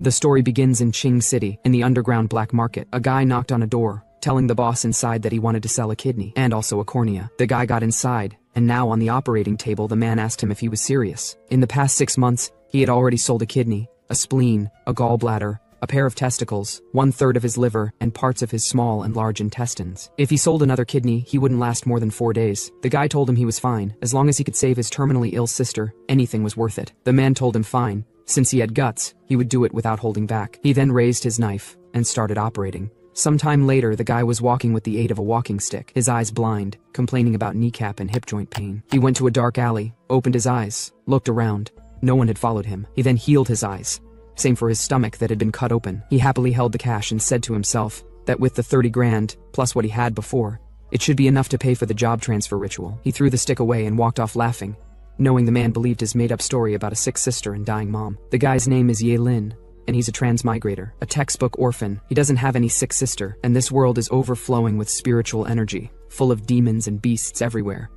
The story begins in Qing City, in the underground black market. A guy knocked on a door, telling the boss inside that he wanted to sell a kidney, and also a cornea. The guy got inside, and now on the operating table the man asked him if he was serious. In the past 6 months, he had already sold a kidney, a spleen, a gallbladder, a pair of testicles, 1/3 of his liver, and parts of his small and large intestines. If he sold another kidney, he wouldn't last more than 4 days. The guy told him he was fine, as long as he could save his terminally ill sister, anything was worth it. The man told him fine, since he had guts, he would do it without holding back. He then raised his knife, and started operating. Sometime later, the guy was walking with the aid of a walking stick, his eyes blind, complaining about kneecap and hip joint pain. He went to a dark alley, opened his eyes, looked around. No one had followed him. He then healed his eyes. Same for his stomach that had been cut open. He happily held the cash and said to himself that with the 30 grand, plus what he had before, it should be enough to pay for the job transfer ritual. He threw the stick away and walked off laughing, knowing the man believed his made-up story about a sick sister and dying mom. The guy's name is Yahello, and he's a transmigrator, a textbook orphan. He doesn't have any sick sister, and this world is overflowing with spiritual energy, full of demons and beasts everywhere.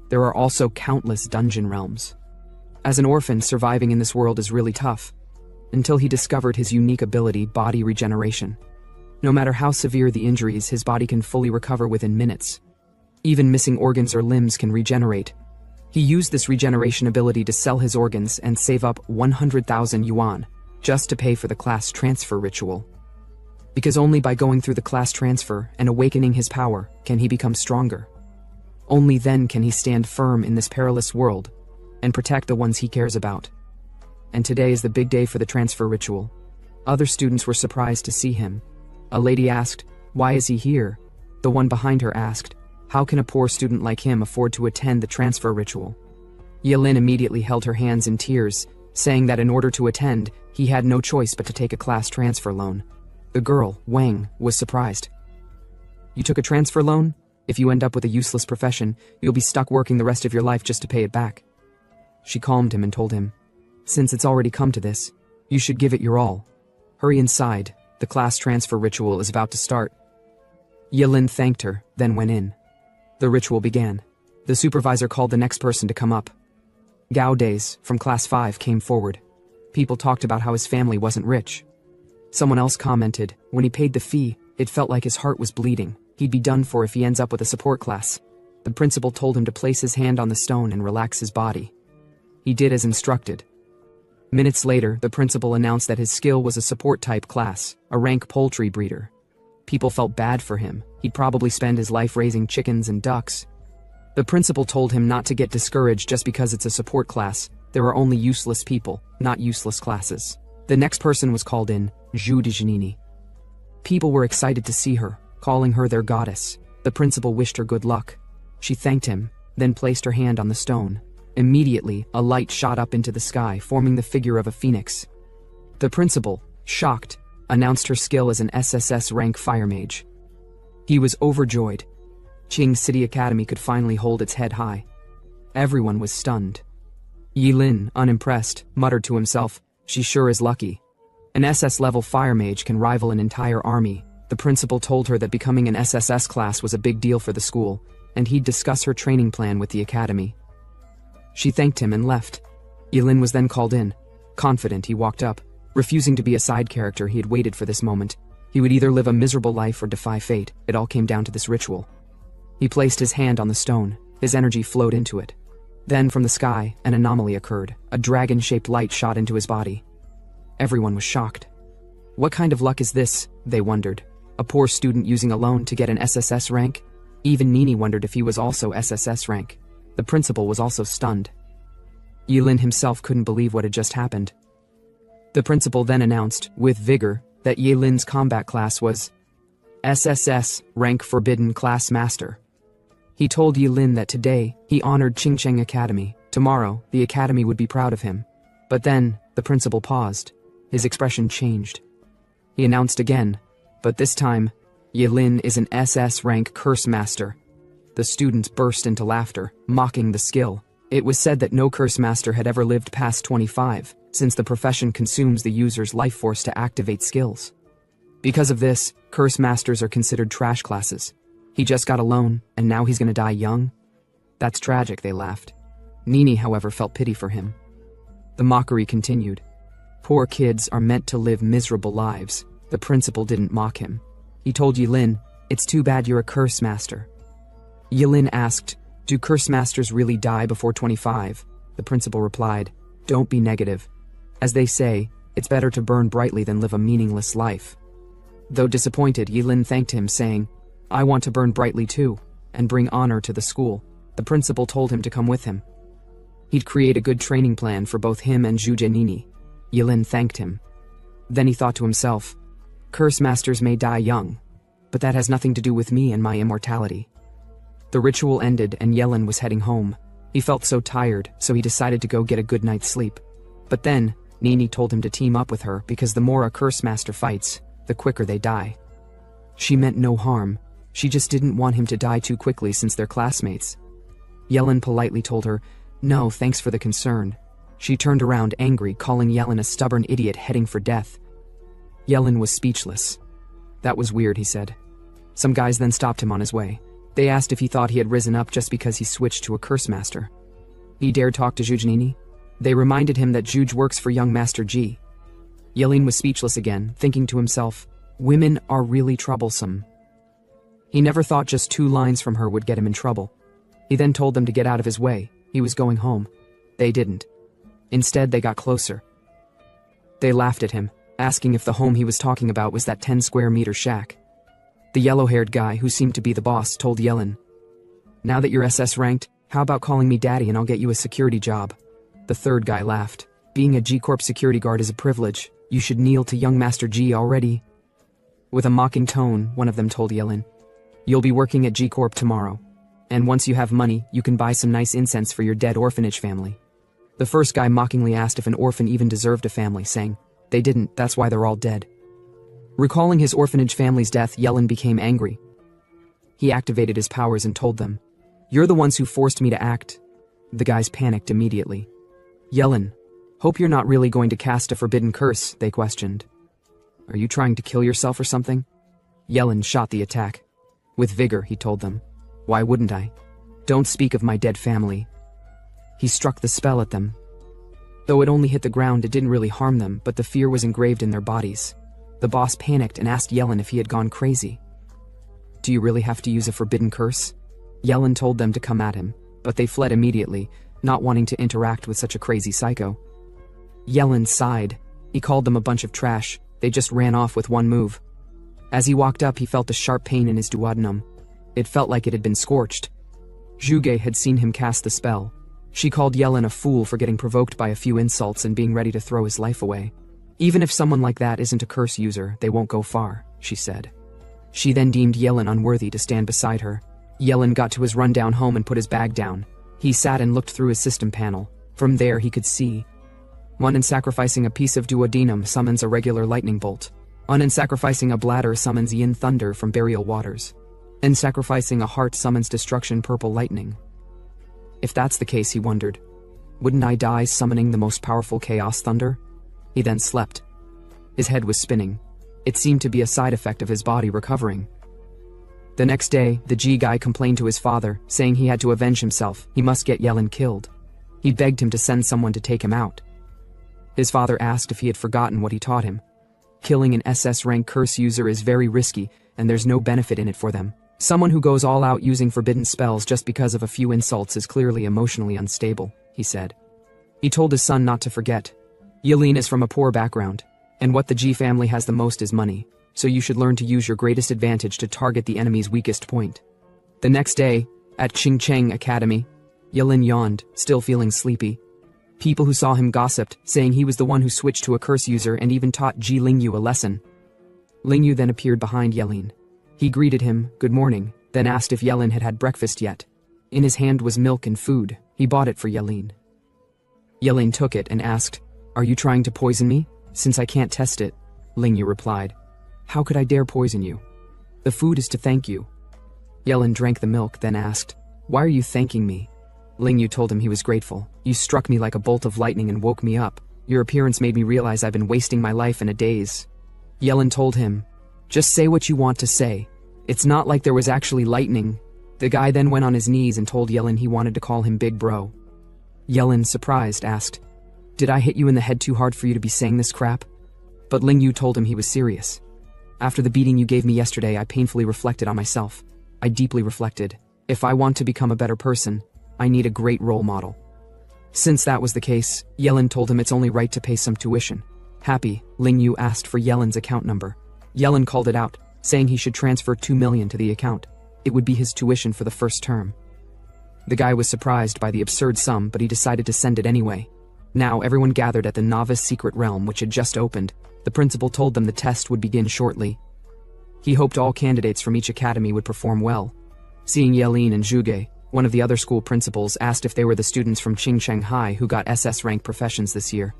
There are also countless dungeon realms. As an orphan, surviving in this world is really tough, until he discovered his unique ability, body regeneration. No matter how severe the injuries, his body can fully recover within minutes. Even missing organs or limbs can regenerate. He used this regeneration ability to sell his organs and save up 100,000 yuan, just to pay for the class transfer ritual. Because only by going through the class transfer and awakening his power can he become stronger. Only then can he stand firm in this perilous world and protect the ones he cares about. And today is the big day for the transfer ritual. Other students were surprised to see him. A lady asked, "Why is he here?" The one behind her asked, "How can a poor student like him afford to attend the transfer ritual?" Yahello immediately held her hands in tears, saying that in order to attend, he had no choice but to take a class transfer loan. The girl, Wang, was surprised. "You took a transfer loan? If you end up with a useless profession, you'll be stuck working the rest of your life just to pay it back." She calmed him and told him, "Since it's already come to this, you should give it your all. Hurry inside, the class transfer ritual is about to start." Yahello thanked her, then went in. The ritual began. The supervisor called the next person to come up. Gao Days, from class 5, came forward. People talked about how his family wasn't rich. Someone else commented, when he paid the fee, it felt like his heart was bleeding. He'd be done for if he ends up with a support class. The principal told him to place his hand on the stone and relax his body. He did as instructed. Minutes later, the principal announced that his skill was a support-type class, a rank poultry breeder. People felt bad for him. He'd probably spend his life raising chickens and ducks. The principal told him not to get discouraged just because it's a support class. There are only useless people, not useless classes. The next person was called in, Zhu Dijinini. People were excited to see her, calling her their goddess. The principal wished her good luck. She thanked him, then placed her hand on the stone. Immediately, a light shot up into the sky, forming the figure of a phoenix. The principal, shocked, announced her skill as an SSS rank fire mage. He was overjoyed. Qing City Academy could finally hold its head high. Everyone was stunned. Yahello, unimpressed, muttered to himself, "She sure is lucky. An SS-level fire mage can rival an entire army." The principal told her that becoming an SSS class was a big deal for the school, and he'd discuss her training plan with the academy. She thanked him and left. Yahello was then called in. Confident, he walked up. Refusing to be a side character, he had waited for this moment. He would either live a miserable life or defy fate. It all came down to this ritual. He placed his hand on the stone. His energy flowed into it. Then, from the sky, an anomaly occurred. A dragon-shaped light shot into his body. Everyone was shocked. What kind of luck is this? They wondered. A poor student using a loan to get an SSS rank? Even Nini wondered if he was also SSS rank. The principal was also stunned. Yahello himself couldn't believe what had just happened. The principal then announced, with vigor, that Yahello's combat class was SSS, rank Forbidden Class Master. He told Yahello that today, he honored Qingcheng Academy. Tomorrow, the academy would be proud of him. But then, the principal paused. His expression changed. He announced again, but this time, Yahello is an SS rank Curse Master. The students burst into laughter, mocking the skill. It was said that no Curse Master had ever lived past 25, since the profession consumes the user's life force to activate skills. Because of this, Curse Masters are considered trash classes. He just got a loan, and now he's gonna die young? That's tragic, they laughed. Nini, however, felt pity for him. The mockery continued. Poor kids are meant to live miserable lives. The principal didn't mock him. He told Yilin, "It's too bad you're a curse master." Yilin asked, "Do curse masters really die before 25? The principal replied, "Don't be negative. As they say, it's better to burn brightly than live a meaningless life." Though disappointed, Yilin thanked him, saying, "I want to burn brightly too, and bring honor to the school." The principal told him to come with him. He'd create a good training plan for both him and Zhu Jianini. Yilin thanked him. Then he thought to himself, "Curse masters may die young, but that has nothing to do with me and my immortality." The ritual ended and Yelin was heading home. He felt so tired, so he decided to go get a good night's sleep. But then, Nini told him to team up with her because the more a curse master fights, the quicker they die. She meant no harm, she just didn't want him to die too quickly since they're classmates. Yelin politely told her, "No, thanks for the concern." She turned around angry, calling Yelin a stubborn idiot heading for death. Yelin was speechless. "That was weird," he said. Some guys then stopped him on his way. They asked if he thought he had risen up just because he switched to a curse master. He dared talk to Zhujinini? They reminded him that Juj works for young Master Ji. Yelin was speechless again, thinking to himself, women are really troublesome. He never thought just 2 lines from her would get him in trouble. He then told them to get out of his way. He was going home. They didn't. Instead, they got closer. They laughed at him, asking if the home he was talking about was that 10 square meter shack. The yellow-haired guy, who seemed to be the boss, told Yelin, "Now that you're SS ranked, how about calling me daddy and I'll get you a security job?" The third guy laughed. "Being a G-Corp security guard is a privilege. You should kneel to young Master G already." With a mocking tone, one of them told Yelin, "You'll be working at G-Corp tomorrow. And once you have money, you can buy some nice incense for your dead orphanage family." The first guy mockingly asked if an orphan even deserved a family, saying, "They didn't, that's why they're all dead." Recalling his orphanage family's death, Yelin became angry. He activated his powers and told them, "You're the ones who forced me to act." The guys panicked immediately. "Yelin, hope you're not really going to cast a forbidden curse," they questioned. "Are you trying to kill yourself or something?" Yelin shot the attack. With vigor, he told them, "Why wouldn't I? Don't speak of my dead family." He struck the spell at them. Though it only hit the ground, it didn't really harm them, but the fear was engraved in their bodies. The boss panicked and asked Yelin if he had gone crazy. "Do you really have to use a forbidden curse?" Yelin told them to come at him, but they fled immediately, not wanting to interact with such a crazy psycho. Yelin sighed. He called them a bunch of trash. They just ran off with one move. As he walked up, he felt a sharp pain in his duodenum. It felt like it had been scorched. Zhuge had seen him cast the spell. She called Yelin a fool for getting provoked by a few insults and being ready to throw his life away. "Even if someone like that isn't a curse user, they won't go far," she said. She then deemed Yelin unworthy to stand beside her. Yelin got to his rundown home and put his bag down. He sat and looked through his system panel. From there he could see. One in sacrificing a piece of duodenum summons a regular lightning bolt. On in sacrificing a bladder summons yin thunder from burial waters. And sacrificing a heart summons destruction purple lightning. If that's the case, he wondered, wouldn't I die summoning the most powerful chaos thunder? He then slept. His head was spinning. It seemed to be a side effect of his body recovering. The next day, the G guy complained to his father, saying he had to avenge himself. He must get Yelin killed. He begged him to send someone to take him out. His father asked if he had forgotten what he taught him. Killing an SS rank curse user is very risky, and there's no benefit in it for them. Someone who goes all out using forbidden spells just because of a few insults is clearly emotionally unstable, he said. He told his son not to forget. Yelin is from a poor background, and what the G family has the most is money, so you should learn to use your greatest advantage to target the enemy's weakest point. The next day, at Qingcheng Academy, Yelin yawned, still feeling sleepy. People who saw him gossiped, saying he was the one who switched to a curse user and even taught Ji Lingyu a lesson. Lingyu then appeared behind Yelin. He greeted him, "Good morning," then asked if Yelin had had breakfast yet. In his hand was milk and food. He bought it for Yelin. Yelin took it and asked, "Are you trying to poison me? Since I can't test it," Lingyu replied. "How could I dare poison you? The food is to thank you." Yelin drank the milk, then asked, "Why are you thanking me?" Lingyu told him he was grateful. "You struck me like a bolt of lightning and woke me up. Your appearance made me realize I've been wasting my life in a daze." Yelin told him, "Just say what you want to say. It's not like there was actually lightning." The guy then went on his knees and told Yelin he wanted to call him Big Bro. Yelin, surprised, asked, Did I hit you in the head too hard for you to be saying this crap? But Ling Yu told him he was serious. After the beating you gave me yesterday, I painfully reflected on myself. I deeply reflected. If I want to become a better person, I need a great role model. Since that was the case, Yellen told him it's only right to pay some tuition. Happy, Ling Yu asked for Yellen's account number. Yellen called it out, saying he should transfer 2 million to the account. It would be his tuition for the first term. The guy was surprised by the absurd sum, but he decided to send it anyway. Now everyone gathered at the novice secret realm, which had just opened. The principal told them the test would begin shortly. He hoped all candidates from each academy would perform well. Seeing Yelin and Zhuge, one of the other school principals asked if they were the students from Qingcheng High who got SS rank professions this year.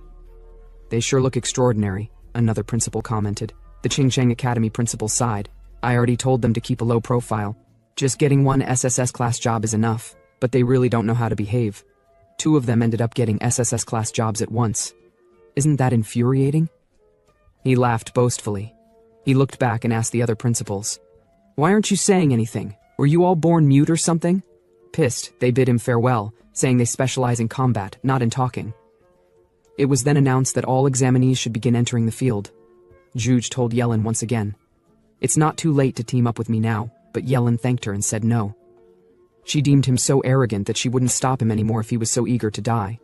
They sure look extraordinary, another principal commented. The Qingcheng Academy principal sighed. I already told them to keep a low profile. Just getting one SSS class job is enough, but they really don't know how to behave. 2 of them ended up getting SSS class jobs at once. Isn't that infuriating? He laughed boastfully. He looked back and asked the other principals, "Why aren't you saying anything? Were you all born mute or something?" Pissed, they bid him farewell, saying they specialize in combat, not in talking. It was then announced that all examinees should begin entering the field. Juge told Yellen once again, "It's not too late to team up with me now," but Yellen thanked her and said no. She deemed him so arrogant that she wouldn't stop him anymore if he was so eager to die.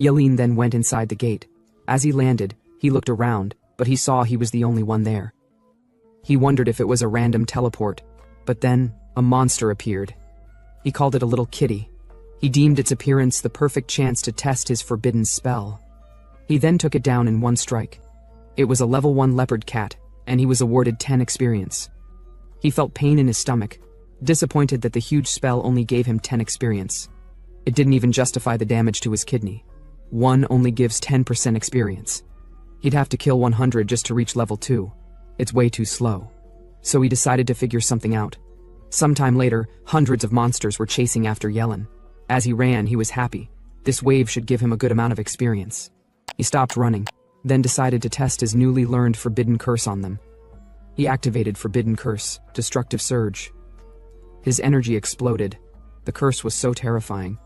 Yellen then went inside the gate. As he landed, he looked around, but he saw he was the only one there. He wondered if it was a random teleport, but then a monster appeared. He called it a little kitty. He deemed its appearance the perfect chance to test his forbidden spell. He then took it down in one strike. It was a level 1 leopard cat, and he was awarded 10 experience. He felt pain in his stomach, disappointed that the huge spell only gave him 10 experience. It didn't even justify the damage to his kidney. 1 only gives 10% experience. He'd have to kill 100 just to reach level 2. It's way too slow. So he decided to figure something out. Sometime later, hundreds of monsters were chasing after Yellen. As he ran, he was happy. This wave should give him a good amount of experience. He stopped running, then decided to test his newly learned Forbidden Curse on them. He activated Forbidden Curse, Destructive Surge. His energy exploded. The curse was so terrifying.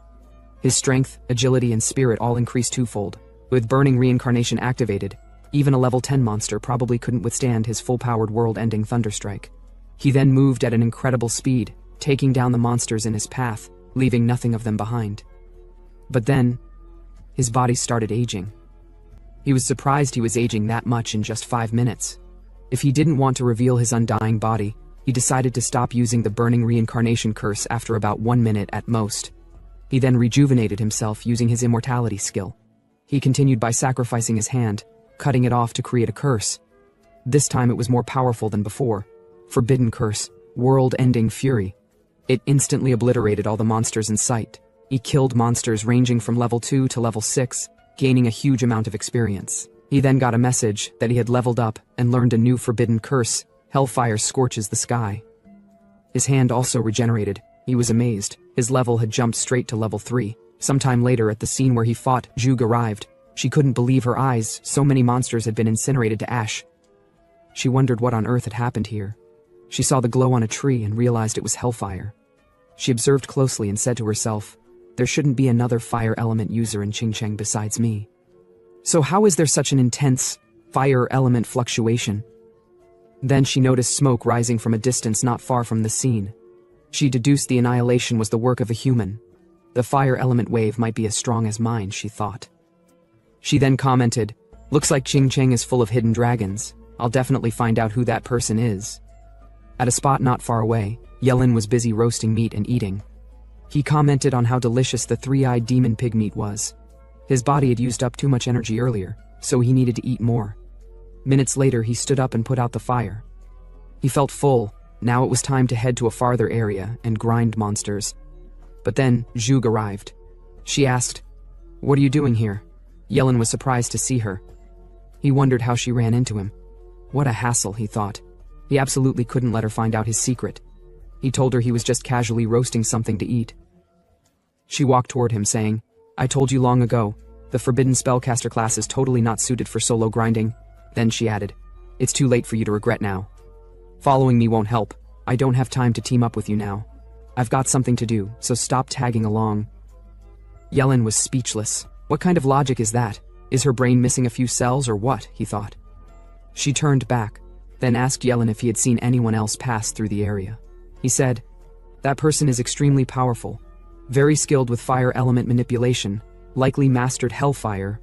His strength, agility, and spirit all increased twofold. With Burning Reincarnation activated, even a level 10 monster probably couldn't withstand his full-powered world-ending Thunderstrike. He then moved at an incredible speed, taking down the monsters in his path, leaving nothing of them behind. But then, his body started aging. He was surprised he was aging that much in just 5 minutes. If he didn't want to reveal his undying body, he decided to stop using the Burning Reincarnation curse after about 1 minute at most. He then rejuvenated himself using his immortality skill. He continued by sacrificing his hand, cutting it off to create a curse. This time it was more powerful than before. Forbidden Curse, World-Ending Fury. It instantly obliterated all the monsters in sight. He killed monsters ranging from level 2 to level 6, gaining a huge amount of experience. He then got a message that he had leveled up and learned a new Forbidden Curse, Hellfire Scorches the Sky. His hand also regenerated. He was amazed. His level had jumped straight to level 3. Sometime later, at the scene where he fought, Zhuge arrived. She couldn't believe her eyes, so many monsters had been incinerated to ash. She wondered what on earth had happened here. She saw the glow on a tree and realized it was hellfire. She observed closely and said to herself, there shouldn't be another fire element user in Qingcheng besides me. So how is there such an intense fire element fluctuation? Then she noticed smoke rising from a distance not far from the scene. She deduced the annihilation was the work of a human. The fire element wave might be as strong as mine, she thought. She then commented, looks like Qingcheng is full of hidden dragons. I'll definitely find out who that person is. At a spot not far away, Yellen was busy roasting meat and eating. He commented on how delicious the 3-eyed demon pig meat was. His body had used up too much energy earlier, so he needed to eat more. Minutes later, he stood up and put out the fire. He felt full. Now it was time to head to a farther area and grind monsters. But then, Zhuge arrived. She asked, what are you doing here? Yellen was surprised to see her. He wondered how she ran into him. What a hassle, he thought. He absolutely couldn't let her find out his secret. He told her he was just casually roasting something to eat. She walked toward him saying, I told you long ago, the Forbidden Spellcaster class is totally not suited for solo grinding. Then she added, it's too late for you to regret now. Following me won't help. I don't have time to team up with you now. I've got something to do, so stop tagging along. Yellen was speechless. What kind of logic is that? Is her brain missing a few cells or what? He thought. She turned back, then asked Yellen if he had seen anyone else pass through the area. He said, "That person is extremely powerful, very skilled with fire element manipulation, likely mastered hellfire."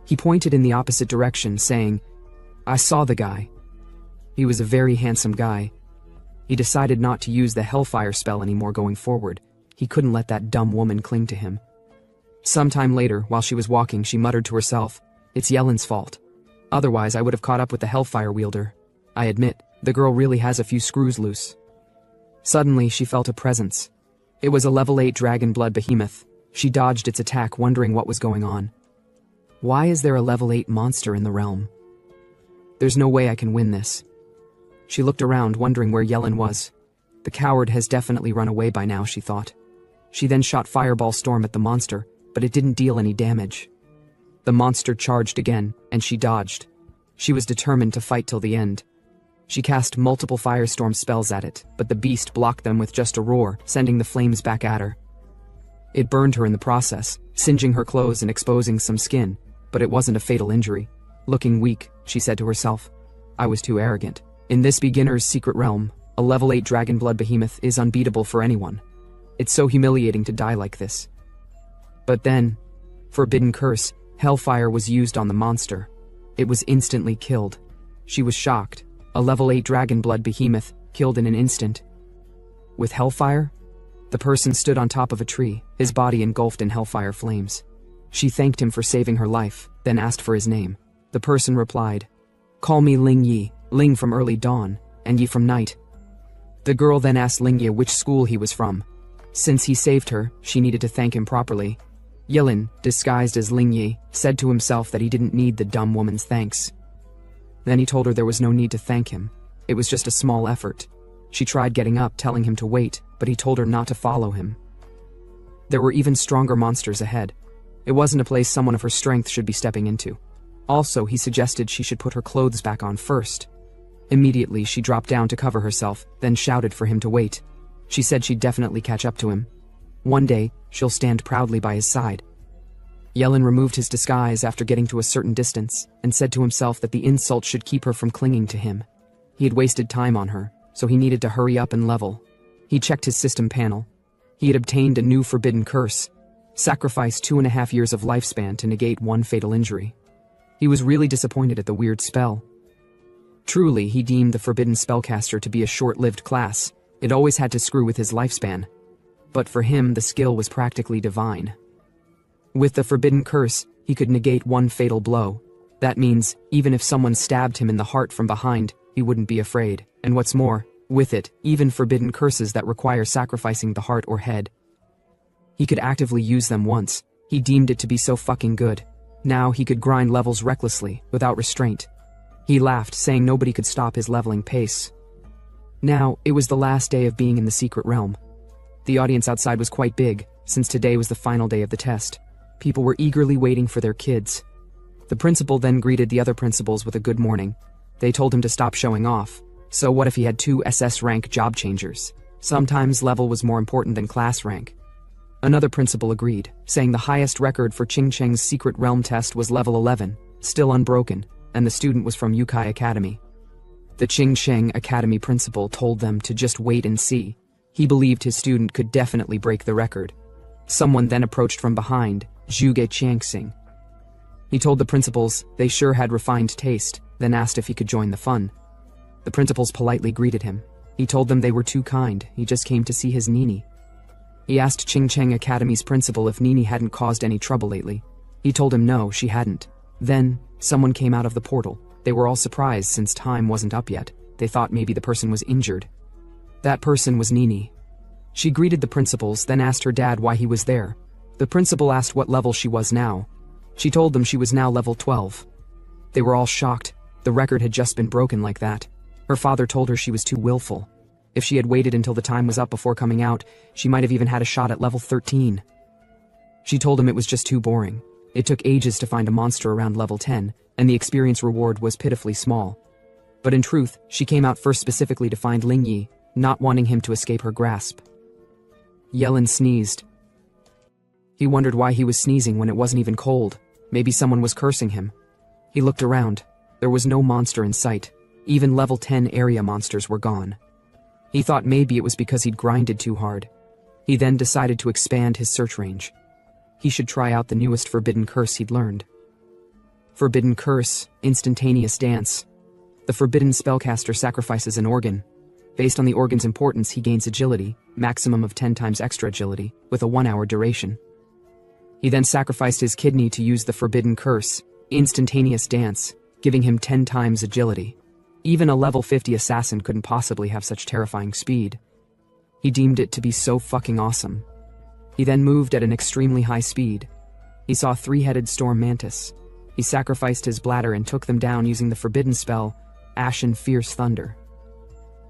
He pointed in the opposite direction, saying, "I saw the guy. He was a very handsome guy." He decided not to use the hellfire spell anymore going forward. He couldn't let that dumb woman cling to him. Sometime later, while she was walking, she muttered to herself, "It's Yellen's fault. Otherwise, I would have caught up with the hellfire wielder. I admit, the girl really has a few screws loose." Suddenly, she felt a presence. It was a level 8 dragon blood behemoth. She dodged its attack, wondering what was going on. Why is there a level 8 monster in the realm? There's no way I can win this. She looked around, wondering where Yellen was. The coward has definitely run away by now, she thought. She then shot Fireball Storm at the monster, but it didn't deal any damage. The monster charged again, and she dodged. She was determined to fight till the end. She cast multiple firestorm spells at it, but the beast blocked them with just a roar, sending the flames back at her. It burned her in the process, singeing her clothes and exposing some skin, but it wasn't a fatal injury. Looking weak, she said to herself, "I was too arrogant. In this beginner's secret realm, a level 8 dragon blood behemoth is unbeatable for anyone. It's so humiliating to die like this." But then, Forbidden Curse, Hellfire was used on the monster. It was instantly killed. She was shocked. A level 8 dragon blood behemoth, killed in an instant. With Hellfire? The person stood on top of a tree, his body engulfed in Hellfire flames. She thanked him for saving her life, then asked for his name. The person replied, "Call me Ling Yi, Ling from early dawn, and Yi from night." The girl then asked Ling Yi which school he was from. Since he saved her, she needed to thank him properly. Yellen, disguised as Ling Yi, said to himself that he didn't need the dumb woman's thanks. Then he told her there was no need to thank him. It was just a small effort. She tried getting up, telling him to wait, but he told her not to follow him. There were even stronger monsters ahead. It wasn't a place someone of her strength should be stepping into. Also, he suggested she should put her clothes back on first. Immediately, she dropped down to cover herself, then shouted for him to wait. She said she'd definitely catch up to him. One day, she'll stand proudly by his side. Yellen removed his disguise after getting to a certain distance, and said to himself that the insult should keep her from clinging to him. He had wasted time on her, so he needed to hurry up and level. He checked his system panel. He had obtained a new forbidden curse. Sacrifice 2.5 years of lifespan to negate 1 fatal injury. He was really disappointed at the weird spell. Truly, he deemed the forbidden spellcaster to be a short-lived class. It always had to screw with his lifespan. But for him, the skill was practically divine. With the forbidden curse, he could negate 1 fatal blow. That means, even if someone stabbed him in the heart from behind, he wouldn't be afraid. And what's more, with it, even forbidden curses that require sacrificing the heart or head. He could actively use them once. He deemed it to be so fucking good. Now he could grind levels recklessly, without restraint. He laughed, saying nobody could stop his leveling pace. Now, it was the last day of being in the secret realm. The audience outside was quite big, since today was the final day of the test. People were eagerly waiting for their kids. The principal then greeted the other principals with a good morning. They told him to stop showing off. So what if he had 2 SS rank job changers? Sometimes level was more important than class rank. Another principal agreed, saying the highest record for Ching Cheng's secret realm test was level 11, still unbroken, and the student was from Yukai Academy. The Ching Cheng Academy principal told them to just wait and see. He believed his student could definitely break the record. Someone then approached from behind, Zhuge Qiangxing. He told the principals they sure had refined taste, then asked if he could join the fun. The principals politely greeted him. He told them they were too kind, he just came to see his Nini. He asked Ching Cheng Academy's principal if Nini hadn't caused any trouble lately. He told him no, she hadn't. Then, someone came out of the portal. They were all surprised since time wasn't up yet. They thought maybe the person was injured. That person was Nini. She greeted the principals, then asked her dad why he was there. The principal asked what level she was now. She told them she was now level 12. They were all shocked. The record had just been broken like that. Her father told her she was too willful. If she had waited until the time was up before coming out, she might have even had a shot at level 13. She told him it was just too boring. It took ages to find a monster around level 10, and the experience reward was pitifully small. But in truth, she came out first specifically to find Ling Yi, not wanting him to escape her grasp. Yellen sneezed. He wondered why he was sneezing when it wasn't even cold. Maybe someone was cursing him. He looked around. There was no monster in sight. Even level 10 area monsters were gone. He thought maybe it was because he'd grinded too hard. He then decided to expand his search range. He should try out the newest forbidden curse he'd learned. Forbidden curse, instantaneous dance. The forbidden spellcaster sacrifices an organ. Based on the organ's importance, he gains agility, maximum of 10 times extra agility, with a 1-hour duration. He then sacrificed his kidney to use the forbidden curse, instantaneous dance, giving him 10 times agility. Even a level 50 assassin couldn't possibly have such terrifying speed. He deemed it to be so fucking awesome. He then moved at an extremely high speed. He saw a 3-headed storm mantis. He sacrificed his bladder and took them down using the forbidden spell, Ashen Fierce Thunder.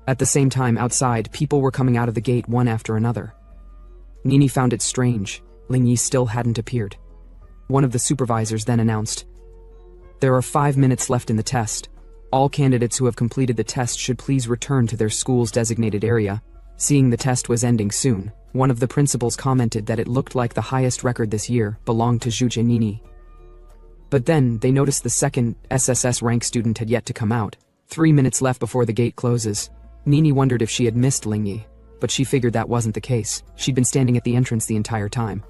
At the same time, outside, people were coming out of the gate one after another. Nini found it strange. Ling Yi still hadn't appeared. One of the supervisors then announced, "There are 5 minutes left in the test. All candidates who have completed the test should please return to their school's designated area." Seeing the test was ending soon, one of the principals commented that it looked like the highest record this year belonged to Zhuge Nini. But then, they noticed the second SSS rank student had yet to come out. 3 minutes left before the gate closes. Nini wondered if she had missed Ling Yi, but she figured that wasn't the case. She'd been standing at the entrance the entire time.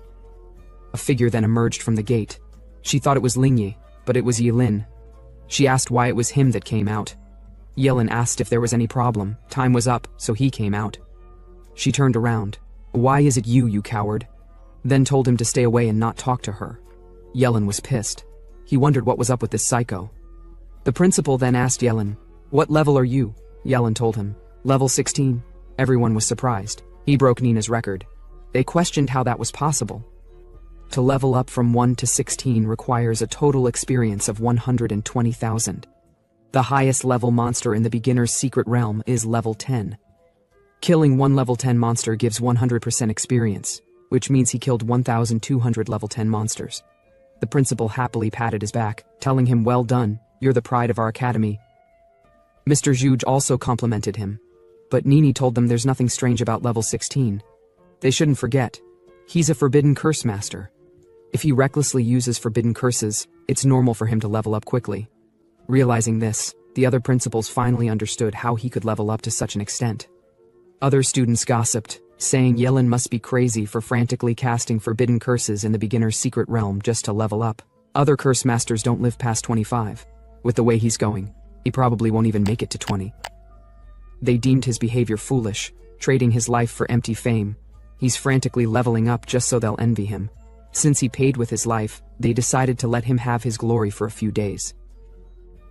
A figure then emerged from the gate. She thought it was Ling Yi, but it was Yilin. She asked why it was him that came out. Yilin asked if there was any problem. Time was up, so he came out. She turned around. "Why is it you coward?" Then told him to stay away and not talk to her. Yelin was pissed. He wondered what was up with this psycho. The principal then asked Yelin, "What level are you?" Yelin told him, "Level 16. Everyone was surprised. He broke Nina's record. They questioned how that was possible. To level up from 1 to 16 requires a total experience of 120,000. The highest level monster in the beginner's secret realm is level 10. Killing one level 10 monster gives 100% experience, which means he killed 1,200 level 10 monsters. The principal happily patted his back, telling him, "Well done, you're the pride of our academy." Mr. Zhuge also complimented him. But Nini told them there's nothing strange about level 16. They shouldn't forget, he's a forbidden curse master. If he recklessly uses forbidden curses, it's normal for him to level up quickly. Realizing this, the other principals finally understood how he could level up to such an extent. Other students gossiped, saying Yelin must be crazy for frantically casting forbidden curses in the beginner's secret realm just to level up. Other curse masters don't live past 25. With the way he's going, he probably won't even make it to 20. They deemed his behavior foolish, trading his life for empty fame. He's frantically leveling up just so they'll envy him. Since he paid with his life, they decided to let him have his glory for a few days.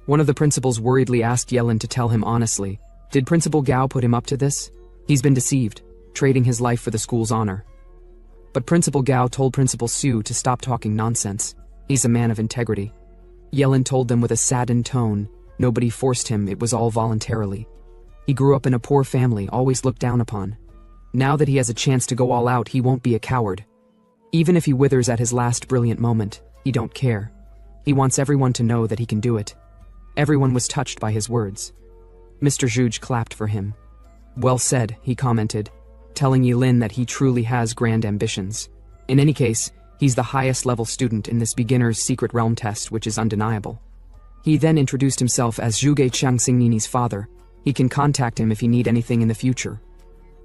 One of the principals worriedly asked Yelin to tell him honestly, did Principal Gao put him up to this? He's been deceived, trading his life for the school's honor. But Principal Gao told Principal Su to stop talking nonsense. He's a man of integrity. Yelin told them with a saddened tone, nobody forced him, it was all voluntarily. He grew up in a poor family, always looked down upon. Now that he has a chance to go all out, he won't be a coward. Even if he withers at his last brilliant moment, he don't care. He wants everyone to know that he can do it. Everyone was touched by his words. Mr. Zhuge clapped for him. Well said, he commented, telling Yilin that he truly has grand ambitions. In any case, he's the highest level student in this beginner's secret realm test, which is undeniable. He then introduced himself as Zhuge Changxing Nini's father. He can contact him if he need anything in the future.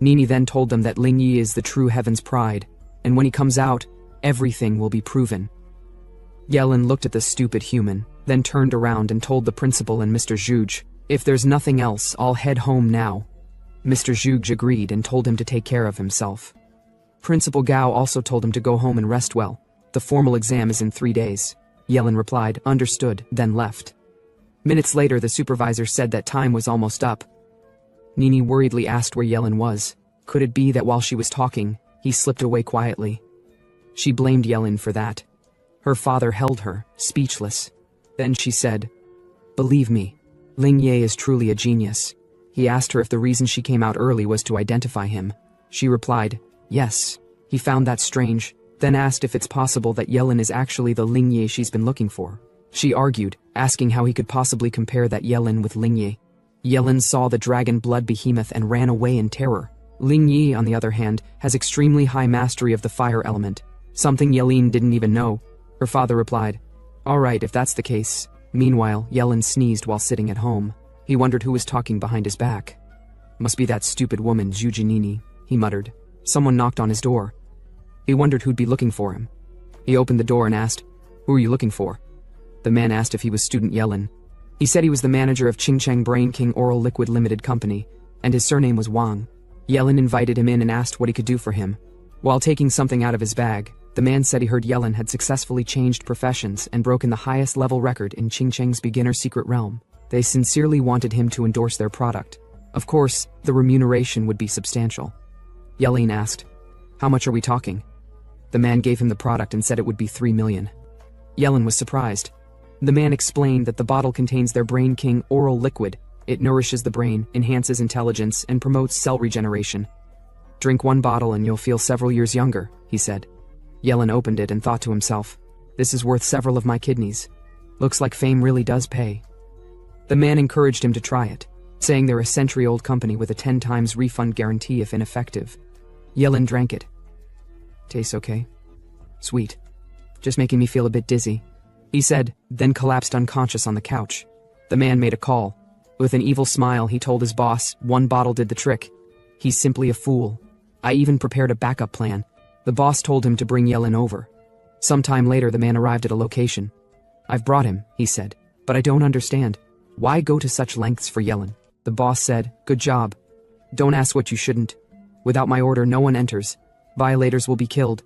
Nini then told them that Ling Yi is the true heaven's pride, and when he comes out, everything will be proven. Yelin looked at the stupid human, then turned around and told the principal and Mr. Zhuge, if there's nothing else, I'll head home now. Mr. Zhuge agreed and told him to take care of himself. Principal Gao also told him to go home and rest well. The formal exam is in 3 days. Yelin replied, understood, then left. Minutes later, the supervisor said that time was almost up. Nini worriedly asked where Yelin was. Could it be that while she was talking, he slipped away quietly? She blamed Yelin for that. Her father held her, speechless. Then she said, believe me, Ling Ye is truly a genius. He asked her if the reason she came out early was to identify him. She replied, yes. He found that strange, then asked if it's possible that Yelin is actually the Ling Ye she's been looking for. She argued, asking how he could possibly compare that Yelin with Ling Ye. Yelin saw the dragon blood behemoth and ran away in terror. Ling Yi, on the other hand, has extremely high mastery of the fire element, something Yelin didn't even know. Her father replied, Alright, if that's the case. Meanwhile, Yellen sneezed while sitting at home. He wondered who was talking behind his back. Must be that stupid woman, Jujanini, he muttered. Someone knocked on his door. He wondered who'd be looking for him. He opened the door and asked, "Who are you looking for?" The man asked if he was student Yellen. He said he was the manager of Qingcheng Brain King Oral Liquid Limited Company, and his surname was Wang. Yellen invited him in and asked what he could do for him. While taking something out of his bag, the man said he heard Yellen had successfully changed professions and broken the highest level record in Qingcheng's beginner secret realm. They sincerely wanted him to endorse their product. Of course, the remuneration would be substantial. Yellen asked, "How much are we talking?" The man gave him the product and said it would be 3 million. Yellen was surprised. The man explained that the bottle contains their Brain King oral liquid. It nourishes the brain, enhances intelligence, and promotes cell regeneration. "Drink 1 bottle and you'll feel several years younger," he said. Yellen opened it and thought to himself, "This is worth several of my kidneys. Looks like fame really does pay." The man encouraged him to try it, saying they're a century-old company with a 10 times refund guarantee if ineffective. Yellen drank it. "Tastes okay. Sweet. Just making me feel a bit dizzy," he said, then collapsed unconscious on the couch. The man made a call. With an evil smile, he told his boss, 1 bottle did the trick. He's simply a fool. I even prepared a backup plan. The boss told him to bring Yellen over. Sometime later, the man arrived at a location. "I've brought him," he said, "but I don't understand. Why go to such lengths for Yellen?" The boss said, "Good job. Don't ask what you shouldn't. Without my order, no one enters. Violators will be killed."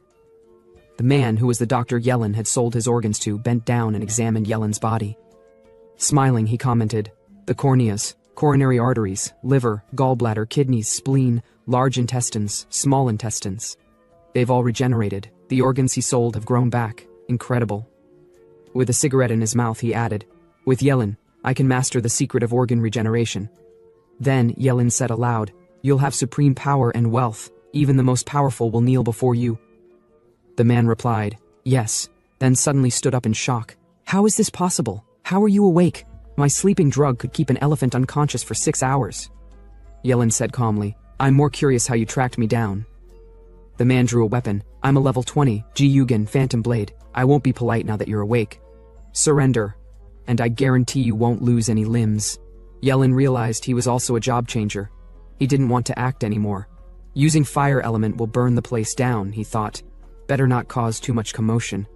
The man, who was the doctor Yellen had sold his organs to, bent down and examined Yellen's body. Smiling, he commented, "The corneas, coronary arteries, liver, gallbladder, kidneys, spleen, large intestines, small intestines. They've all regenerated. The organs he sold have grown back. Incredible." With a cigarette in his mouth, he added, "With Yellen, I can master the secret of organ regeneration." Then Yellen said aloud, "You'll have supreme power and wealth. Even the most powerful will kneel before you." The man replied, "Yes," then suddenly stood up in shock. "How is this possible? How are you awake? My sleeping drug could keep an elephant unconscious for 6 hours." Yellen said calmly, "I'm more curious how you tracked me down." The man drew a weapon. "I'm a level 20, Ji-Yugen Phantom Blade. I won't be polite now that you're awake. Surrender, and I guarantee you won't lose any limbs." Yellen realized he was also a job changer. He didn't want to act anymore. Using fire element will burn the place down, he thought. Better not cause too much commotion.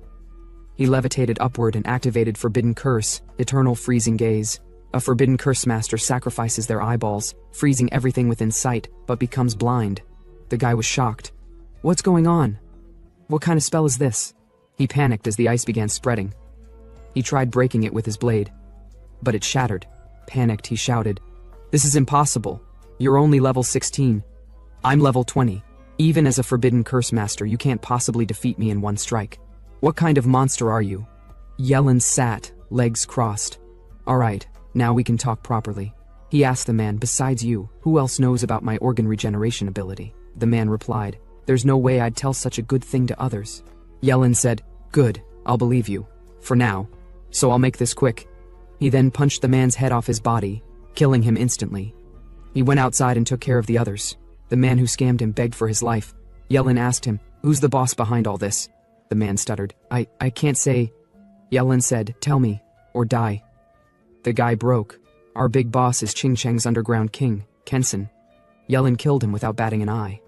He levitated upward and activated Forbidden Curse, Eternal Freezing Gaze. A Forbidden Curse master sacrifices their eyeballs, freezing everything within sight, but becomes blind. The guy was shocked. "What's going on? What kind of spell is this?" He panicked as the ice began spreading. He tried breaking it with his blade, but it shattered. Panicked, he shouted, "This is impossible. You're only level 16. I'm level 20. Even as a Forbidden Curse master, you can't possibly defeat me in 1 strike. What kind of monster are you?" Yellen sat, legs crossed. "All right, now we can talk properly." He asked the man, "Besides you, who else knows about my organ regeneration ability?" The man replied, "There's no way I'd tell such a good thing to others." Yellen said, "Good, I'll believe you. For now. So I'll make this quick." He then punched the man's head off his body, killing him instantly. He went outside and took care of the others. The man who scammed him begged for his life. Yellen asked him, "Who's the boss behind all this?" The man stuttered, I can't say." Yellen said, "Tell me, or die." The guy broke. "Our big boss is Qingcheng's underground king, Kensen." Yellen killed him without batting an eye.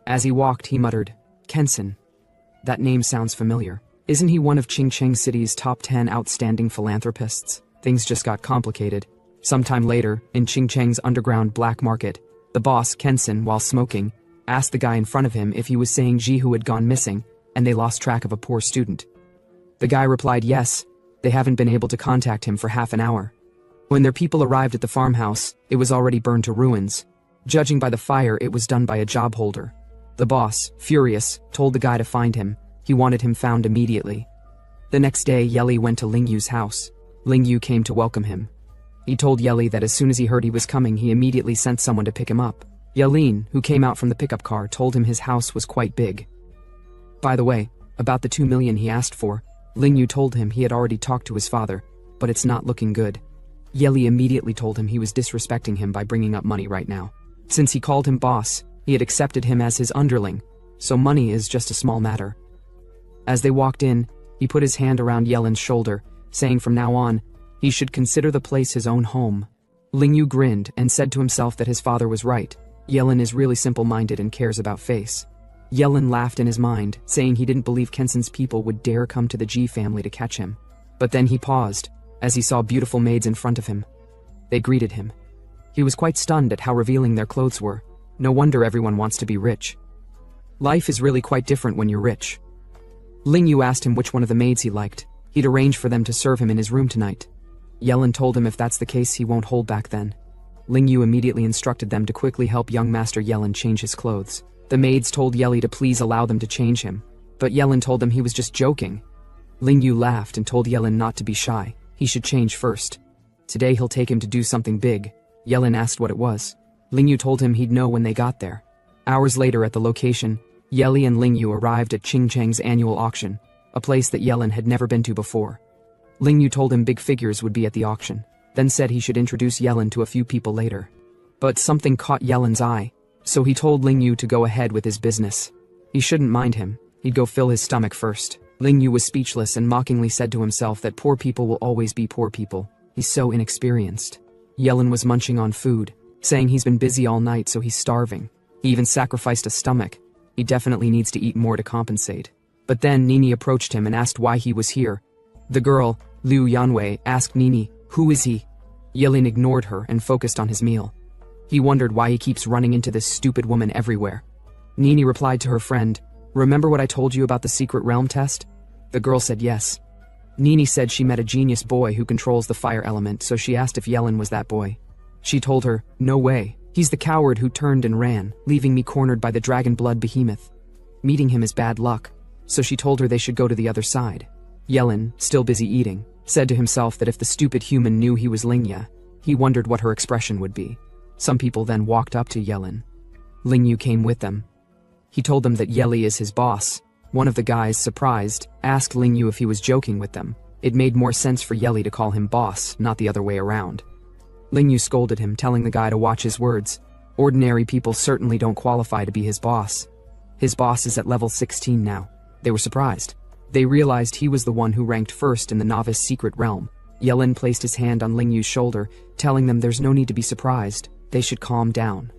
As he walked, he muttered, "Kensen. That name sounds familiar. Isn't he one of Qingcheng City's top 10 outstanding philanthropists?" Things just got complicated. Sometime later, in Qingcheng's underground black market, the boss, Kensen, while smoking, asked the guy in front of him if he was saying Jihu had gone missing, and they lost track of a poor student. The guy replied yes, they haven't been able to contact him for half an hour. When their people arrived at the farmhouse, it was already burned to ruins. Judging by the fire, it was done by a job holder. The boss, furious, told the guy to find him. He wanted him found immediately. The next day, Yeli went to Lingyu's house. Lingyu came to welcome him. He told Yeli that as soon as he heard he was coming, he immediately sent someone to pick him up. Yelin, who came out from the pickup car, told him his house was quite big. By the way, about the 2 million he asked for, Lingyu told him he had already talked to his father, but it's not looking good. Yeli immediately told him he was disrespecting him by bringing up money right now. Since he called him boss, he had accepted him as his underling, so money is just a small matter. As they walked in, he put his hand around Yelin's shoulder, saying from now on, he should consider the place his own home. Lingyu grinned and said to himself that his father was right. Yellen is really simple-minded and cares about face. Yellen laughed in his mind, saying he didn't believe Kenson's people would dare come to the G family to catch him. But then he paused, as he saw beautiful maids in front of him. They greeted him. He was quite stunned at how revealing their clothes were. No wonder everyone wants to be rich. Life is really quite different when you're rich. Lingyu asked him which one of the maids he liked. He'd arrange for them to serve him in his room tonight. Yellen told him if that's the case he won't hold back then. Lingyu immediately instructed them to quickly help young Master Yellen change his clothes. The maids told Yelly to please allow them to change him, but Yellen told them he was just joking. Lingyu laughed and told Yellen not to be shy. He should change first. Today he'll take him to do something big. Yellen asked what it was. Lingyu told him he'd know when they got there. Hours later at the location, Yelly and Lingyu arrived at Ching Cheng's annual auction, a place that Yellen had never been to before. Lingyu told him big figures would be at the auction, then said he should introduce Yellen to a few people later. But something caught Yellen's eye, so he told Lingyu to go ahead with his business. He shouldn't mind him, he'd go fill his stomach first. Lingyu was speechless and mockingly said to himself that poor people will always be poor people. He's so inexperienced. Yellen was munching on food, saying he's been busy all night so he's starving. He even sacrificed a stomach. He definitely needs to eat more to compensate. But then Nini approached him and asked why he was here. The girl, Liu Yanwei, asked Nini, "Who is he?" Yellen ignored her and focused on his meal. He wondered why he keeps running into this stupid woman everywhere. Nini replied to her friend, "Remember what I told you about the secret realm test?" The girl said yes. Nini said she met a genius boy who controls the fire element, so she asked if Yellen was that boy. She told her, "No way. He's the coward who turned and ran, leaving me cornered by the dragon blood behemoth. Meeting him is bad luck," so she told her they should go to the other side. Yellen, still busy eating, said to himself that if the stupid human knew he was Lingya, he wondered what her expression would be. Some people then walked up to Yellen. Lingyu came with them. He told them that Yelly is his boss. One of the guys, surprised, asked Lingyu if he was joking with them. It made more sense for Yelly to call him boss, not the other way around. Lingyu scolded him, telling the guy to watch his words. Ordinary people certainly don't qualify to be his boss. His boss is at level 16 now. They were surprised. They realized he was the one who ranked first in the novice secret realm. Yellen placed his hand on Lingyu's shoulder, telling them there's no need to be surprised. They should calm down.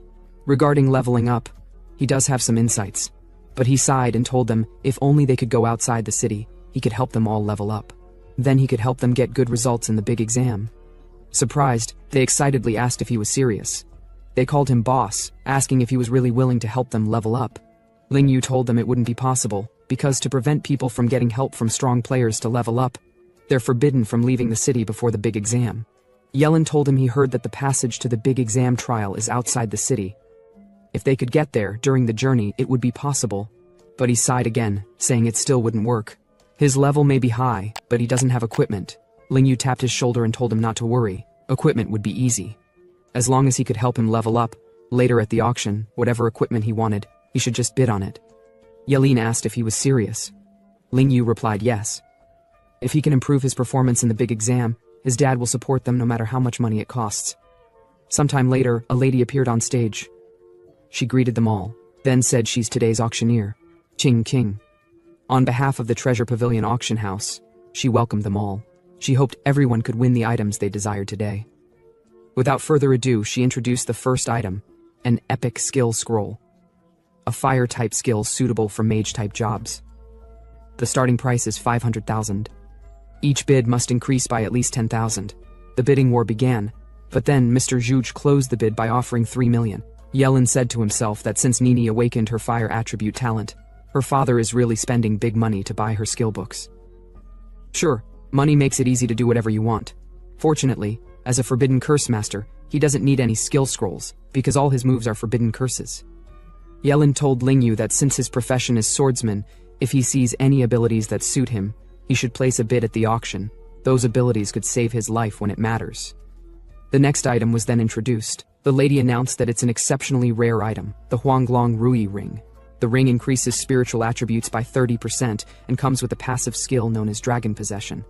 Regarding leveling up, he does have some insights. But he sighed and told them if only they could go outside the city, he could help them all level up. Then he could help them get good results in the big exam. Surprised, they excitedly asked if he was serious. They called him boss, asking if he was really willing to help them level up. Lingyu told them it wouldn't be possible, because to prevent people from getting help from strong players to level up, they're forbidden from leaving the city before the big exam. Yellen told him he heard that the passage to the big exam trial is outside the city. If they could get there during the journey, it would be possible. But he sighed again, saying it still wouldn't work. His level may be high, but he doesn't have equipment. Lingyu tapped his shoulder and told him not to worry. Equipment would be easy. As long as he could help him level up, later at the auction, whatever equipment he wanted, he should just bid on it. Yellen asked if he was serious. Lingyu replied yes. If he can improve his performance in the big exam, his dad will support them no matter how much money it costs. Sometime later, a lady appeared on stage. She greeted them all, then said she's today's auctioneer, Ching King. On behalf of the Treasure Pavilion auction house, she welcomed them all. She hoped everyone could win the items they desired today. Without further ado, she introduced the first item, an epic skill scroll. A fire-type skill suitable for mage-type jobs. The starting price is 500,000. Each bid must increase by at least 10,000. The bidding war began, but then Mr. Zhuge closed the bid by offering 3 million. Yellen said to himself that since Nini awakened her fire attribute talent, her father is really spending big money to buy her skill books. Sure, money makes it easy to do whatever you want. Fortunately, as a forbidden curse master, he doesn't need any skill scrolls, because all his moves are forbidden curses. Yellen told Lingyu that since his profession is swordsman, if he sees any abilities that suit him, he should place a bid at the auction. Those abilities could save his life when it matters. The next item was then introduced. The lady announced that it's an exceptionally rare item, the Huanglong Rui ring. The ring increases spiritual attributes by 30% and comes with a passive skill known as Dragon Possession.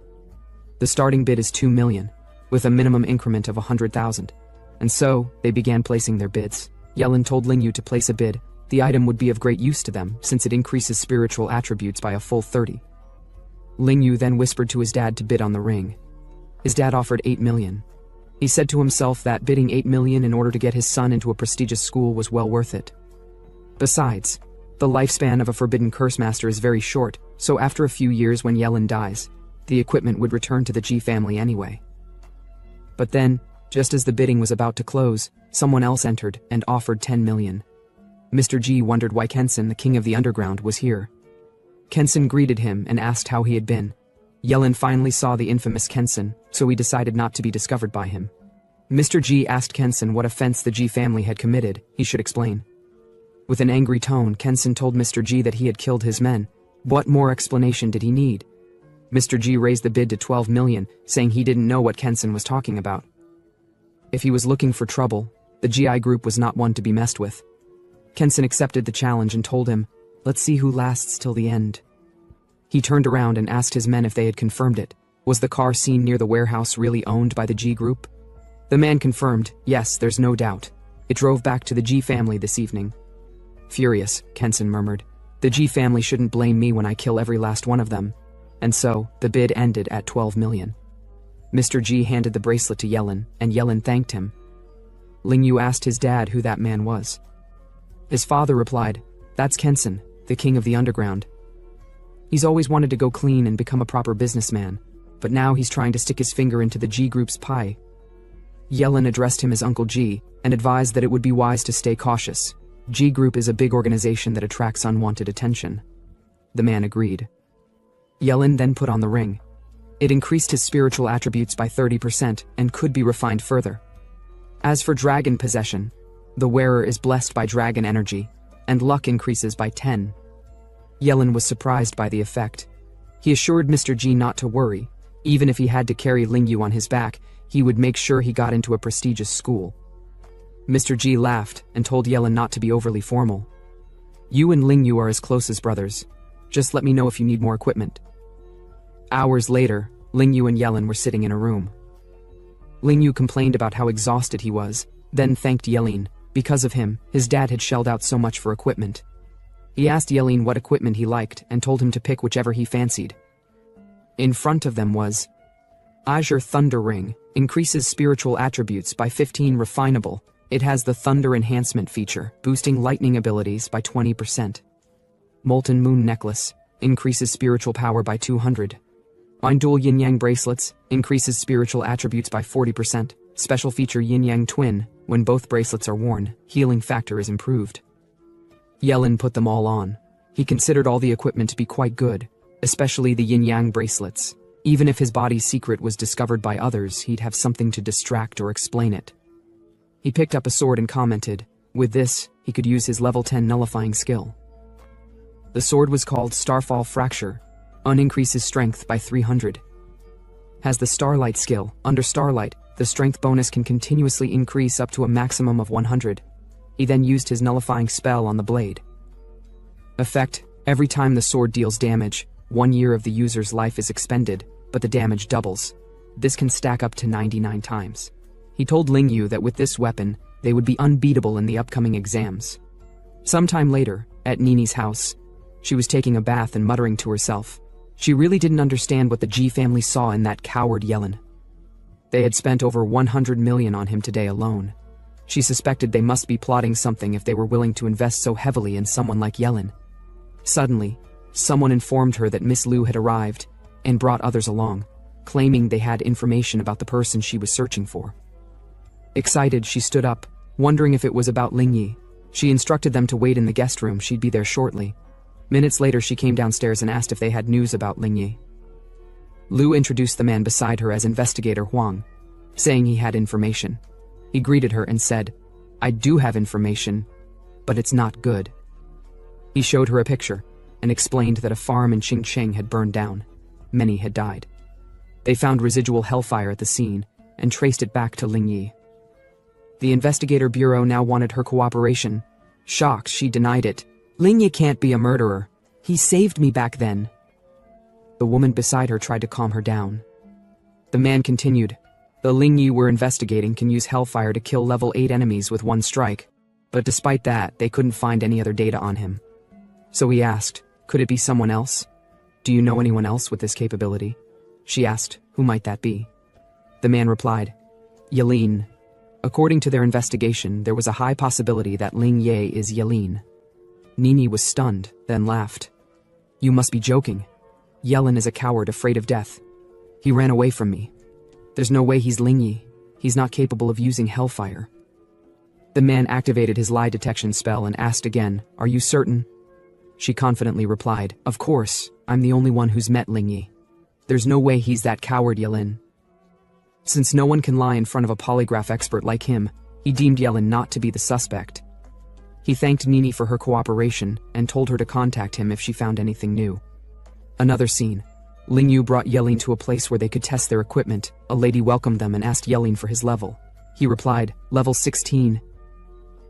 The starting bid is 2 million, with a minimum increment of 100,000. And so, they began placing their bids. Yellen told Lingyu to place a bid. The item would be of great use to them, since it increases spiritual attributes by a full 30. Ling Yu then whispered to his dad to bid on the ring. His dad offered 8 million. He said to himself that bidding 8 million in order to get his son into a prestigious school was well worth it. Besides, the lifespan of a forbidden curse master is very short, so after a few years when Yellen dies, the equipment would return to the G family anyway. But then, just as the bidding was about to close, someone else entered and offered 10 million. Mr. G wondered why Kensen, the king of the underground, was here. Kensen greeted him and asked how he had been. Yellen finally saw the infamous Kensen, so he decided not to be discovered by him. Mr. G asked Kensen what offense the G family had committed, he should explain. With an angry tone, Kensen told Mr. G that he had killed his men. What more explanation did he need? Mr. G raised the bid to 12 million, saying he didn't know what Kensen was talking about. If he was looking for trouble, the GI group was not one to be messed with. Kensen accepted the challenge and told him, "Let's see who lasts till the end." He turned around and asked his men if they had confirmed it. Was the car seen near the warehouse really owned by the G group? The man confirmed, "Yes, there's no doubt. It drove back to the G family this evening." Furious, Kensen murmured, "The G family shouldn't blame me when I kill every last one of them." And so, the bid ended at 12 million. Mr. G handed the bracelet to Yellen, and Yellen thanked him. Ling Yu asked his dad who that man was. His father replied, "That's Kensen, the king of the underground. He's always wanted to go clean and become a proper businessman, but now he's trying to stick his finger into the G group's pie." Yellen addressed him as Uncle G, and advised that it would be wise to stay cautious. G group is a big organization that attracts unwanted attention. The man agreed. Yellen then put on the ring. It increased his spiritual attributes by 30% and could be refined further. As for dragon possession, the wearer is blessed by dragon energy, and luck increases by 10. Yellen was surprised by the effect. He assured Mr. G not to worry. Even if he had to carry Ling Yu on his back, he would make sure he got into a prestigious school. Mr. G laughed and told Yellen not to be overly formal. "You and Ling Yu are as close as brothers. Just let me know if you need more equipment." Hours later, Ling Yu and Yellen were sitting in a room. Ling Yu complained about how exhausted he was, then thanked Yellen. Because of him, his dad had shelled out so much for equipment. He asked Yellen what equipment he liked and told him to pick whichever he fancied. In front of them was Azure Thunder Ring, increases spiritual attributes by 15 refinable. It has the Thunder Enhancement feature, boosting lightning abilities by 20%. Molten Moon Necklace, increases spiritual power by 200. Dual Yin-Yang Bracelets, increases spiritual attributes by 40%. Special feature Yin-Yang Twin, when both bracelets are worn, healing factor is improved. Yellen put them all on. He considered all the equipment to be quite good, especially the yin-yang bracelets. Even if his body's secret was discovered by others, he'd have something to distract or explain it. He picked up a sword and commented, with this, he could use his level 10 nullifying skill. The sword was called Starfall Fracture, increases strength by 300. Has the Starlight skill. Under Starlight, the strength bonus can continuously increase up to a maximum of 100. He then used his nullifying spell on the blade. Effect: every time the sword deals damage, 1 year of the user's life is expended, but the damage doubles. This can stack up to 99 times. He told Ling Yu that with this weapon, they would be unbeatable in the upcoming exams. Sometime later, at Nini's house, she was taking a bath and muttering to herself. She really didn't understand what the G family saw in that coward Yellen. They had spent over 100 million on him today alone. She suspected they must be plotting something if they were willing to invest so heavily in someone like Yellen. Suddenly, someone informed her that Miss Liu had arrived and brought others along, claiming they had information about the person she was searching for. Excited, she stood up, wondering if it was about Ling Yi. She instructed them to wait in the guest room, she'd be there shortly. Minutes later, she came downstairs and asked if they had news about Ling Yi. Liu introduced the man beside her as Investigator Huang, saying he had information. He greeted her and said, "I do have information, but it's not good." He showed her a picture and explained that a farm in Qingcheng had burned down. Many had died. They found residual hellfire at the scene and traced it back to Ling Yi. The Investigator Bureau now wanted her cooperation. Shocked, she denied it. "Ling Yi can't be a murderer. He saved me back then." The woman beside her tried to calm her down. The man continued, "The Ling Yi we're investigating can use hellfire to kill level 8 enemies with one strike, but despite that, they couldn't find any other data on him. So he asked, could it be someone else? "Do you know anyone else with this capability?" She asked, "Who might that be?" The man replied, "Yelin." According to their investigation, there was a high possibility that Ling Ye is Yelin. Nini was stunned, then laughed. "You must be joking. Yelin is a coward afraid of death. He ran away from me. There's no way he's Ling Yi. He's not capable of using hellfire." The man activated his lie detection spell and asked again, "Are you certain?" She confidently replied, "Of course, I'm the only one who's met Ling Yi. There's no way he's that coward Yelin." Since no one can lie in front of a polygraph expert like him, he deemed Yelin not to be the suspect. He thanked Nini for her cooperation and told her to contact him if she found anything new. Another scene. Ling Yu brought Yelin to a place where they could test their equipment. A lady welcomed them and asked Yelin for his level. He replied, "Level 16.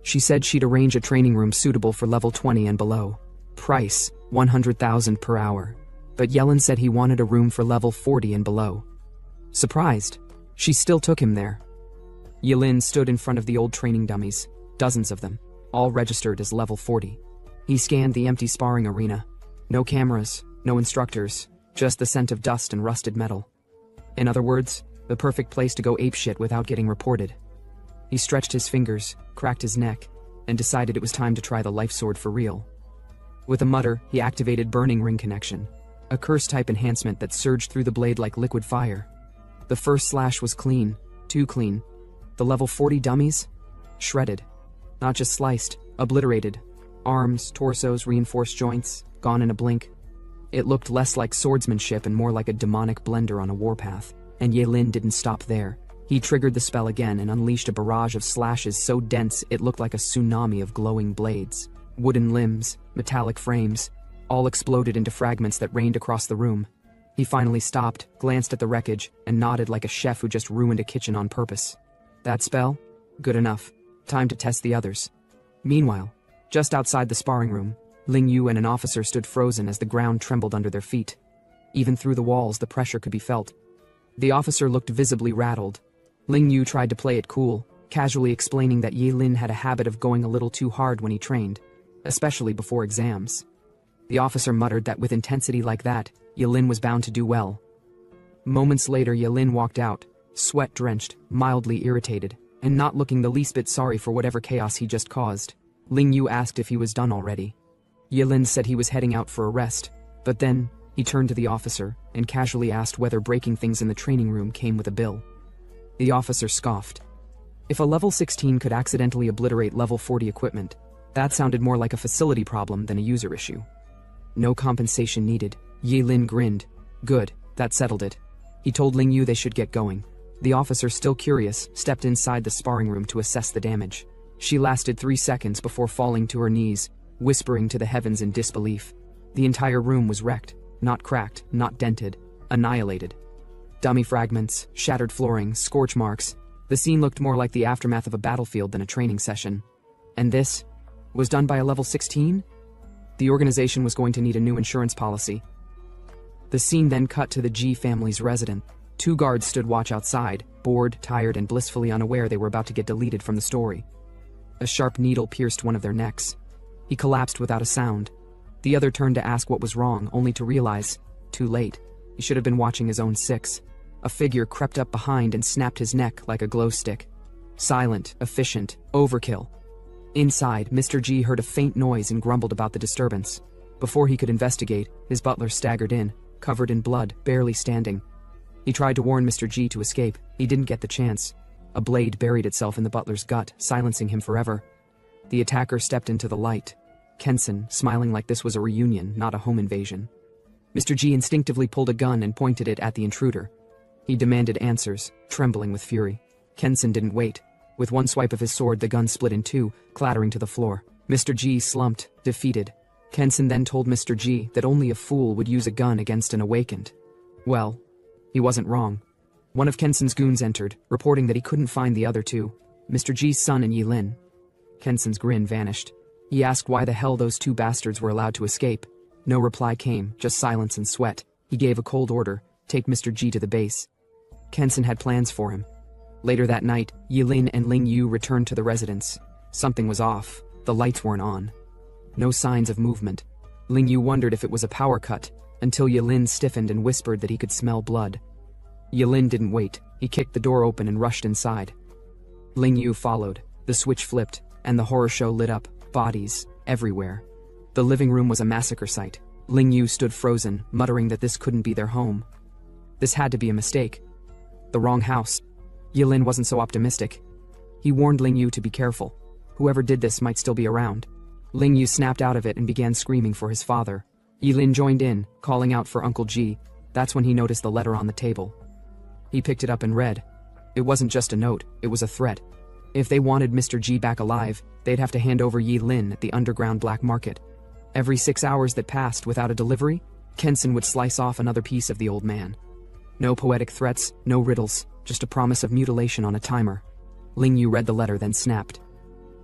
She said she'd arrange a training room suitable for level 20 and below. Price, 100,000 per hour. But Yelin said he wanted a room for level 40 and below. Surprised, she still took him there. Yelin stood in front of the old training dummies, dozens of them, all registered as level 40. He scanned the empty sparring arena. No cameras, no instructors, just the scent of dust and rusted metal. In other words, the perfect place to go apeshit without getting reported. He stretched his fingers, cracked his neck, and decided it was time to try the life sword for real. With a mutter, he activated Burning Ring Connection, a curse-type enhancement that surged through the blade like liquid fire. The first slash was clean, too clean. The level 40 dummies? Shredded. Not just sliced, obliterated. Arms, torsos, reinforced joints, gone in a blink. It looked less like swordsmanship and more like a demonic blender on a warpath. And Yelin didn't stop there. He triggered the spell again and unleashed a barrage of slashes so dense it looked like a tsunami of glowing blades. Wooden limbs, metallic frames, all exploded into fragments that rained across the room. He finally stopped, glanced at the wreckage, and nodded like a chef who just ruined a kitchen on purpose. That spell? Good enough. Time to test the others. Meanwhile, just outside the sparring room, Ling Yu and an officer stood frozen as the ground trembled under their feet. Even through the walls, the pressure could be felt. The officer looked visibly rattled. Ling Yu tried to play it cool, casually explaining that Ye Lin had a habit of going a little too hard when he trained, especially before exams. The officer muttered that with intensity like that, Yelin was bound to do well. Moments later, Yelin walked out, sweat-drenched, mildly irritated, and not looking the least bit sorry for whatever chaos he just caused. Ling Yu asked if he was done already. Yelin said he was heading out for a rest, but then he turned to the officer and casually asked whether breaking things in the training room came with a bill. The officer scoffed. If a level 16 could accidentally obliterate level 40 equipment, that sounded more like a facility problem than a user issue. No compensation needed. Ye Lin grinned. Good, that settled it. He told Ling Yu they should get going. The officer, still curious, stepped inside the sparring room to assess the damage. She lasted 3 seconds before falling to her knees, whispering to the heavens in disbelief. The entire room was wrecked, not cracked, not dented, annihilated. Dummy fragments, shattered flooring, scorch marks. The scene looked more like the aftermath of a battlefield than a training session. And this was done by a level 16? The organization was going to need a new insurance policy. The scene then cut to the G family's residence. 2 guards stood watch outside, bored, tired, and blissfully unaware they were about to get deleted from the story. A sharp needle pierced one of their necks. He collapsed without a sound. The other turned to ask what was wrong, only to realize, too late, he should have been watching his own 6. A figure crept up behind and snapped his neck like a glow stick. Silent, efficient, overkill. Inside, Mr. G heard a faint noise and grumbled about the disturbance. Before he could investigate, his butler staggered in, covered in blood, barely standing. He tried to warn Mr. G to escape. He didn't get the chance. A blade buried itself in the butler's gut, silencing him forever. The attacker stepped into the light. Kenson, smiling like this was a reunion, not a home invasion. Mr. G instinctively pulled a gun and pointed it at the intruder. He demanded answers, trembling with fury. Kenson didn't wait. With one swipe of his sword, the gun split in 2, clattering to the floor. Mr. G slumped, defeated. Kenson then told Mr. G that only a fool would use a gun against an awakened. Well, he wasn't wrong. One of Kenson's goons entered, reporting that he couldn't find the other 2, Mr. G's son and Ye Lin. Kenson's grin vanished. He asked why the hell those 2 bastards were allowed to escape. No reply came, just silence and sweat. He gave a cold order, take Mr. G to the base. Kenson had plans for him. Later that night, Ye Lin and Ling Yu returned to the residence. Something was off. The lights weren't on. No signs of movement. Ling Yu wondered if it was a power cut. until Yilin stiffened and whispered that he could smell blood. Yilin didn't wait. He kicked the door open and rushed inside. Ling Yu followed. The switch flipped, and the horror show lit up, bodies everywhere. The living room was a massacre site. Ling Yu stood frozen, muttering that this couldn't be their home. This had to be a mistake. The wrong house. Yilin wasn't so optimistic. He warned Ling Yu to be careful. Whoever did this might still be around. Ling Yu snapped out of it and began screaming for his father. Yilin joined in, calling out for Uncle Ji. That's when he noticed the letter on the table. He picked it up and read. It wasn't just a note, it was a threat. If they wanted Mr. Ji back alive, they'd have to hand over Yilin at the underground black market. Every 6 hours that passed without a delivery, Kensen would slice off another piece of the old man. No poetic threats, no riddles, just a promise of mutilation on a timer. Ling Yu read the letter, then snapped.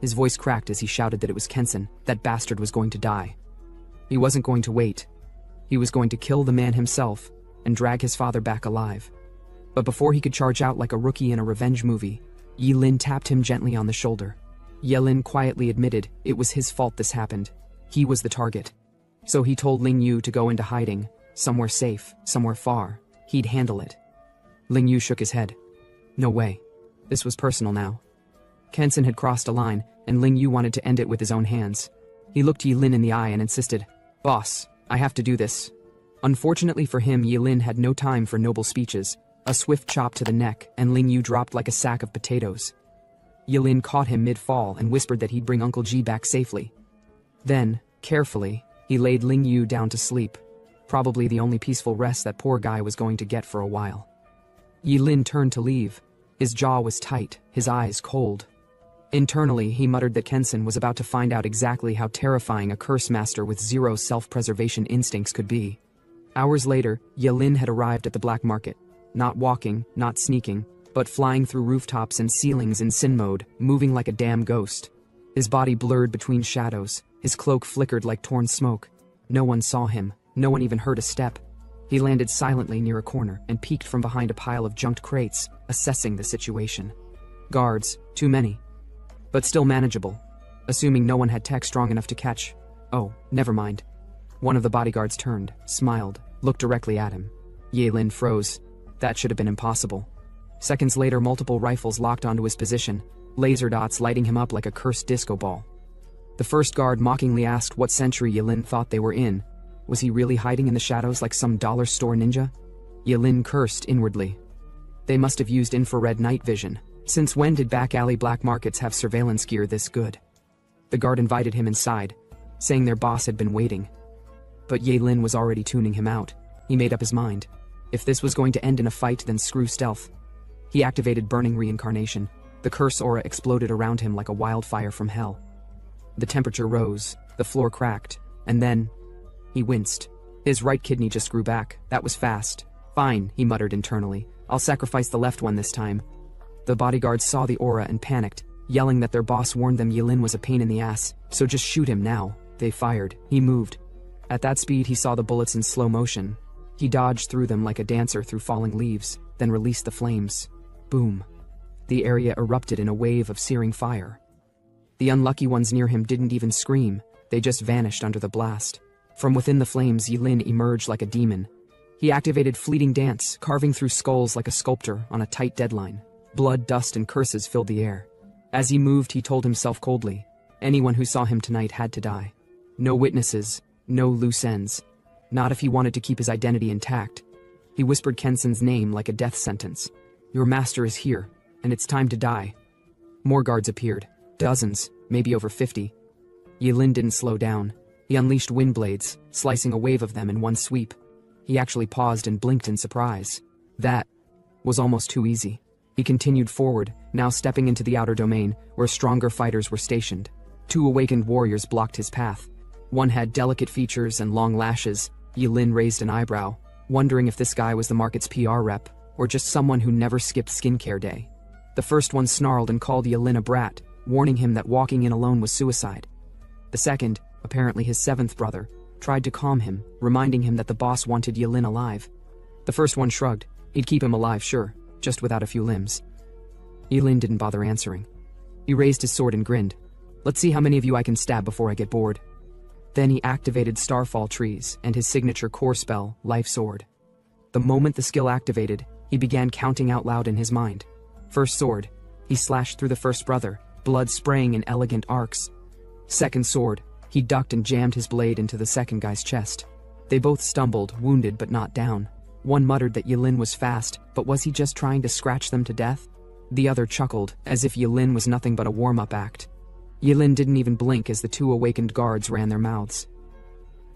His voice cracked as he shouted that it was Kensen. That bastard was going to die. He wasn't going to wait. He was going to kill the man himself and drag his father back alive. But before he could charge out like a rookie in a revenge movie, Yilin tapped him gently on the shoulder. Yilin quietly admitted it was his fault this happened. He was the target. So he told Ling Yu to go into hiding, somewhere safe, somewhere far. He'd handle it. Ling Yu shook his head. No way. This was personal now. Kensen had crossed a line, and Ling Yu wanted to end it with his own hands. He looked Yilin in the eye and insisted, Boss, I have to do this. Unfortunately for him, Yilin had no time for noble speeches. A swift chop to the neck, and Ling Yu dropped like a sack of potatoes. Yilin caught him mid-fall and whispered that he'd bring Uncle Ji back safely. Then, carefully, he laid Ling Yu down to sleep. Probably the only peaceful rest that poor guy was going to get for a while. Yilin turned to leave. His jaw was tight, his eyes cold. Internally, he muttered that Kensen was about to find out exactly how terrifying a curse master with zero self-preservation instincts could be. Hours later, Yilin had arrived at the black market. Not walking, not sneaking, but flying through rooftops and ceilings in sin mode, moving like a damn ghost. His body blurred between shadows, his cloak flickered like torn smoke. No one saw him, no one even heard a step. He landed silently near a corner and peeked from behind a pile of junked crates, assessing the situation. Guards, too many. But still manageable, assuming no one had tech strong enough to catch. Oh, never mind. One of the bodyguards turned, smiled, looked directly at him. Yilin froze. That should have been impossible. Seconds later, multiple rifles locked onto his position, laser dots lighting him up like a cursed disco ball. The first guard mockingly asked what century Yilin thought they were in. Was he really hiding in the shadows like some dollar store ninja? Yilin cursed inwardly. They must have used infrared night vision. Since when did back alley black markets have surveillance gear this good? The guard invited him inside, saying their boss had been waiting. But Yilin was already tuning him out. He made up his mind. If this was going to end in a fight, then screw stealth. He activated burning reincarnation. The curse aura exploded around him like a wildfire from hell. The temperature rose, the floor cracked, and then... he winced. His right kidney just grew back. That was fast. Fine, he muttered internally. I'll sacrifice the left one this time. The bodyguards saw the aura and panicked, yelling that their boss warned them Yilin was a pain in the ass, so just shoot him now. They fired. He moved. At that speed, he saw the bullets in slow motion. He dodged through them like a dancer through falling leaves, then released the flames. Boom. The area erupted in a wave of searing fire. The unlucky ones near him didn't even scream, they just vanished under the blast. From within the flames, Yilin emerged like a demon. He activated Fleeting Dance, carving through skulls like a sculptor on a tight deadline. Blood, dust, and curses filled the air. As he moved, he told himself coldly, anyone who saw him tonight had to die. No witnesses, no loose ends. Not if he wanted to keep his identity intact. He whispered Kensen's name like a death sentence. Your master is here, and it's time to die. More guards appeared. Dozens, maybe over 50. Yilin didn't slow down. He unleashed wind blades, slicing a wave of them in one sweep. He actually paused and blinked in surprise. That was almost too easy. He continued forward, now stepping into the outer domain, where stronger fighters were stationed. 2 awakened warriors blocked his path. One had delicate features and long lashes. Yilin raised an eyebrow, wondering if this guy was the market's PR rep, or just someone who never skipped skincare day. The first one snarled and called Yilin a brat, warning him that walking in alone was suicide. The second, apparently his 7th brother, tried to calm him, reminding him that the boss wanted Yilin alive. The first one shrugged. He'd keep him alive, sure, just without a few limbs. Yilin didn't bother answering. He raised his sword and grinned. Let's see how many of you I can stab before I get bored. Then he activated Starfall Trees and his signature core spell, Life Sword. The moment the skill activated, he began counting out loud in his mind. First sword. He slashed through the first brother, blood spraying in elegant arcs. Second sword. He ducked and jammed his blade into the second guy's chest. They both stumbled, wounded but not down. One muttered that Yilin was fast, but was he just trying to scratch them to death? The other chuckled, as if Yilin was nothing but a warm-up act. Yilin didn't even blink as the two awakened guards ran their mouths.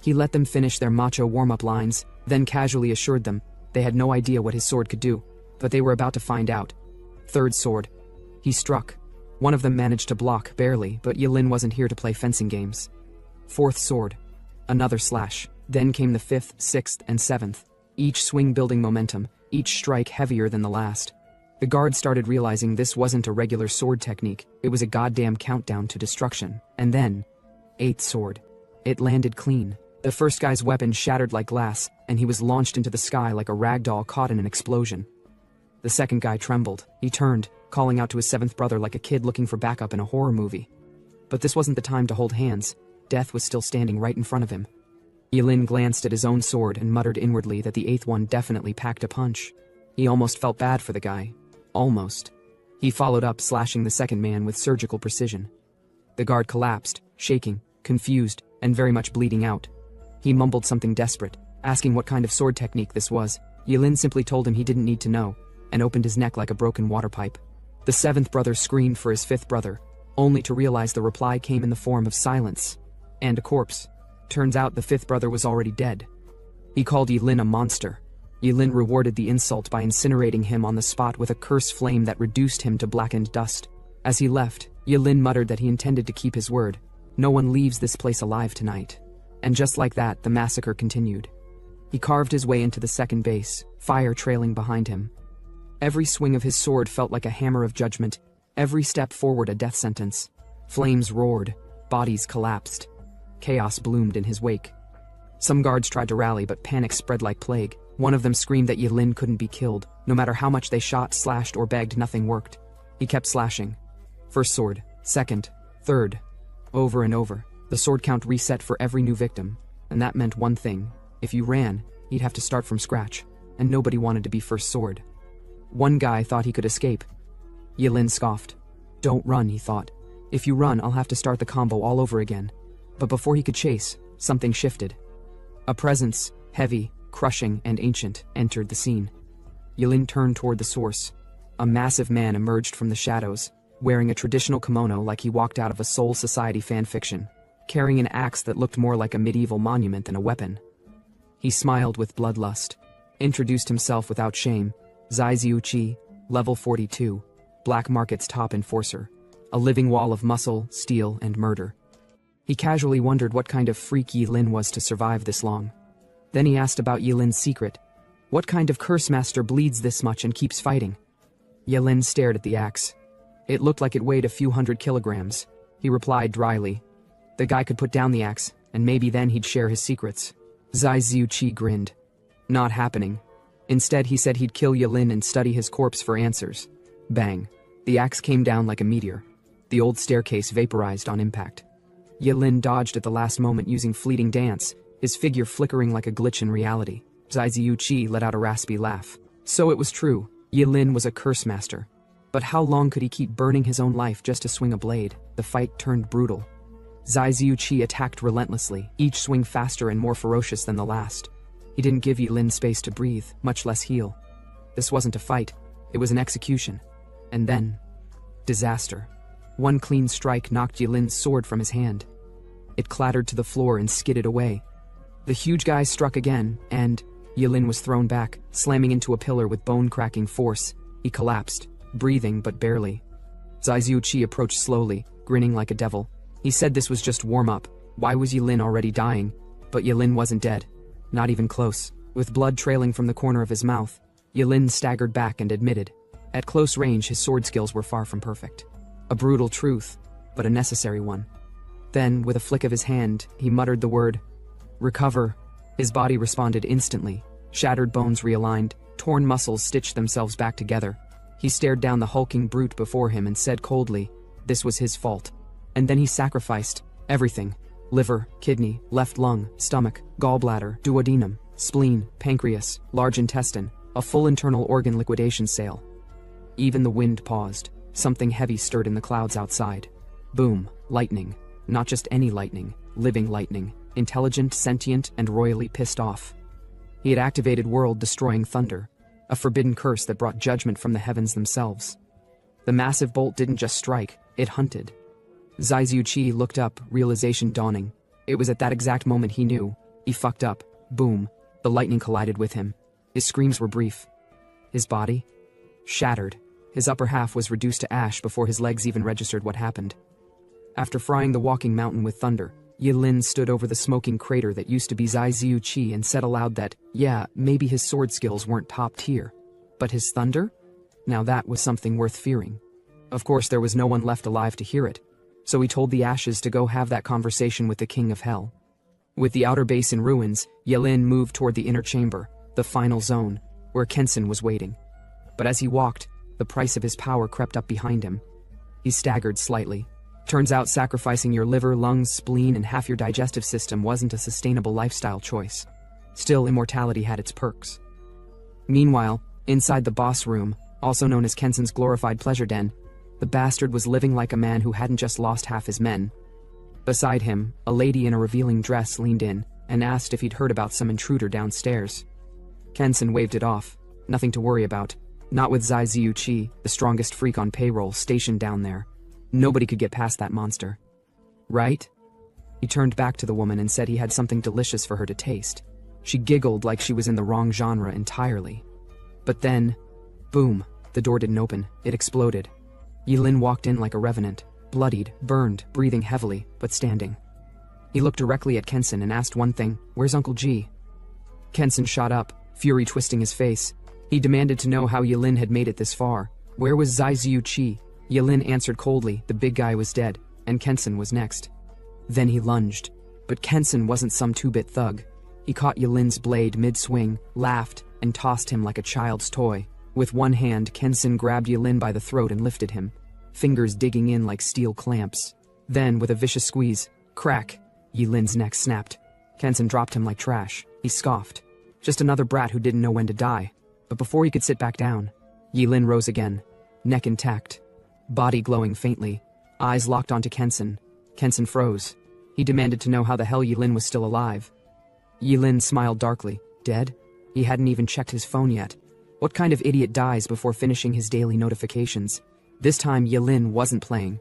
He let them finish their macho warm-up lines, then casually assured them they had no idea what his sword could do, but they were about to find out. Third sword. He struck. One of them managed to block, barely, but Yilin wasn't here to play fencing games. Fourth sword. Another slash. Then came the fifth, sixth, and seventh. Each swing building momentum, each strike heavier than the last. The guards started realizing this wasn't a regular sword technique, it was a goddamn countdown to destruction. And then, eighth sword. It landed clean. The first guy's weapon shattered like glass, and he was launched into the sky like a ragdoll caught in an explosion. The second guy trembled. He turned, calling out to his seventh brother like a kid looking for backup in a horror movie. But this wasn't the time to hold hands. Death was still standing right in front of him. Yilin glanced at his own sword and muttered inwardly that the eighth one definitely packed a punch. He almost felt bad for the guy. Almost. He followed up, slashing the second man with surgical precision. The guard collapsed, shaking, confused, and very much bleeding out. He mumbled something desperate, asking what kind of sword technique this was. Yilin simply told him he didn't need to know, and opened his neck like a broken water pipe. The seventh brother screamed for his fifth brother, only to realize the reply came in the form of silence. And a corpse. Turns out the fifth brother was already dead. He called Yilin a monster. Yilin rewarded the insult by incinerating him on the spot with a curse flame that reduced him to blackened dust. As he left, Yilin muttered that he intended to keep his word. No one leaves this place alive tonight. And just like that, the massacre continued. He carved his way into the second base, fire trailing behind him. Every swing of his sword felt like a hammer of judgment, every step forward a death sentence. Flames roared, bodies collapsed. Chaos bloomed in his wake. Some guards tried to rally, but panic spread like plague. One of them screamed that Yilin couldn't be killed. No matter how much they shot, slashed, or begged, nothing worked. He kept slashing. First sword, second, third. Over and over. The sword count reset for every new victim. And that meant one thing. If you ran, he'd have to start from scratch. And nobody wanted to be first sword. One guy thought he could escape. Yilin scoffed. Don't run, he thought. If you run, I'll have to start the combo all over again. But before he could chase, something shifted. A presence, heavy, crushing, and ancient, entered the scene. Yilin turned toward the source. A massive man emerged from the shadows, wearing a traditional kimono like he walked out of a Soul Society fanfiction, carrying an axe that looked more like a medieval monument than a weapon. He smiled with bloodlust, introduced himself without shame. Zaiziuchi, level 42, Black Market's top enforcer, a living wall of muscle, steel, and murder. He casually wondered what kind of freak Yilin was to survive this long. Then he asked about Yilin's secret. What kind of curse master bleeds this much and keeps fighting? Yilin stared at the axe. It looked like it weighed a few 100 kilograms. He replied dryly. The guy could put down the axe, and maybe then he'd share his secrets. Zai Ziuchi grinned. Not happening. Instead, he said he'd kill Yilin and study his corpse for answers. Bang. The axe came down like a meteor. The old staircase vaporized on impact. Yilin dodged at the last moment using fleeting dance, his figure flickering like a glitch in reality. Zai Ziuchi let out a raspy laugh. So it was true. Yilin was a curse master. But how long could he keep burning his own life just to swing a blade? The fight turned brutal. Zai Ziuchi attacked relentlessly, each swing faster and more ferocious than the last. He didn't give Yilin space to breathe, much less heal. This wasn't a fight, it was an execution. And then, disaster. One clean strike knocked Yilin's sword from his hand. It clattered to the floor and skidded away. The huge guy struck again, and Yilin was thrown back, slamming into a pillar with bone-cracking force. He collapsed, breathing but barely. Zaiziuchi approached slowly, grinning like a devil. He said this was just warm-up. Why was Yilin already dying? But Yilin wasn't dead. Not even close. With blood trailing from the corner of his mouth, Yilin staggered back and admitted. At close range, his sword skills were far from perfect. A brutal truth, but a necessary one. Then, with a flick of his hand, he muttered the word, "Recover." His body responded instantly. Shattered bones realigned, torn muscles stitched themselves back together. He stared down the hulking brute before him and said coldly, this was his fault. And then he sacrificed everything. Liver, kidney, left lung, stomach, gallbladder, duodenum, spleen, pancreas, large intestine, a full internal organ liquidation sale. Even the wind paused. Something heavy stirred in the clouds outside. Boom, lightning. Not just any lightning, living lightning, intelligent, sentient, and royally pissed off. He had activated world-destroying thunder, a forbidden curse that brought judgment from the heavens themselves. The massive bolt didn't just strike, it hunted. Zai Ziuqi looked up, realization dawning. It was at that exact moment he knew. He fucked up. Boom. The lightning collided with him. His screams were brief. His body? Shattered. His upper half was reduced to ash before his legs even registered what happened. After frying the walking mountain with thunder, Yilin stood over the smoking crater that used to be Zai Ziuqi and said aloud that, yeah, maybe his sword skills weren't top tier. But his thunder? Now that was something worth fearing. Of course, there was no one left alive to hear it, so he told the ashes to go have that conversation with the King of Hell. With the outer base in ruins, Yilin moved toward the inner chamber, the final zone, where Kensen was waiting. But as he walked, the price of his power crept up behind him. He staggered slightly. Turns out sacrificing your liver, lungs, spleen, and half your digestive system wasn't a sustainable lifestyle choice. Still, immortality had its perks. Meanwhile, inside the boss room, also known as Kensen's glorified pleasure den, the bastard was living like a man who hadn't just lost half his men. Beside him, a lady in a revealing dress leaned in and asked if he'd heard about some intruder downstairs. Kensen waved it off. Nothing to worry about. Not with Zai Ziuqi, the strongest freak on payroll, stationed down there. Nobody could get past that monster. Right? He turned back to the woman and said he had something delicious for her to taste. She giggled like she was in the wrong genre entirely. But then, boom, the door didn't open. It exploded. Yilin walked in like a revenant, bloodied, burned, breathing heavily, but standing. He looked directly at Kensen and asked one thing, "Where's Uncle G?" Kensen shot up, fury twisting his face. He demanded to know how Yilin had made it this far. Where was Zai Ziuqi? Yilin answered coldly, the big guy was dead, and Kensen was next. Then he lunged. But Kensen wasn't some two-bit thug. He caught Yilin's blade mid-swing, laughed, and tossed him like a child's toy. With one hand, Kensen grabbed Yilin by the throat and lifted him, fingers digging in like steel clamps. Then, with a vicious squeeze, crack, Yilin's neck snapped. Kensen dropped him like trash. He scoffed. Just another brat who didn't know when to die. But before he could sit back down, Yilin rose again, neck intact, body glowing faintly, eyes locked onto Kensen. Kensen froze. He demanded to know how the hell Yilin was still alive. Yilin smiled darkly. Dead? He hadn't even checked his phone yet. What kind of idiot dies before finishing his daily notifications? This time Yilin wasn't playing.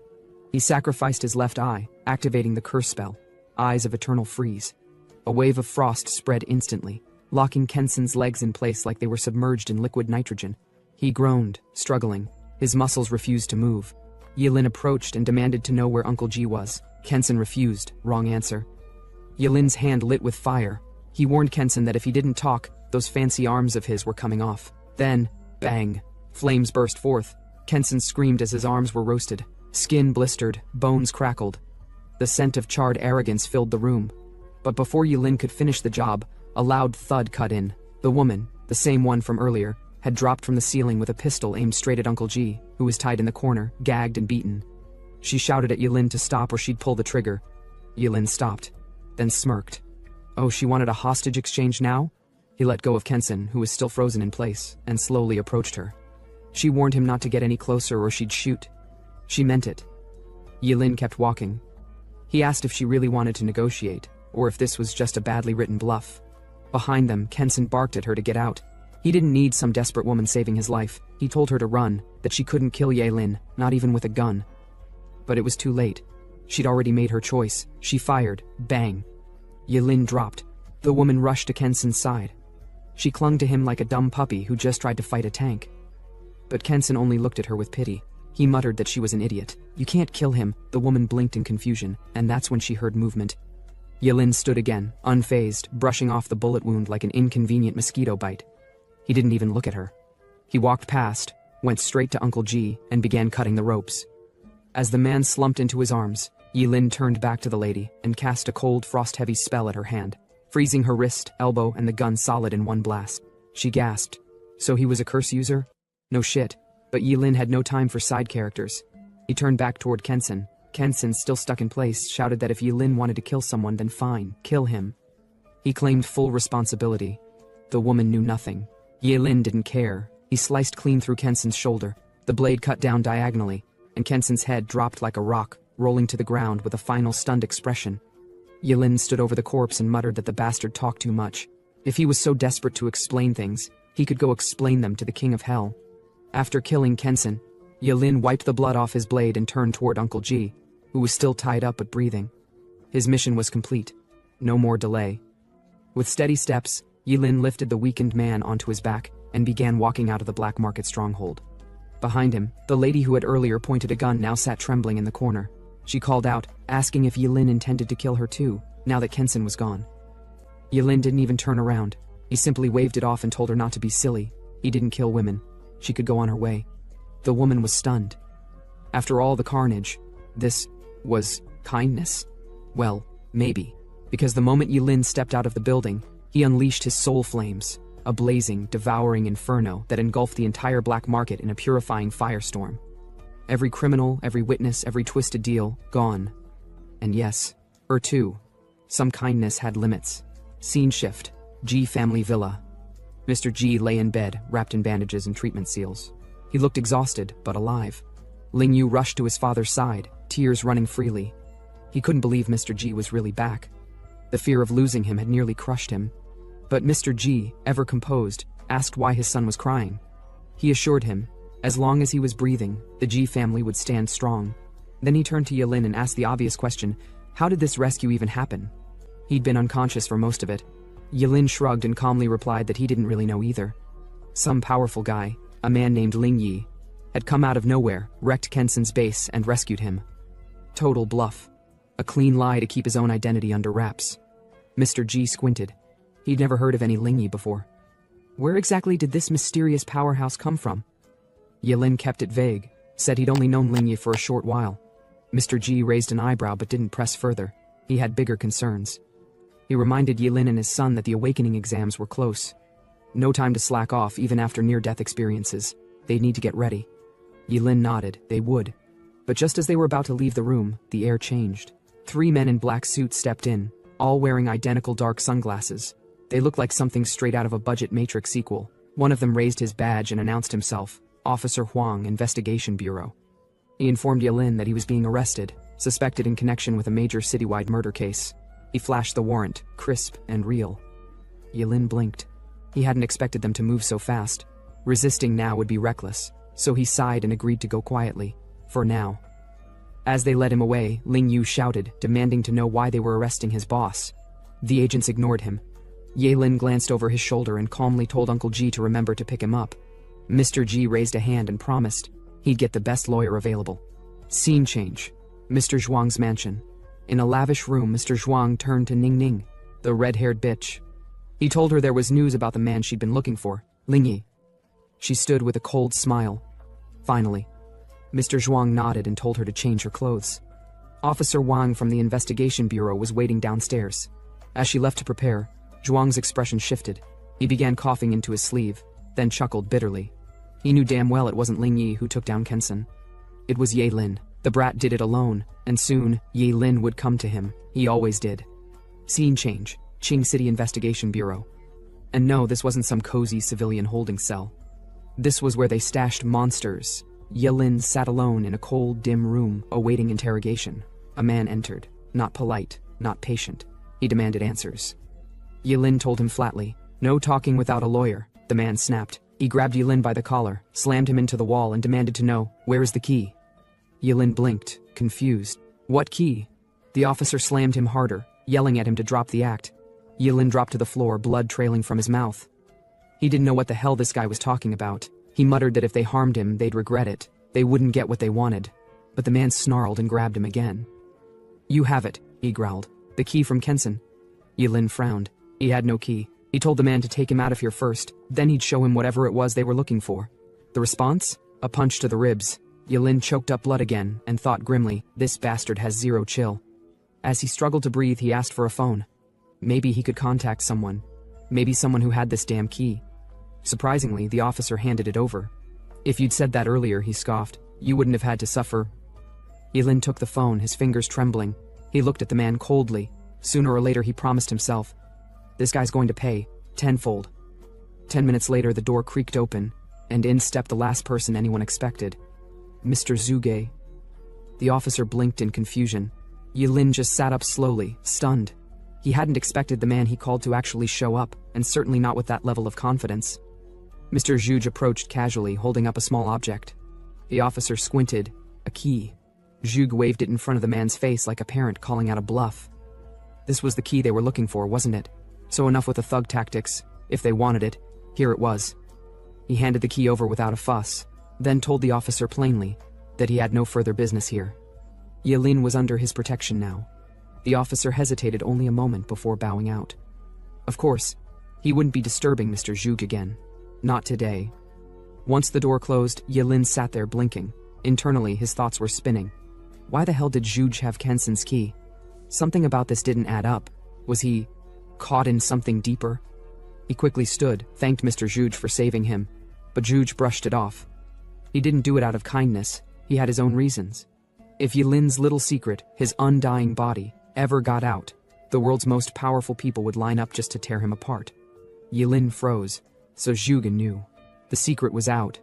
He sacrificed his left eye, activating the curse spell, Eyes of Eternal Freeze. A wave of frost spread instantly, locking Kensen's legs in place like they were submerged in liquid nitrogen. He groaned, struggling. His muscles refused to move. Yilin approached and demanded to know where Uncle G was. Kensen refused. Wrong answer. Yilin's hand lit with fire. He warned Kensen that if he didn't talk, those fancy arms of his were coming off. Then, bang! Flames burst forth. Kensen screamed as his arms were roasted. Skin blistered, bones crackled. The scent of charred arrogance filled the room. But before Yilin could finish the job, a loud thud cut in. The woman, the same one from earlier, had dropped from the ceiling with a pistol aimed straight at Uncle G, who was tied in the corner, gagged and beaten. She shouted at Yilin to stop or she'd pull the trigger. Yilin stopped, then smirked. Oh, she wanted a hostage exchange now? He let go of Kensen, who was still frozen in place, and slowly approached her. She warned him not to get any closer or she'd shoot. She meant it. Yilin kept walking. He asked if she really wanted to negotiate, or if this was just a badly written bluff. Behind them, Kensen barked at her to get out. He didn't need some desperate woman saving his life. He told her to run, that she couldn't kill Yilin, not even with a gun. But it was too late. She'd already made her choice. She fired. Bang. Yilin dropped. The woman rushed to Kensen's side. She clung to him like a dumb puppy who just tried to fight a tank. But Kensen only looked at her with pity. He muttered that she was an idiot. You can't kill him. The woman blinked in confusion, and that's when she heard movement. Yilin stood again, unfazed, brushing off the bullet wound like an inconvenient mosquito bite. He didn't even look at her. He walked past, went straight to Uncle G, and began cutting the ropes. As the man slumped into his arms, Yilin turned back to the lady and cast a cold, frost-heavy spell at her hand, freezing her wrist, elbow, and the gun solid in one blast. She gasped. So he was a curse user? No shit. But Yilin had no time for side characters. He turned back toward Kensen, Kensen, still stuck in place, shouted that if Yilin wanted to kill someone, then fine, kill him. He claimed full responsibility. The woman knew nothing. Yilin didn't care. He sliced clean through Kensen's shoulder. The blade cut down diagonally, and Kensen's head dropped like a rock, rolling to the ground with a final stunned expression. Yilin stood over the corpse and muttered that the bastard talked too much. If he was so desperate to explain things, he could go explain them to the king of hell. After killing Kensen, Yilin wiped the blood off his blade and turned toward Uncle G, who was still tied up but breathing. His mission was complete. No more delay. With steady steps, Yilin lifted the weakened man onto his back and began walking out of the black market stronghold. Behind him, the lady who had earlier pointed a gun now sat trembling in the corner. She called out, asking if Yilin intended to kill her too, now that Kensen was gone. Yilin didn't even turn around. He simply waved it off and told her not to be silly. He didn't kill women. She could go on her way. The woman was stunned. After all the carnage, this was kindness? Well, maybe. Because the moment Yilin stepped out of the building, he unleashed his soul flames, a blazing, devouring inferno that engulfed the entire black market in a purifying firestorm. Every criminal, every witness, every twisted deal, gone. And yes, too. Some kindness had limits. Scene shift. G family villa. Mr. G lay in bed, wrapped in bandages and treatment seals. He looked exhausted, but alive. Ling Yu rushed to his father's side, tears running freely. He couldn't believe Mr. G was really back. The fear of losing him had nearly crushed him. But Mr. G, ever composed, asked why his son was crying. He assured him, as long as he was breathing, the G family would stand strong. Then he turned to Yilin and asked the obvious question, how did this rescue even happen? He'd been unconscious for most of it. Yilin shrugged and calmly replied that he didn't really know either. Some powerful guy, a man named Ling Yi, had come out of nowhere, wrecked Kensen's base, and rescued him. Total bluff. A clean lie to keep his own identity under wraps. Mr. G squinted. He'd never heard of any Ling Yi before. Where exactly did this mysterious powerhouse come from? Yilin kept it vague, said he'd only known Ling Yi for a short while. Mr. G raised an eyebrow but didn't press further. He had bigger concerns. He reminded Yilin and his son that the awakening exams were close. No time to slack off even after near-death experiences. They'd need to get ready. Yilin nodded. They would. But just as they were about to leave the room, the air changed. 3 men in black suits stepped in, all wearing identical dark sunglasses. They looked like something straight out of a budget Matrix sequel. One of them raised his badge and announced himself, Officer Huang, Investigation Bureau. He informed Yilin that he was being arrested, suspected in connection with a major citywide murder case. He flashed the warrant, crisp and real. Yilin blinked. He hadn't expected them to move so fast. Resisting now would be reckless, so he sighed and agreed to go quietly, for now. As they led him away, Ling Yu shouted, demanding to know why they were arresting his boss. The agents ignored him. Yilin glanced over his shoulder and calmly told Uncle G to remember to pick him up. Mr. G raised a hand and promised he'd get the best lawyer available. Scene change. Mr. Zhuang's mansion. In a lavish room, Mr. Zhuang turned to Ning Ning, the red-haired bitch. He told her there was news about the man she'd been looking for, Ling Yi. She stood with a cold smile. Finally, Mr. Zhuang nodded and told her to change her clothes. Officer Wang from the Investigation Bureau was waiting downstairs. As she left to prepare, Zhuang's expression shifted. He began coughing into his sleeve, then chuckled bitterly. He knew damn well it wasn't Ling Yi who took down Kensen. It was Yilin. The brat did it alone, and soon, Yilin would come to him. He always did. Scene change. Qing City Investigation Bureau. And no, this wasn't some cozy civilian holding cell. This was where they stashed monsters. Yilin sat alone in a cold, dim room, awaiting interrogation. A man entered. Not polite, not patient. He demanded answers. Yilin told him flatly, "No talking without a lawyer." The man snapped. He grabbed Yilin by the collar, slammed him into the wall, and demanded to know, "Where is the key?" Yilin blinked, confused. "What key?" The officer slammed him harder, yelling at him to drop the act. Yilin dropped to the floor, blood trailing from his mouth. He didn't know what the hell this guy was talking about. He muttered that if they harmed him, they'd regret it. They wouldn't get what they wanted. But the man snarled and grabbed him again. "You have it," he growled. "The key from Kensen." Yilin frowned. He had no key. He told the man to take him out of here first, then he'd show him whatever it was they were looking for. The response? A punch to the ribs. Yilin choked up blood again and thought grimly, this bastard has zero chill. As he struggled to breathe, he asked for a phone. Maybe he could contact someone. Maybe someone who had this damn key. Surprisingly, the officer handed it over. "If you'd said that earlier," he scoffed, "you wouldn't have had to suffer." Yilin took the phone, his fingers trembling. He looked at the man coldly. Sooner or later, he promised himself, this guy's going to pay, tenfold. 10 minutes later, the door creaked open, and in stepped the last person anyone expected. Mr. Zhuge. The officer blinked in confusion. Yilin just sat up slowly, stunned. He hadn't expected the man he called to actually show up, and certainly not with that level of confidence. Mr. Zhuge approached casually, holding up a small object. The officer squinted. A key. Zhuge waved it in front of the man's face like a parent calling out a bluff. This was the key they were looking for, wasn't it? So enough with the thug tactics. If they wanted it, here it was. He handed the key over without a fuss, then told the officer plainly that he had no further business here. Yilin was under his protection now. The officer hesitated only a moment before bowing out. Of course, he wouldn't be disturbing Mr. Zhuge again. Not today. Once the door closed, Yilin sat there blinking. Internally, his thoughts were spinning. Why the hell did Zhuge have Kenson's key? Something about this didn't add up. Was he caught in something deeper? He quickly stood, thanked Mr. Zhuge for saving him, but Zhuge brushed it off. He didn't do it out of kindness. He had his own reasons. If Yilin's little secret, his undying body, ever got out, the world's most powerful people would line up just to tear him apart. Yilin froze, so Zhuge knew. The secret was out.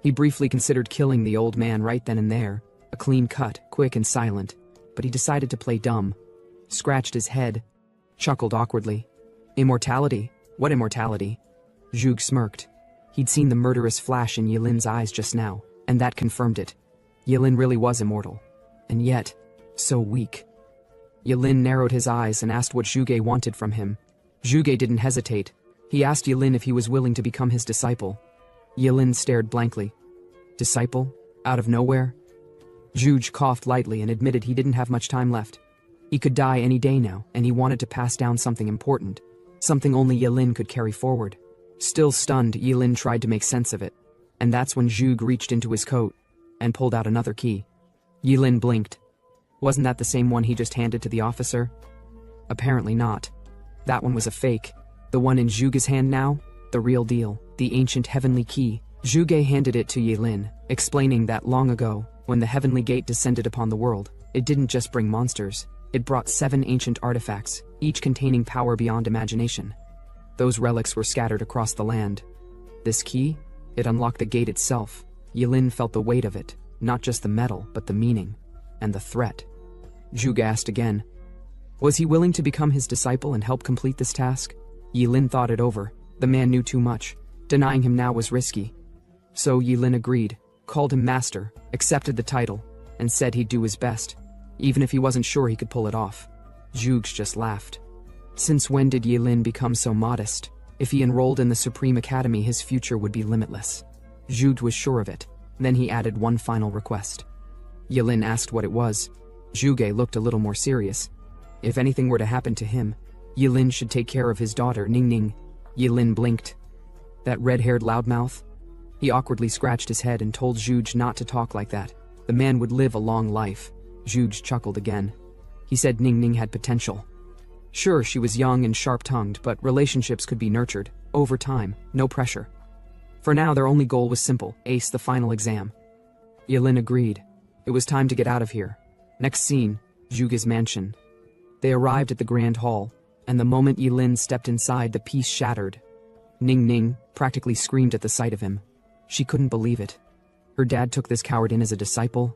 He briefly considered killing the old man right then and there, a clean cut, quick and silent, but he decided to play dumb. Scratched his head, chuckled awkwardly. Immortality? What immortality? Zhuge smirked. He'd seen the murderous flash in Yilin's eyes just now, and that confirmed it. Yilin really was immortal. And yet, so weak. Yilin narrowed his eyes and asked what Zhuge wanted from him. Zhuge didn't hesitate. He asked Yilin if he was willing to become his disciple. Yilin stared blankly. Disciple? Out of nowhere? Zhuge coughed lightly and admitted he didn't have much time left. He could die any day now, and he wanted to pass down something important. Something only Yilin could carry forward. Still stunned, Yilin tried to make sense of it. And that's when Zhuge reached into his coat and pulled out another key. Yilin blinked. Wasn't that the same one he just handed to the officer? Apparently not. That one was a fake. The one in Zhuge's hand now? The real deal. The ancient heavenly key. Zhuge handed it to Yilin, explaining that long ago, when the heavenly gate descended upon the world, it didn't just bring monsters. It brought 7 ancient artifacts, each containing power beyond imagination. Those relics were scattered across the land. This key? It unlocked the gate itself. Yilin felt the weight of it, not just the metal, but the meaning, and the threat. Zhuge asked again. Was he willing to become his disciple and help complete this task? Yilin thought it over. The man knew too much. Denying him now was risky. So Yilin agreed, called him master, accepted the title, and said he'd do his best, even if he wasn't sure he could pull it off. Zhuge just laughed. Since when did Yilin become so modest? If he enrolled in the Supreme Academy, his future would be limitless. Zhuge was sure of it. Then he added one final request. Yilin asked what it was. Zhuge looked a little more serious. If anything were to happen to him, Yilin should take care of his daughter, Ningning. Yilin blinked. That red-haired loudmouth? He awkwardly scratched his head and told Zhuge not to talk like that. The man would live a long life. Zhuge chuckled again. He said Ningning had potential. Sure, she was young and sharp-tongued, but relationships could be nurtured, over time, no pressure. For now, their only goal was simple, ace the final exam. Yilin agreed. It was time to get out of here. Next scene, Zhuge's mansion. They arrived at the grand hall, and the moment Yilin stepped inside, the peace shattered. Ningning practically screamed at the sight of him. She couldn't believe it. Her dad took this coward in as a disciple?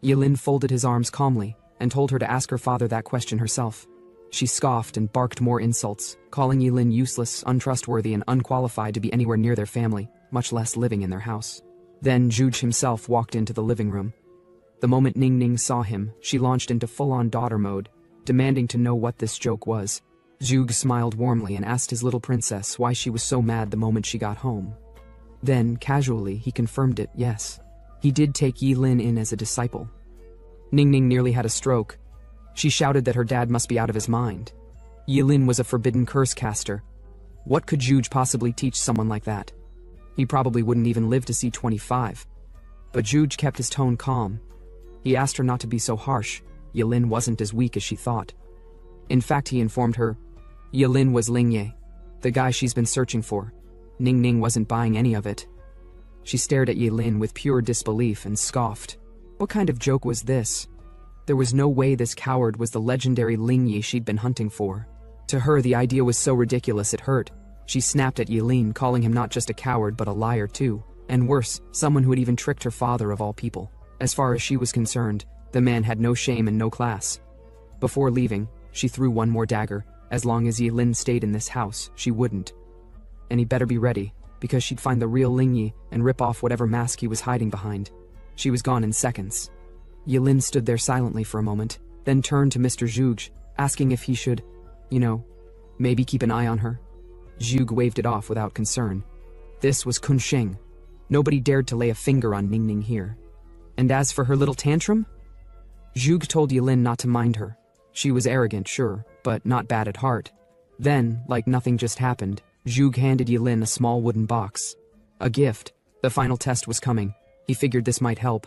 Yilin folded his arms calmly and told her to ask her father that question herself. She scoffed and barked more insults, calling Yilin useless, untrustworthy, and unqualified to be anywhere near their family, much less living in their house. Then Zhuge himself walked into the living room. The moment Ningning saw him, she launched into full-on daughter mode, demanding to know what this joke was. Zhuge smiled warmly and asked his little princess why she was so mad the moment she got home. Then, casually, he confirmed it, yes. He did take Yilin in as a disciple. Ningning nearly had a stroke. She shouted that her dad must be out of his mind. Yilin was a forbidden curse caster. What could Zhuge possibly teach someone like that? He probably wouldn't even live to see 25. But Zhuge kept his tone calm. He asked her not to be so harsh. Yilin wasn't as weak as she thought. In fact, he informed her, Yilin was Lingye, the guy she's been searching for. Ningning wasn't buying any of it. She stared at Yilin with pure disbelief and scoffed. What kind of joke was this? There was no way this coward was the legendary Ling Yi she'd been hunting for. To her, the idea was so ridiculous it hurt. She snapped at Yilin, calling him not just a coward but a liar too. And worse, someone who had even tricked her father of all people. As far as she was concerned, the man had no shame and no class. Before leaving, she threw one more dagger. As long as Yilin stayed in this house, she wouldn't. And he better be ready, because she'd find the real Ling Yi and rip off whatever mask he was hiding behind. She was gone in seconds. Yilin stood there silently for a moment, then turned to Mr. Zhuge, asking if he should, maybe keep an eye on her. Zhuge waved it off without concern. This was Kunsheng. Nobody dared to lay a finger on Ningning here. And as for her little tantrum? Zhuge told Yilin not to mind her. She was arrogant, sure, but not bad at heart. Then, like nothing just happened, Zhuge handed Yilin a small wooden box. A gift. The final test was coming. He figured this might help.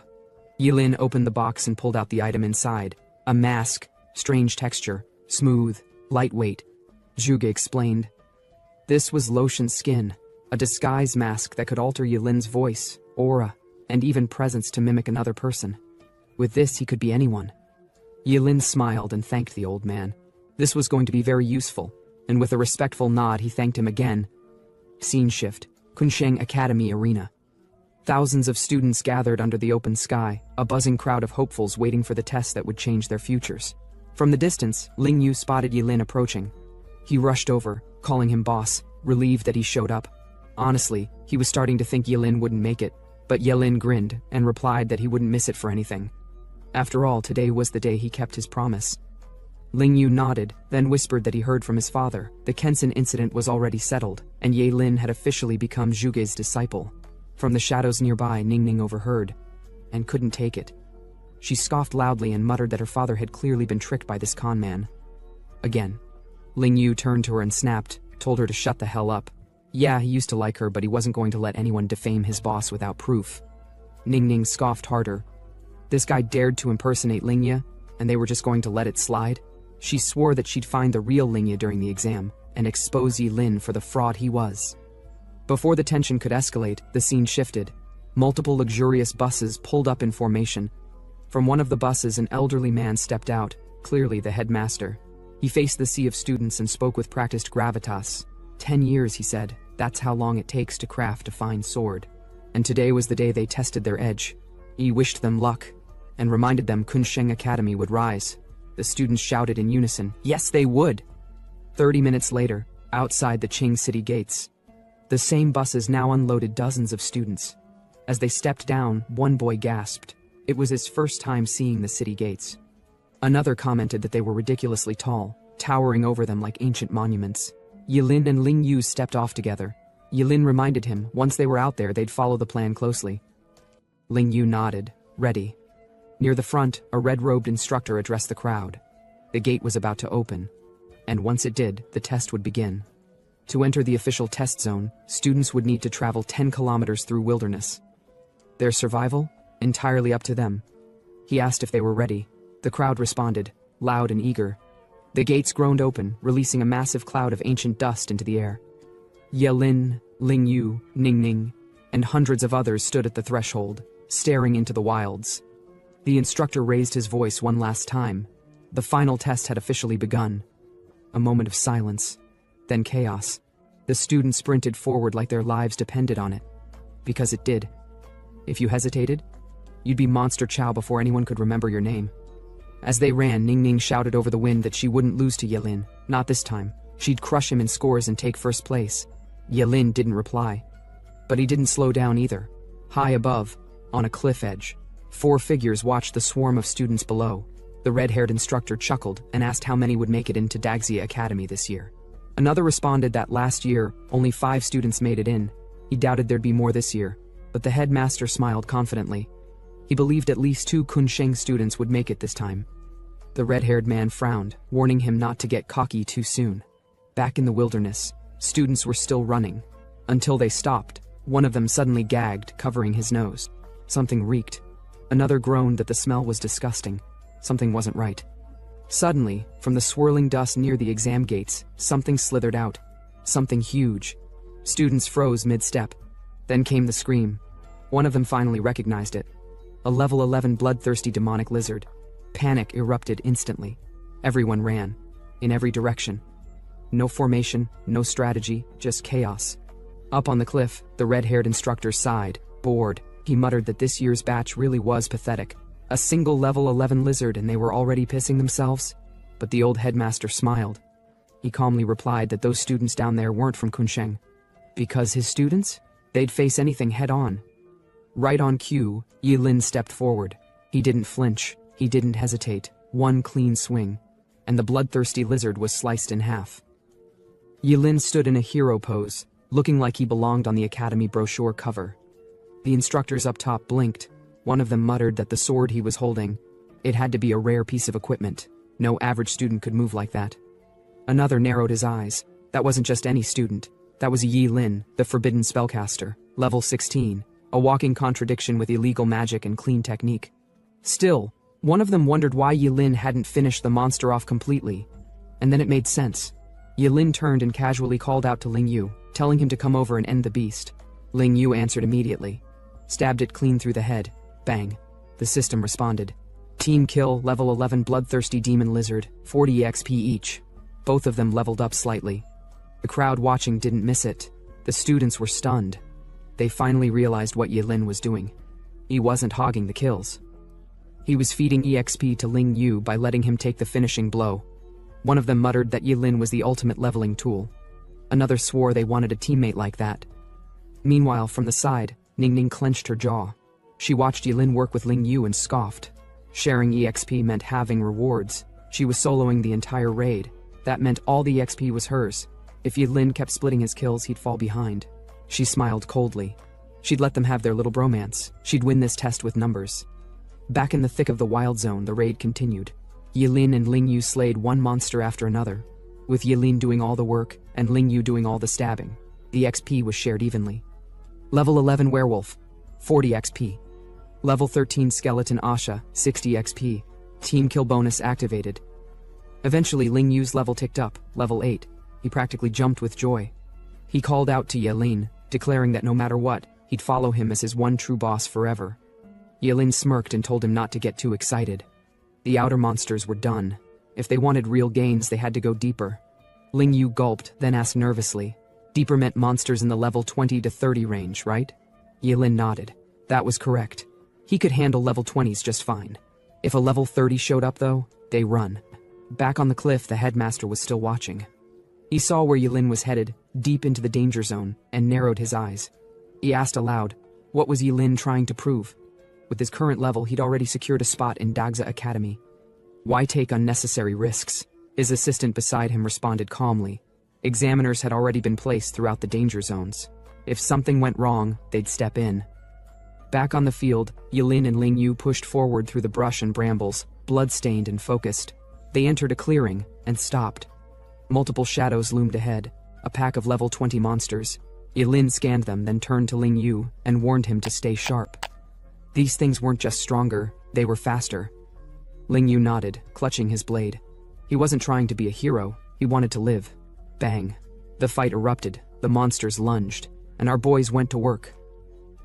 Yilin opened the box and pulled out the item inside. A mask. Strange texture. Smooth. Lightweight. Zhuge explained. This was lotion skin. A disguise mask that could alter Yilin's voice, aura, and even presence to mimic another person. With this, he could be anyone. Yilin smiled and thanked the old man. This was going to be very useful, and with a respectful nod, he thanked him again. Scene shift. Kunsheng Academy Arena. Thousands of students gathered under the open sky, a buzzing crowd of hopefuls waiting for the test that would change their futures. From the distance, Ling Yu spotted Yilin approaching. He rushed over, calling him boss, relieved that he showed up. Honestly, he was starting to think Yilin wouldn't make it, but Yilin grinned and replied that he wouldn't miss it for anything. After all, today was the day he kept his promise. Ling Yu nodded, then whispered that he heard from his father. The Kensen incident was already settled, and Yilin had officially become Zhuge's disciple. From the shadows nearby, Ningning overheard, and couldn't take it. She scoffed loudly and muttered that her father had clearly been tricked by this con man. Again. Ling Yu turned to her and snapped, told her to shut the hell up. Yeah, he used to like her, but he wasn't going to let anyone defame his boss without proof. Ningning scoffed harder. This guy dared to impersonate Lingya, and they were just going to let it slide? She swore that she'd find the real Lingya during the exam, and expose Yilin for the fraud he was. Before the tension could escalate, the scene shifted. Multiple luxurious buses pulled up in formation. From one of the buses, an elderly man stepped out, clearly the headmaster. He faced the sea of students and spoke with practiced gravitas. 10 years, he said. That's how long it takes to craft a fine sword. And today was the day they tested their edge. He wished them luck, and reminded them Kunsheng Academy would rise. The students shouted in unison, yes, they would! 30 minutes later, outside the Qing city gates, the same buses now unloaded dozens of students. As they stepped down, one boy gasped. It was his first time seeing the city gates. Another commented that they were ridiculously tall, towering over them like ancient monuments. Yilin and Ling Yu stepped off together. Yilin reminded him, once they were out there, they'd follow the plan closely. Ling Yu nodded, ready. Near the front, a red-robed instructor addressed the crowd. The gate was about to open, and once it did, the test would begin. To enter the official test zone, students would need to travel 10 kilometers through wilderness. Their survival? Entirely up to them. He asked if they were ready. The crowd responded, loud and eager. The gates groaned open, releasing a massive cloud of ancient dust into the air. Yilin, Ling Yu, Ningning, and hundreds of others stood at the threshold, staring into the wilds. The instructor raised his voice one last time. The final test had officially begun. A moment of silence, then chaos. The students sprinted forward like their lives depended on it. Because it did. If you hesitated, you'd be Monster Chow before anyone could remember your name. As they ran, Ningning shouted over the wind that she wouldn't lose to Yilin. Not this time. She'd crush him in scores and take first place. Yilin didn't reply. But he didn't slow down either. High above, on a cliff edge, 4 figures watched the swarm of students below. The red-haired instructor chuckled and asked how many would make it into Daxia Academy this year. Another responded that last year, only 5 students made it in. He doubted there'd be more this year, but the headmaster smiled confidently. He believed at least 2 Kunsheng students would make it this time. The red-haired man frowned, warning him not to get cocky too soon. Back in the wilderness, students were still running. Until they stopped, one of them suddenly gagged, covering his nose. Something reeked. Another groaned that the smell was disgusting. Something wasn't right. Suddenly, from the swirling dust near the exam gates, something slithered out. Something huge. Students froze mid-step. Then came the scream. One of them finally recognized it. A level 11 bloodthirsty demonic lizard. Panic erupted instantly. Everyone ran. In every direction. No formation, no strategy, just chaos. Up on the cliff, the red-haired instructor sighed, bored. He muttered that this year's batch really was pathetic. A single level 11 lizard and they were already pissing themselves? But the old headmaster smiled. He calmly replied that those students down there weren't from Kunsheng. Because his students? They'd face anything head-on. Right on cue, Yilin stepped forward. He didn't flinch, he didn't hesitate. One clean swing. And the bloodthirsty lizard was sliced in half. Yilin stood in a hero pose, looking like he belonged on the academy brochure cover. The instructors up top blinked. One of them muttered that the sword he was holding, it had to be a rare piece of equipment. No average student could move like that. Another narrowed his eyes. That wasn't just any student. That was Yilin, the forbidden spellcaster, level 16, a walking contradiction with illegal magic and clean technique. Still, one of them wondered why Yilin hadn't finished the monster off completely. And then it made sense. Yilin turned and casually called out to Ling Yu, telling him to come over and end the beast. Ling Yu answered immediately. Stabbed it clean through the head. Bang. The system responded. Team kill, level 11 bloodthirsty demon lizard, 40 XP each. Both of them leveled up slightly. The crowd watching didn't miss it. The students were stunned. They finally realized what Yilin was doing. He wasn't hogging the kills. He was feeding EXP to Ling Yu by letting him take the finishing blow. One of them muttered that Yilin was the ultimate leveling tool. Another swore they wanted a teammate like that. Meanwhile, from the side, Ningning clenched her jaw. She watched Yilin work with Ling Yu and scoffed. Sharing EXP meant having rewards. She was soloing the entire raid. That meant all the EXP was hers. If Yilin kept splitting his kills, he'd fall behind. She smiled coldly. She'd let them have their little bromance. She'd win this test with numbers. Back in the thick of the wild zone, the raid continued. Yilin and Ling Yu slayed one monster after another, with Yilin doing all the work and Ling Yu doing all the stabbing. The XP was shared evenly. Level 11 werewolf, 40 XP. Level 13 skeleton Asha, 60 XP. Team kill bonus activated. Eventually Ling Yu's level ticked up, level 8. He practically jumped with joy. He called out to Yilin, declaring that no matter what, he'd follow him as his one true boss forever. Yilin smirked and told him not to get too excited. The outer monsters were done. If they wanted real gains, they had to go deeper. Ling Yu gulped, then asked nervously. Deeper meant monsters in the level 20 to 30 range, right? Yilin nodded. That was correct. He could handle level 20s just fine. If a level 30 showed up though, they run. Back on the cliff, the headmaster was still watching. He saw where Yilin was headed, deep into the danger zone, and narrowed his eyes. He asked aloud, what was Yilin trying to prove? With his current level, he'd already secured a spot in Dagza Academy. Why take unnecessary risks? His assistant beside him responded calmly. Examiners had already been placed throughout the danger zones. If something went wrong, they'd step in. Back on the field, Yilin and Ling Yu pushed forward through the brush and brambles, blood-stained and focused. They entered a clearing, and stopped. Multiple shadows loomed ahead, a pack of level 20 monsters. Yilin scanned them, then turned to Ling Yu and warned him to stay sharp. These things weren't just stronger, they were faster. Ling Yu nodded, clutching his blade. He wasn't trying to be a hero, he wanted to live. Bang. The fight erupted, the monsters lunged, and our boys went to work.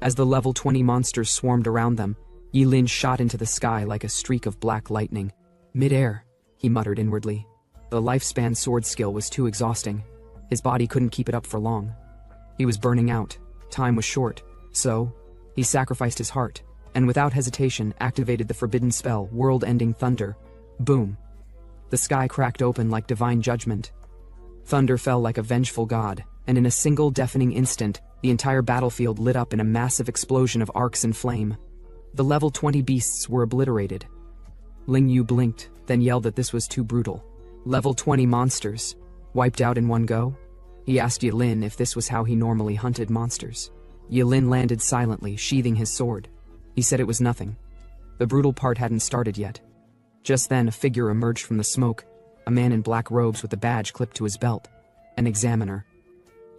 As the level 20 monsters swarmed around them, Yilin shot into the sky like a streak of black lightning. Mid-air, he muttered inwardly. The lifespan sword skill was too exhausting. His body couldn't keep it up for long. He was burning out. Time was short. So, he sacrificed his heart, and without hesitation activated the forbidden spell, world-ending thunder. Boom. The sky cracked open like divine judgment. Thunder fell like a vengeful god, and in a single deafening instant, the entire battlefield lit up in a massive explosion of arcs and flame. The level 20 beasts were obliterated. Ling Yu blinked, then yelled that this was too brutal. Level 20 monsters, wiped out in one go? He asked Yilin if this was how he normally hunted monsters. Yilin landed silently, sheathing his sword. He said it was nothing. The brutal part hadn't started yet. Just then, a figure emerged from the smoke, a man in black robes with a badge clipped to his belt. An examiner.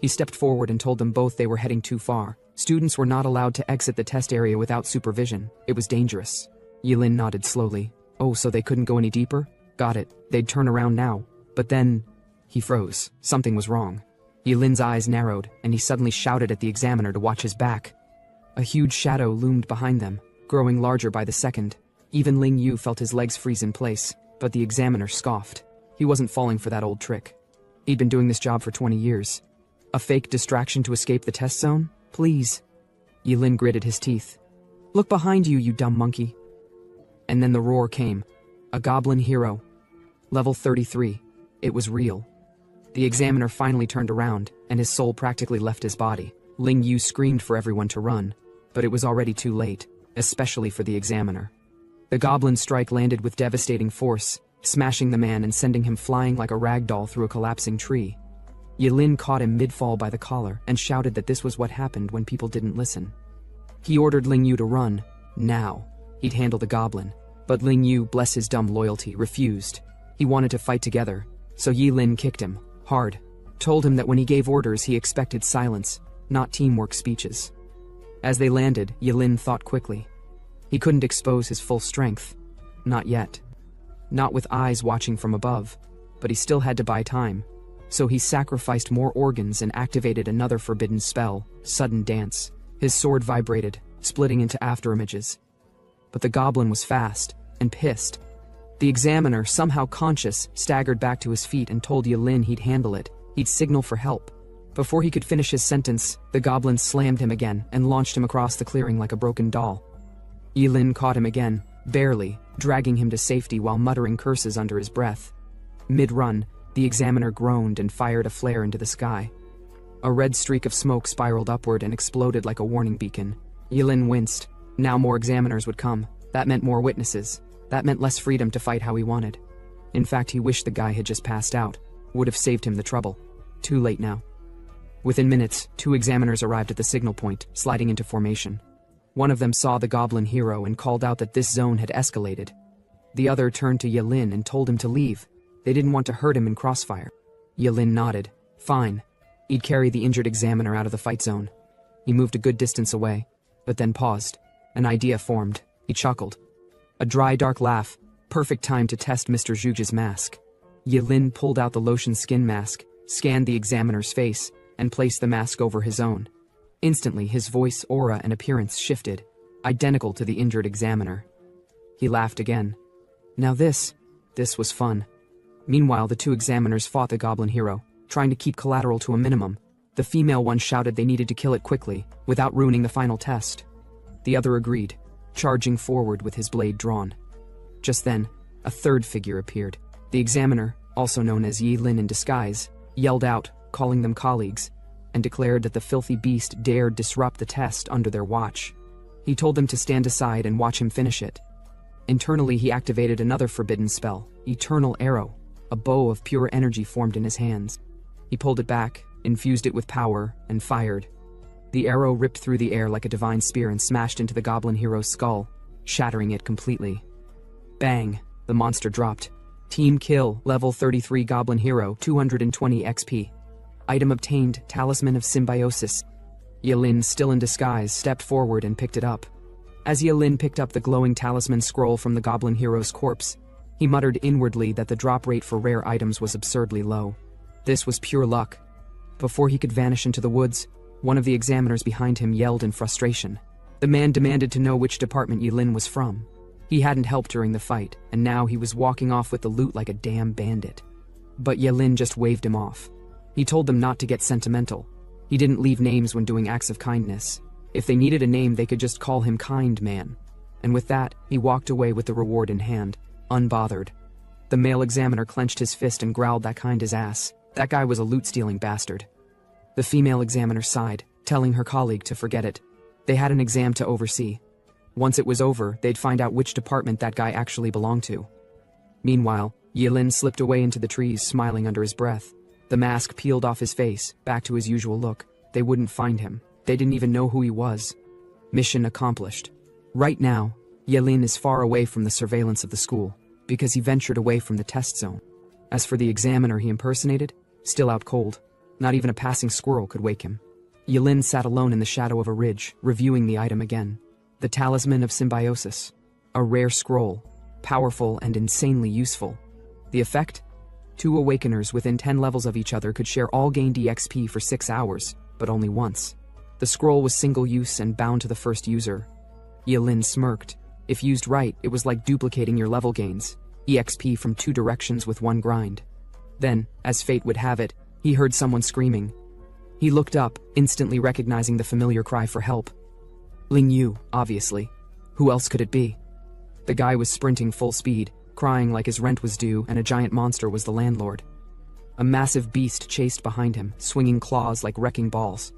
He stepped forward and told them both they were heading too far. Students were not allowed to exit the test area without supervision. It was dangerous. Yilin nodded slowly. Oh, so they couldn't go any deeper? Got it. They'd turn around now. But then, he froze. Something was wrong. Yilin's eyes narrowed, and he suddenly shouted at the examiner to watch his back. A huge shadow loomed behind them. growing larger by the second. Even Ling Yu felt his legs freeze in place, but the examiner scoffed. He wasn't falling for that old trick. He'd been doing this job for 20 years. A fake distraction to escape the test zone? Please. Yilin gritted his teeth. Look behind you, you dumb monkey. And then the roar came. A goblin hero. Level 33. It was real. The examiner finally turned around, and his soul practically left his body. Ling Yu screamed for everyone to run, but it was already too late, especially for the examiner. The goblin strike landed with devastating force, smashing the man and sending him flying like a rag doll through a collapsing tree. Yilin caught him mid-fall by the collar and shouted that this was what happened when people didn't listen. He ordered Ling Yu to run. Now, he'd handle the goblin. But Ling Yu, bless his dumb loyalty, refused. He wanted to fight together, so Yilin kicked him, hard. Told him that when he gave orders he expected silence, not teamwork speeches. As they landed, Yilin thought quickly. He couldn't expose his full strength. Not yet. Not with eyes watching from above, but he still had to buy time. So he sacrificed more organs and activated another forbidden spell, Sudden Dance. His sword vibrated, splitting into afterimages. But the goblin was fast, and pissed. The examiner, somehow conscious, staggered back to his feet and told Yilin he'd handle it. He'd signal for help. Before he could finish his sentence, the goblin slammed him again and launched him across the clearing like a broken doll. Yilin caught him again, barely, dragging him to safety while muttering curses under his breath. Mid-run, the examiner groaned and fired a flare into the sky. A red streak of smoke spiraled upward and exploded like a warning beacon. Yilin winced. Now more examiners would come. That meant more witnesses. That meant less freedom to fight how he wanted. In fact, he wished the guy had just passed out. Would have saved him the trouble. Too late now. Within minutes, 2 examiners arrived at the signal point, sliding into formation. One of them saw the goblin hero and called out that this zone had escalated. The other turned to Yilin and told him to leave. They didn't want to hurt him in crossfire. Yilin nodded. Fine. He'd carry the injured examiner out of the fight zone. He moved a good distance away, but then paused. An idea formed. He chuckled. A dry, dark laugh. Perfect time to test Mr. Zhuge's mask. Yilin pulled out the lotion skin mask, scanned the examiner's face, and placed the mask over his own. Instantly, his voice, aura, and appearance shifted, identical to the injured examiner. He laughed again. Now this was fun. Meanwhile, the 2 examiners fought the goblin hero, trying to keep collateral to a minimum. The female one shouted they needed to kill it quickly, without ruining the final test. The other agreed, charging forward with his blade drawn. Just then, a third figure appeared. The examiner, also known as Yilin in disguise, yelled out, calling them colleagues, and declared that the filthy beast dared disrupt the test under their watch. He told them to stand aside and watch him finish it. Internally, he activated another forbidden spell, Eternal Arrow. A bow of pure energy formed in his hands. He pulled it back, infused it with power, and fired. The arrow ripped through the air like a divine spear and smashed into the goblin hero's skull, shattering it completely. Bang! The monster dropped. Team kill, level 33 goblin hero, 220 XP. Item obtained, Talisman of Symbiosis. Yilin, still in disguise, stepped forward and picked it up. As Yilin picked up the glowing talisman scroll from the goblin hero's corpse, he muttered inwardly that the drop rate for rare items was absurdly low. This was pure luck. Before he could vanish into the woods, one of the examiners behind him yelled in frustration. The man demanded to know which department Yilin was from. He hadn't helped during the fight, and now he was walking off with the loot like a damn bandit. But Yilin just waved him off. He told them not to get sentimental. He didn't leave names when doing acts of kindness. If they needed a name, they could just call him Kind Man. And with that, he walked away with the reward in hand, unbothered. The male examiner clenched his fist and growled that kind his ass. That guy was a loot-stealing bastard. The female examiner sighed, telling her colleague to forget it. They had an exam to oversee. Once it was over, they'd find out which department that guy actually belonged to. Meanwhile, Yilin slipped away into the trees, smiling under his breath. The mask peeled off his face, back to his usual look. They wouldn't find him. They didn't even know who he was. Mission accomplished. Right now, Yilin is far away from the surveillance of the school, because he ventured away from the test zone. As for the examiner he impersonated, still out cold. Not even a passing squirrel could wake him. Yilin sat alone in the shadow of a ridge, reviewing the item again. The Talisman of Symbiosis. A rare scroll, powerful and insanely useful. The effect? 2 awakeners within 10 levels of each other could share all gained EXP for 6 hours, but only once. The scroll was single-use and bound to the first user. Yelin smirked. If used right, it was like duplicating your level gains. EXP from 2 directions with 1 grind. Then, as fate would have it, he heard someone screaming. He looked up, instantly recognizing the familiar cry for help. Ling Yu, obviously. Who else could it be? The guy was sprinting full speed, crying like his rent was due and a giant monster was the landlord. A massive beast chased behind him, swinging claws like wrecking balls.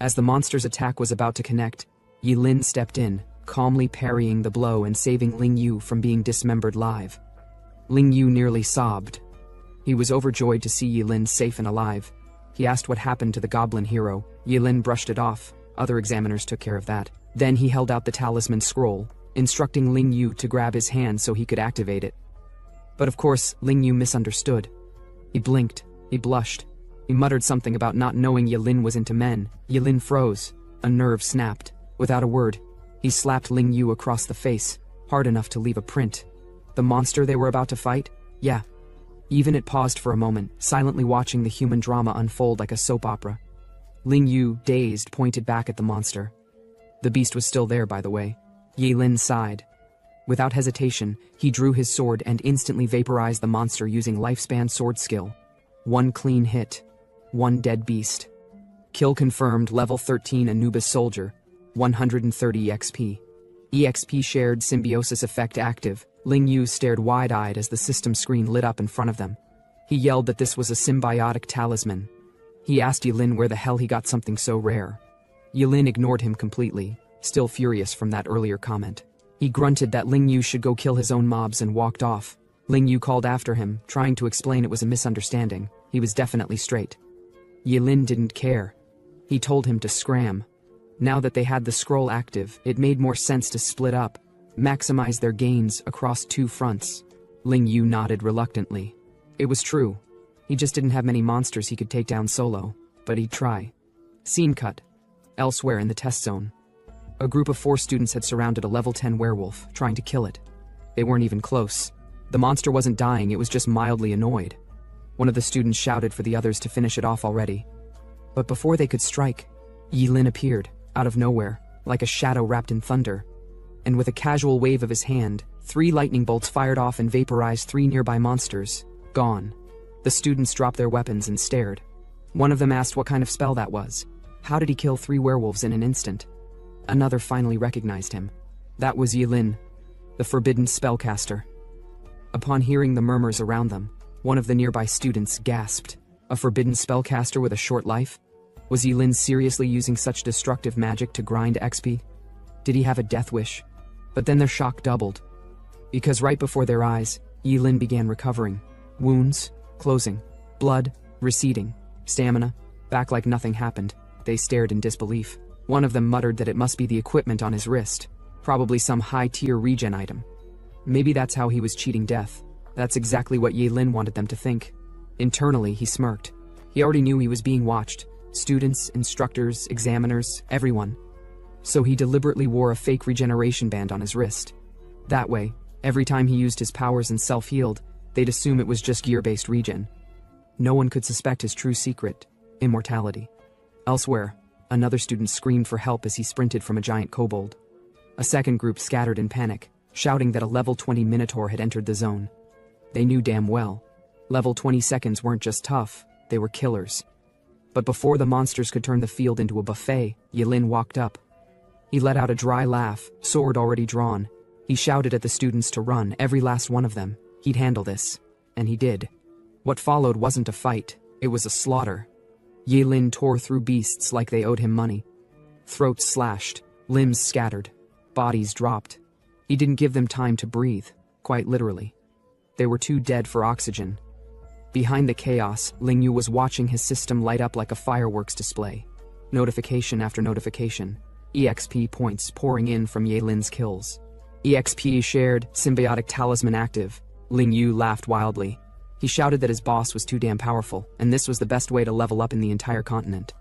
As the monster's attack was about to connect, Yilin stepped in, calmly parrying the blow and saving Ling Yu from being dismembered live. Ling Yu nearly sobbed. He was overjoyed to see Yilin safe and alive. He asked what happened to the goblin hero. Yilin brushed it off. Other examiners took care of that. Then he held out the talisman scroll, instructing Ling Yu to grab his hand so he could activate it. But of course, Ling Yu misunderstood. He blinked. He blushed. He muttered something about not knowing Yilin was into men. Yilin froze. A nerve snapped. Without a word, he slapped Ling Yu across the face, hard enough to leave a print. The monster they were about to fight? Yeah. Even it paused for a moment, silently watching the human drama unfold like a soap opera. Ling Yu, dazed, pointed back at the monster. The beast was still there, by the way. Yilin sighed. Without hesitation, he drew his sword and instantly vaporized the monster using lifespan sword skill. 1 clean hit. 1 dead beast. Kill confirmed, level 13 Anubis soldier. 130 EXP. EXP shared symbiosis effect active. Ling Yu stared wide-eyed as the system screen lit up in front of them. He yelled that this was a symbiotic talisman. He asked Yilin where the hell he got something so rare. Yilin ignored him completely, still furious from that earlier comment. He grunted that Ling Yu should go kill his own mobs and walked off. Ling Yu called after him, trying to explain it was a misunderstanding. He was definitely straight. Yilin didn't care. He told him to scram. Now that they had the scroll active, it made more sense to split up, maximize their gains across 2 fronts. Ling Yu nodded reluctantly. It was true. He just didn't have many monsters he could take down solo, but he'd try. Scene cut. Elsewhere in the test zone. A group of 4 students had surrounded a level 10 werewolf, trying to kill it. They weren't even close. The monster wasn't dying, it was just mildly annoyed. One of the students shouted for the others to finish it off already. But before they could strike, Yilin appeared, out of nowhere, like a shadow wrapped in thunder. And with a casual wave of his hand, 3 lightning bolts fired off and vaporized 3 nearby monsters. Gone. The students dropped their weapons and stared. One of them asked what kind of spell that was. How did he kill 3 werewolves in an instant? Another finally recognized him. That was Yilin, the forbidden spellcaster. Upon hearing the murmurs around them, one of the nearby students gasped. A forbidden spellcaster with a short life? Was Yilin seriously using such destructive magic to grind XP? Did he have a death wish? But then their shock doubled. Because right before their eyes, Yilin began recovering. Wounds, closing, blood, receding, stamina, back like nothing happened. They stared in disbelief. One of them muttered that it must be the equipment on his wrist. Probably some high-tier regen item. Maybe that's how he was cheating death. That's exactly what Yilin wanted them to think. Internally, he smirked. He already knew he was being watched. Students, instructors, examiners, everyone. So he deliberately wore a fake regeneration band on his wrist. That way, every time he used his powers and self-healed, they'd assume it was just gear-based regen. No one could suspect his true secret, immortality. Elsewhere, another student screamed for help as he sprinted from a giant kobold. A second group scattered in panic, shouting that a level 20 minotaur had entered the zone. They knew damn well. Level 20 seconds weren't just tough, they were killers. But before the monsters could turn the field into a buffet, Yilin walked up. He let out a dry laugh, sword already drawn. He shouted at the students to run, every last one of them. He'd handle this. And he did. What followed wasn't a fight, it was a slaughter. Yilin tore through beasts like they owed him money. Throats slashed, limbs scattered, bodies dropped. He didn't give them time to breathe, quite literally. They were too dead for oxygen. Behind the chaos, Ling Yu was watching his system light up like a fireworks display. Notification after notification. EXP points pouring in from Yilin's kills. EXP shared, symbiotic talisman active. Ling Yu laughed wildly. He shouted that his boss was too damn powerful, and this was the best way to level up in the entire continent.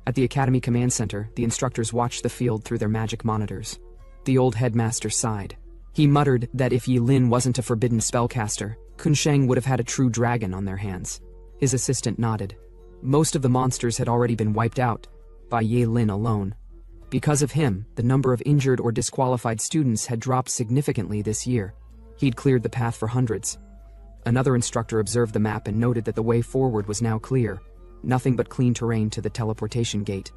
At the Academy Command Center, the instructors watched the field through their magic monitors. The old headmaster sighed. He muttered that if Yilin wasn't a forbidden spellcaster, Kunsheng would have had a true dragon on their hands. His assistant nodded. Most of the monsters had already been wiped out, by Yilin alone. Because of him, the number of injured or disqualified students had dropped significantly this year. He'd cleared the path for hundreds. Another instructor observed the map and noted that the way forward was now clear. Nothing but clean terrain to the teleportation gate.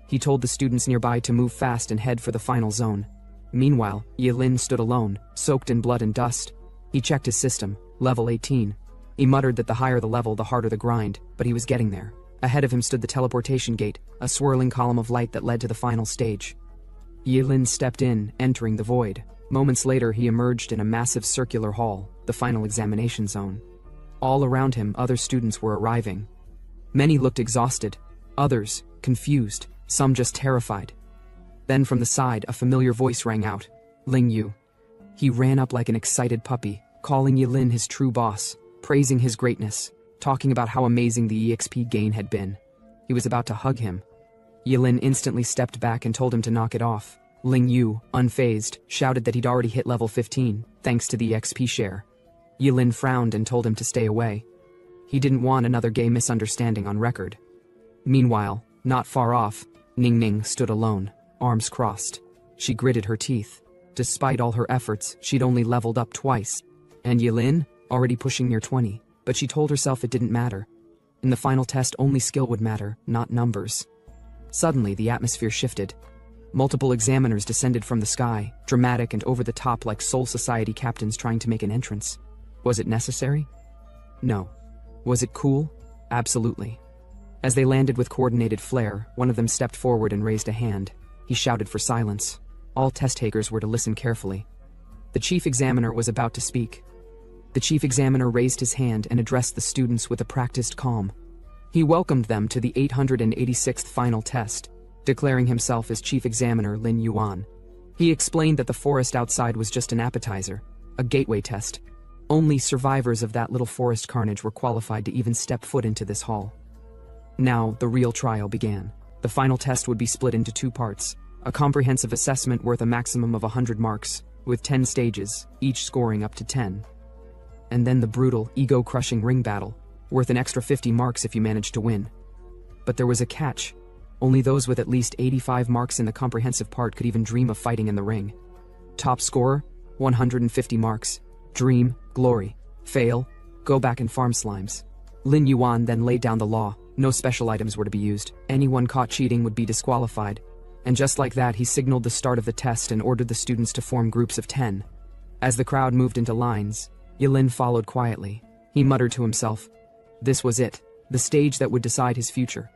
He told the students nearby to move fast and head for the final zone. Meanwhile, Yahello stood alone, soaked in blood and dust. He checked his system, level 18. He muttered that the higher the level, the harder the grind, but he was getting there. Ahead of him stood the teleportation gate, a swirling column of light that led to the final stage. Yahello stepped in, entering the void. Moments later, he emerged in a massive circular hall, the final examination zone. All around him, other students were arriving. Many looked exhausted, others confused, some just terrified. Then from the side, a familiar voice rang out. Ling Yu. He ran up like an excited puppy, calling Yahello his true boss, praising his greatness, talking about how amazing the EXP gain had been. He was about to hug him. Yahello instantly stepped back and told him to knock it off. Ling Yu, unfazed, shouted that he'd already hit level 15, thanks to the XP share. Yahello frowned and told him to stay away. He didn't want another gay misunderstanding on record. Meanwhile, not far off, Ning Ning stood alone, arms crossed. She gritted her teeth. Despite all her efforts, she'd only leveled up twice. And Yahello, already pushing near 20, but she told herself it didn't matter. In the final test, only skill would matter, not numbers. Suddenly, the atmosphere shifted. Multiple examiners descended from the sky, dramatic and over the top like Soul Society captains trying to make an entrance. Was it necessary? No. Was it cool? Absolutely. As they landed with coordinated flair, one of them stepped forward and raised a hand. He shouted for silence. All test takers were to listen carefully. The chief examiner was about to speak. The chief examiner raised his hand and addressed the students with a practiced calm. He welcomed them to the 886th final test, declaring himself as chief examiner Lin Yuan. He explained that the forest outside was just an appetizer, a gateway test. Only survivors of that little forest carnage were qualified to even step foot into this hall. Now, the real trial began. The final test would be split into two parts, a comprehensive assessment worth a maximum of 100 marks, with 10 stages, each scoring up to 10. And then the brutal, ego-crushing ring battle, worth an extra 50 marks if you managed to win. But there was a catch. Only those with at least 85 marks in the comprehensive part could even dream of fighting in the ring. Top scorer, 150 marks. Dream, glory. Fail, go back and farm slimes. Lin Yuan then laid down the law. No special items were to be used. Anyone caught cheating would be disqualified. And just like that, he signaled the start of the test and ordered the students to form groups of 10. As the crowd moved into lines, Yahello followed quietly. He muttered to himself. This was it, the stage that would decide his future.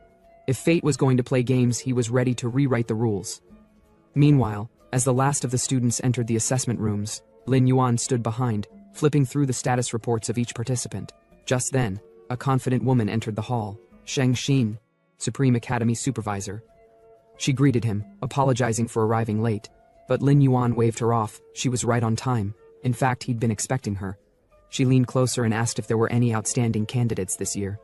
If fate was going to play games, he was ready to rewrite the rules. Meanwhile, as the last of the students entered the assessment rooms, Lin Yuan stood behind, flipping through the status reports of each participant. Just then, a confident woman entered the hall, Sheng Xin, Supreme Academy Supervisor. She greeted him, apologizing for arriving late, but Lin Yuan waved her off. She was right on time. In fact, he'd been expecting her. She leaned closer and asked if there were any outstanding candidates this year.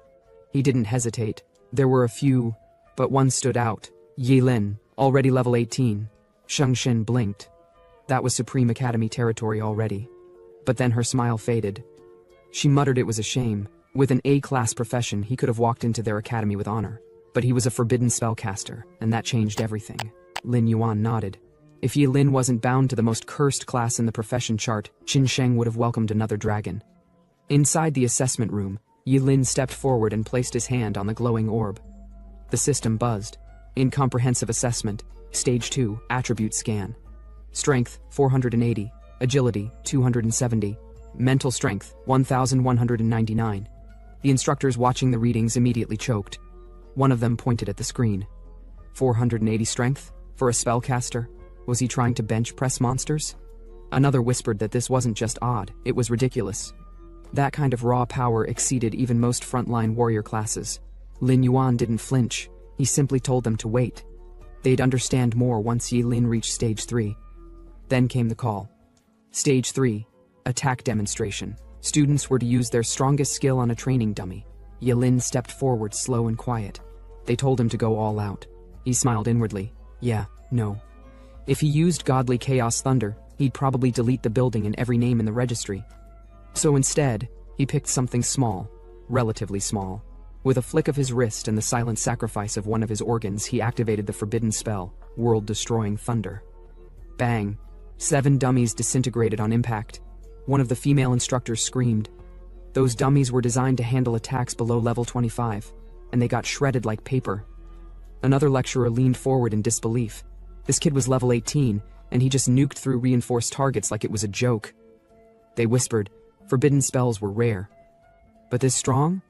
He didn't hesitate. There were a few, but one stood out. Yahello, already level 18. Sheng Xin blinked. That was Supreme Academy territory already. But then her smile faded. She muttered it was a shame. With an A-class profession, he could have walked into their academy with honor. But he was a forbidden spellcaster, and that changed everything. Lin Yuan nodded. If Yahello wasn't bound to the most cursed class in the profession chart, Qin Sheng would have welcomed another dragon. Inside the assessment room, Yahello stepped forward and placed his hand on the glowing orb. The system buzzed. Incomprehensive assessment, Stage 2, Attribute Scan. Strength, 480. Agility, 270. Mental Strength, 1,199. The instructors watching the readings immediately choked. One of them pointed at the screen. 480 strength? For a spellcaster? Was he trying to bench press monsters? Another whispered that this wasn't just odd, it was ridiculous. That kind of raw power exceeded even most frontline warrior classes. Lin Yuan didn't flinch. He simply told them to wait. They'd understand more once Yahello reached Stage 3. Then came the call. Stage 3. Attack Demonstration. Students were to use their strongest skill on a training dummy. Yahello stepped forward slow and quiet. They told him to go all out. He smiled inwardly. Yeah, no. If he used Godly Chaos Thunder, he'd probably delete the building and every name in the registry. So instead, he picked something small, relatively small. With a flick of his wrist and the silent sacrifice of one of his organs, he activated the forbidden spell, World-Destroying Thunder. Bang! 7 dummies disintegrated on impact. One of the female instructors screamed. Those dummies were designed to handle attacks below level 25, and they got shredded like paper. Another lecturer leaned forward in disbelief. This kid was level 18, and he just nuked through reinforced targets like it was a joke. They whispered, forbidden spells were rare. But this strong?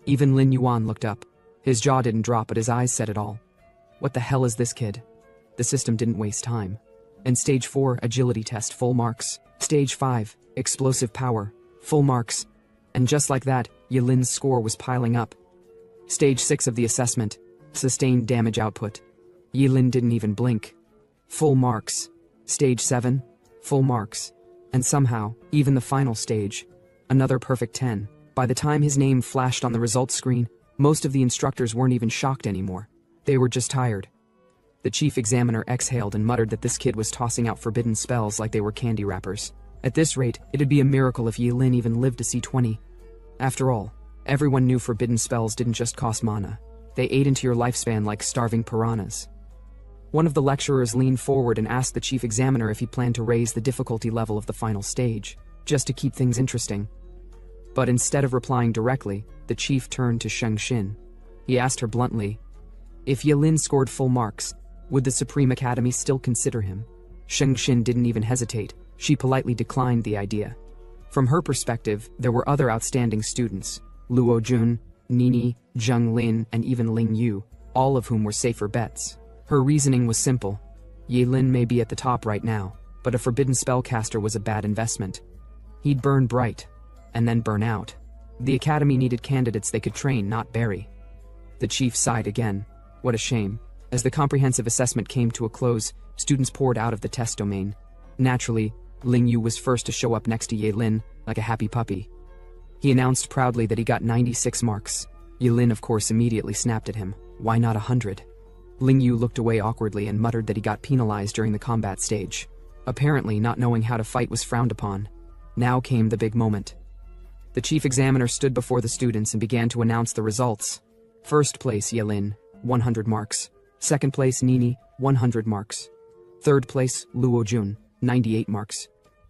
Even Lin Yuan looked up. His jaw didn't drop, but his eyes said it all. What the hell is this kid? The system didn't waste time. And Stage 4, Agility Test, full marks. Stage 5, Explosive Power, full marks. And just like that, Yilin's score was piling up. Stage 6 of the assessment, Sustained Damage Output. Yilin didn't even blink. Full marks. Stage 7, full marks. And somehow, even the final stage, another perfect 10. By the time his name flashed on the results screen, most of the instructors weren't even shocked anymore. They were just tired. The chief examiner exhaled and muttered that this kid was tossing out forbidden spells like they were candy wrappers. At this rate, it'd be a miracle if Yilin even lived to see 20. After all, everyone knew forbidden spells didn't just cost mana. They ate into your lifespan like starving piranhas. One of the lecturers leaned forward and asked the chief examiner if he planned to raise the difficulty level of the final stage, just to keep things interesting. But instead of replying directly, the chief turned to Sheng Xin. He asked her bluntly, if Yilin scored full marks, would the Supreme Academy still consider him? Sheng Xin didn't even hesitate. She politely declined the idea. From her perspective, there were other outstanding students, Luo Jun, Nini, Zheng Lin, and even Ling Yu, all of whom were safer bets. Her reasoning was simple. Yilin may be at the top right now, but a forbidden spellcaster was a bad investment. He'd burn bright, and then burn out. The academy needed candidates they could train, not bury. The chief sighed again. What a shame. As the comprehensive assessment came to a close, students poured out of the test domain. Naturally, Ling Yu was first to show up next to Yilin, like a happy puppy. He announced proudly that he got 96 marks. Yilin, of course, immediately snapped at him. Why not 100? Ling Yu looked away awkwardly and muttered that he got penalized during the combat stage. Apparently, not knowing how to fight was frowned upon. Now came the big moment. The chief examiner stood before the students and began to announce the results. First place, Yilin, 100 marks. Second place, Nini, 100 marks. Third place, Luo Jun, 98 marks.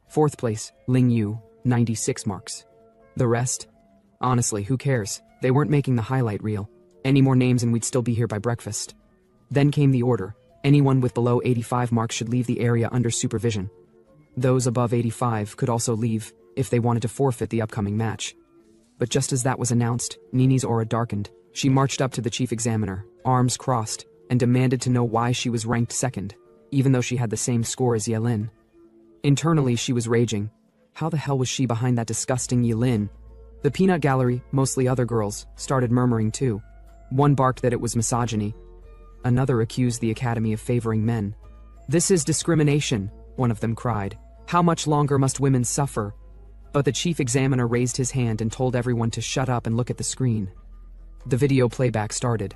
Fourth place, Ling Yu, 96 marks. The rest? Honestly, who cares? They weren't making the highlight reel. Any more names and we'd still be here by breakfast. Then came the order. Anyone with below 85 marks should leave the area under supervision. Those above 85 could also leave if they wanted to forfeit the upcoming match. But just as that was announced, Nini's aura darkened. She marched up to the chief examiner, arms crossed, and demanded to know why she was ranked second, even though she had the same score as Yilin. Internally, she was raging. How the hell was she behind that disgusting Yilin? The peanut gallery, mostly other girls, started murmuring too. One barked that it was misogyny. Another accused the academy of favoring men. This is discrimination, one of them cried. How much longer must women suffer? But the chief examiner raised his hand and told everyone to shut up and look at the screen. The video playback started.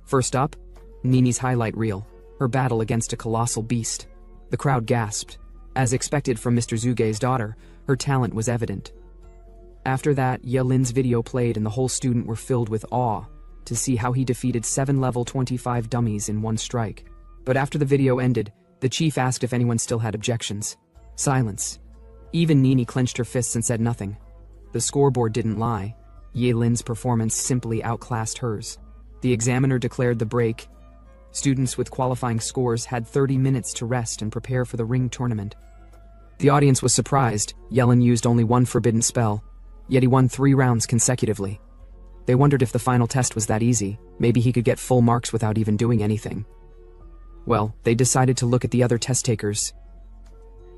First up, Nini's highlight reel, her battle against a colossal beast. The crowd gasped. As expected from Mr. Zugei's daughter, her talent was evident. After that, Yilin's video played and the whole student were filled with awe to see how he defeated 7 level 25 dummies in one strike. But after the video ended, the chief asked if anyone still had objections. Silence. Even Nini clenched her fists and said nothing. The scoreboard didn't lie. Yilin's performance simply outclassed hers. The examiner declared the break. Students with qualifying scores had 30 minutes to rest and prepare for the ring tournament. The audience was surprised. Yilin used only one forbidden spell, yet he won 3 rounds consecutively. They wondered if the final test was that easy. Maybe he could get full marks without even doing anything. Well, they decided to look at the other test takers.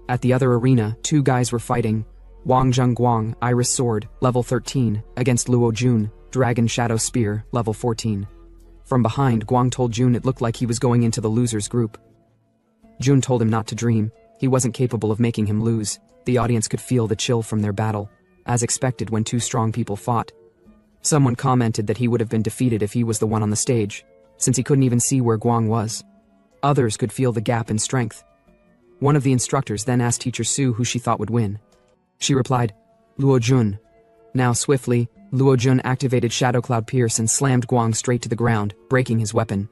At the other arena, 2 guys were fighting. Wang Zhengguang, Iris Sword, level 13, against Luo Jun, Dragon Shadow Spear, level 14. From behind, Guang told Jun it looked like he was going into the losers group. Jun told him not to dream. He wasn't capable of making him lose. The audience could feel the chill from their battle, as expected when 2 strong people fought. Someone commented that he would have been defeated if he was the one on the stage, since he couldn't even see where Guang was. Others could feel the gap in strength. One of the instructors then asked Teacher Su who she thought would win. She replied, Luo Jun. Now swiftly, Luo Jun activated Shadow Cloud Pierce and slammed Guang straight to the ground, breaking his weapon.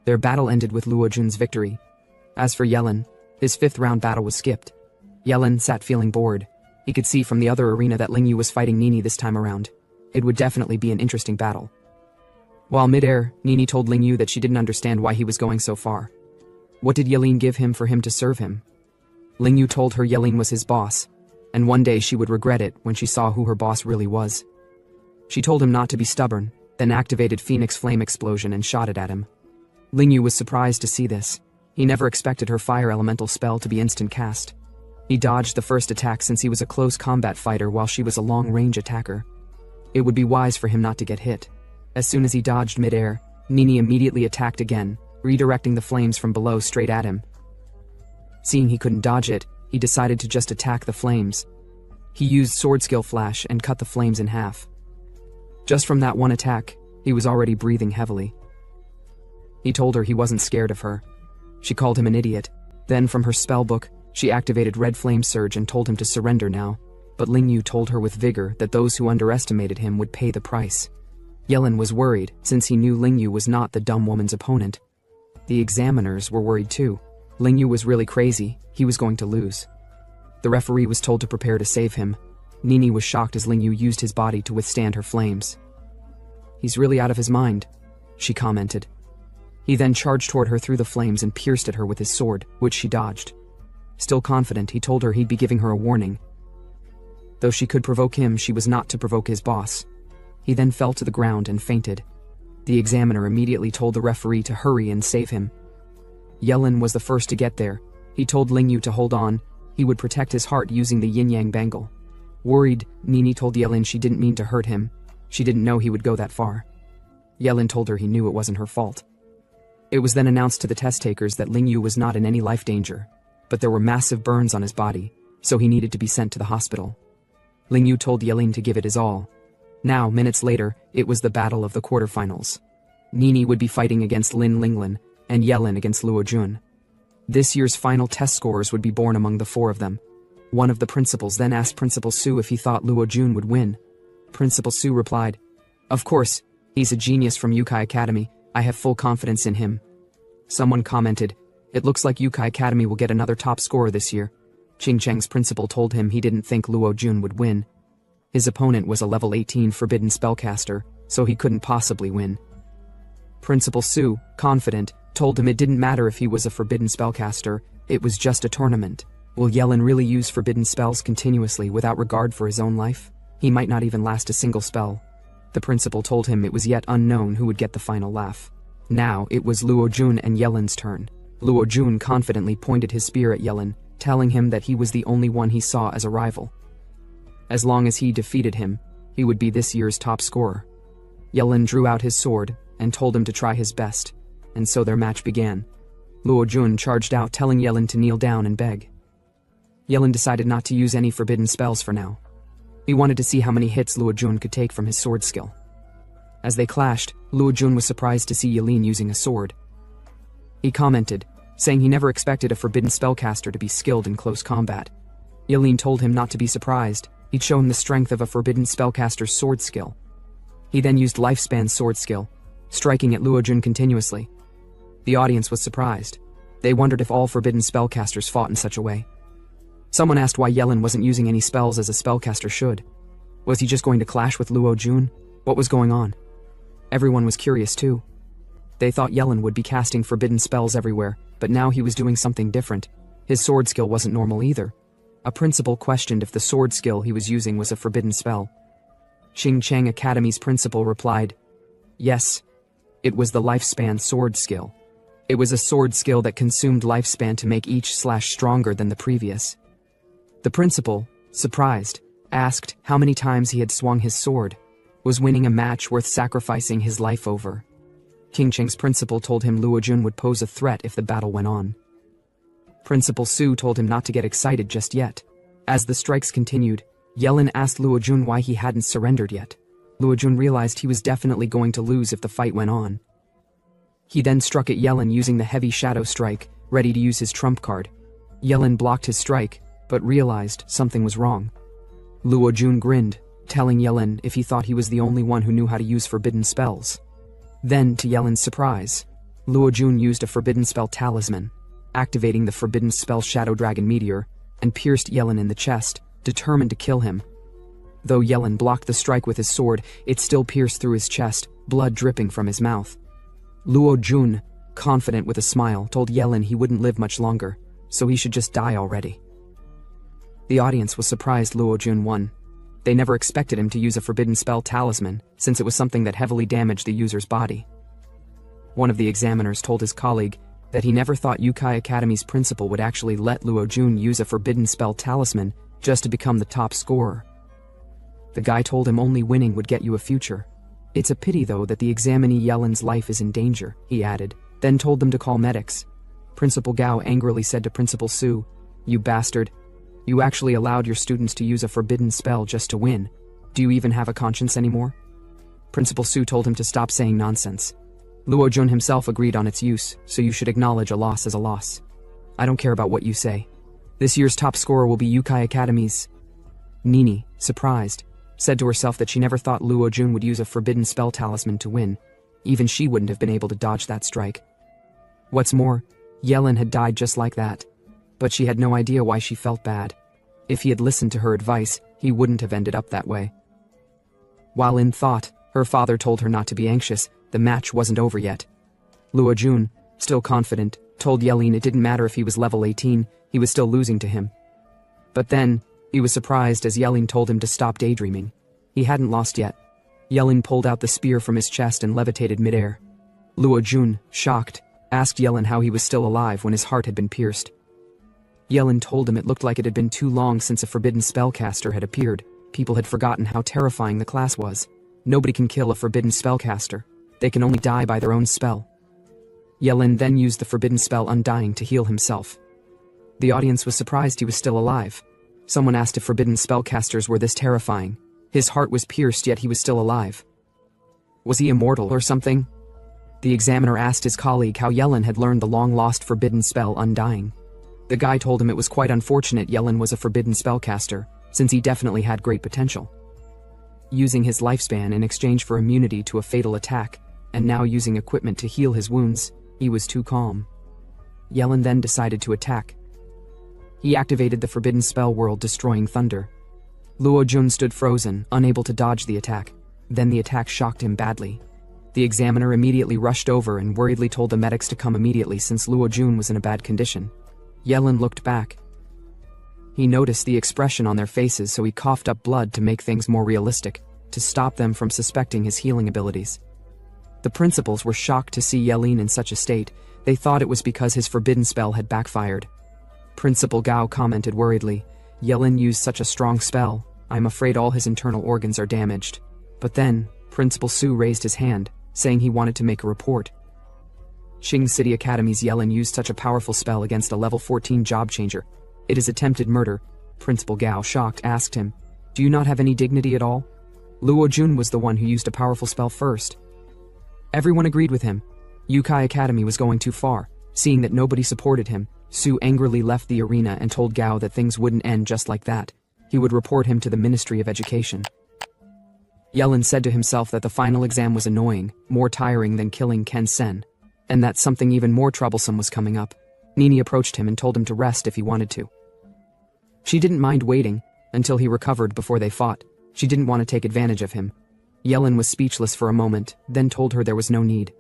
Their battle ended with Luo Jun's victory. As for Yellen, his 5th round battle was skipped. Yellen sat feeling bored. He could see from the other arena that Lingyu was fighting Nini this time around. It would definitely be an interesting battle. While midair, Nini told Lingyu that she didn't understand why he was going so far. What did Yelin give him for him to serve him? Lingyu told her Yelin was his boss, and one day she would regret it when she saw who her boss really was. She told him not to be stubborn, then activated Phoenix Flame Explosion and shot it at him. Lingyu was surprised to see this. He never expected her fire elemental spell to be instant cast. He dodged the first attack since he was a close combat fighter while she was a long-range attacker. It would be wise for him not to get hit. As soon as he dodged midair, Nini immediately attacked again, redirecting the flames from below straight at him. Seeing he couldn't dodge it, he decided to just attack the flames. He used Sword Skill Flash and cut the flames in half. Just from that one attack, he was already breathing heavily. He told her he wasn't scared of her. She called him an idiot. Then from her spellbook, she activated Red Flame Surge and told him to surrender now, but Lingyu told her with vigor that those who underestimated him would pay the price. Yellen was worried, since he knew Lingyu was not the dumb woman's opponent. The examiners were worried too. Lingyu was really crazy, he was going to lose. The referee was told to prepare to save him. Nini was shocked as Lingyu used his body to withstand her flames. "He's really out of his mind," she commented. He then charged toward her through the flames and pierced at her with his sword, which she dodged. Still confident, he told her he'd be giving her a warning. Though she could provoke him, she was not to provoke his boss. He then fell to the ground and fainted. The examiner immediately told the referee to hurry and save him. Yellen was the first to get there. He told Lingyu to hold on. He would protect his heart using the yin-yang bangle. Worried, Nini told Yellen she didn't mean to hurt him. She didn't know he would go that far. Yellen told her he knew it wasn't her fault. It was then announced to the test takers that Lingyu was not in any life danger, but there were massive burns on his body, so he needed to be sent to the hospital. Lingyu told Yellen to give it his all. Now, minutes later, it was the battle of the quarterfinals. Nini would be fighting against Lin Linglin, and Yellen against Luo Jun. This year's final test scores would be born among the 4 of them. One of the principals then asked Principal Su if he thought Luo Jun would win. Principal Su replied, "Of course, he's a genius from Yukai Academy, I have full confidence in him." Someone commented, "It looks like Yukai Academy will get another top scorer this year." Ching Cheng's principal told him he didn't think Luo Jun would win. His opponent was a level 18 forbidden spellcaster, so he couldn't possibly win. Principal Su, confident, told him it didn't matter if he was a forbidden spellcaster, it was just a tournament. Will Yellen really use forbidden spells continuously without regard for his own life? He might not even last a single spell. The principal told him it was yet unknown who would get the final laugh. Now it was Luo Jun and Yellen's turn. Luo Jun confidently pointed his spear at Yellen, telling him that he was the only one he saw as a rival. As long as he defeated him, he would be this year's top scorer. Yellen drew out his sword and told him to try his best, and so their match began. Luo Jun charged out, telling Yellen to kneel down and beg. Yellen decided not to use any forbidden spells for now. He wanted to see how many hits Luo Jun could take from his sword skill. As they clashed, Luo Jun was surprised to see Yellen using a sword. He commented, saying he never expected a forbidden spellcaster to be skilled in close combat. Yellen told him not to be surprised, he'd show him the strength of a forbidden spellcaster's sword skill. He then used Lifespan's sword skill, striking at Luo Jun continuously. The audience was surprised. They wondered if all forbidden spellcasters fought in such a way. Someone asked why Yellen wasn't using any spells as a spellcaster should. Was he just going to clash with Luo Jun? What was going on? Everyone was curious too. They thought Yellen would be casting forbidden spells everywhere, but now he was doing something different. His sword skill wasn't normal either. A principal questioned if the sword skill he was using was a forbidden spell. Xing Cheng Academy's principal replied, "Yes, it was the Lifespan sword skill. It was a sword skill that consumed lifespan to make each slash stronger than the previous." The principal, surprised, asked how many times he had swung his sword. Was winning a match worth sacrificing his life over? King Cheng's principal told him Luo Jun would pose a threat if the battle went on. Principal Su told him not to get excited just yet. As the strikes continued, Yellen asked Luo Jun why he hadn't surrendered yet. Luo Jun realized he was definitely going to lose if the fight went on. He then struck at Yellen using the heavy shadow strike, ready to use his trump card. Yellen blocked his strike, but realized something was wrong. Luo Jun grinned, telling Yelin if he thought he was the only one who knew how to use forbidden spells. Then, to Yelin's surprise, Luo Jun used a forbidden spell talisman, activating the forbidden spell Shadow Dragon Meteor, and pierced Yelin in the chest, determined to kill him. Though Yelin blocked the strike with his sword, it still pierced through his chest, blood dripping from his mouth. Luo Jun, confident with a smile, told Yelin he wouldn't live much longer, so he should just die already. The audience was surprised Luo Jun won. They never expected him to use a forbidden spell talisman, since it was something that heavily damaged the user's body. One of the examiners told his colleague that he never thought Yukai Academy's principal would actually let Luo Jun use a forbidden spell talisman just to become the top scorer. The guy told him only winning would get you a future. It's a pity though that the examinee Yelin's life is in danger, he added, then told them to call medics. Principal Gao angrily said to Principal Su, "You bastard. You actually allowed your students to use a forbidden spell just to win. Do you even have a conscience anymore?" Principal Su told him to stop saying nonsense. Luo Jun himself agreed on its use, so you should acknowledge a loss as a loss. I don't care about what you say. This year's top scorer will be Yukai Academy's. Nini, surprised, said to herself that she never thought Luo Jun would use a forbidden spell talisman to win. Even she wouldn't have been able to dodge that strike. What's more, Yelin had died just like that. But she had no idea why she felt bad. If he had listened to her advice, he wouldn't have ended up that way. While in thought, her father told her not to be anxious, the match wasn't over yet. Luo Jun, still confident, told Yelin it didn't matter if he was level 18, he was still losing to him. But then, he was surprised as Yelin told him to stop daydreaming. He hadn't lost yet. Yelin pulled out the spear from his chest and levitated midair. Luo Jun, shocked, asked Yelin how he was still alive when his heart had been pierced. Yelin told him it looked like it had been too long since a forbidden spellcaster had appeared. People had forgotten how terrifying the class was. Nobody can kill a forbidden spellcaster. They can only die by their own spell. Yelin then used the forbidden spell Undying to heal himself. The audience was surprised he was still alive. Someone asked if forbidden spellcasters were this terrifying. His heart was pierced, yet he was still alive. Was he immortal or something? The examiner asked his colleague how Yelin had learned the long-lost forbidden spell Undying. The guy told him it was quite unfortunate Yelin was a forbidden spellcaster, since he definitely had great potential. Using his lifespan in exchange for immunity to a fatal attack, and now using equipment to heal his wounds, he was too calm. Yelin then decided to attack. He activated the forbidden spell World Destroying Thunder. Luo Jun stood frozen, unable to dodge the attack. Then the attack shocked him badly. The examiner immediately rushed over and worriedly told the medics to come immediately since Luo Jun was in a bad condition. Yelin looked back. He noticed the expression on their faces, so he coughed up blood to make things more realistic, to stop them from suspecting his healing abilities. The principals were shocked to see Yelin in such a state. They thought it was because his forbidden spell had backfired. Principal Gao commented worriedly, "Yelin used such a strong spell. I'm afraid all his internal organs are damaged." But then, Principal Su raised his hand, saying he wanted to make a report. Qing City Academy's Yelin used such a powerful spell against a level 14 job changer. It is attempted murder. Principal Gao, shocked, asked him, "Do you not have any dignity at all?" Luo Jun was the one who used a powerful spell first. Everyone agreed with him. Yukai Academy was going too far. Seeing that nobody supported him, Su angrily left the arena and told Gao that things wouldn't end just like that. He would report him to the Ministry of Education. Yelin said to himself that the final exam was annoying, more tiring than killing Ken Sen, and that something even more troublesome was coming up. Nini approached him and told him to rest if he wanted to. She didn't mind waiting until he recovered before they fought. She didn't want to take advantage of him. Yelin was speechless for a moment, then told her there was no need.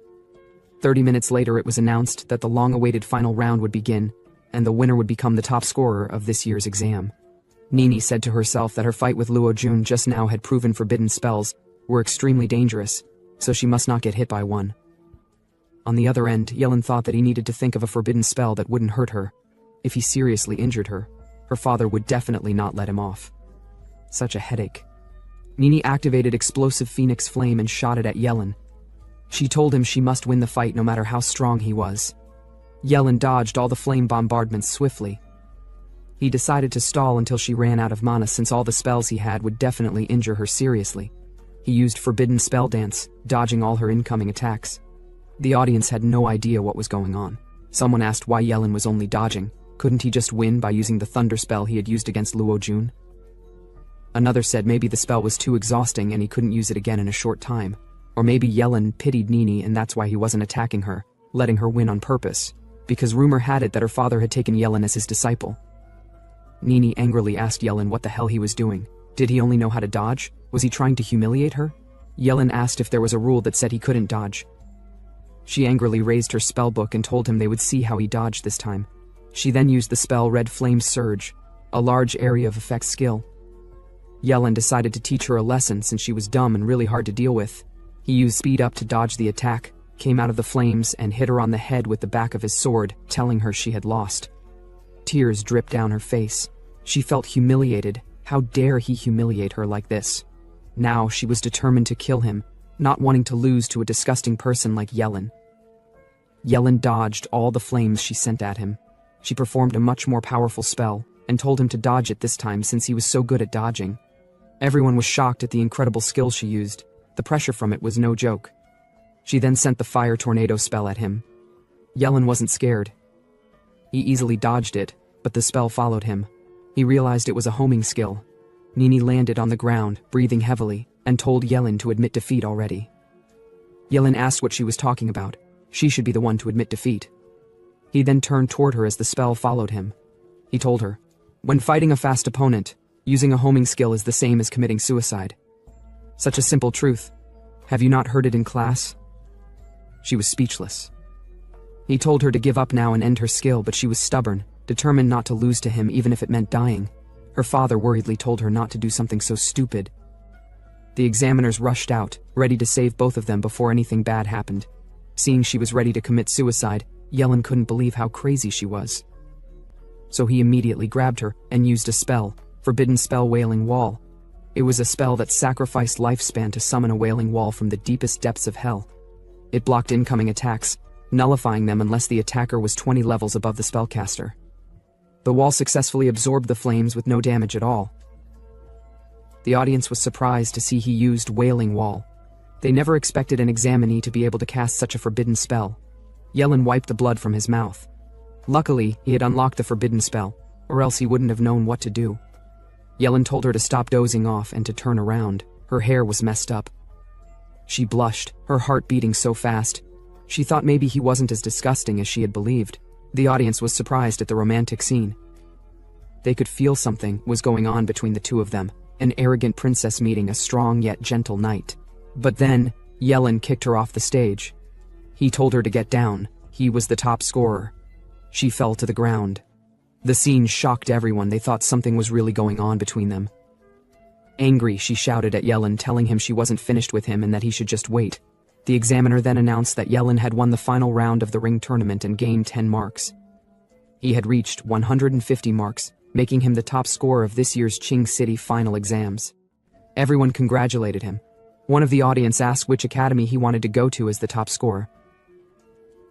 30 minutes later it was announced that the long-awaited final round would begin, and the winner would become the top scorer of this year's exam. Nini said to herself that her fight with Luo Jun just now had proven forbidden spells were extremely dangerous, so she must not get hit by one. On the other end, Yelin thought that he needed to think of a forbidden spell that wouldn't hurt her. If he seriously injured her, her father would definitely not let him off. Such a headache. Nini activated Explosive Phoenix Flame and shot it at Yelin. She told him she must win the fight no matter how strong he was. Yelin dodged all the flame bombardments swiftly. He decided to stall until she ran out of mana, since all the spells he had would definitely injure her seriously. He used Forbidden Spell Dance, dodging all her incoming attacks. The audience had no idea what was going on. Someone asked why Yelin was only dodging. Couldn't he just win by using the thunder spell he had used against Luo Jun? Another said maybe the spell was too exhausting and he couldn't use it again in a short time. Or maybe Yellen pitied Nini and that's why he wasn't attacking her, letting her win on purpose, because rumor had it that her father had taken Yellen as his disciple. Nini angrily asked Yellen what the hell he was doing. Did he only know how to dodge? Was he trying to humiliate her? Yellen asked if there was a rule that said he couldn't dodge. She angrily raised her spellbook and told him they would see how he dodged this time. She then used the spell Red Flame Surge, a large area of effect skill. Yellen decided to teach her a lesson since she was dumb and really hard to deal with. He used speed up to dodge the attack, came out of the flames and hit her on the head with the back of his sword, telling her she had lost. Tears dripped down her face. She felt humiliated. How dare he humiliate her like this? Now she was determined to kill him, not wanting to lose to a disgusting person like Yellen. Yellen dodged all the flames she sent at him. She performed a much more powerful spell and told him to dodge it this time since he was so good at dodging. Everyone was shocked at the incredible skill she used. The pressure from it was no joke. She then sent the fire tornado spell at him. Yellen wasn't scared. He easily dodged it, but the spell followed him. He realized it was a homing skill. Nini landed on the ground, breathing heavily, and told Yellen to admit defeat already. Yellen asked what she was talking about. She should be the one to admit defeat. He then turned toward her as the spell followed him. He told her, "When fighting a fast opponent, using a homing skill is the same as committing suicide." Such a simple truth. Have you not heard it in class? She was speechless. He told her to give up now and end her skill, but she was stubborn, determined not to lose to him even if it meant dying. Her father worriedly told her not to do something so stupid. The examiners rushed out, ready to save both of them before anything bad happened. Seeing she was ready to commit suicide, Yellen couldn't believe how crazy she was. So he immediately grabbed her and used a spell, Forbidden Spell Wailing Wall. It was a spell that sacrificed lifespan to summon a wailing wall from the deepest depths of hell. It blocked incoming attacks, nullifying them unless the attacker was 20 levels above the spellcaster. The wall successfully absorbed the flames with no damage at all. The audience was surprised to see he used Wailing Wall. They never expected an examinee to be able to cast such a forbidden spell. Yellen wiped the blood from his mouth. Luckily, he had unlocked the forbidden spell, or else he wouldn't have known what to do. Yellen told her to stop dozing off and to turn around. Her hair was messed up. She blushed, her heart beating so fast. She thought maybe he wasn't as disgusting as she had believed. The audience was surprised at the romantic scene. They could feel something was going on between the two of them, an arrogant princess meeting a strong yet gentle knight. But then, Yellen kicked her off the stage. He told her to get down. He was the top scorer. She fell to the ground. The scene shocked everyone. They thought something was really going on between them. Angry, she shouted at Yellen, telling him she wasn't finished with him and that he should just wait. The examiner then announced that Yellen had won the final round of the ring tournament and gained 10 marks. He had reached 150 marks, making him the top scorer of this year's Qing City final exams. Everyone congratulated him. One of the audience asked which academy he wanted to go to as the top scorer.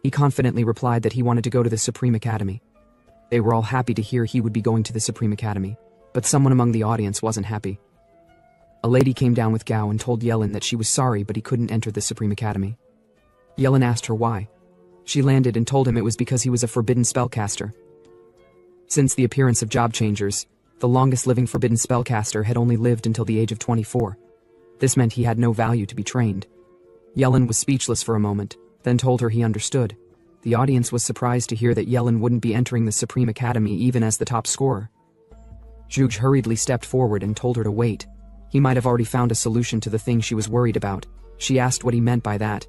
He confidently replied that he wanted to go to the Supreme Academy. They were all happy to hear he would be going to the Supreme Academy, but someone among the audience wasn't happy. A lady came down with Gao and told Yellen that she was sorry but he couldn't enter the Supreme Academy. Yellen asked her why. She landed and told him it was because he was a forbidden spellcaster. Since the appearance of Job Changers, the longest living forbidden spellcaster had only lived until the age of 24. This meant he had no value to be trained. Yellen was speechless for a moment, then told her he understood. The audience was surprised to hear that Yellen wouldn't be entering the Supreme Academy even as the top scorer. Zhuge hurriedly stepped forward and told her to wait. He might have already found a solution to the thing she was worried about. She asked what he meant by that.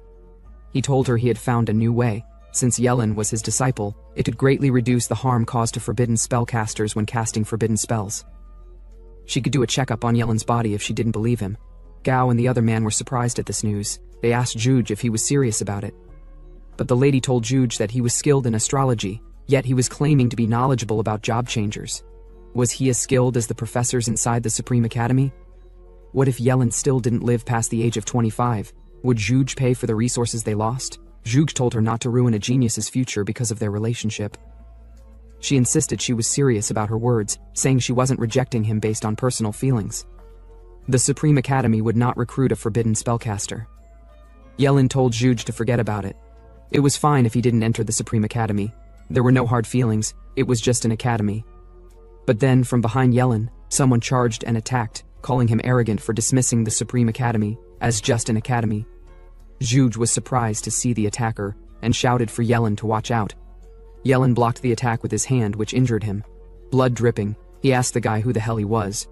He told her he had found a new way. Since Yellen was his disciple, it could greatly reduce the harm caused to forbidden spellcasters when casting forbidden spells. She could do a checkup on Yellen's body if she didn't believe him. Gao and the other man were surprised at this news. They asked Zhuge if he was serious about it. But the lady told Zhuge that he was skilled in astrology, yet he was claiming to be knowledgeable about job changers. Was he as skilled as the professors inside the Supreme Academy? What if Yellen still didn't live past the age of 25? Would Zhuge pay for the resources they lost? Zhuge told her not to ruin a genius's future because of their relationship. She insisted she was serious about her words, saying she wasn't rejecting him based on personal feelings. The Supreme Academy would not recruit a forbidden spellcaster. Yellen told Zhuge to forget about it. It was fine if he didn't enter the Supreme Academy. There were no hard feelings, it was just an academy. But then, from behind Yellen, someone charged and attacked. calling him arrogant for dismissing the Supreme Academy as just an academy. Zhuge was surprised to see the attacker and shouted for Yellen to watch out. Yellen blocked the attack with his hand, which injured him. Blood dripping, he asked the guy who the hell he was.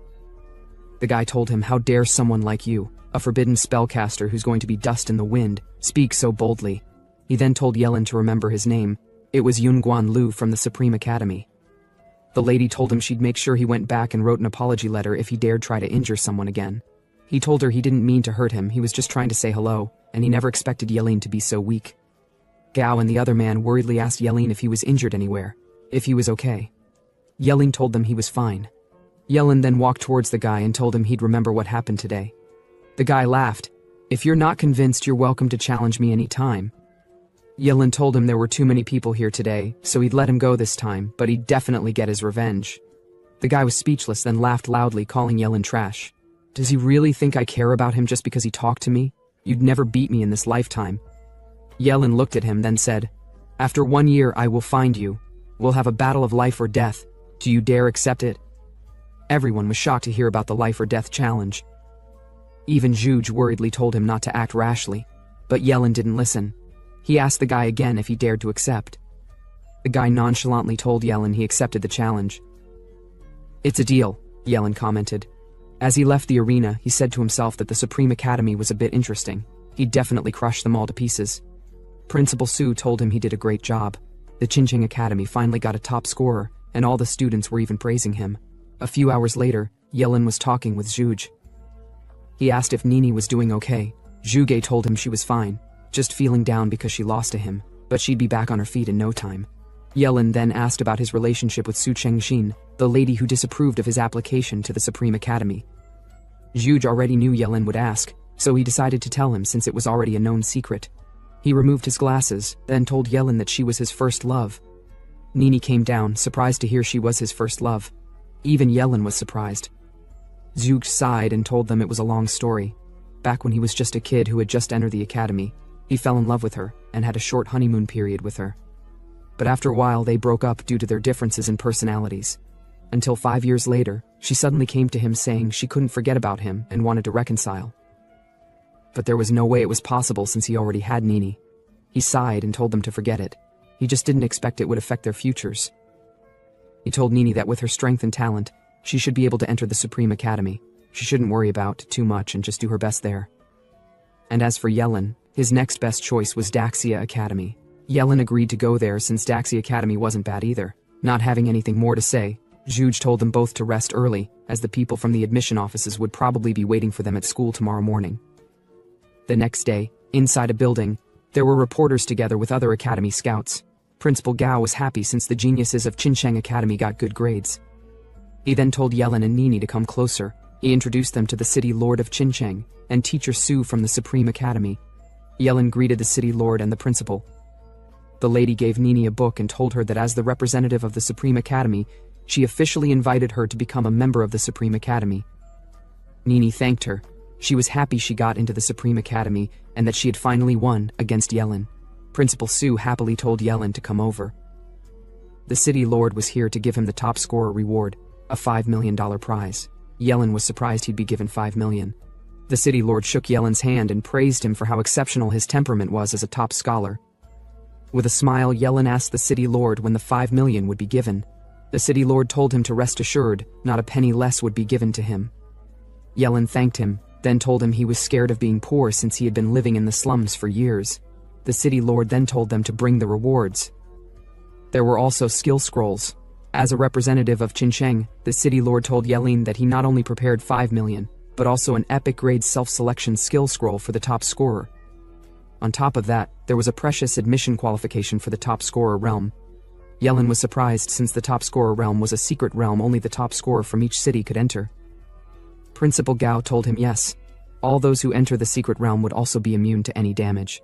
The guy told him, "How dare someone like you, a forbidden spellcaster who's going to be dust in the wind, speak so boldly?" He then told Yellen to remember his name. It was Yunguan Lu from the Supreme Academy. The lady told him she'd make sure he went back and wrote an apology letter if he dared try to injure someone again. He told her he didn't mean to hurt him, he was just trying to say hello, and he never expected Yellen to be so weak. Gao and the other man worriedly asked Yellen if he was injured anywhere, if he was okay. Yellen told them he was fine. Yellen then walked towards the guy and told him he'd remember what happened today. The guy laughed. "If you're not convinced, you're welcome to challenge me any time." Yellen told him there were too many people here today, so he'd let him go this time, but he'd definitely get his revenge. The guy was speechless, then laughed loudly, calling Yellen trash. "Does he really think I care about him just because he talked to me? You'd never beat me in this lifetime." Yellen looked at him, then said, "After 1 year I will find you. We'll have a battle of life or death. Do you dare accept it?" Everyone was shocked to hear about the life or death challenge. Even Zhuge worriedly told him not to act rashly, but Yellen didn't listen. He asked the guy again if he dared to accept. The guy nonchalantly told Yellen he accepted the challenge. "It's a deal," Yellen commented. As he left the arena, he said to himself that the Supreme Academy was a bit interesting. He'd definitely crush them all to pieces. Principal Su told him he did a great job. The Qincheng Academy finally got a top scorer, and all the students were even praising him. A few hours later, Yellen was talking with Zhuge. He asked if Nini was doing okay. Zhuge told him she was fine, just feeling down because she lost to him, but she'd be back on her feet in no time. Yellen then asked about his relationship with Su Chengxin, the lady who disapproved of his application to the Supreme Academy. Zhuge already knew Yellen would ask, so he decided to tell him since it was already a known secret. He removed his glasses, then told Yellen that she was his first love. Nini came down, surprised to hear she was his first love. Even Yellen was surprised. Zhuge sighed and told them it was a long story. Back when he was just a kid who had just entered the academy, he fell in love with her and had a short honeymoon period with her. But after a while they broke up due to their differences in personalities. Until 5 years later, she suddenly came to him saying she couldn't forget about him and wanted to reconcile. But there was no way it was possible since he already had Nini. He sighed and told them to forget it. He just didn't expect it would affect their futures. He told Nini that with her strength and talent, she should be able to enter the Supreme Academy. She shouldn't worry about too much and just do her best there. And as for Yellen, his next best choice was Daxia Academy. Yellen agreed to go there since Daxia Academy wasn't bad either. Not having anything more to say, Zhuge told them both to rest early, as the people from the admission offices would probably be waiting for them at school tomorrow morning. The next day, inside a building, there were reporters together with other academy scouts. Principal Gao was happy since the geniuses of Qincheng Academy got good grades. He then told Yellen and Nini to come closer. He introduced them to the City Lord of Qincheng and Teacher Su from the Supreme Academy. Yellen greeted the City Lord and the principal. The lady gave Nini a book and told her that as the representative of the Supreme Academy, she officially invited her to become a member of the Supreme Academy. Nini thanked her. She was happy she got into the Supreme Academy and that she had finally won against Yellen. Principal Su happily told Yellen to come over. The City Lord was here to give him the top scorer reward, a $5 million prize. Yellen was surprised he'd be given $5 million. The City Lord shook Yellen's hand and praised him for how exceptional his temperament was as a top scholar. With a smile, Yellen asked the City Lord when the $5 million would be given. The City Lord told him to rest assured, not a penny less would be given to him. Yellen thanked him, then told him he was scared of being poor since he had been living in the slums for years. The City Lord then told them to bring the rewards. There were also skill scrolls. As a representative of Qincheng, the City Lord told Yellen that he not only prepared $5 million, but also an epic grade self-selection skill scroll for the top scorer. On top of that, there was a precious admission qualification for the top scorer realm. Yellen was surprised since the top scorer realm was a secret realm only the top scorer from each city could enter. Principal Gao told him yes. All those who enter the secret realm would also be immune to any damage.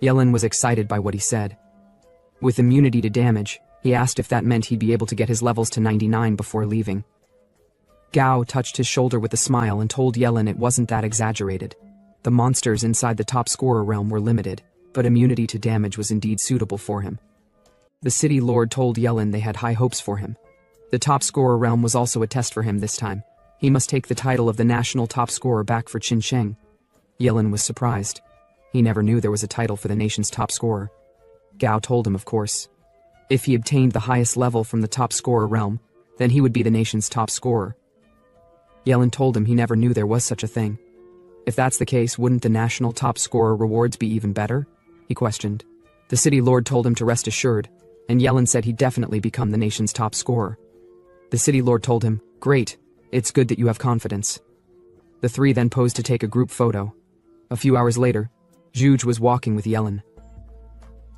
Yellen was excited by what he said. With immunity to damage, he asked if that meant he'd be able to get his levels to 99 before leaving. Gao touched his shoulder with a smile and told Yellen it wasn't that exaggerated. The monsters inside the top scorer realm were limited, but immunity to damage was indeed suitable for him. The City Lord told Yellen they had high hopes for him. The top scorer realm was also a test for him this time. He must take the title of the national top scorer back for Qinsheng. Yelin was surprised. He never knew there was a title for the nation's top scorer. Gao told him, of course. If he obtained the highest level from the top scorer realm, then he would be the nation's top scorer. Yelin told him he never knew there was such a thing. If that's the case, wouldn't the national top scorer rewards be even better? He questioned. The city lord told him to rest assured, and Yelin said he'd definitely become the nation's top scorer. The city lord told him, "Great, it's good that you have confidence." The three then posed to take a group photo. A few hours later, Zhuge was walking with Yelin.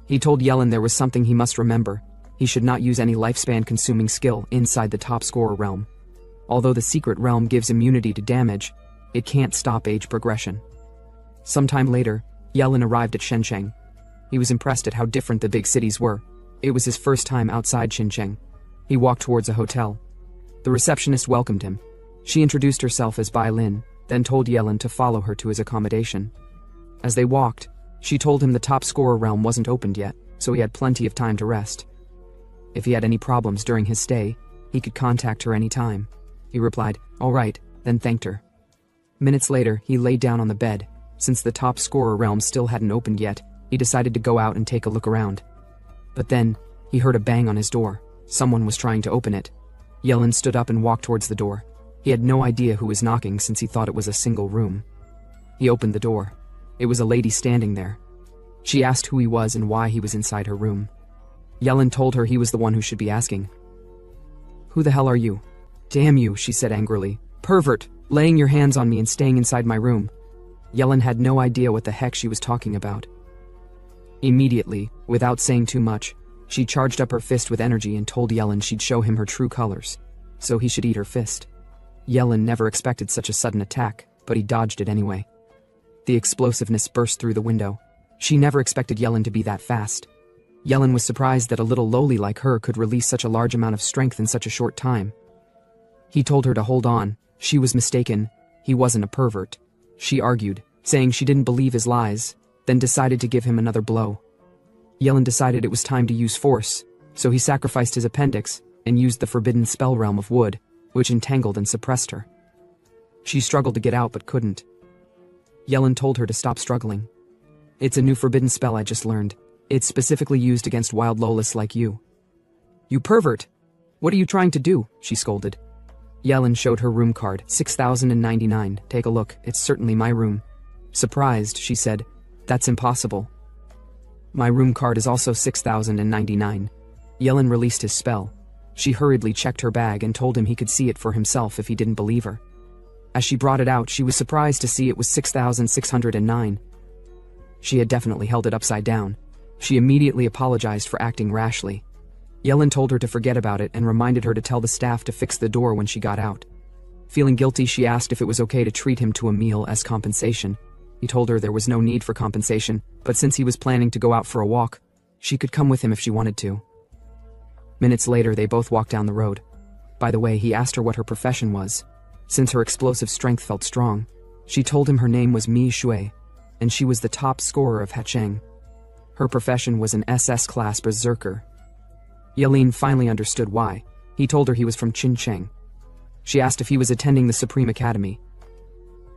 He told Yelin there was something he must remember. He should not use any lifespan-consuming skill inside the top scorer realm. Although the secret realm gives immunity to damage, it can't stop age progression. Sometime later, Yelin arrived at Shenzhen. He was impressed at how different the big cities were. It was his first time outside Shenzhen. He walked towards a hotel. The receptionist welcomed him. She introduced herself as Bai Lin, then told Yelin to follow her to his accommodation. As they walked, she told him the top scorer realm wasn't opened yet, so he had plenty of time to rest. If he had any problems during his stay, he could contact her any time. He replied, "All right," then thanked her. Minutes later, he lay down on the bed. Since the top scorer realm still hadn't opened yet, he decided to go out and take a look around. But then, he heard a bang on his door. Someone was trying to open it. Yelin stood up and walked towards the door. He had no idea who was knocking since he thought it was a single room. He opened the door. It was a lady standing there. She asked who he was and why he was inside her room. Yelin told her he was the one who should be asking. "Who the hell are you?" "Damn you," she said angrily. "Pervert, laying your hands on me and staying inside my room." Yelin had no idea what the heck she was talking about. Immediately, without saying too much, she charged up her fist with energy and told Yelin she'd show him her true colors, so he should eat her fist. Yelin never expected such a sudden attack, but he dodged it anyway. The explosiveness burst through the window. She never expected Yelin to be that fast. Yelin was surprised that a little lowly like her could release such a large amount of strength in such a short time. He told her to hold on. She was mistaken. He wasn't a pervert. She argued, saying she didn't believe his lies, then decided to give him another blow. Yelin decided it was time to use force, so he sacrificed his appendix and used the forbidden spell realm of wood, which entangled and suppressed her. She struggled to get out but couldn't. Yelin told her to stop struggling. "It's a new forbidden spell I just learned. It's specifically used against wild Lolis like you." "You pervert! What are you trying to do?" she scolded. Yelin showed her room card, 6099. "Take a look, it's certainly my room." Surprised, she said, "That's impossible. My room card is also 6099. Yelin released his spell. She hurriedly checked her bag and told him he could see it for himself if he didn't believe her. As she brought it out, she was surprised to see it was 6609. She had definitely held it upside down. She immediately apologized for acting rashly. Yelin told her to forget about it and reminded her to tell the staff to fix the door when she got out. Feeling guilty, she asked if it was okay to treat him to a meal as compensation. He told her there was no need for compensation, but since he was planning to go out for a walk, she could come with him if she wanted to. Minutes later, they both walked down the road. By the way, he asked her what her profession was. Since her explosive strength felt strong, she told him her name was Mi Shui, and she was the top scorer of Hacheng. Her profession was an SS-class berserker. Yelin finally understood why. He told her he was from Qinsheng. She asked if he was attending the Supreme Academy.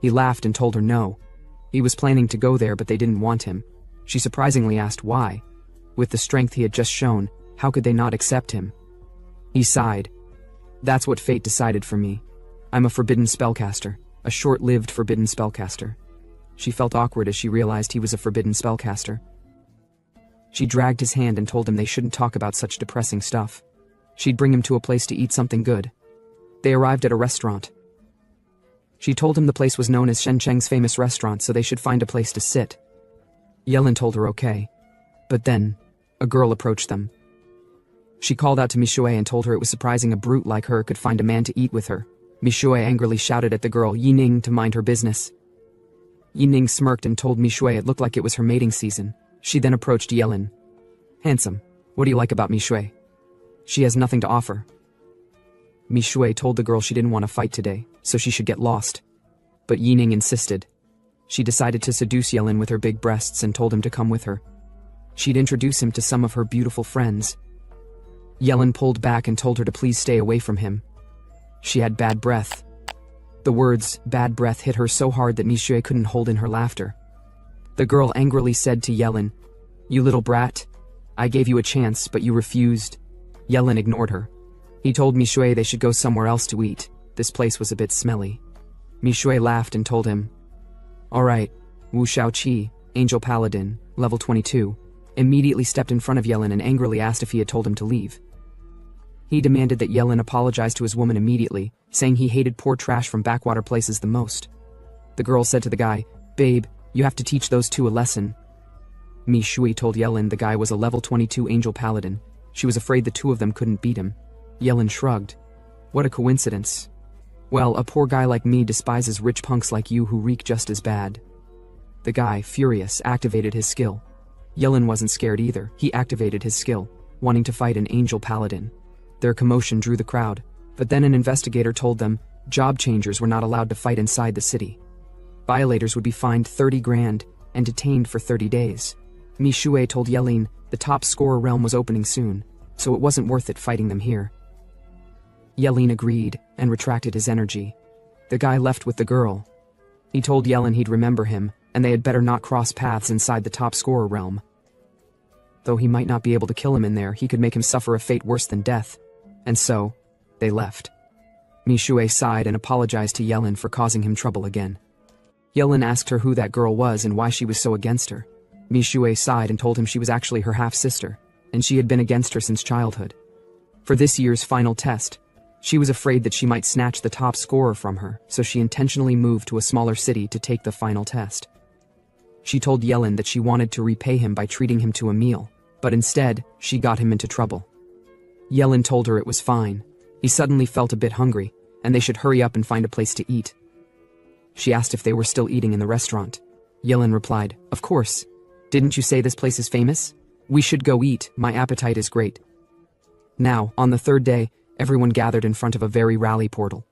He laughed and told her no. He was planning to go there, but they didn't want him. She surprisingly asked why. With the strength he had just shown, how could they not accept him? He sighed. "That's what fate decided for me. I'm a forbidden spellcaster, a short-lived forbidden spellcaster." She felt awkward as she realized he was a forbidden spellcaster. She dragged his hand and told him they shouldn't talk about such depressing stuff. She'd bring him to a place to eat something good. They arrived at a restaurant. She told him the place was known as Shenzhen's famous restaurant, so they should find a place to sit. Yelin told her okay. But then, a girl approached them. She called out to Mishui and told her it was surprising a brute like her could find a man to eat with her. Mishui angrily shouted at the girl Yining to mind her business. Yining smirked and told Mishui it looked like it was her mating season. She then approached Yelin. "Handsome, what do you like about Mishui? She has nothing to offer." Mishui told the girl she didn't want to fight today, so she should get lost. But Yining insisted. She decided to seduce Yelin with her big breasts and told him to come with her. She'd introduce him to some of her beautiful friends. Yelin pulled back and told her to please stay away from him. She had bad breath. The words, bad breath, hit her so hard that Mishue couldn't hold in her laughter. The girl angrily said to Yellen, "You little brat. I gave you a chance, but you refused." Yellen ignored her. He told Mishue they should go somewhere else to eat. This place was a bit smelly. Mishue laughed and told him, "Alright." Wu Shaoqi, Angel Paladin, level 22, immediately stepped in front of Yellen and angrily asked if he had told him to leave. He demanded that Yellen apologize to his woman immediately, saying he hated poor trash from backwater places the most. The girl said to the guy, "Babe, you have to teach those two a lesson." Mi Shui told Yellen the guy was a level 22 Angel Paladin. She was afraid the two of them couldn't beat him. Yellen shrugged. "What a coincidence. Well, a poor guy like me despises rich punks like you who reek just as bad." The guy, furious, activated his skill. Yellen wasn't scared either. He activated his skill, wanting to fight an Angel Paladin. Their commotion drew the crowd, but then an investigator told them job changers were not allowed to fight inside the city. Violators would be fined 30 grand and detained for 30 days. Mi Shui told Yellen the top scorer realm was opening soon, so it wasn't worth it fighting them here. Yellen agreed and retracted his energy. The guy left with the girl. He told Yellen he'd remember him, and they had better not cross paths inside the top scorer realm. Though he might not be able to kill him in there, he could make him suffer a fate worse than death. And so, they left. Mi Shui sighed and apologized to Yellen for causing him trouble again. Yellen asked her who that girl was and why she was so against her. Mi Shui sighed and told him she was actually her half-sister, and she had been against her since childhood. For this year's final test, she was afraid that she might snatch the top scorer from her, so she intentionally moved to a smaller city to take the final test. She told Yellen that she wanted to repay him by treating him to a meal, but instead, she got him into trouble. Yellen told her it was fine. He suddenly felt a bit hungry, and they should hurry up and find a place to eat. She asked if they were still eating in the restaurant. Yellen replied, "Of course. Didn't you say this place is famous? We should go eat, my appetite is great." Now, on the third day, everyone gathered in front of a very rally portal.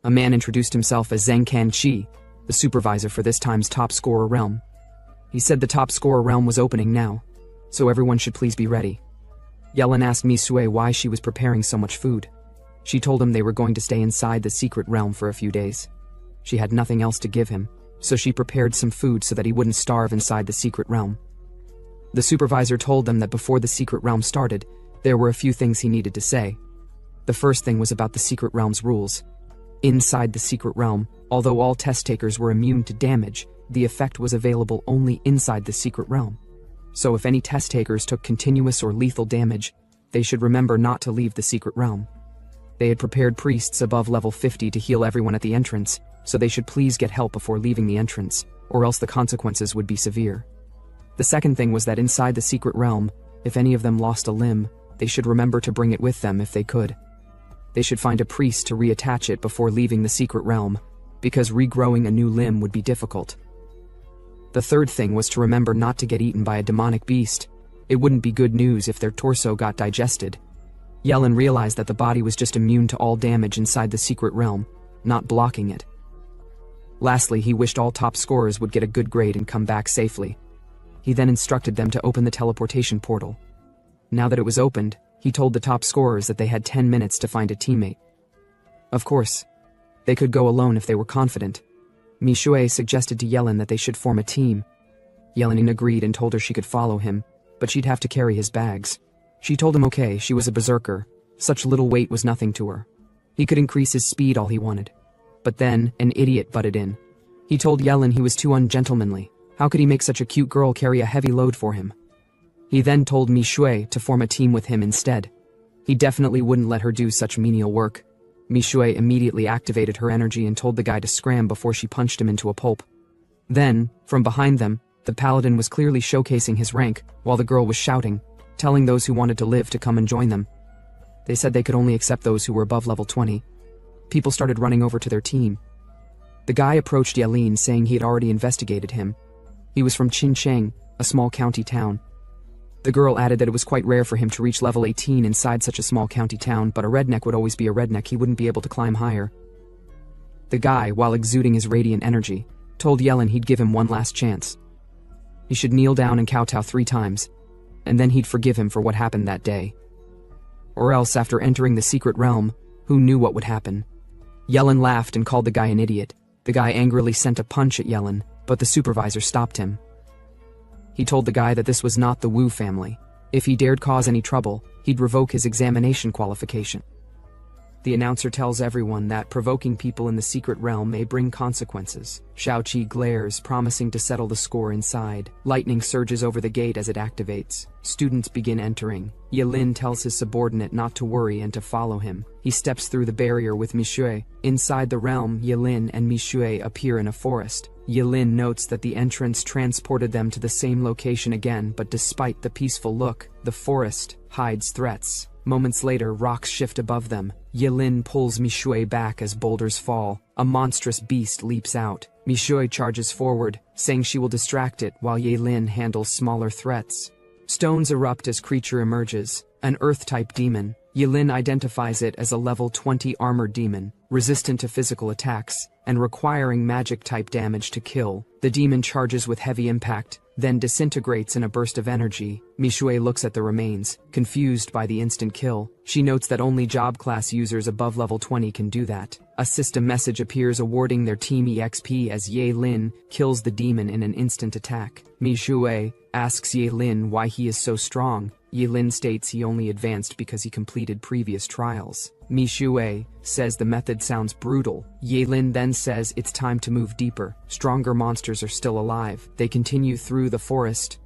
A man introduced himself as Zheng Kanqi, the supervisor for this time's top scorer realm. He said the top scorer realm was opening now, so everyone should please be ready. Yellen asked Mi Sui why she was preparing so much food. She told him they were going to stay inside the secret realm for a few days. She had nothing else to give him, so she prepared some food so that he wouldn't starve inside the secret realm. The supervisor told them that before the secret realm started, there were a few things he needed to say. The first thing was about the secret realm's rules. Inside the secret realm, although all test takers were immune to damage, the effect was available only inside the secret realm. So if any test takers took continuous or lethal damage, they should remember not to leave the secret realm. They had prepared priests above level 50 to heal everyone at the entrance, so they should please get help before leaving the entrance, or else the consequences would be severe. The second thing was that inside the secret realm, if any of them lost a limb, they should remember to bring it with them if they could. They should find a priest to reattach it before leaving the secret realm, because regrowing a new limb would be difficult. The third thing was to remember not to get eaten by a demonic beast. It wouldn't be good news if their torso got digested. Yellen realized that the body was just immune to all damage inside the secret realm, not blocking it. Lastly, he wished all top scorers would get a good grade and come back safely. He then instructed them to open the teleportation portal. Now that it was opened, he told the top scorers that they had 10 minutes to find a teammate. Of course, they could go alone if they were confident. Mi Shui suggested to Yellen that they should form a team. Yellen agreed and told her she could follow him, but she'd have to carry his bags. She told him okay, she was a berserker. Such little weight was nothing to her. He could increase his speed all he wanted. But then, an idiot butted in. He told Yellen he was too ungentlemanly. How could he make such a cute girl carry a heavy load for him? He then told Mi Shui to form a team with him instead. He definitely wouldn't let her do such menial work. Mi Shui immediately activated her energy and told the guy to scram before she punched him into a pulp. Then, from behind them, the paladin was clearly showcasing his rank, while the girl was shouting, telling those who wanted to live to come and join them. They said they could only accept those who were above level 20. People started running over to their team. The guy approached Yellen saying he had already investigated him. He was from Qincheng, a small county town. The girl added that it was quite rare for him to reach level 18 inside such a small county town, but a redneck would always be a redneck, he wouldn't be able to climb higher. The guy, while exuding his radiant energy, told Yellen he'd give him one last chance. He should kneel down and kowtow 3 times, and then he'd forgive him for what happened that day. Or else, after entering the secret realm, who knew what would happen? Yellen laughed and called the guy an idiot. The guy angrily sent a punch at Yellen, but the supervisor stopped him. He told the guy that this was not the Wu family. If he dared cause any trouble, he'd revoke his examination qualification. The announcer tells everyone that provoking people in the secret realm may bring consequences. Xiaoqi glares, promising to settle the score inside. Lightning surges over the gate as it activates. Students begin entering. Yelin tells his subordinate not to worry and to follow him. He steps through the barrier with Mishui. Inside the realm, Yelin and Mishui appear in a forest. Yelin notes that the entrance transported them to the same location again, but despite the peaceful look, the forest hides threats. Moments later, rocks shift above them. Yelin pulls Mishui back as boulders fall. A monstrous beast leaps out. Mishui charges forward, saying she will distract it while Yelin handles smaller threats. Stones erupt as creature emerges. An earth-type demon. Yelin identifies it as a level 20 armored demon, resistant to physical attacks, and requiring magic-type damage to kill. The demon charges with heavy impact, then disintegrates in a burst of energy. Mishui looks at the remains, confused by the instant kill. She notes that only job class users above level 20 can do that. A system message appears awarding their team EXP as Ye Lin kills the demon in an instant attack. Mishui asks Ye Lin why he is so strong. Ye Lin states he only advanced because he completed previous trials. Mishui says the method sounds brutal. Ye Lin then says it's time to move deeper. Stronger monsters are still alive. They continue through the forest.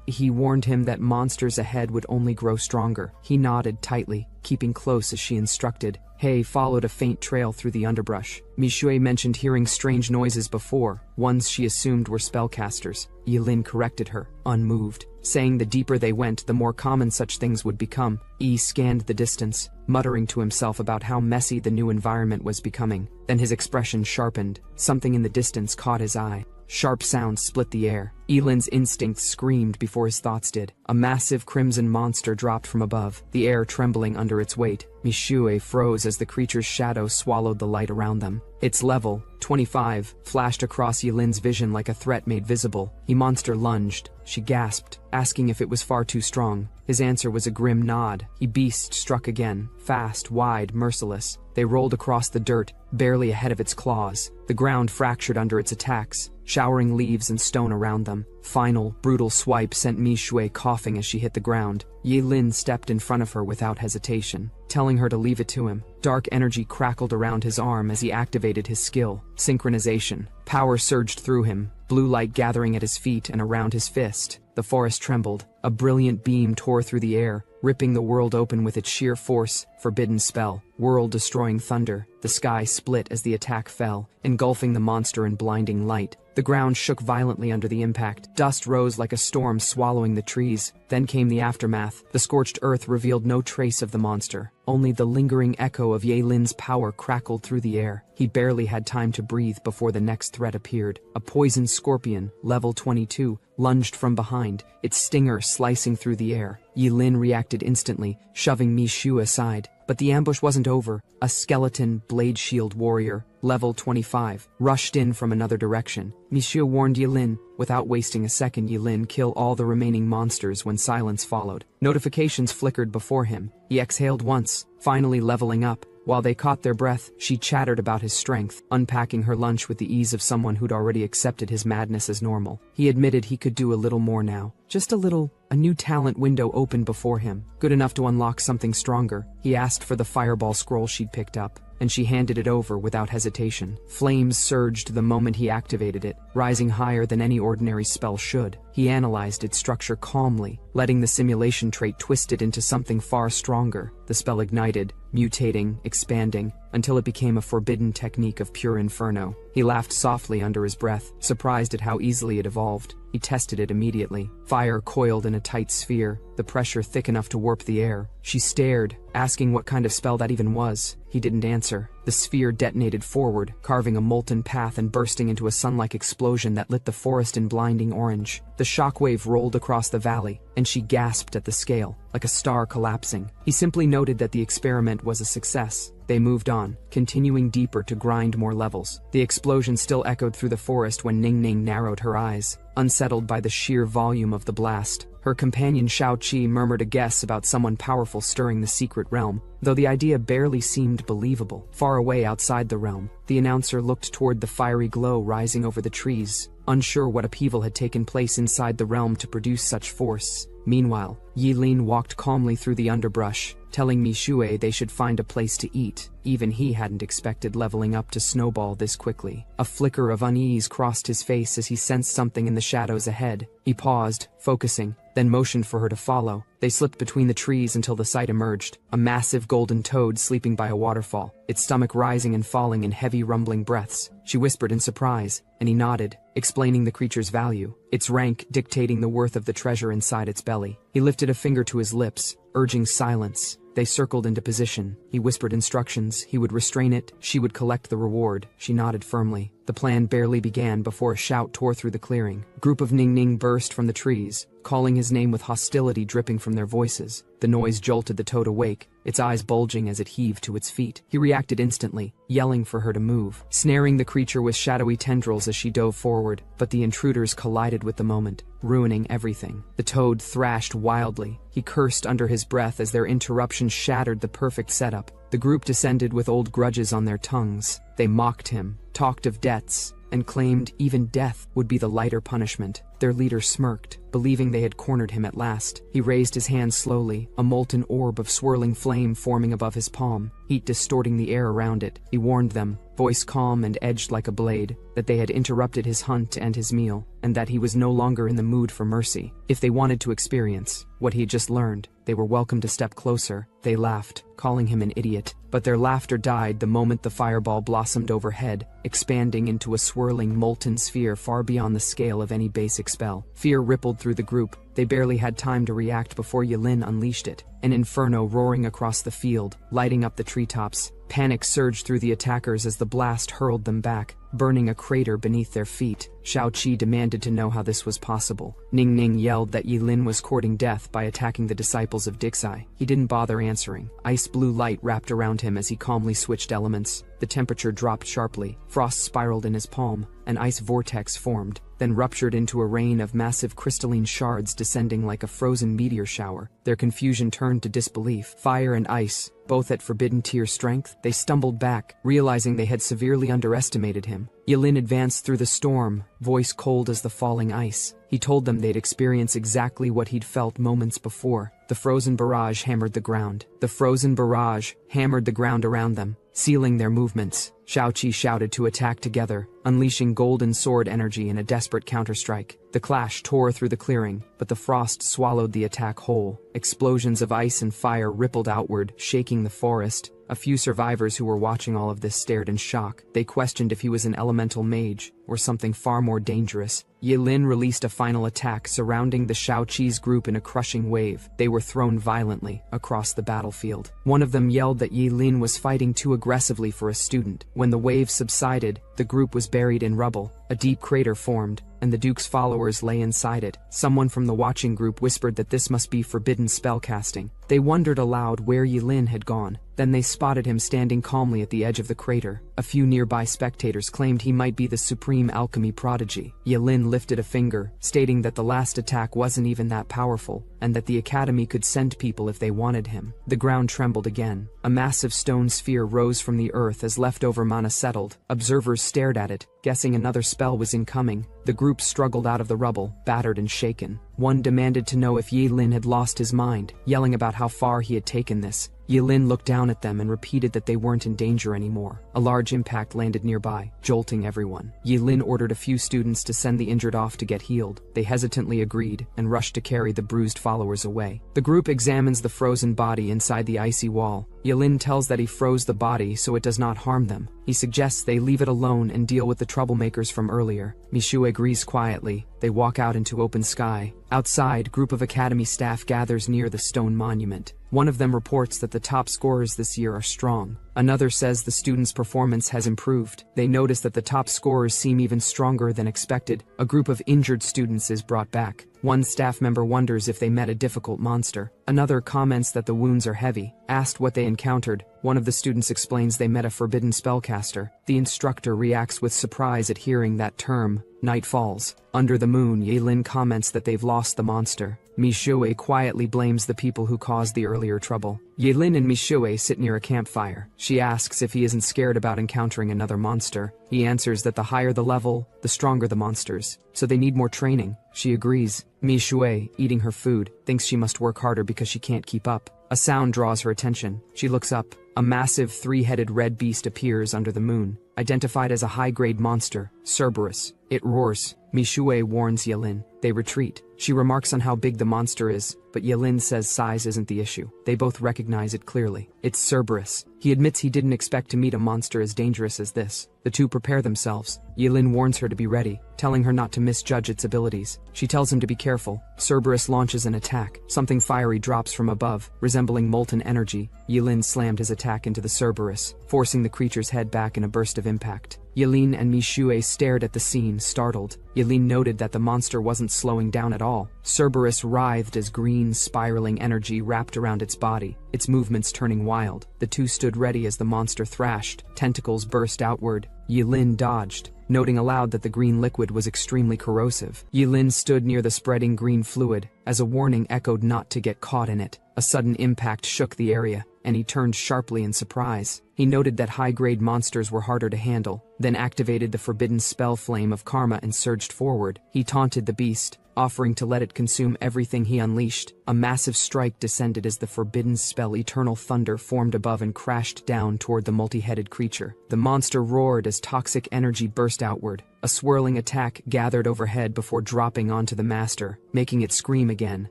He warned him that monsters ahead would only grow stronger. He nodded tightly, keeping close as she instructed. Hei followed a faint trail through the underbrush. Mishui mentioned hearing strange noises before, ones she assumed were spellcasters. Yelin corrected her, unmoved, saying the deeper they went, the more common such things would become. Yi scanned the distance, muttering to himself about how messy the new environment was becoming. Then his expression sharpened. Something in the distance caught his eye. Sharp sounds split the air. Elin's instincts screamed before his thoughts did. A massive crimson monster dropped from above, the air trembling under its weight. Mishui froze as the creature's shadow swallowed the light around them. Its level, 25, flashed across Yelin's vision like a threat made visible. The monster lunged. She gasped, asking if it was far too strong. His answer was a grim nod. The beast struck again, fast, wide, merciless. They rolled across the dirt, barely ahead of its claws. The ground fractured under its attacks, showering leaves and stone around them. Final, brutal swipe sent Mishui coughing as she hit the ground. Ye Lin stepped in front of her without hesitation, telling her to leave it to him. Dark energy crackled around his arm as he activated his skill. Synchronization. Power surged through him, blue light gathering at his feet and around his fist. The forest trembled. A brilliant beam tore through the air, ripping the world open with its sheer force. Forbidden spell. World-destroying thunder. The sky split as the attack fell, engulfing the monster in blinding light. The ground shook violently under the impact. Dust rose like a storm, swallowing the trees. Then came the aftermath. The scorched earth revealed no trace of the monster. Only the lingering echo of Ye Lin's power crackled through the air. He barely had time to breathe before the next threat appeared. A poison scorpion, level 22, lunged from behind, its stinger slicing through the air. Ye Lin reacted instantly, shoving Mishu aside. But the ambush wasn't over. A skeleton, blade shield warrior, level 25, rushed in from another direction. Mishu warned Yelin. Without wasting a second, Yelin killed all the remaining monsters when silence followed. Notifications flickered before him. He exhaled once, finally leveling up. While they caught their breath, she chattered about his strength, unpacking her lunch with the ease of someone who'd already accepted his madness as normal. He admitted he could do a little more now. Just a little. A new talent window opened before him, good enough to unlock something stronger. He asked for the fireball scroll she'd picked up, and she handed it over without hesitation. Flames surged the moment he activated it, rising higher than any ordinary spell should. He analyzed its structure calmly, letting the simulation trait twist it into something far stronger. The spell ignited, mutating, expanding, until it became a forbidden technique of pure inferno. He laughed softly under his breath, surprised at how easily it evolved. He tested it immediately. Fire coiled in a tight sphere, the pressure thick enough to warp the air. She stared, asking what kind of spell that even was. He didn't answer. The sphere detonated forward, carving a molten path and bursting into a sun-like explosion that lit the forest in blinding orange. The shockwave rolled across the valley, and she gasped at the scale, like a star collapsing. He simply noted that the experiment was a success. They moved on, continuing deeper to grind more levels. The explosion still echoed through the forest when Ning Ning narrowed her eyes, unsettled by the sheer volume of the blast. Her companion Xiao Qi murmured a guess about someone powerful stirring the secret realm, though the idea barely seemed believable. Far away outside the realm, the announcer looked toward the fiery glow rising over the trees, unsure what upheaval had taken place inside the realm to produce such force. Meanwhile, Yilin walked calmly through the underbrush, telling Mishue they should find a place to eat. Even he hadn't expected leveling up to snowball this quickly. A flicker of unease crossed his face as he sensed something in the shadows ahead. He paused, focusing, then motioned for her to follow. They slipped between the trees until the sight emerged, a massive golden toad sleeping by a waterfall, its stomach rising and falling in heavy rumbling breaths. She whispered in surprise, and he nodded, explaining the creature's value, its rank dictating the worth of the treasure inside its belly. He lifted a finger to his lips, urging silence. They circled into position. He whispered instructions. He would restrain it. She would collect the reward. She nodded firmly. The plan barely began before a shout tore through the clearing. A group of Ning Ning burst from the trees, calling his name with hostility dripping from their voices. The noise jolted the toad awake, its eyes bulging as it heaved to its feet. He reacted instantly, yelling for her to move, snaring the creature with shadowy tendrils as she dove forward, but the intruders collided with the moment, ruining everything. The toad thrashed wildly. He cursed under his breath as their interruption shattered the perfect setup. The group descended with old grudges on their tongues. They mocked him, talked of debts, and claimed even death would be the lighter punishment. Their leader smirked, believing they had cornered him at last. He raised his hand slowly, a molten orb of swirling flame forming above his palm, heat distorting the air around it. He warned them, voice calm and edged like a blade, that they had interrupted his hunt and his meal, and that he was no longer in the mood for mercy. If they wanted to experience what he had just learned, they were welcome to step closer. They laughed, calling him an idiot, but their laughter died the moment the fireball blossomed overhead, expanding into a swirling molten sphere far beyond the scale of any basic spell. Fear rippled through the group. They barely had time to react before Yilin unleashed it, an inferno roaring across the field, lighting up the treetops. Panic surged through the attackers as the blast hurled them back, burning a crater beneath their feet. Xiao Qi demanded to know how this was possible. Ning Ning yelled that Yilin was courting death by attacking the disciples of Dixai. He didn't bother answering. Ice blue light wrapped around him as he calmly switched elements. The temperature dropped sharply. Frost spiraled in his palm. An ice vortex formed, then ruptured into a rain of massive crystalline shards descending like a frozen meteor shower. Their confusion turned to disbelief. Fire and ice, both at forbidden tier strength, they stumbled back, realizing they had severely underestimated him. Yilin advanced through the storm, voice cold as the falling ice. He told them they'd experience exactly what he'd felt moments before. The frozen barrage hammered the ground. The frozen barrage hammered the ground around them, sealing their movements. Xiao Qi shouted to attack together, unleashing golden sword energy in a desperate counterstrike. The clash tore through the clearing, but the frost swallowed the attack whole. Explosions of ice and fire rippled outward, shaking the forest. A few survivors who were watching all of this stared in shock. They questioned if he was an elemental mage, or something far more dangerous. Yilin released a final attack surrounding the Xiao Qi's group in a crushing wave. They were thrown violently across the battlefield. One of them yelled that Yilin was fighting too aggressively for a student. When the wave subsided, the group was buried in rubble. A deep crater formed, and the Duke's followers lay inside it. Someone from the watching group whispered that this must be forbidden spellcasting. They wondered aloud where Yilin had gone. Then they spotted him standing calmly at the edge of the crater. A few nearby spectators claimed he might be the supreme alchemy prodigy. Yilin lifted a finger, stating that the last attack wasn't even that powerful, and that the academy could send people if they wanted him. The ground trembled again. A massive stone sphere rose from the earth as leftover mana settled. Observers stared at it, guessing another spell was incoming. The group struggled out of the rubble, battered and shaken. One demanded to know if Yilin had lost his mind, yelling about how far he had taken this. Yilin looked down at them and repeated that they weren't in danger anymore. A large impact landed nearby, jolting everyone. Yilin ordered a few students to send the injured off to get healed. They hesitantly agreed and rushed to carry the bruised followers away. The group examines the frozen body inside the icy wall. Yilin tells that he froze the body so it does not harm them. He suggests they leave it alone and deal with the troublemakers from earlier. Mishu agrees quietly. They walk out into open sky. Outside, group of academy staff gathers near the stone monument. One of them reports that the top scorers this year are strong. Another says the students' performance has improved. They notice that the top scorers seem even stronger than expected. A group of injured students is brought back. One staff member wonders if they met a difficult monster. Another comments that the wounds are heavy. Asked what they encountered, One of the students explains they met a forbidden spellcaster. The instructor reacts with surprise at hearing that term. Night falls. Under the moon, Yahello comments that they've lost the monster. Mishue quietly blames the people who caused the earlier trouble. Yahello and Mishue sit near a campfire. She asks if he isn't scared about encountering another monster. He answers that the higher the level, the stronger the monsters, so they need more training. She agrees. Mishue, eating her food, thinks she must work harder because she can't keep up. A sound draws her attention. She looks up. A massive three-headed red beast appears under the moon, identified as a high-grade monster, Cerberus. It roars. Mishue warns Yahello. They retreat. She remarks on how big the monster is, but Yahello says size isn't the issue. They both recognize it clearly. It's Cerberus. He admits he didn't expect to meet a monster as dangerous as this. The two prepare themselves. Yahello warns her to be ready, telling her not to misjudge its abilities. She tells him to be careful. Cerberus launches an attack. Something fiery drops from above, resembling molten energy. Yahello slammed his attack into the Cerberus, forcing the creature's head back in a burst of impact. Yahello and Mishue stared at the scene, startled. Yahello noted that the monster wasn't slowing down at all. Cerberus writhed as green, spiraling energy wrapped around its body, its movements turning wild. The two stood ready as the monster thrashed. Tentacles burst outward. Yahello dodged, noting aloud that the green liquid was extremely corrosive. Yahello stood near the spreading green fluid, as a warning echoed not to get caught in it. A sudden impact shook the area, and he turned sharply in surprise. He noted that high-grade monsters were harder to handle, then activated the forbidden spell Flame of Karma and surged forward. He taunted the beast, offering to let it consume everything he unleashed. A massive strike descended as the forbidden spell Eternal Thunder formed above and crashed down toward the multi-headed creature. The monster roared as toxic energy burst outward. A swirling attack gathered overhead before dropping onto the master, making it scream again.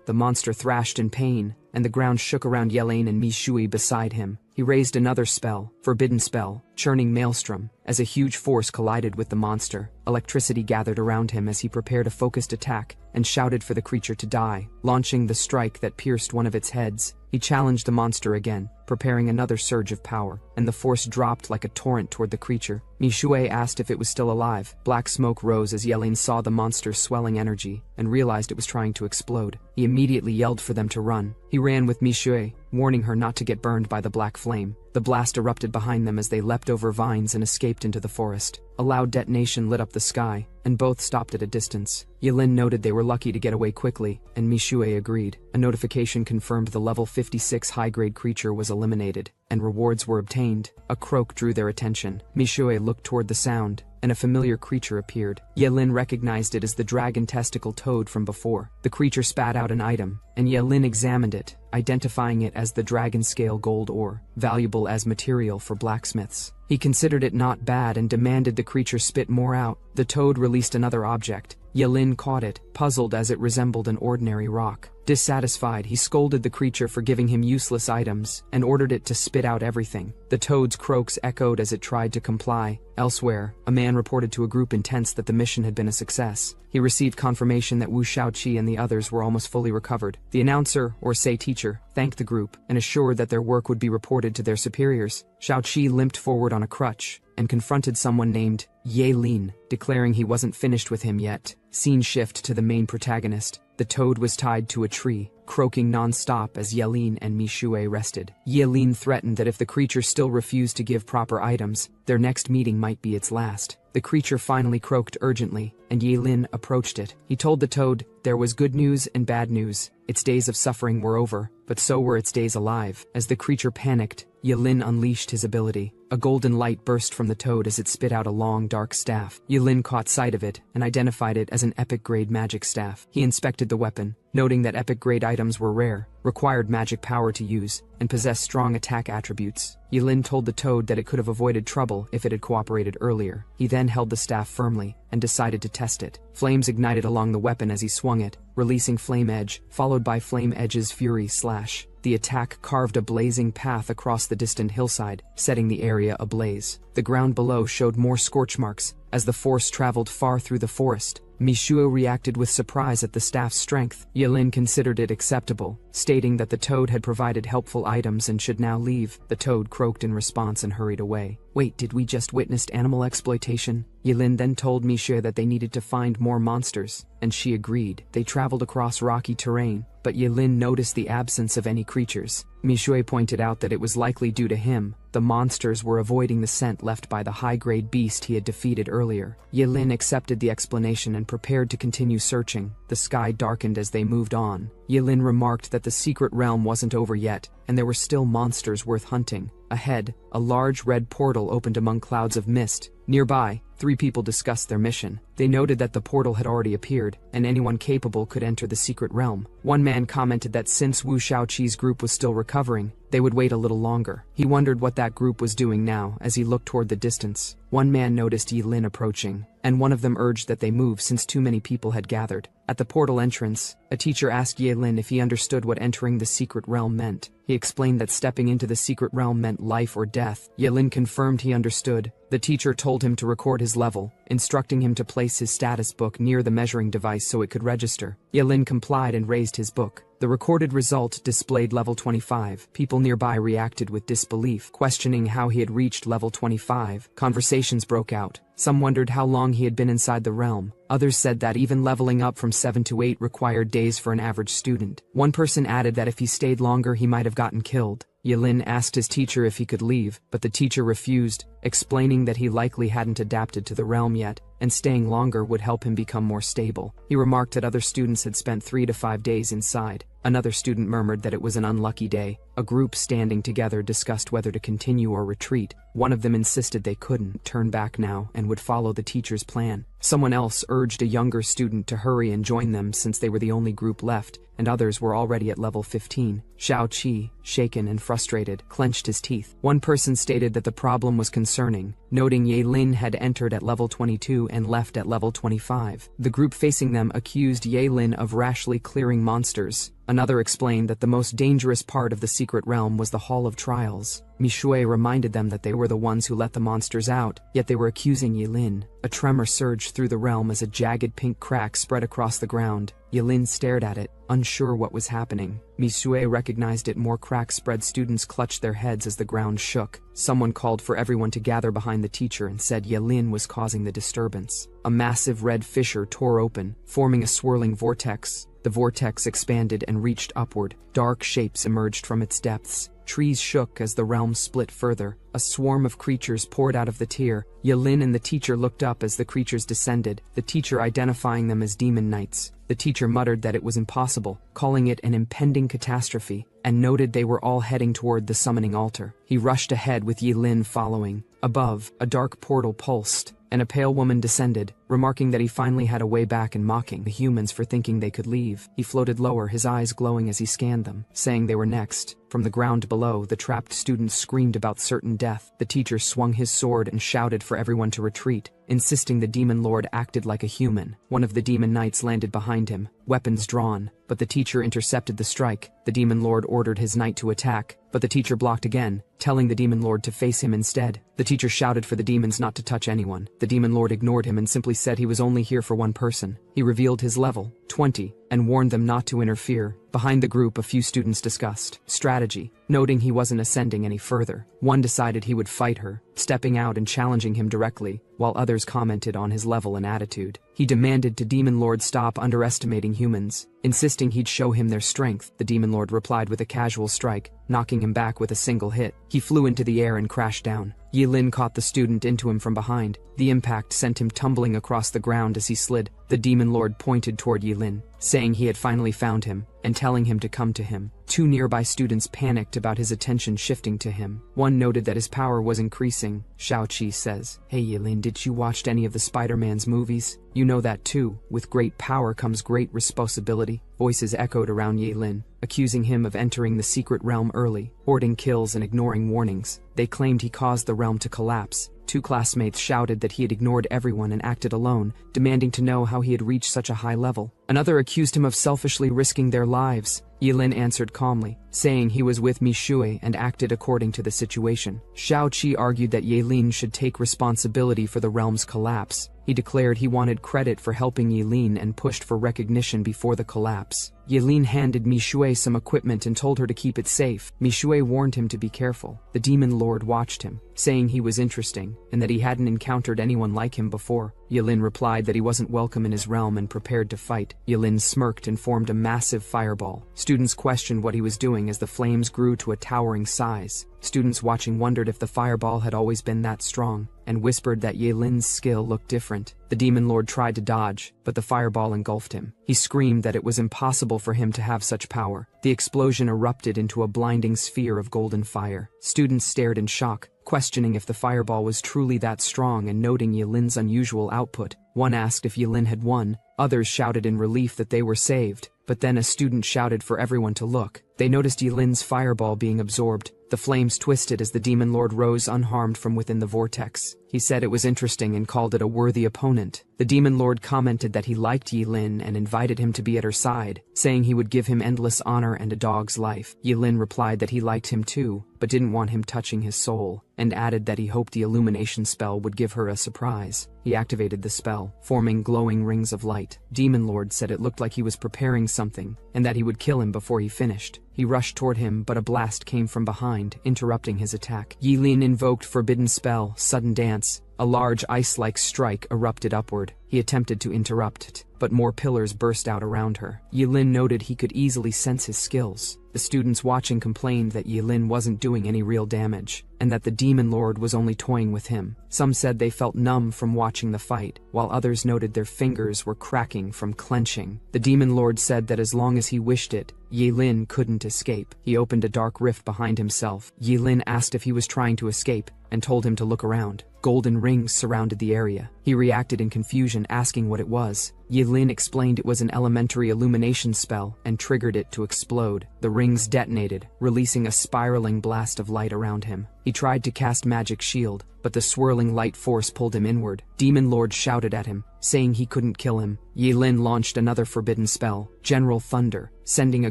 The monster thrashed in pain, and the ground shook around Yahello and Mishue beside him. He raised another spell, Forbidden Spell, Churning Maelstrom. As a huge force collided with the monster, electricity gathered around him as he prepared a focused attack and shouted for the creature to die. Launching the strike that pierced one of its heads, he challenged the monster again, preparing another surge of power, and the force dropped like a torrent toward the creature. Mishue asked if it was still alive. Black smoke rose as Yahello saw the monster's swelling energy and realized it was trying to explode. He immediately yelled for them to run. He ran with Mishue, warning her not to get burned by the black flame. The blast erupted behind them as they leapt over vines and escaped into the forest. A loud detonation lit up the sky, and both stopped at a distance. Yahello noted they were lucky to get away quickly, and Mishue agreed. A notification confirmed the level 56 high-grade creature was eliminated, and rewards were obtained. A croak drew their attention. Mishue looked toward the sound, and a familiar creature appeared. Yahello recognized it as the dragon testicle toad from before. The creature spat out an item, and Yahello examined it, identifying it as the dragon scale gold ore, valuable as material for blacksmiths. He considered it not bad and demanded the creature spit more out. The toad released another object. Yahello caught it, puzzled as it resembled an ordinary rock. Dissatisfied, he scolded the creature for giving him useless items and ordered it to spit out everything. The toad's croaks echoed as it tried to comply. Elsewhere, a man reported to a group in tents that the mission had been a success. He received confirmation that Wu Shaoqi and the others were almost fully recovered. The announcer, or say teacher, thanked the group and assured that their work would be reported to their superiors. Shaoqi limped forward on a crutch and confronted someone named Yahello, declaring he wasn't finished with him yet. Scene shift to the main protagonist. The toad was tied to a tree, croaking non-stop as Yahello and Mishue rested. Yahello threatened that if the creature still refused to give proper items, their next meeting might be its last. The creature finally croaked urgently, and Yahello approached it. He told the toad there was good news and bad news. Its days of suffering were over, but so were its days alive. As the creature panicked, Yahello unleashed his ability. A golden light burst from the toad as it spit out a long, dark staff. Yahello caught sight of it and identified it as an epic-grade magic staff. He inspected the weapon, noting that epic-grade items were rare, required magic power to use, and possessed strong attack attributes. Yahello told the toad that it could have avoided trouble if it had cooperated earlier. He then held the staff firmly and decided to test it. Flames ignited along the weapon as he swung it, releasing Flame Edge, followed by Flame Edge's Fury Slash. The attack carved a blazing path across the distant hillside, setting the area ablaze. The ground below showed more scorch marks as the force traveled far through the forest. Mishue reacted with surprise at the staff's strength. Yahello considered it acceptable. stating that the toad had provided helpful items and should now leave. The toad croaked in response and hurried away. Wait, did we just witness animal exploitation? Yilin then told Michue that they needed to find more monsters, and she agreed. They traveled across rocky terrain, but Yilin noticed the absence of any creatures. Michue pointed out that it was likely due to him. The monsters were avoiding the scent left by the high-grade beast he had defeated earlier. Yilin accepted the explanation and prepared to continue searching. The sky darkened as they moved on. Yilin remarked that the secret realm wasn't over yet, and there were still monsters worth hunting. Ahead, a large red portal opened among clouds of mist. Nearby, 3 people discussed their mission. They noted that the portal had already appeared, and anyone capable could enter the secret realm. One man commented that since Wu Shaoqi's group was still recovering, they would wait a little longer. He wondered what that group was doing now as he looked toward the distance. One man noticed Yilin approaching, and one of them urged that they move since too many people had gathered. At the portal entrance, a teacher asked Yilin if he understood what entering the secret realm meant. He explained that stepping into the secret realm meant life or death. Yilin confirmed he understood. The teacher told him to record his level, instructing him to place his status book near the measuring device so it could register. Yilin complied and raised his book. The recorded result displayed level 25. People nearby reacted with disbelief, questioning how he had reached level 25. Conversations broke out. Some wondered how long he had been inside the realm. Others said that even leveling up from 7 to 8 required days for an average student. One person added that if he stayed longer he might have gotten killed. Yilin asked his teacher if he could leave, but the teacher refused, explaining that he likely hadn't adapted to the realm yet, and staying longer would help him become more stable. He remarked that other students had spent 3 to 5 days inside. Another student murmured that it was an unlucky day. A group standing together discussed whether to continue or retreat. One of them insisted they couldn't turn back now and would follow the teacher's plan. Someone else urged a younger student to hurry and join them since they were the only group left, and others were already at level 15. Shaoqi, shaken and frustrated, clenched his teeth. One person stated that the problem was concerning, noting Yilin had entered at level 22 and left at level 25. The group facing them accused Yilin of rashly clearing monsters. Another explained that the most dangerous part of the secret realm was the Hall of Trials. Michue reminded them that they were the ones who let the monsters out, yet they were accusing Yilin. A tremor surged through the realm as a jagged pink crack spread across the ground. Yilin stared at it, unsure what was happening. Michue recognized it. More cracks spread. Students clutched their heads as the ground shook. Someone called for everyone to gather behind the teacher and said Yilin was causing the disturbance. A massive red fissure tore open, forming a swirling vortex. The vortex expanded and reached upward. Dark shapes emerged from its depths. Trees shook as the realm split further. A swarm of creatures poured out of the tear. Yilin and the teacher looked up as the creatures descended, the teacher identifying them as demon knights. The teacher muttered that it was impossible, calling it an impending catastrophe, and noted they were all heading toward the summoning altar. He rushed ahead with Yilin following. Above, a dark portal pulsed, and a pale woman descended, remarking that he finally had a way back and mocking the humans for thinking they could leave. He floated lower, his eyes glowing as he scanned them, saying they were next. From the ground below, the trapped students screamed about certain death. The teacher swung his sword and shouted for everyone to retreat, insisting the demon lord acted like a human. One of the demon knights landed behind him, weapons drawn, but the teacher intercepted the strike. The demon lord ordered his knight to attack, but the teacher blocked again, telling the demon lord to face him instead. The teacher shouted for the demons not to touch anyone. The demon lord ignored him and simply said he was only here for one person. He revealed his level, 20, and warned them not to interfere. Behind the group, a few students discussed strategy, noting he wasn't ascending any further. One decided he would fight her, stepping out and challenging him directly, while others commented on his level and attitude. He demanded to Demon Lord stop underestimating humans, insisting he'd show him their strength. The Demon Lord replied with a casual strike, knocking him back with a single hit. He flew into the air and crashed down. Yilin caught the student into him from behind. The impact sent him tumbling across the ground as he slid. The Demon Lord pointed toward Yilin, saying he had finally found him, and telling him to come to him. Two nearby students panicked about his attention shifting to him. One noted that his power was increasing. Shaoqi says, "Hey Yilin, did you watch any of the Spider-Man's movies? You know that too. With great power comes great responsibility." Voices echoed around Yilin, accusing him of entering the secret realm early, hoarding kills and ignoring warnings. They claimed he caused the realm to collapse. Two classmates shouted that he had ignored everyone and acted alone, demanding to know how he had reached such a high level. Another accused him of selfishly risking their lives. Yilin answered calmly, saying he was with Michue and acted according to the situation. Shaoqi argued that Yilin should take responsibility for the realm's collapse. He declared he wanted credit for helping Yilin and pushed for recognition before the collapse. Yelin handed Mishui some equipment and told her to keep it safe. Mishui warned him to be careful. The demon lord watched him, saying he was interesting and that he hadn't encountered anyone like him before. Yelin replied that he wasn't welcome in his realm and prepared to fight. Yelin smirked and formed a massive fireball. Students questioned what he was doing as the flames grew to a towering size. Students watching wondered if the fireball had always been that strong, and whispered that Yelin's skill looked different. The demon lord tried to dodge, but the fireball engulfed him. He screamed that it was impossible for him to have such power. The explosion erupted into a blinding sphere of golden fire. Students stared in shock, questioning if the fireball was truly that strong and noting Yelin's unusual output. One asked if Yelin had won, others shouted in relief that they were saved, but then a student shouted for everyone to look. They noticed Yelin's fireball being absorbed. The flames twisted as the demon lord rose unharmed from within the vortex. He said it was interesting and called it a worthy opponent. The demon lord commented that he liked Yelin and invited him to be at her side, saying he would give him endless honor and a dog's life. Yelin replied that he liked him too, but didn't want him touching his soul, and added that he hoped the illumination spell would give her a surprise. He activated the spell, forming glowing rings of light. Demon Lord said it looked like he was preparing something, and that he would kill him before he finished. He rushed toward him, but a blast came from behind, interrupting his attack. Yelin invoked Forbidden Spell, Sudden Dance. A large ice-like strike erupted upward. He attempted to interrupt it, but more pillars burst out around her. Yelin noted he could easily sense his skills. The students watching complained that Yelin wasn't doing any real damage, and that the demon lord was only toying with him. Some said they felt numb from watching the fight, while others noted their fingers were cracking from clenching. The demon lord said that as long as he wished it, Yelin couldn't escape. He opened a dark rift behind himself. Yelin asked if he was trying to escape, and told him to look around. Golden rings surrounded the area. He reacted in confusion, asking what it was. Yelin explained it was an elementary illumination spell and triggered it to explode. The rings detonated, releasing a spiraling blast of light around him. He tried to cast Magic Shield, but the swirling light force pulled him inward. Demon Lord shouted at him, saying he couldn't kill him. Yelin launched another forbidden spell, General Thunder, sending a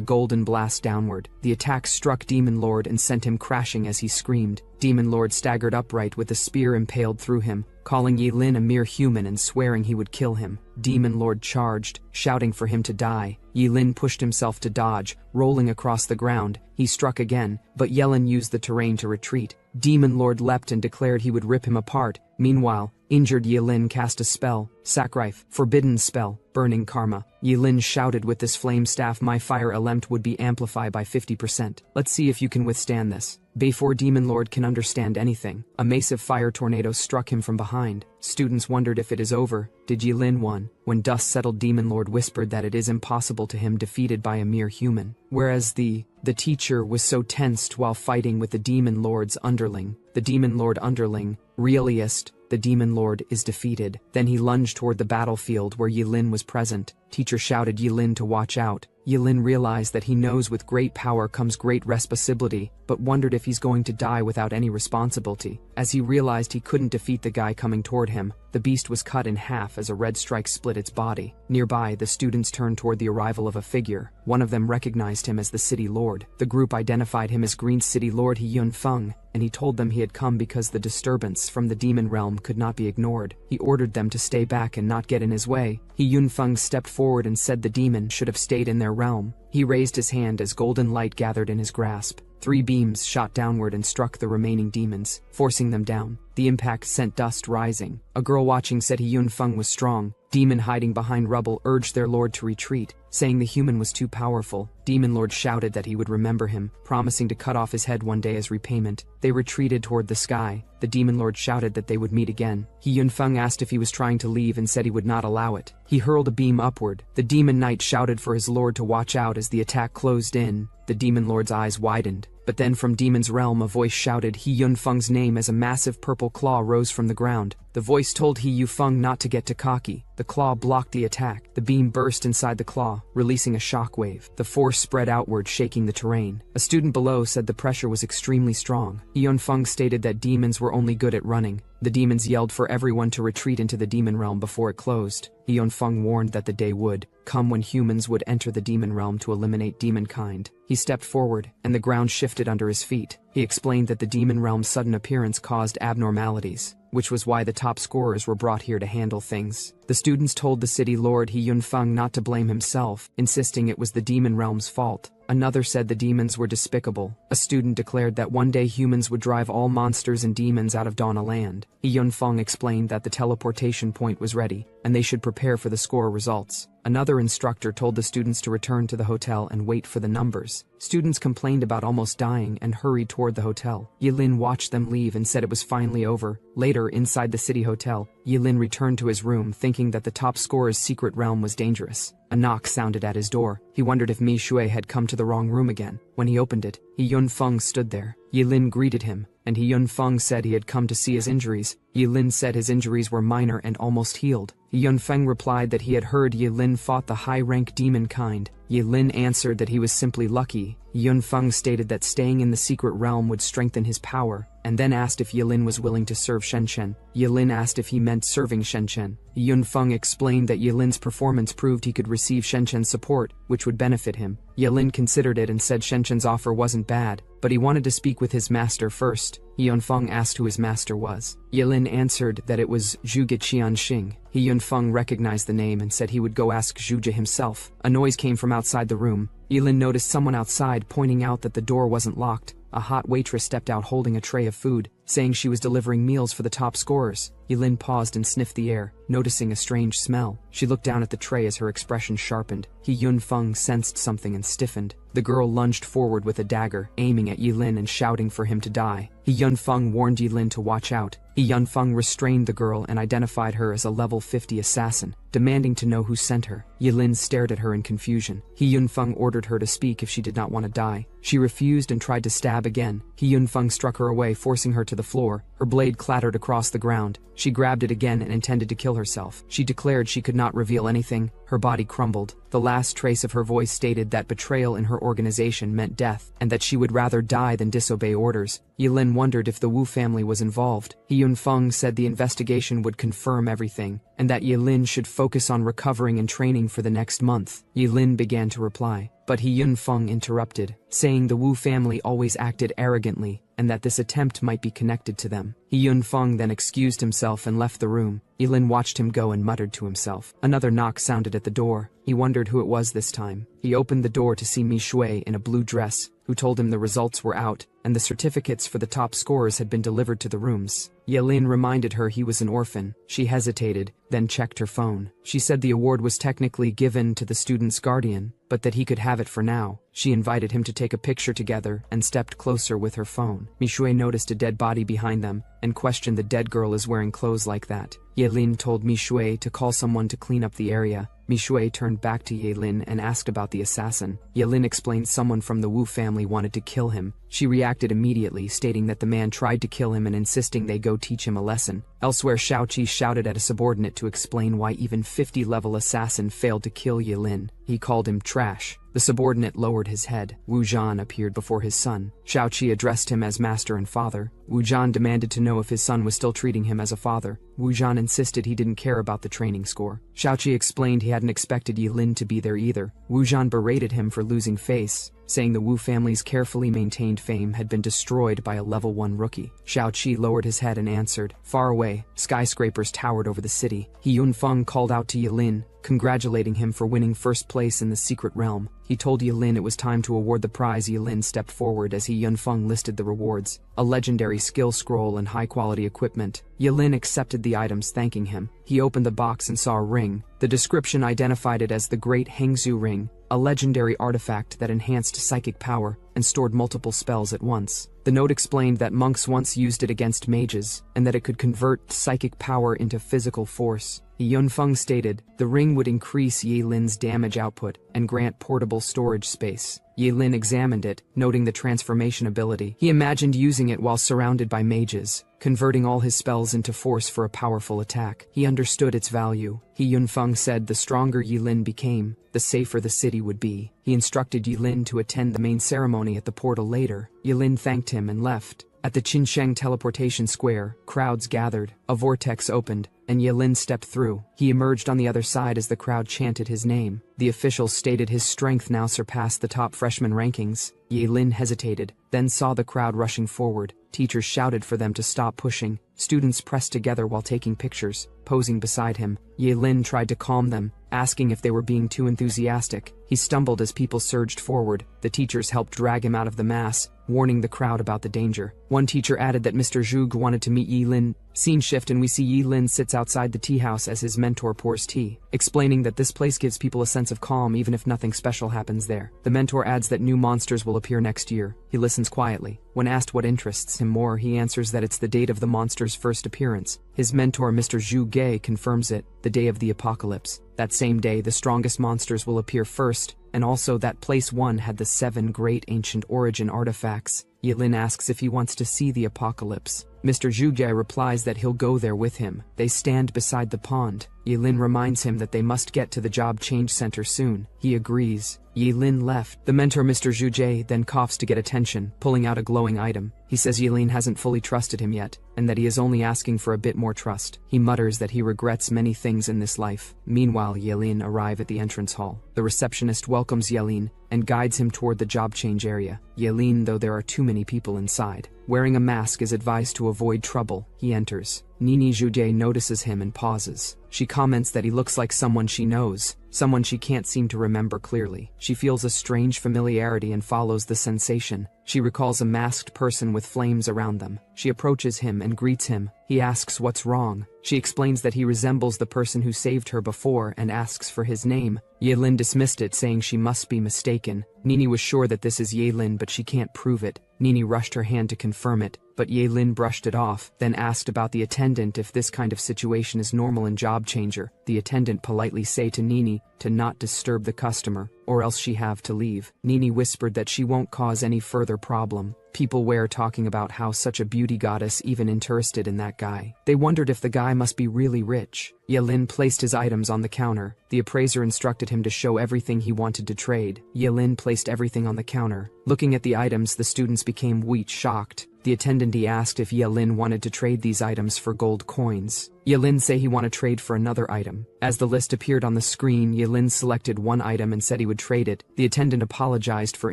golden blast downward. The attack struck Demon Lord and sent him crashing as he screamed. Demon Lord staggered upright with a spear impaled through him, calling Yelin a mere human and swearing he would kill him. Demon Lord charged, shouting for him to die. Yelin pushed himself to dodge, rolling across the ground. He struck again, but Yelin used the terrain to retreat. Demon Lord leapt and declared he would rip him apart. Meanwhile, injured Yelin cast a spell, Sacrifice, Forbidden Spell, Burning Karma. Yelin shouted, with this flame staff my fire element would be amplified by 50%. Let's see if you can withstand this. Before Demon Lord can understand anything, a massive fire tornado struck him from behind. Students wondered if it is over. Did Yelin won? When dust settled, Demon Lord whispered that it is impossible to him, defeated by a mere human. Whereas the teacher was so tensed while fighting with the Demon Lord's underling. The Demon Lord underling, Realist, the Demon Lord is defeated. Then he lunged toward the battlefield where Yelin was present. Teacher shouted Yelin to watch out. Yelin realized that he knows with great power comes great responsibility, but wondered if he's going to die without any responsibility. As he realized he couldn't defeat the guy coming toward him, the beast was cut in half as a red strike split its body. Nearby, the students turned toward the arrival of a figure. One of them recognized him as the City Lord. The group identified him as Green City Lord He Yun Feng, and he told them he had come because the disturbance from the demon realm could not be ignored. He ordered them to stay back and not get in his way. He Yun Feng stepped forward and said the demon should have stayed in their realm. He raised his hand as golden light gathered in his grasp. 3 beams shot downward and struck the remaining demons, forcing them down. The impact sent dust rising. A girl watching said He Yun Feng was strong. Demon hiding behind rubble urged their lord to retreat, saying the human was too powerful. Demon Lord shouted that he would remember him, promising to cut off his head one day as repayment. They retreated toward the sky. The Demon Lord shouted that they would meet again. He Yun Feng asked if he was trying to leave and said he would not allow it. He hurled a beam upward. The Demon Knight shouted for his lord to watch out as the attack closed in. The Demon Lord's eyes widened. But then from Demon's realm a voice shouted He Yun Feng's name as a massive purple claw rose from the ground. The voice told He Yun Feng not to get too cocky. The claw blocked the attack. The beam burst inside the claw, releasing a shockwave. The force spread outward, shaking the terrain. A student below said the pressure was extremely strong. He Yun Feng stated that demons were only good at running. The demons yelled for everyone to retreat into the demon realm before it closed. He Yun Feng warned that the day would come when humans would enter the demon realm to eliminate demonkind. He stepped forward, and the ground shifted under his feet. He explained that the demon realm's sudden appearance caused abnormalities. which was why the top scorers were brought here to handle things. The students told the city lord He Yunfeng not to blame himself, insisting it was the demon realm's fault. Another said the demons were despicable. A student declared that one day humans would drive all monsters and demons out of Donna Land. He Yunfeng explained that the teleportation point was ready, and they should prepare for the score results. Another instructor told the students to return to the hotel and wait for the numbers. Students complained about almost dying and hurried toward the hotel. Yilin watched them leave and said it was finally over. Later, inside the city hotel, Yilin returned to his room thinking that the top scorer's secret realm was dangerous. A knock sounded at his door. He wondered if Mi Shui had come to the wrong room again. When he opened it, He Yunfeng stood there. Yilin greeted him, and He Yunfeng said he had come to see his injuries. Yilin said his injuries were minor and almost healed. He Yunfeng replied that he had heard Yilin fought the high-rank demon kind. Yilin answered that he was simply lucky. Yunfeng stated that staying in the secret realm would strengthen his power, and then asked if Yilin was willing to serve Shenchen. Yilin asked if he meant serving Shenchen. Yunfeng explained that Yilin's performance proved he could receive Shenchen's support, which would benefit him. Yilin considered it and said Shenchen's offer wasn't bad, but he wanted to speak with his master first. Yunfeng asked who his master was. Yilin answered that it was Zhuge Qianxing. Yunfeng recognized the name and said he would go ask Zhuge himself. A noise came from outside the room. Yilin noticed someone outside pointing out that the door wasn't locked. A hot waitress stepped out holding a tray of food, saying she was delivering meals for the top scorers. Yilin paused and sniffed the air, noticing a strange smell. She looked down at the tray as her expression sharpened. He Yunfeng sensed something and stiffened. The girl lunged forward with a dagger, aiming at Yilin and shouting for him to die. He Yunfeng warned Yilin to watch out. He Yunfeng restrained the girl and identified her as a level 50 assassin, demanding to know who sent her. Yilin stared at her in confusion. He Yunfeng ordered her to speak if she did not want to die. She refused and tried to stab again. He Yunfeng struck her away, forcing her to the floor. Her blade clattered across the ground. She grabbed it again and intended to kill herself. She declared she could not reveal anything. Her body crumbled. The last trace of her voice stated that betrayal in her organization meant death, and that she would rather die than disobey orders. Yilin wondered if the Wu family was involved. He Yunfeng said the investigation would confirm everything, and that Yilin should focus on recovering and training for the next month. Yilin began to reply, but He Yunfeng interrupted, saying the Wu family always acted arrogantly, and that this attempt might be connected to them. He Yunfeng then excused himself and left the room. Yilin watched him go and muttered to himself. Another knock sounded at the door. He wondered who it was this time. He opened the door to see Mi Shui in a blue dress, who told him the results were out, and the certificates for the top scorers had been delivered to the rooms. Yilin reminded her he was an orphan. She hesitated, then checked her phone. She said the award was technically given to the student's guardian, but that he could have it for now. She invited him to take a picture together and stepped closer with her phone. Mi Shui noticed a dead body behind them and questioned the dead girl is wearing clothes like that. Yilin told Mi Shui to call someone to clean up the area. Mi Shui turned back to Yilin and asked about the assassin. Yilin explained someone from the Wu family wanted to kill him. She reacted immediately, stating that the man tried to kill him and insisting they go teach him a lesson. Elsewhere, Shaoqi shouted at a subordinate to explain why even 50-level assassin failed to kill Yilin. He called him trash. The subordinate lowered his head. Wu Zhan appeared before his son. Shaoqi addressed him as master and father. Wu Zhan demanded to know if his son was still treating him as a father. Wu Zhan insisted he didn't care about the training score. Shaoqi explained he hadn't expected Yilin to be there either. Wu Zhan berated him for losing face, saying the Wu family's carefully maintained fame had been destroyed by a level 1 rookie. Shaoqi lowered his head and answered. Far away, skyscrapers towered over the city. He Yunfeng called out to Yilin, congratulating him for winning first place in the secret realm. He told Yilin it was time to award the prize. Yilin stepped forward as He Yunfeng listed the rewards: a legendary skill scroll and high-quality equipment. Yilin accepted the items, thanking him. He opened the box and saw a ring. The description identified it as the Great Hengzu Ring, a legendary artifact that enhanced psychic power and stored multiple spells at once. The note explained that monks once used it against mages, and that it could convert psychic power into physical force. Yunfeng stated the ring would increase Yilin's damage output and grant portable storage space. Yilin examined it, noting the transformation ability. He imagined using it while surrounded by mages, converting all his spells into force for a powerful attack. He understood its value. He Yunfeng said the stronger Yilin became, the safer the city would be. He instructed Yilin to attend the main ceremony at the portal later. Yilin thanked him and left. At the Qinsheng teleportation square, crowds gathered. A vortex opened, and Yilin stepped through. He emerged on the other side as the crowd chanted his name. The officials stated his strength now surpassed the top freshman rankings. Yilin hesitated, then saw the crowd rushing forward. Teachers shouted for them to stop pushing. Students pressed together while taking pictures, posing beside him. Yahello tried to calm them, asking if they were being too enthusiastic. He stumbled as people surged forward. The teachers helped drag him out of the mass, warning the crowd about the danger. One teacher added that Mr. Zhug wanted to meet Yahello. Scene shift and we see Yahello sits outside the tea house as his mentor pours tea, explaining that this place gives people a sense of calm even if nothing special happens there. The mentor adds that new monsters will appear next year. He listens quietly. When asked what interests him more, he answers that it's the date of the monster's first appearance. His mentor, Mr. Zhuge, confirms it, the day of the apocalypse. That same day, the strongest monsters will appear first, and also that place 1 had the 7 great ancient origin artifacts. Yahello asks if he wants to see the apocalypse. Mr. Zhuge replies that he'll go there with him. They stand beside the pond. Yahello reminds him that they must get to the job change center soon. He agrees. Yahello left. The mentor, Mr. Zhuge, then coughs to get attention, pulling out a glowing item. He says Yahello hasn't fully trusted him yet, and that he is only asking for a bit more trust. He mutters that he regrets many things in this life. Meanwhile, Yahello arrives at the entrance hall. The receptionist welcomes Yahello and guides him toward the job change area. Yahello, though there are too many people inside, wearing a mask, is advised to avoid trouble. He enters. Nini Zhuge notices him and pauses. She comments that he looks like someone she knows, someone she can't seem to remember clearly. She feels a strange familiarity and follows the sensation. She recalls a masked person with flames around them. She approaches him and greets him. He asks what's wrong. She explains that he resembles the person who saved her before and asks for his name. Yahello dismissed it, saying she must be mistaken. Nini was sure that this is Yahello, but she can't prove it. Nini rushed her hand to confirm it, but Yahello brushed it off, then asked about the attendant if this kind of situation is normal in Job Changer. The attendant politely say to Nini to not disturb the customer, or else she have to leave. Nini whispered that she won't cause any further problem. People were talking about how such a beauty goddess even interested in that guy. They wondered if the guy must be really rich. Yahello placed his items on the counter. The appraiser instructed him to show everything he wanted to trade. Yahello placed everything on the counter. Looking at the items, the students became shocked. The attendant asked if Yahello wanted to trade these items for gold coins. Yahello said he wanted to trade for another item. As the list appeared on the screen, Yahello selected one item and said he would trade it. The attendant apologized for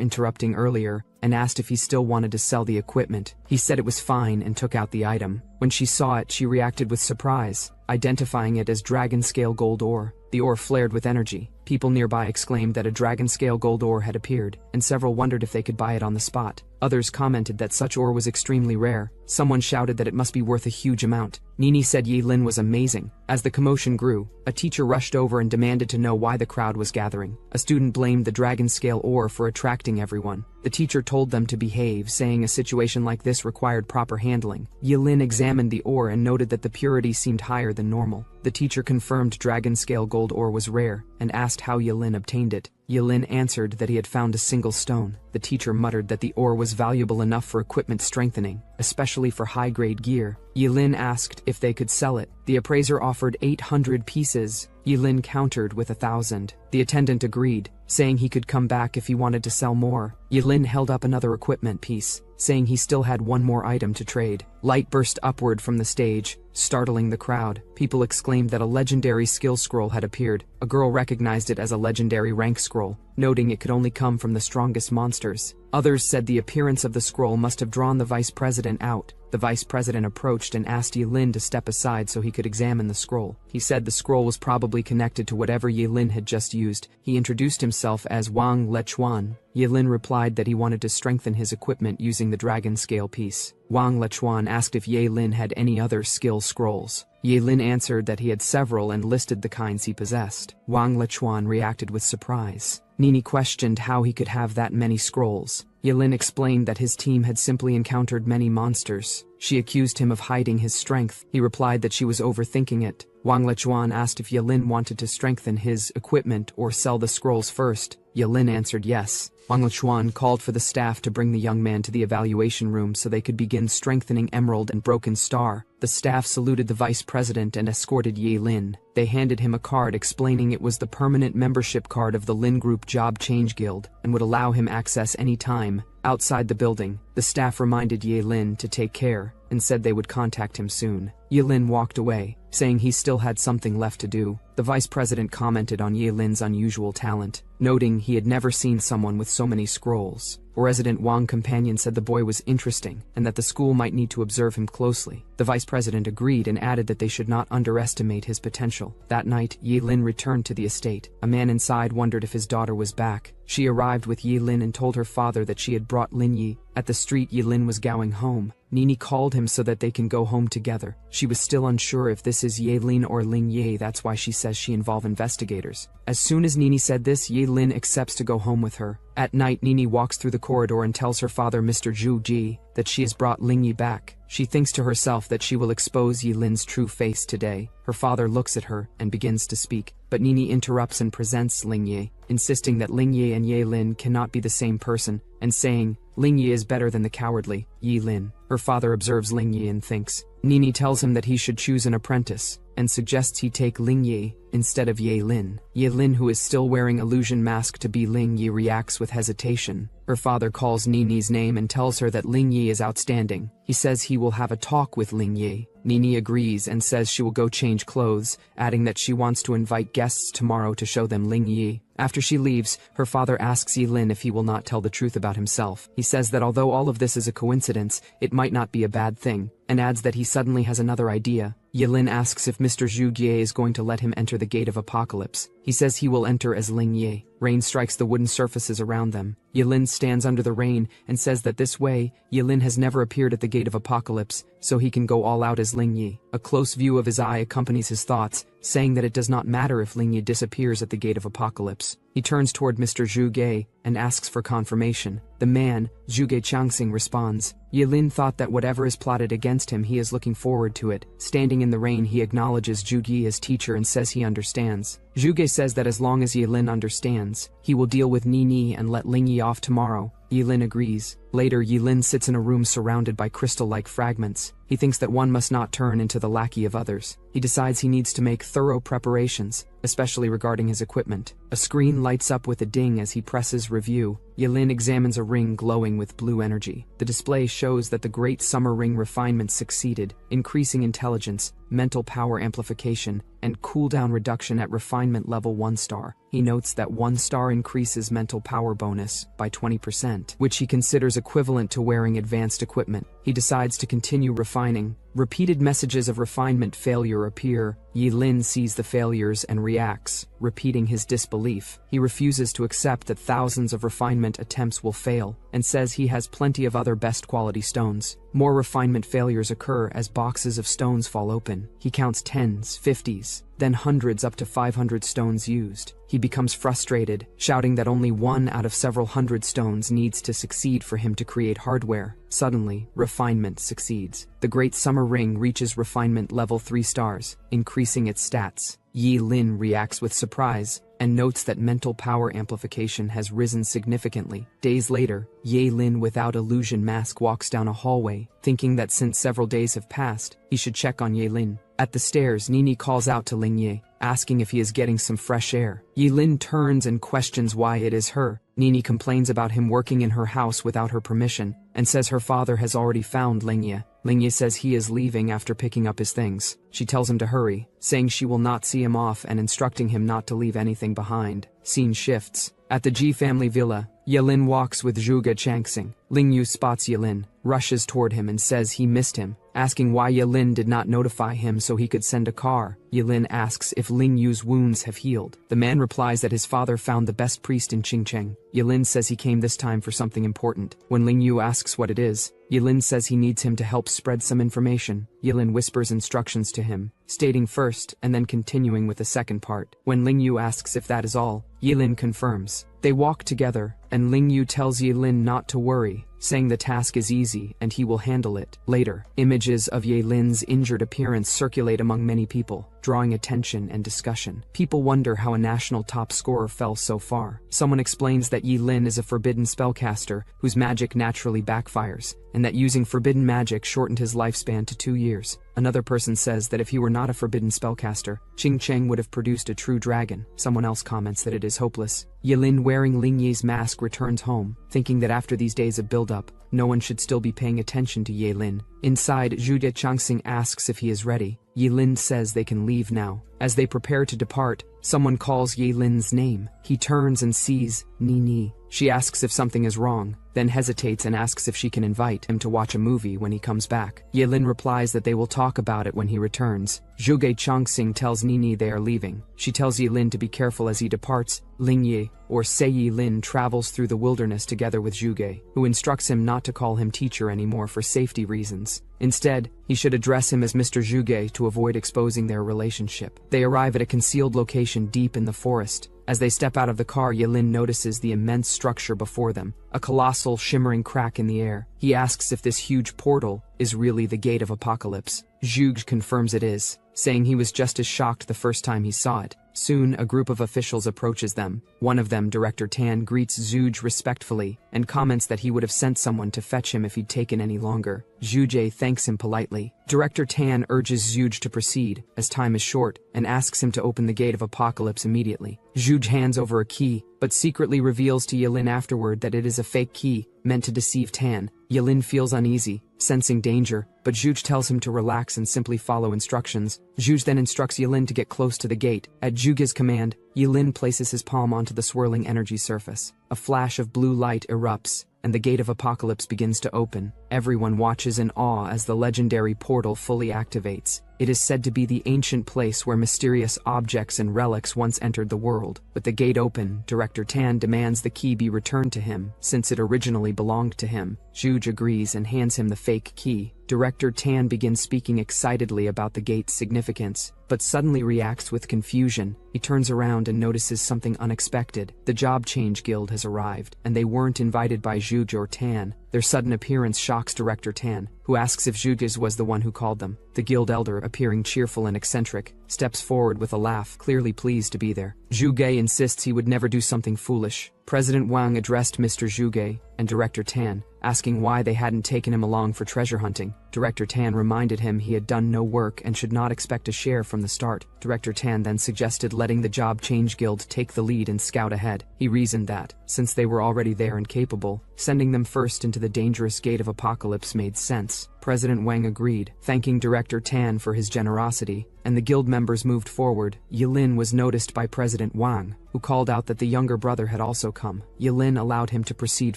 interrupting earlier and asked if he still wanted to sell the equipment. He said it was fine and took out the item. When she saw it, she reacted with surprise, identifying it as dragon scale gold ore. The ore flared with energy. People nearby exclaimed that a dragon scale gold ore had appeared, and several wondered if they could buy it on the spot. Others commented that such ore was extremely rare. Someone shouted that it must be worth a huge amount. Nini said Yahello was amazing. As the commotion grew, a teacher rushed over and demanded to know why the crowd was gathering. A student blamed the dragon scale ore for attracting everyone. The teacher told them to behave, saying a situation like this required proper handling. Yahello examined the ore and noted that the purity seemed higher than normal. The teacher confirmed dragon scale gold ore was rare and asked how Yahello obtained it. Yahello answered that he had found a single stone. The teacher muttered that the ore was valuable enough for equipment strengthening, especially for high-grade gear. Yahello asked if they could sell it. The appraiser offered 800 pieces. Yahello countered with 1,000. The attendant agreed, saying he could come back if he wanted to sell more. Yahello held up another equipment piece, saying he still had one more item to trade. Light burst upward from the stage, startling the crowd. People exclaimed that a legendary skill scroll had appeared. A girl recognized it as a legendary rank scroll, noting it could only come from the strongest monsters. Others said the appearance of the scroll must have drawn the vice president out. The vice president approached and asked Yahello to step aside so he could examine the scroll. He said the scroll was probably connected to whatever Yahello had just used. He introduced himself as Wang Lechuan. Yahello replied that he wanted to strengthen his equipment using the dragon scale piece. Wang Lechuan asked if Yahello had any other skill scrolls. Yahello answered that he had several and listed the kinds he possessed. Wang Lechuan reacted with surprise. Nini questioned how he could have that many scrolls. Yahello explained that his team had simply encountered many monsters. She accused him of hiding his strength. He replied that she was overthinking it. Wang Lechuan asked if Yahello wanted to strengthen his equipment or sell the scrolls first. Yahello answered yes. Wang Lechuan called for the staff to bring the young man to the evaluation room so they could begin strengthening Emerald and Broken Star. The staff saluted the vice president and escorted Yahello. They handed him a card explaining it was the permanent membership card of the Lin Group Job Change Guild and would allow him access any time. Outside the building, the staff reminded Yahello to take care and said they would contact him soon. Yahello walked away, saying he still had something left to do. The vice president commented on Yahello's unusual talent. noting he had never seen someone with so many scrolls. A resident Wang companion said the boy was interesting and that the school might need to observe him closely. The vice president agreed and added that they should not underestimate his potential. That night, Yilin returned to the estate. A man inside wondered if his daughter was back. She arrived with Yilin and told her father that she had brought Lin Yi. At the street, Yilin was going home. Nini called him so that they can go home together. She was still unsure if this is Yelin or Ling Ye, that's why she says she involve investigators. As soon as Nini said this, Yelin accepts to go home with her. At night, Nini walks through the corridor and tells her father, Mr. Zhu Ji, that she has brought Ling Yi back. She thinks to herself that she will expose Yilin's true face today. Her father looks at her and begins to speak, but Nini interrupts and presents Ling Yi, insisting that Ling Yi and Yelin cannot be the same person, and saying, Ling Yi is better than the cowardly Yilin. Her father observes Ling Yi and thinks. Nini tells him that he should choose an apprentice, and suggests he take Ling Yi instead of Yelin. Yelin, who is still wearing illusion mask to be Ling Yi, reacts with hesitation. Her father calls Nini's name and tells her that Ling Yi is outstanding. He says he will have a talk with Ling Yi. Nini agrees and says she will go change clothes, adding that she wants to invite guests tomorrow to show them Ling Yi. After she leaves, her father asks Yilin if he will not tell the truth about himself. He says that although all of this is a coincidence, it might not be a bad thing, and adds that he suddenly has another idea. Yilin asks if Mr. Zhu Gie is going to let him enter the Gate of Apocalypse. He says he will enter as Ling Yi. Rain strikes the wooden surfaces around them. Yilin stands under the rain and says that this way, Yilin has never appeared at the Gate of Apocalypse, so he can go all out as Ling Yi. A close view of his eye accompanies his thoughts, saying that it does not matter if Ling Yi disappears at the Gate of Apocalypse. He turns toward Mr. Zhu Gie and asks for confirmation. The man, Zhu Gie Changxing, responds. Yilin thought that whatever is plotted against him, he is looking forward to it. Standing in the rain, he acknowledges Zhu Gie as teacher and says he understands. Zhu Gie says that as long as Yilin understands, he will deal with Nini and let Ling Yi off tomorrow. Yilin agrees. Later, Yilin sits in a room surrounded by crystal-like fragments. He thinks that one must not turn into the lackey of others. He decides he needs to make thorough preparations, especially regarding his equipment. A screen lights up with a ding as he presses review. Yilin examines a ring glowing with blue energy. The display shows that the Great Summer Ring refinement succeeded, increasing intelligence, mental power amplification, and cooldown reduction at refinement level 1 star. He notes that 1 star increases mental power bonus by 20%, which he considers equivalent to wearing advanced equipment. He decides to continue refining. Repeated messages of refinement failure appear. Yilin sees the failures and reacts, repeating his disbelief. He refuses to accept that thousands of refinement attempts will fail, and says he has plenty of other best quality stones. More refinement failures occur as boxes of stones fall open. He counts 10s, 50s, then hundreds up to 500 stones used. He becomes frustrated, shouting that only one out of several hundred stones needs to succeed for him to create hardware. Suddenly, refinement succeeds. The Great Summer Ring reaches refinement level 3 stars, increasing its stats. Yilin reacts with surprise and notes that mental power amplification has risen significantly. Days later, Yilin without illusion mask walks down a hallway, thinking that since several days have passed, he should check on Yilin. At the stairs, Nini calls out to Ling Yi, asking if he is getting some fresh air. Yilin turns and questions why it is her. Nini complains about him working in her house without her permission, and says her father has already found Ling Yi. Ling Yi says he is leaving after picking up his things. She tells him to hurry, saying she will not see him off and instructing him not to leave anything behind. Scene shifts. At the Ji family villa, Yilin walks with Zhu Gie Changxing. Ling Yu spots Yilin, rushes toward him and says he missed him, asking why Yilin did not notify him so he could send a car. Yilin asks if Ling Yu's wounds have healed. The man replies that his father found the best priest in Qingcheng. Yilin says he came this time for something important. When Ling Yu asks what it is, Yilin says he needs him to help spread some information. Yilin whispers instructions to him, stating first and then continuing with the second part. When Ling Yu asks if that is all, Yilin confirms. They walk together, and Ling Yu tells Yilin not to worry, saying the task is easy and he will handle it. Later, images of Yilin's injured appearance circulate among many people, drawing attention and discussion. People wonder how a national top scorer fell so far. Someone explains that Yilin is a forbidden spellcaster whose magic naturally backfires, and that using forbidden magic shortened his lifespan to 2 years. Another person says that if he were not a forbidden spellcaster, Qingcheng would have produced a true dragon. Someone else comments that it is hopeless. Yilin, wearing Ling Yi's mask, returns home, thinking that after these days of build-up, no one should still be paying attention to Yilin. Inside, Zhu Gie Changxing asks if he is ready. Yilin says they can leave now. As they prepare to depart, someone calls Yilin's name. He turns and sees Nini. She asks if something is wrong, then hesitates and asks if she can invite him to watch a movie when he comes back. Yilin replies that they will talk about it when he returns. Zhuge Chongxing tells Nini they are leaving. She tells Yilin to be careful as he departs. Lingye, or Sei Yilin, travels through the wilderness together with Zhuge, who instructs him not to call him teacher anymore for safety reasons. Instead, he should address him as Mr. Zhuge to avoid exposing their relationship. They arrive at a concealed location deep in the forest. As they step out of the car, Yilin notices the immense structure before them, a colossal, shimmering crack in the air. He asks if this huge portal is really the Gate of Apocalypse. Zhuge confirms it is, saying he was just as shocked the first time he saw it. Soon, a group of officials approaches them. One of them, Director Tan, greets Zhuge respectfully and comments that he would have sent someone to fetch him if he'd taken any longer. Zhuge thanks him politely. Director Tan urges Zhuge to proceed, as time is short, and asks him to open the Gate of Apocalypse immediately. Zhuge hands over a key, but secretly reveals to Yilin afterward that it is a fake key, meant to deceive Tan. Yilin feels uneasy, sensing danger, but Zhuge tells him to relax and simply follow instructions. Zhuge then instructs Yilin to get close to the gate. At Zhuge's command, Yilin places his palm onto the swirling energy surface. A flash of blue light erupts, and the Gate of Apocalypse begins to open. Everyone watches in awe as the legendary portal fully activates. It is said to be the ancient place where mysterious objects and relics once entered the world. With the gate open, Director Tan demands the key be returned to him, since it originally belonged to him. Zhuge agrees and hands him the fake key. Director Tan begins speaking excitedly about the gate's significance, but suddenly reacts with confusion. He turns around and notices something unexpected. The Job Change Guild has arrived, and they weren't invited by Zhuge or Tan. Their sudden appearance shocks Director Tan, who asks if Zhuge was the one who called them. The guild elder, appearing cheerful and eccentric, steps forward with a laugh, clearly pleased to be there. Zhuge insists he would never do something foolish. President Wang addressed Mr. Zhuge and Director Tan, asking why they hadn't taken him along for treasure hunting. Director Tan reminded him he had done no work and should not expect a share from the start. Director Tan then suggested letting the Job Change Guild take the lead and scout ahead. He reasoned that, since they were already there and capable, sending them first into the dangerous Gate of Apocalypse made sense. President Wang agreed, thanking Director Tan for his generosity, and the guild members moved forward. Yilin was noticed by President Wang, who called out that the younger brother had also come. Yilin allowed him to proceed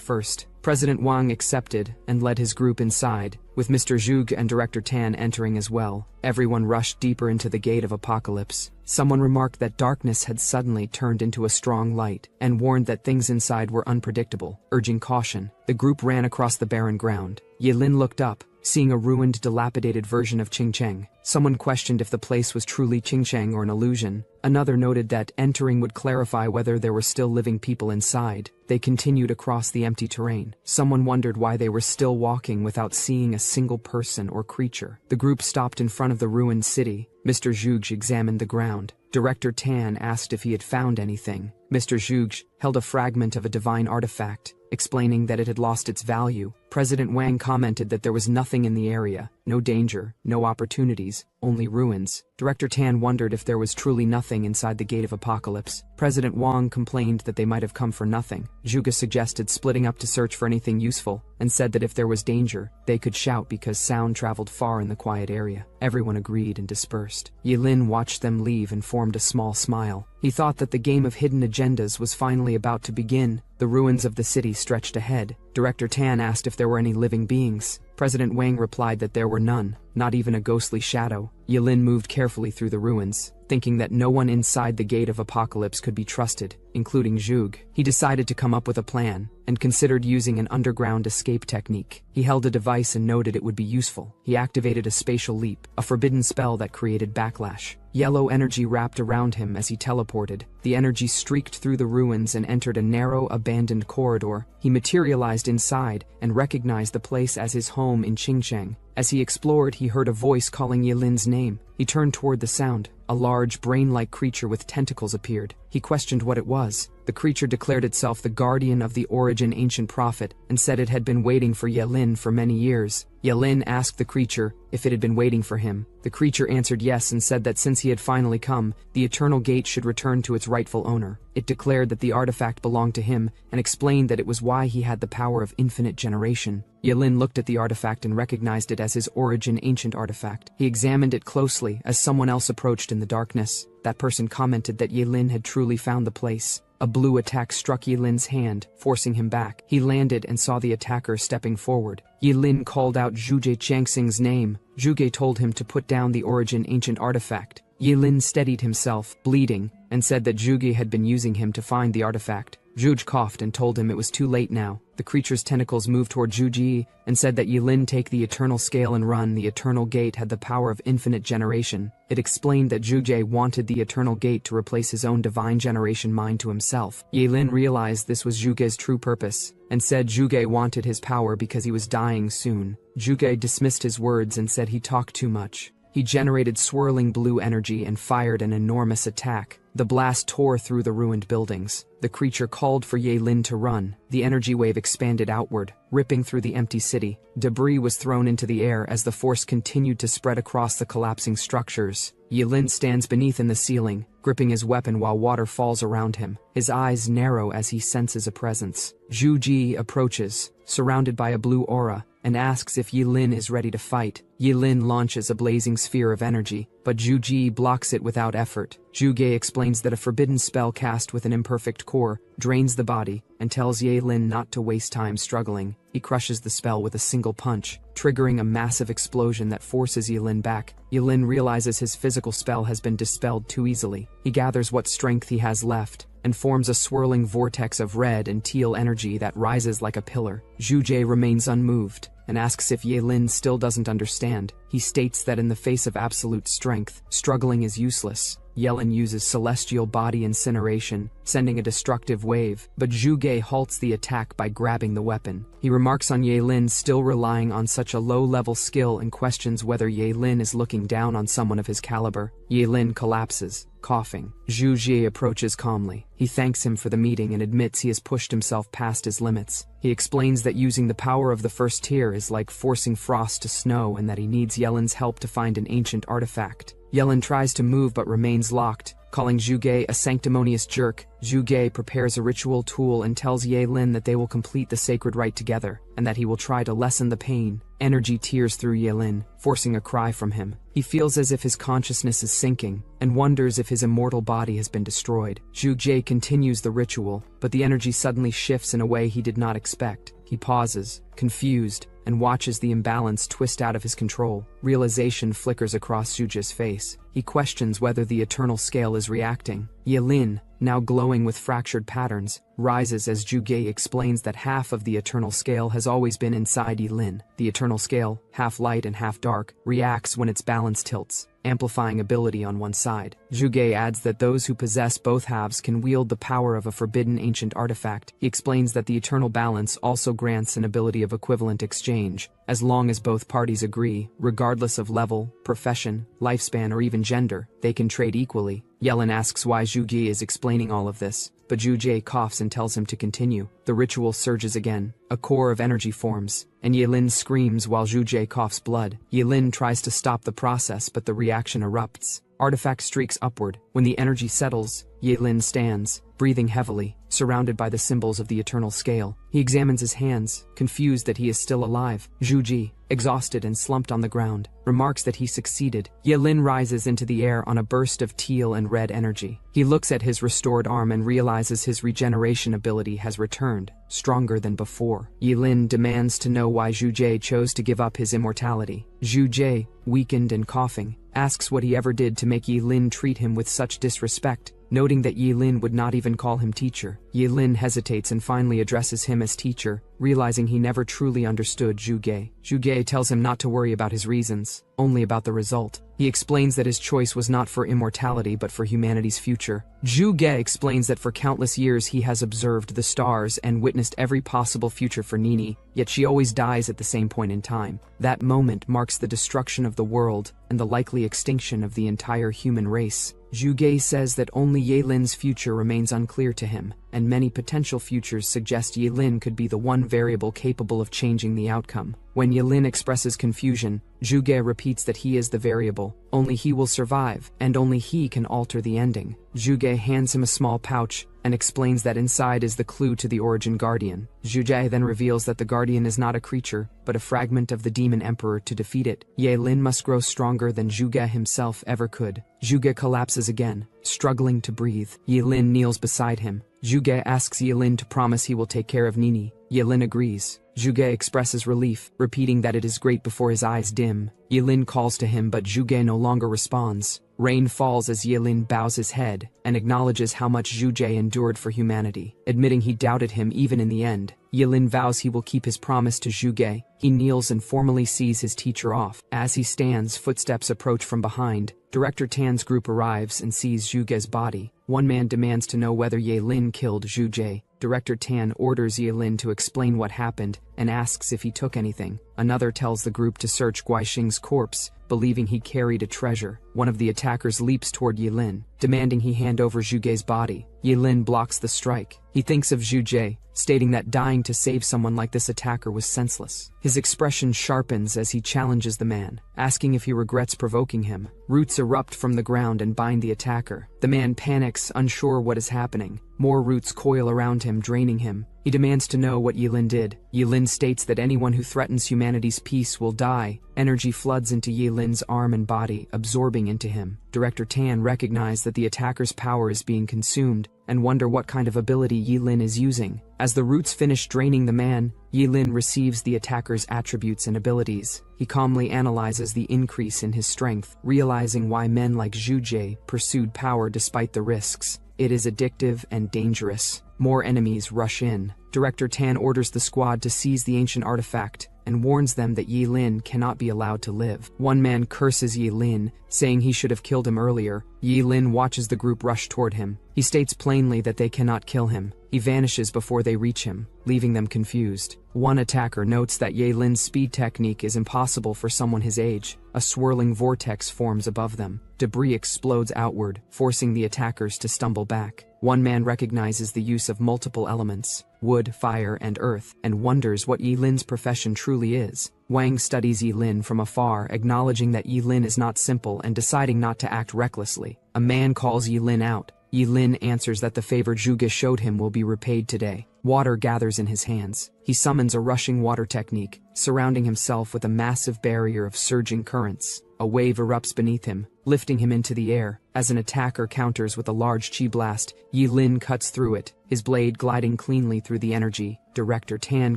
first. President Wang accepted and led his group inside, with Mr. Zhuge and Director Tan entering as well. Everyone rushed deeper into the Gate of Apocalypse. Someone remarked that darkness had suddenly turned into a strong light, and warned that things inside were unpredictable, urging caution. The group ran across the barren ground. Yilin looked up, seeing a ruined, dilapidated version of Qingcheng. Someone questioned if the place was truly Qingcheng or an illusion. Another noted that entering would clarify whether there were still living people inside. They continued across the empty terrain. Someone wondered why they were still walking without seeing a single person or creature. The group stopped in front of the ruined city. Mr. Zhuge examined the ground. Director Tan asked if he had found anything. Mr. Zhuge held a fragment of a divine artifact, explaining that it had lost its value. President Wang commented that there was nothing in the area, no danger, no opportunities, only ruins. Director Tan wondered if there was truly nothing inside the Gate of Apocalypse. President Wang complained that they might have come for nothing. Zhuge suggested splitting up to search for anything useful, and said that if there was danger, they could shout because sound traveled far in the quiet area. Everyone agreed and dispersed. Yilin watched them leave and formed a small smile. He thought that the game of hidden agendas was finally about to begin. The ruins of the city stretched ahead. Director Tan asked if there were any living beings. President Wang replied that there were none, not even a ghostly shadow. Yilin moved carefully through the ruins, thinking that no one inside the Gate of Apocalypse could be trusted, including Zhuge. He decided to come up with a plan, and considered using an underground escape technique. He held a device and noted it would be useful. He activated a spatial leap, a forbidden spell that created backlash. Yellow energy wrapped around him as he teleported. The energy streaked through the ruins and entered a narrow, abandoned corridor. He materialized inside and recognized the place as his home in Qingcheng. As he explored, he heard a voice calling Yilin's name. He turned toward the sound. A large, brain-like creature with tentacles appeared. He questioned what it was. The creature declared itself the guardian of the origin ancient prophet and said it had been waiting for Yelin for many years. Yelin asked the creature if it had been waiting for him. The creature answered yes and said that since he had finally come, the eternal gate should return to its rightful owner. It declared that the artifact belonged to him and explained that it was why he had the power of infinite generation. Yelin looked at the artifact and recognized it as his origin ancient artifact. He examined it closely as someone else approached in the darkness. That person commented that Yelin had truly found the place. A blue attack struck Yelin's hand, forcing him back. He landed and saw the attacker stepping forward. Yelin called out Zhuge Changsing's name. Zhuge told him to put down the origin ancient artifact. Yelin steadied himself, bleeding, and said that Zhuge had been using him to find the artifact. Zhuge coughed and told him it was too late now. The creature's tentacles moved toward Zhuge and said that Yelin take the eternal scale and run. The eternal gate had the power of infinite generation. It explained that Zhuge wanted the eternal gate to replace his own divine generation mind to himself. Yelin realized this was Zhuge's true purpose and said Zhuge wanted his power because he was dying soon. Zhuge dismissed his words and said he talked too much. He generated swirling blue energy and fired an enormous attack. The blast tore through the ruined buildings. The creature called for Yelin to run. The energy wave expanded outward, ripping through the empty city. Debris was thrown into the air as the force continued to spread across the collapsing structures. Yelin stands beneath in the ceiling, gripping his weapon while water falls around him. His eyes narrow as he senses a presence. Zhu Ji approaches, surrounded by a blue aura, and asks if Yelin is ready to fight. Yelin launches a blazing sphere of energy, but Zhu Ji blocks it without effort. Zhuge explains that a forbidden spell cast with an imperfect core drains the body and tells Yelin not to waste time struggling. He crushes the spell with a single punch, triggering a massive explosion that forces Yelin back. Yelin realizes his physical spell has been dispelled too easily. He gathers what strength he has left and forms a swirling vortex of red and teal energy that rises like a pillar. Zhuge remains unmoved and asks if Yelin still doesn't understand. He states that in the face of absolute strength, struggling is useless. Yelin uses celestial body incineration, sending a destructive wave, but Zhuge halts the attack by grabbing the weapon. He remarks on Yelin still relying on such a low-level skill and questions whether Yelin is looking down on someone of his caliber. Yelin collapses, coughing. Zhu Ji approaches calmly. He thanks him for the meeting and admits he has pushed himself past his limits. He explains that using the power of the first tier is like forcing frost to snow and that he needs Yelin's help to find an ancient artifact. Yelin tries to move but remains locked, calling Zhuge a sanctimonious jerk. Zhuge prepares a ritual tool and tells Yelin that they will complete the sacred rite together, and that he will try to lessen the pain. Energy tears through Yelin, forcing a cry from him. He feels as if his consciousness is sinking, and wonders if his immortal body has been destroyed. Zhuge continues the ritual, but the energy suddenly shifts in a way he did not expect. He pauses, confused, and watches the imbalance twist out of his control. Realization flickers across Zhuge's face. He questions whether the eternal scale is reacting. Yelin, now glowing with fractured patterns, rises as Zhuge explains that half of the eternal scale has always been inside Yelin. The eternal scale, half light and half dark, reacts when its balance tilts, amplifying ability on one side. Zhuge adds that those who possess both halves can wield the power of a forbidden ancient artifact. He explains that the eternal balance also grants an ability of equivalent exchange, as long as both parties agree, regardless of level, profession, lifespan, or even gender, they can trade equally. Yelin asks why Zhuge is explaining all of this, but Zhuge coughs and tells him to continue. The ritual surges again. A core of energy forms, and Yelin screams while Zhuge coughs blood. Yelin tries to stop the process, but the reaction erupts. Artifact streaks upward. When the energy settles, Yelin stands, breathing heavily, surrounded by the symbols of the eternal scale. He examines his hands, confused that he is still alive. Zhu Ji, exhausted and slumped on the ground, remarks that he succeeded. Yelin rises into the air on a burst of teal and red energy. He looks at his restored arm and realizes his regeneration ability has returned, stronger than before. Yelin demands to know why Zhu Ji chose to give up his immortality. Zhu Ji, weakened and coughing, asks what he ever did to make Yelin treat him with such disrespect, noting that Yelin would not even call him teacher. Yelin hesitates and finally addresses him as teacher, realizing he never truly understood Zhuge. Zhuge tells him not to worry about his reasons, only about the result. He explains that his choice was not for immortality but for humanity's future. Zhuge explains that for countless years he has observed the stars and witnessed every possible future for Nini, yet she always dies at the same point in time. That moment marks the destruction of the world and the likely extinction of the entire human race. Zhuge says that only Yelin's future remains unclear to him, and many potential futures suggest Yelin could be the one variable capable of changing the outcome. When Yelin expresses confusion, Zhuge repeats that he is the variable, only he will survive, and only he can alter the ending. Zhuge hands him a small pouch, and explains that inside is the clue to the origin guardian. Zhuge then reveals that the guardian is not a creature, but a fragment of the demon emperor. To defeat it, Yelin must grow stronger than Zhuge himself ever could. Zhuge collapses again, struggling to breathe. Yelin kneels beside him. Zhuge asks Yelin to promise he will take care of Nini. Yelin agrees. Zhuge expresses relief, repeating that it is great before his eyes dim. Yelin calls to him, but Zhuge no longer responds. Rain falls as Yelin bows his head and acknowledges how much Zhuge endured for humanity. Admitting he doubted him even in the end, Yelin vows he will keep his promise to Zhuge. He kneels and formally sees his teacher off. As he stands, footsteps approach from behind. Director Tan's group arrives and sees Zhuge's body. One man demands to know whether Yelin killed Zhuge. Director Tan orders Yelin to explain what happened and asks if he took anything. Another tells the group to search Guixing's corpse, believing he carried a treasure. One of the attackers leaps toward Yelin, demanding he hand over Zhuge's body. Yelin blocks the strike. He thinks of Zhuge, stating that dying to save someone like this attacker was senseless. His expression sharpens as he challenges the man, asking if he regrets provoking him. Roots erupt from the ground and bind the attacker. The man panics, unsure what is happening. More roots coil around him, draining him. He demands to know what Yelin did. Yelin states that anyone who threatens humanity's peace will die. Energy floods into Yelin's arm and body, absorbing into him. Director Tan recognizes that the attacker's power is being consumed, and wonder what kind of ability Yelin is using. As the roots finish draining the man, Yelin receives the attacker's attributes and abilities. He calmly analyzes the increase in his strength, realizing why men like Zhuge pursued power despite the risks. It is addictive and dangerous. More enemies rush in. Director Tan orders the squad to seize the ancient artifact and warns them that Yelin cannot be allowed to live. One man curses Yelin, saying he should have killed him earlier. Yelin watches the group rush toward him. He states plainly that they cannot kill him. He vanishes before they reach him, leaving them confused. One attacker notes that Yelin's speed technique is impossible for someone his age. A swirling vortex forms above them. Debris explodes outward, forcing the attackers to stumble back. One man recognizes the use of multiple elements, wood, fire, and earth, and wonders what Yelin's profession truly is. Wang studies Yelin from afar, acknowledging that Yelin is not simple and deciding not to act recklessly. A man calls Yelin out. Yelin answers that the favor Zhuge showed him will be repaid today. Water gathers in his hands. He summons a rushing water technique, surrounding himself with a massive barrier of surging currents. A wave erupts beneath him, lifting him into the air. As an attacker counters with a large chi blast, Yelin cuts through it, his blade gliding cleanly through the energy. Director Tan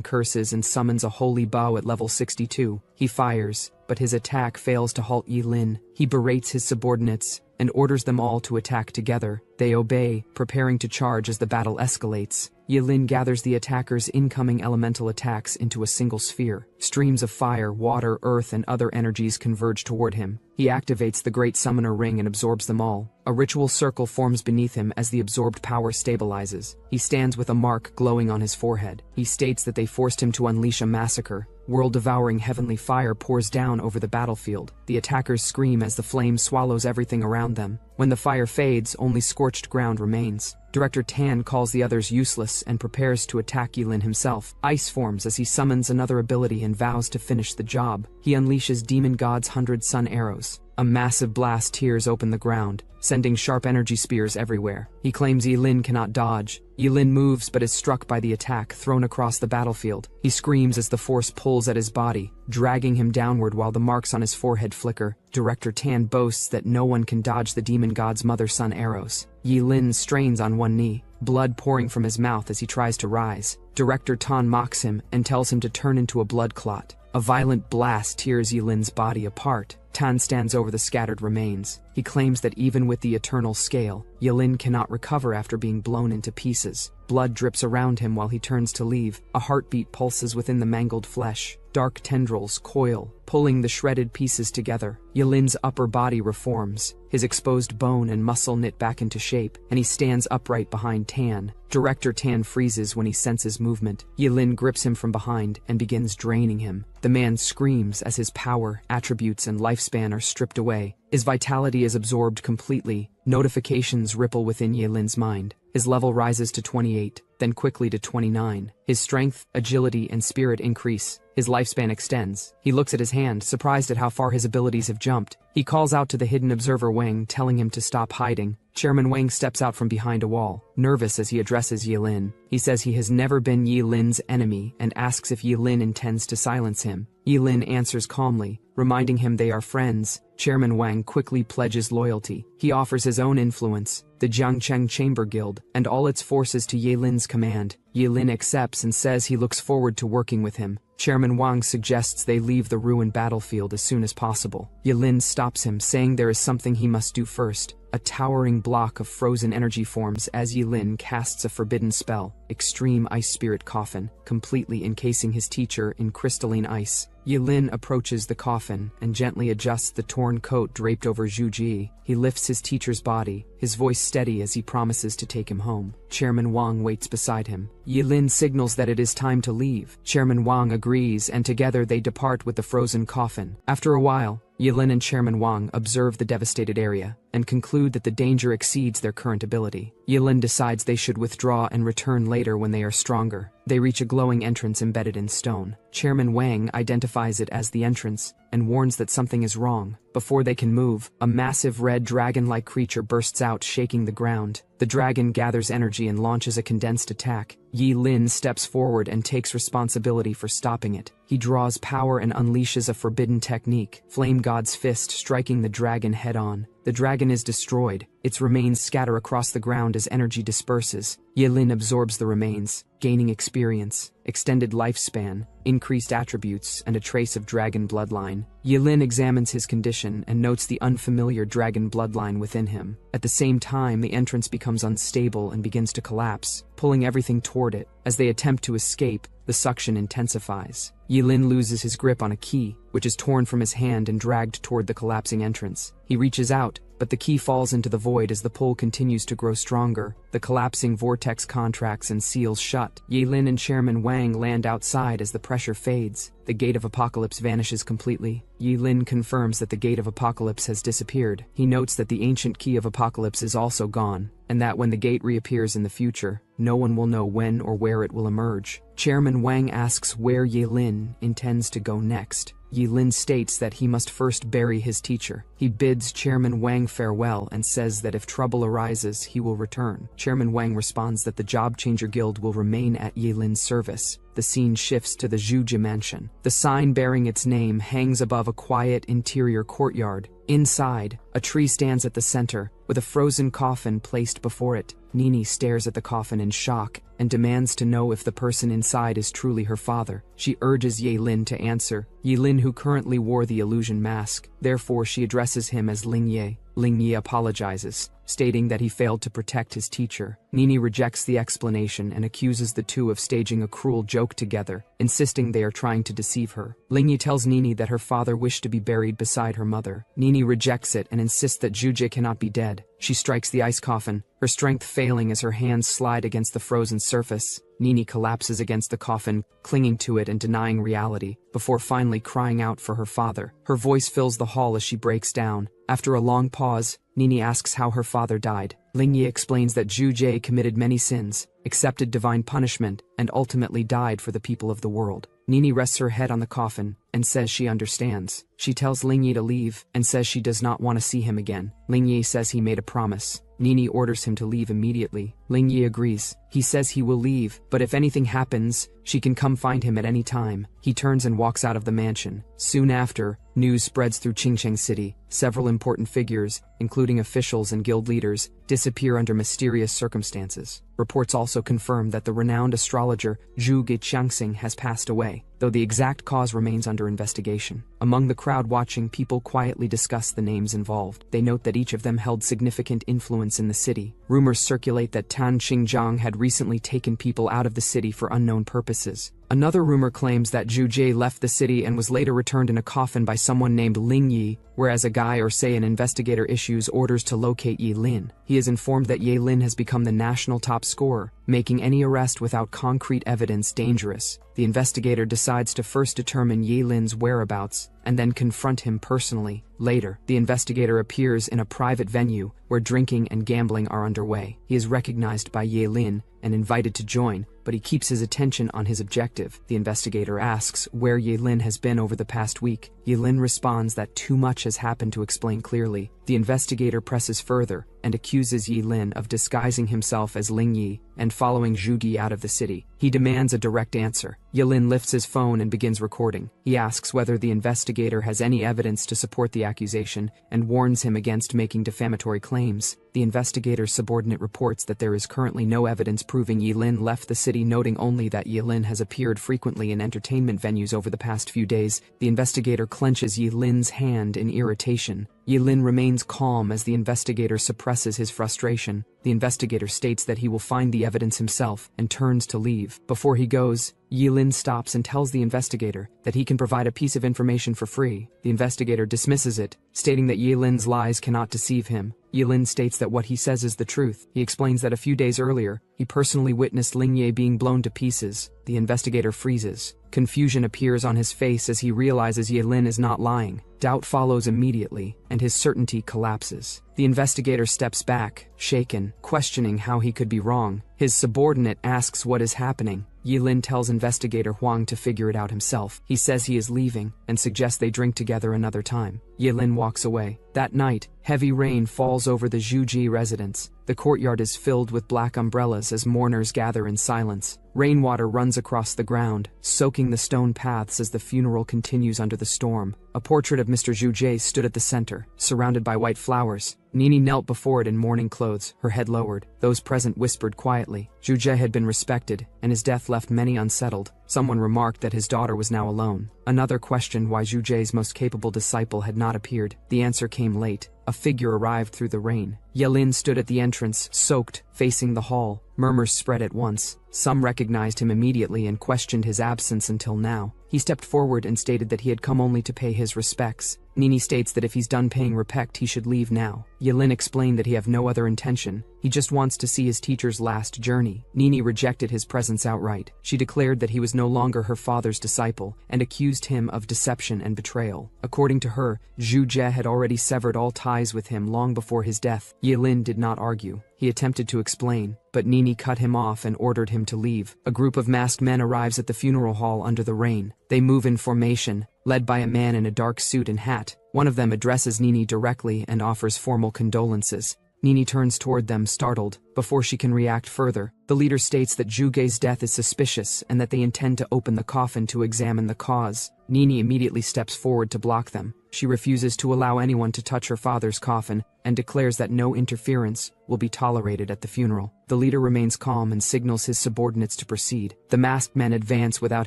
curses and summons a holy bow at level 62. He fires, but his attack fails to halt Yelin. He berates his subordinates and orders them all to attack together. They obey, preparing to charge as the battle escalates. Yelin gathers the attackers' incoming elemental attacks into a single sphere. Streams of fire, water, earth, and other energies converge toward him. He activates the Great Summoner Ring and absorbs them all. A ritual circle forms beneath him as the absorbed power stabilizes. He stands with a mark glowing on his forehead. He states that they forced him to unleash a massacre. World-devouring heavenly fire pours down over the battlefield. The attackers scream as the flame swallows everything around them. When the fire fades, only scorched ground remains. Director Tan calls the others useless and prepares to attack Yelin himself. Ice forms as he summons another ability and vows to finish the job. He unleashes Demon God's 100 sun arrows. A massive blast tears open the ground, sending sharp energy spears everywhere. He claims Yelin cannot dodge. Yelin moves but is struck by the attack thrown across the battlefield. He screams as the force pulls at his body, dragging him downward while the marks on his forehead flicker. Director Tan boasts that no one can dodge the demon god's mother-son arrows. Yelin strains on one knee, blood pouring from his mouth as he tries to rise. Director Tan mocks him and tells him to turn into a blood clot. A violent blast tears Yelin's body apart. Tan stands over the scattered remains. He claims that even with the eternal scale, Yelin cannot recover after being blown into pieces. Blood drips around him while he turns to leave. A heartbeat pulses within the mangled flesh. Dark tendrils coil, pulling the shredded pieces together. Yelin's upper body reforms. His exposed bone and muscle knit back into shape, and he stands upright behind Tan. Director Tan freezes when he senses movement. Yelin grips him from behind and begins draining him. The man screams as his power, attributes, and life lifespan are stripped away. His vitality is absorbed completely. Notifications ripple within Yelin's mind. His level rises to 28, then quickly to 29. His strength, agility, and spirit increase. His lifespan extends. He looks at his hand, surprised at how far his abilities have jumped. He calls out to the hidden observer Wang, telling him to stop hiding. Chairman Wang steps out from behind a wall, nervous as he addresses Yelin. He says he has never been Yelin's enemy and asks if Yelin intends to silence him. Yelin answers calmly, reminding him they are friends. Chairman Wang quickly pledges loyalty. He offers his own influence, the Jiangcheng Chamber Guild, and all its forces to Yelin's command. Yelin accepts and says he looks forward to working with him. Chairman Wang suggests they leave the ruined battlefield as soon as possible. Yelin stops him, saying there is something he must do first. A towering block of frozen energy forms as Yelin casts a forbidden spell, Extreme Ice Spirit Coffin, completely encasing his teacher in crystalline ice. Yelin approaches the coffin and gently adjusts the torn coat draped over Zhu Ji. He lifts his teacher's body, his voice steady as he promises to take him home. Chairman Wang waits beside him. Yelin signals that it is time to leave. Chairman Wang agrees, and together they depart with the frozen coffin. After a while, Yelin and Chairman Wang observe the devastated area and conclude that the danger exceeds their current ability. Yelin decides they should withdraw and return later when they are stronger. They reach a glowing entrance embedded in stone. Chairman Wang identifies it as the entrance and warns that something is wrong. Before they can move, a massive red dragon-like creature bursts out, shaking the ground. The dragon gathers energy and launches a condensed attack. Yelin steps forward and takes responsibility for stopping it. He draws power and unleashes a forbidden technique, Flame God's Fist, striking the dragon head-on. The dragon is destroyed. Its remains scatter across the ground as energy disperses. Yelin absorbs the remains, gaining experience, extended lifespan, increased attributes, and a trace of dragon bloodline. Yelin examines his condition and notes the unfamiliar dragon bloodline within him. At the same time, the entrance becomes unstable and begins to collapse, pulling everything toward it. As they attempt to escape, the suction intensifies. Yelin loses his grip on a key, which is torn from his hand and dragged toward the collapsing entrance. He reaches out, but the key falls into the void as the pull continues to grow stronger. The collapsing vortex contracts and seals shut. Yelin and Chairman Wang land outside as the pressure fades. The Gate of Apocalypse vanishes completely. Yelin confirms that the Gate of Apocalypse has disappeared. He notes that the ancient key of Apocalypse is also gone, and that when the gate reappears in the future, no one will know when or where it will emerge. Chairman Wang asks where Yelin intends to go next. Yelin states that he must first bury his teacher. He bids Chairman Wang farewell and says that if trouble arises, he will return. Chairman Wang responds that the Job Changer Guild will remain at Yelin's service. The scene shifts to the Zhuji mansion. The sign bearing its name hangs above a quiet interior courtyard. Inside, a tree stands at the center, with a frozen coffin placed before it. Nini stares at the coffin in shock and demands to know if the person inside is truly her father. She urges Yelin to answer. Yelin, who currently wore the illusion mask, therefore she addresses him as Ling Ye. Ling Ye apologizes, stating that he failed to protect his teacher. Nini rejects the explanation and accuses the two of staging a cruel joke together, insisting they are trying to deceive her. Ling Ye tells Nini that her father wished to be buried beside her mother. Nini rejects it and insists that Juje cannot be dead. She strikes the ice coffin, her strength failing as her hands slide against the frozen surface. Nini collapses against the coffin, clinging to it and denying reality, before finally crying out for her father. Her voice fills the hall as she breaks down. After a long pause, Nini asks how her father died. Ling Yi explains that Zhu Jie committed many sins, accepted divine punishment, and ultimately died for the people of the world. Nini rests her head on the coffin and says she understands. She tells Ling Yi to leave and says she does not want to see him again. Ling Yi says he made a promise. Nini orders him to leave immediately. Ling Yi agrees. He says he will leave, but if anything happens, she can come find him at any time. He turns and walks out of the mansion. Soon after, news spreads through Qingcheng City. Several important figures, including officials and guild leaders, disappear under mysterious circumstances. Reports also confirm that the renowned astrologer Zhu Geqiangxing has passed away, though the exact cause remains under investigation. Among the crowd watching, people quietly discuss the names involved. They note that each of them held significant influence in the city. Rumors circulate that Tan Xingjiang had recently taken people out of the city for unknown purposes. Another rumor claims that Zhu Jie left the city and was later returned in a coffin by someone named Ling Yi, whereas a guy or say an investigator issues orders to locate Yi Lin. He is informed that Yi Lin has become the national top scorer, making any arrest without concrete evidence dangerous. The investigator decides to first determine Yi Lin's whereabouts and then confront him personally. Later, the investigator appears in a private venue where drinking and gambling are underway. He is recognized by Yi Lin and invited to join, but he keeps his attention on his objective. The investigator asks where Yi Lin has been over the past week. Yi Lin responds that too much has happened to explain clearly. The investigator presses further and accuses Yi Lin of disguising himself as Ling Yi and following Zhu Gi out of the city. He demands a direct answer. Yi Lin lifts his phone and begins recording. He asks whether the investigator has any evidence to support the accusation and warns him against making defamatory claims. The investigator's subordinate reports that there is currently no evidence proving Yi Lin left the city, noting only that Yi Lin has appeared frequently in entertainment venues over the past few days. The investigator clenches Yi Lin's hand in irritation. Yi Lin remains calm as the investigator suppresses his frustration. The investigator states that he will find the evidence himself and turns to leave. Before he goes, Yi Lin stops and tells the investigator that he can provide a piece of information for free. The investigator dismisses it, stating that Yi Lin's lies cannot deceive him. Yi Lin states that what he says is the truth. He explains that a few days earlier, he personally witnessed Ling Ye being blown to pieces. The investigator freezes. Confusion appears on his face as he realizes Yi Lin is not lying. Doubt follows immediately, and his certainty collapses. The investigator steps back, shaken, questioning how he could be wrong. His subordinate asks what is happening. Yi Lin tells investigator Huang to figure it out himself. He says he is leaving and suggests they drink together another time. Yi Lin walks away. That night, heavy rain falls over the Zhu Ji residence. The courtyard is filled with black umbrellas as mourners gather in silence. Rainwater runs across the ground, soaking the stone paths as the funeral continues under the storm. A portrait of Mr. Zhu Jie stood at the center, surrounded by white flowers. Nini knelt before it in mourning clothes, her head lowered. Those present whispered quietly. Zhu Jie had been respected, and his death left many unsettled. Someone remarked that his daughter was now alone. Another questioned why Zhu Jie's most capable disciple had not appeared. The answer came late. A figure arrived through the rain. Yi Lin stood at the entrance, soaked, facing the hall. Murmurs spread at once. Some recognized him immediately and questioned his absence until now. He stepped forward and stated that he had come only to pay his respects. Nini states that if he's done paying respect, he should leave now. Yi Lin explained that he have no other intention. He just wants to see his teacher's last journey. Nini rejected his presence outright. She declared that he was no longer her father's disciple and accused him of deception and betrayal. According to her, Zhu Jie had already severed all ties with him long before his death. Yi Lin did not argue. He attempted to explain, but Nini cut him off and ordered him to leave. A group of masked men arrives at the funeral hall under the rain. They move in formation, led by a man in a dark suit and hat. One of them addresses Nini directly and offers formal condolences. Nini turns toward them, startled. Before she can react further, the leader states that Zhu Gei's death is suspicious and that they intend to open the coffin to examine the cause. Nini immediately steps forward to block them. She refuses to allow anyone to touch her father's coffin and declares that no interference will be tolerated at the funeral. The leader remains calm and signals his subordinates to proceed. The masked men advance without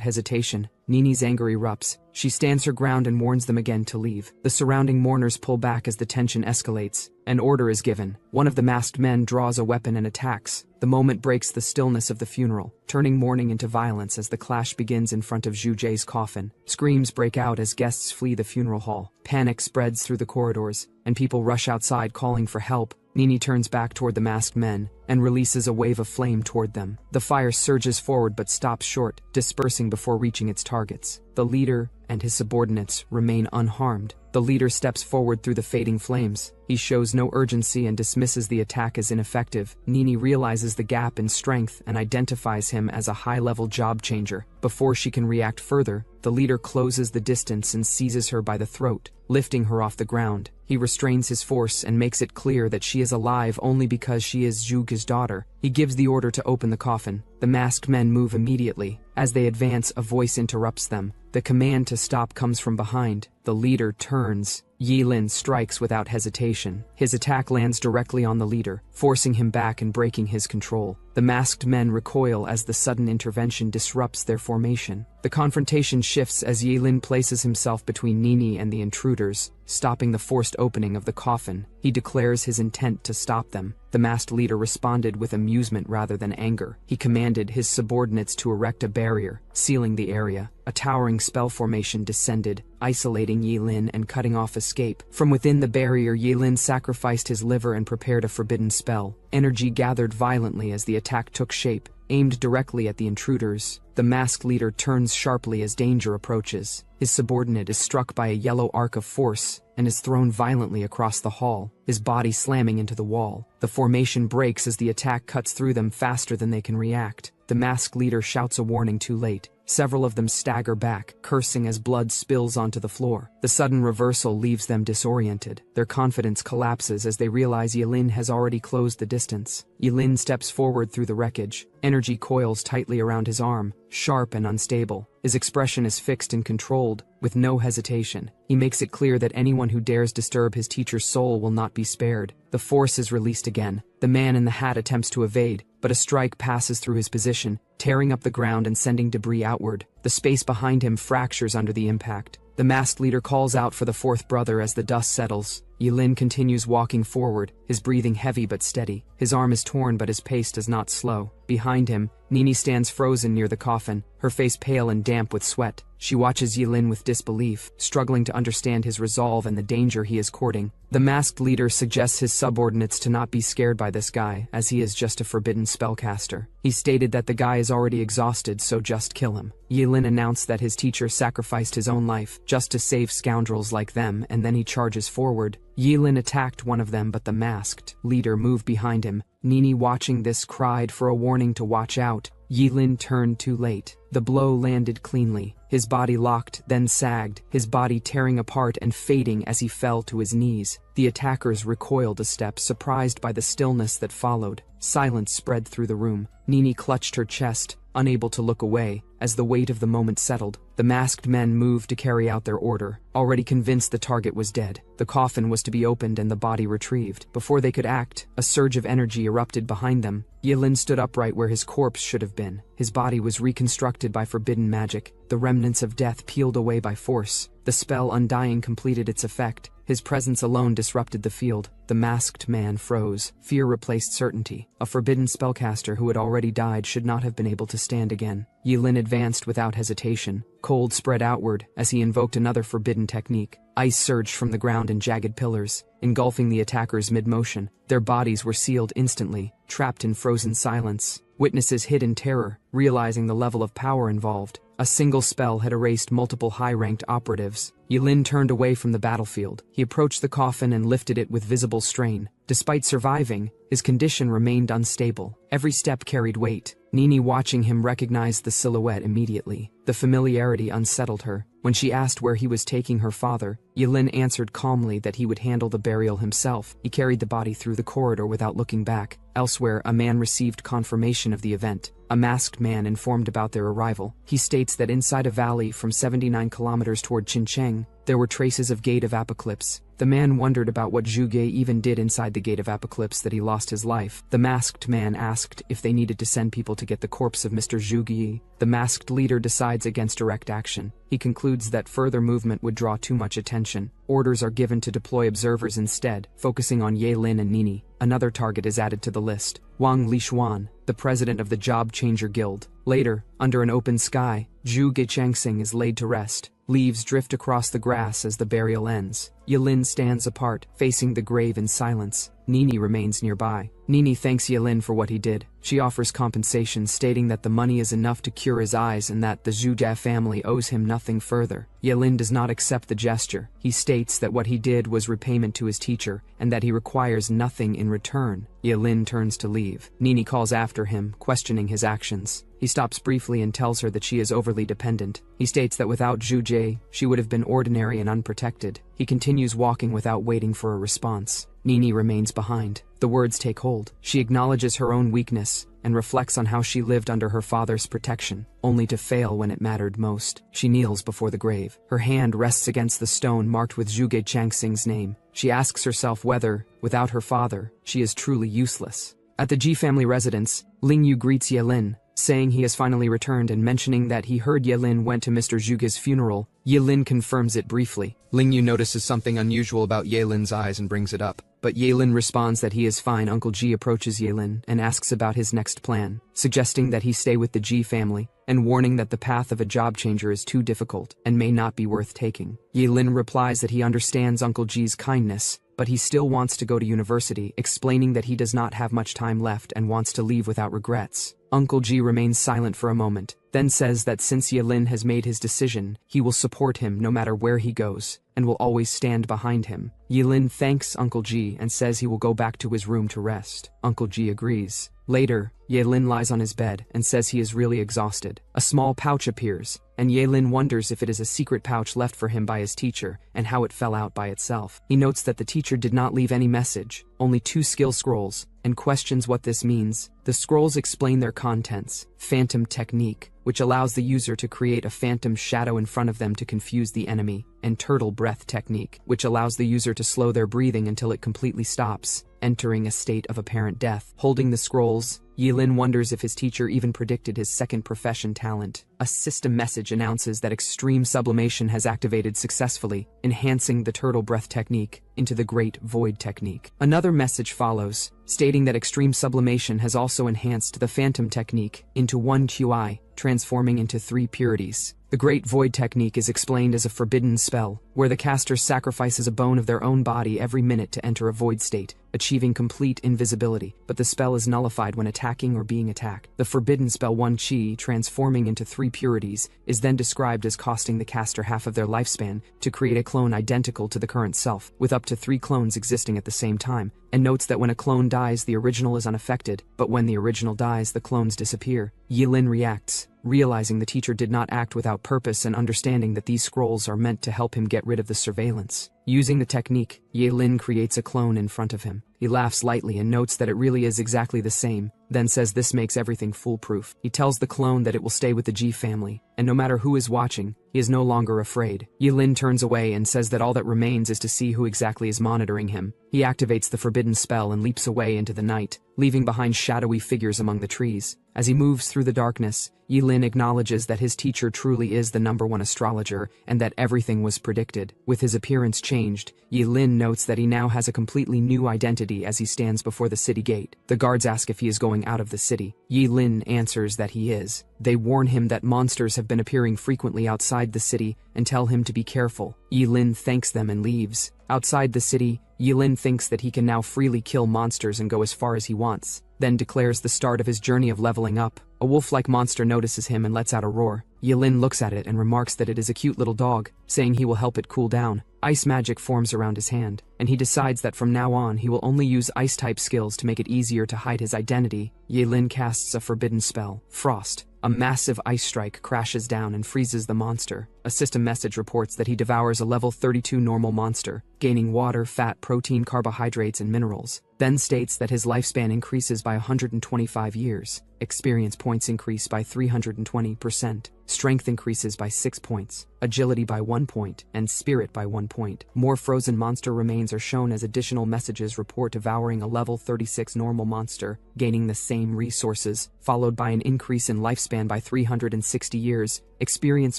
hesitation. Nini's anger erupts. She stands her ground and warns them again to leave. The surrounding mourners pull back as the tension escalates. An order is given. One of the masked men draws a weapon and attacks. The moment breaks the stillness of the funeral, turning mourning into violence as the clash begins in front of Zhu Jie's coffin. Screams break out as guests flee the funeral hall. Panic spreads through the corridors, and people rush outside calling for help. Nini turns back toward the masked men and releases a wave of flame toward them. The fire surges forward but stops short, dispersing before reaching its targets. The leader and his subordinates remain unharmed. The leader steps forward through the fading flames. He shows no urgency and dismisses the attack as ineffective. Nini realizes the gap in strength and identifies him as a high-level job changer. Before she can react further, the leader closes the distance and seizes her by the throat, lifting her off the ground. He restrains his force and makes it clear that she is alive only because she is Zhu Ge's daughter. He gives the order to open the coffin. The masked men move immediately. As they advance, a voice interrupts them. The command to stop comes from behind. The leader turns. Yilin strikes without hesitation. His attack lands directly on the leader, forcing him back and breaking his control. The masked men recoil as the sudden intervention disrupts their formation. The confrontation shifts as Yilin places himself between Nini and the intruders, stopping the forced opening of the coffin. He declares his intent to stop them. The masked leader responded with amusement rather than anger. He commanded his subordinates to erect a barrier, sealing the area. A towering spell formation descended, isolating Yilin and cutting off escape. From within the barrier, Yilin sacrificed his liver and prepared a forbidden spell. Energy gathered violently as the attack took shape, aimed directly at the intruders. The masked leader turns sharply as danger approaches. His subordinate is struck by a yellow arc of force and is thrown violently across the hall, his body slamming into the wall. The formation breaks as the attack cuts through them faster than they can react. The masked leader shouts a warning too late. Several of them stagger back, cursing as blood spills onto the floor. The sudden reversal leaves them disoriented. Their confidence collapses as they realize Yilin has already closed the distance. Yilin steps forward through the wreckage. Energy coils tightly around his arm, sharp and unstable. His expression is fixed and controlled, with no hesitation. He makes it clear that anyone who dares disturb his teacher's soul will not be spared. The force is released again. The man in the hat attempts to evade, but a strike passes through his position, tearing up the ground and sending debris outward. The space behind him fractures under the impact. The masked leader calls out for the fourth brother as the dust settles. Yilin continues walking forward, his breathing heavy but steady. His arm is torn but his pace does not slow. Behind him, Nini stands frozen near the coffin, her face pale and damp with sweat. She watches Yilin with disbelief, struggling to understand his resolve and the danger he is courting. The masked leader suggests his subordinates to not be scared by this guy, as he is just a forbidden spellcaster. He stated that the guy is already exhausted, so just kill him. Yilin announced that his teacher sacrificed his own life just to save scoundrels like them, and then he charges forward. Yilin attacked one of them, but the masked leader moved behind him. Nini, watching this, cried for a warning to watch out. Yilin turned too late. The blow landed cleanly. His body locked, then sagged, his body tearing apart and fading as he fell to his knees. The attackers recoiled a step, surprised by the stillness that followed. Silence spread through the room. Nini clutched her chest, unable to look away. As the weight of the moment settled, the masked men moved to carry out their order, already convinced the target was dead. The coffin was to be opened and the body retrieved. Before they could act, a surge of energy erupted behind them. Yilin stood upright where his corpse should have been. His body was reconstructed by forbidden magic, the remnants of death peeled away by force. The spell Undying completed its effect. His presence alone disrupted the field. The masked man froze. Fear replaced certainty. A forbidden spellcaster who had already died should not have been able to stand again. Yilin advanced without hesitation. Cold spread outward as he invoked another forbidden technique. Ice surged from the ground in jagged pillars, engulfing the attackers mid-motion. Their bodies were sealed instantly, trapped in frozen silence. Witnesses hid in terror, realizing the level of power involved. A single spell had erased multiple high-ranked operatives. Yilin turned away from the battlefield. He approached the coffin and lifted it with visible strain. Despite surviving, his condition remained unstable. Every step carried weight. Nini, watching him, recognized the silhouette immediately. The familiarity unsettled her. When she asked where he was taking her father, Yilin answered calmly that he would handle the burial himself. He carried the body through the corridor without looking back. Elsewhere, a man received confirmation of the event. A masked man informed about their arrival. He states that inside a valley from 79 kilometers toward Qincheng, there were traces of Gate of Apocalypse. The man wondered about what Zhuge even did inside the Gate of Apocalypse that he lost his life. The masked man asked if they needed to send people to get the corpse of Mr. Zhuge. The masked leader decides against direct action. He concludes that further movement would draw too much attention. Orders are given to deploy observers instead, focusing on Yilin and Nini. Another target is added to the list: Wang Lishuan, the president of the Job Changer Guild. Later, under an open sky, Zhu Gechengxing is laid to rest. Leaves drift across the grass as the burial ends. Yilin stands apart, facing the grave in silence. Nini remains nearby. Nini thanks Yilin for what he did. She offers compensation, stating that the money is enough to cure his eyes and that the Zhuge family owes him nothing further. Yilin does not accept the gesture. He states that what he did was repayment to his teacher and that he requires nothing in return. Yilin turns to leave. Nini calls after him, questioning his actions. He stops briefly and tells her that she is overly dependent. He states that without Zhuge, she would have been ordinary and unprotected. He continues walking without waiting for a response. Nini remains behind. The words take hold. She acknowledges her own weakness, and reflects on how she lived under her father's protection, only to fail when it mattered most. She kneels before the grave. Her hand rests against the stone marked with Zhuge Changxing's name. She asks herself whether, without her father, she is truly useless. At the Ji family residence, Ling Yu greets Yelin, saying he has finally returned and mentioning that he heard Yelin went to Mr. Zhuge's funeral. Yelin confirms it briefly. Ling Yu notices something unusual about Yelin's eyes and brings it up, but Yelin responds that he is fine. Uncle Ji approaches Yelin and asks about his next plan, suggesting that he stay with the Ji family, and warning that the path of a job changer is too difficult and may not be worth taking. Yelin replies that he understands Uncle Ji's kindness, but he still wants to go to university, explaining that he does not have much time left and wants to leave without regrets. Uncle Ji remains silent for a moment, then says that since Yelin has made his decision, he will support him no matter where he goes, and will always stand behind him. Yelin thanks Uncle Ji and says he will go back to his room to rest. Uncle Ji agrees. Later, Yelin lies on his bed and says he is really exhausted. A small pouch appears, and Yelin wonders if it is a secret pouch left for him by his teacher and how it fell out by itself. He notes that the teacher did not leave any message, only 2 skill scrolls, and questions what this means. The scrolls explain their contents: Phantom Technique, which allows the user to create a phantom shadow in front of them to confuse the enemy, and Turtle Breath Technique, which allows the user to slow their breathing until it completely stops, entering a state of apparent death. Holding the scrolls, Yelin wonders if his teacher even predicted his second profession talent. A system message announces that Extreme Sublimation has activated successfully, enhancing the Turtle Breath Technique into the Great Void Technique. Another message follows, stating that Extreme Sublimation has also enhanced the Phantom Technique into 1 QI, transforming into 3 purities. The Great Void Technique is explained as a forbidden spell, where the caster sacrifices a bone of their own body every minute to enter a void state, achieving complete invisibility, but the spell is nullified when attacking or being attacked. The forbidden spell 1 Qi, transforming into 3 purities, is then described as costing the caster half of their lifespan to create a clone identical to the current self, with up to 3 clones existing at the same time, and notes that when a clone dies, the original is unaffected, but when the original dies, the clones disappear. Yelin reacts, realizing the teacher did not act without purpose and understanding that these scrolls are meant to help him get rid of the surveillance. Using the technique, Yelin creates a clone in front of him. He laughs lightly and notes that it really is exactly the same, then says this makes everything foolproof. He tells the clone that it will stay with the Ji family, and no matter who is watching, he is no longer afraid. Yelin turns away and says that all that remains is to see who exactly is monitoring him. He activates the forbidden spell and leaps away into the night, leaving behind shadowy figures among the trees. As he moves through the darkness, Yelin acknowledges that his teacher truly is the #1 astrologer and that everything was predicted. With his appearance changed, Yelin notes that he now has a completely new identity as he stands before the city gate. The guards ask if he is going out of the city. Yelin answers that he is. They warn him that monsters have been appearing frequently outside the city and tell him to be careful. Yelin thanks them and leaves. Outside the city, Yelin thinks that he can now freely kill monsters and go as far as he wants, then declares the start of his journey of leveling up. A wolf-like monster notices him and lets out a roar. Yelin looks at it and remarks that it is a cute little dog, saying he will help it cool down. Ice magic forms around his hand, and he decides that from now on he will only use ice-type skills to make it easier to hide his identity. Yelin casts a forbidden spell, Frost. A massive ice strike crashes down and freezes the monster. A system message reports that he devours a level 32 normal monster, gaining water, fat, protein, carbohydrates, and minerals. Then states that his lifespan increases by 125 years. Experience points increase by 320%. Strength increases by 6 points, agility by 1 point, and spirit by 1 point. More frozen monster remains are shown as additional messages report devouring a level 36 normal monster, gaining the same resources, followed by an increase in lifespan by 360 years, experience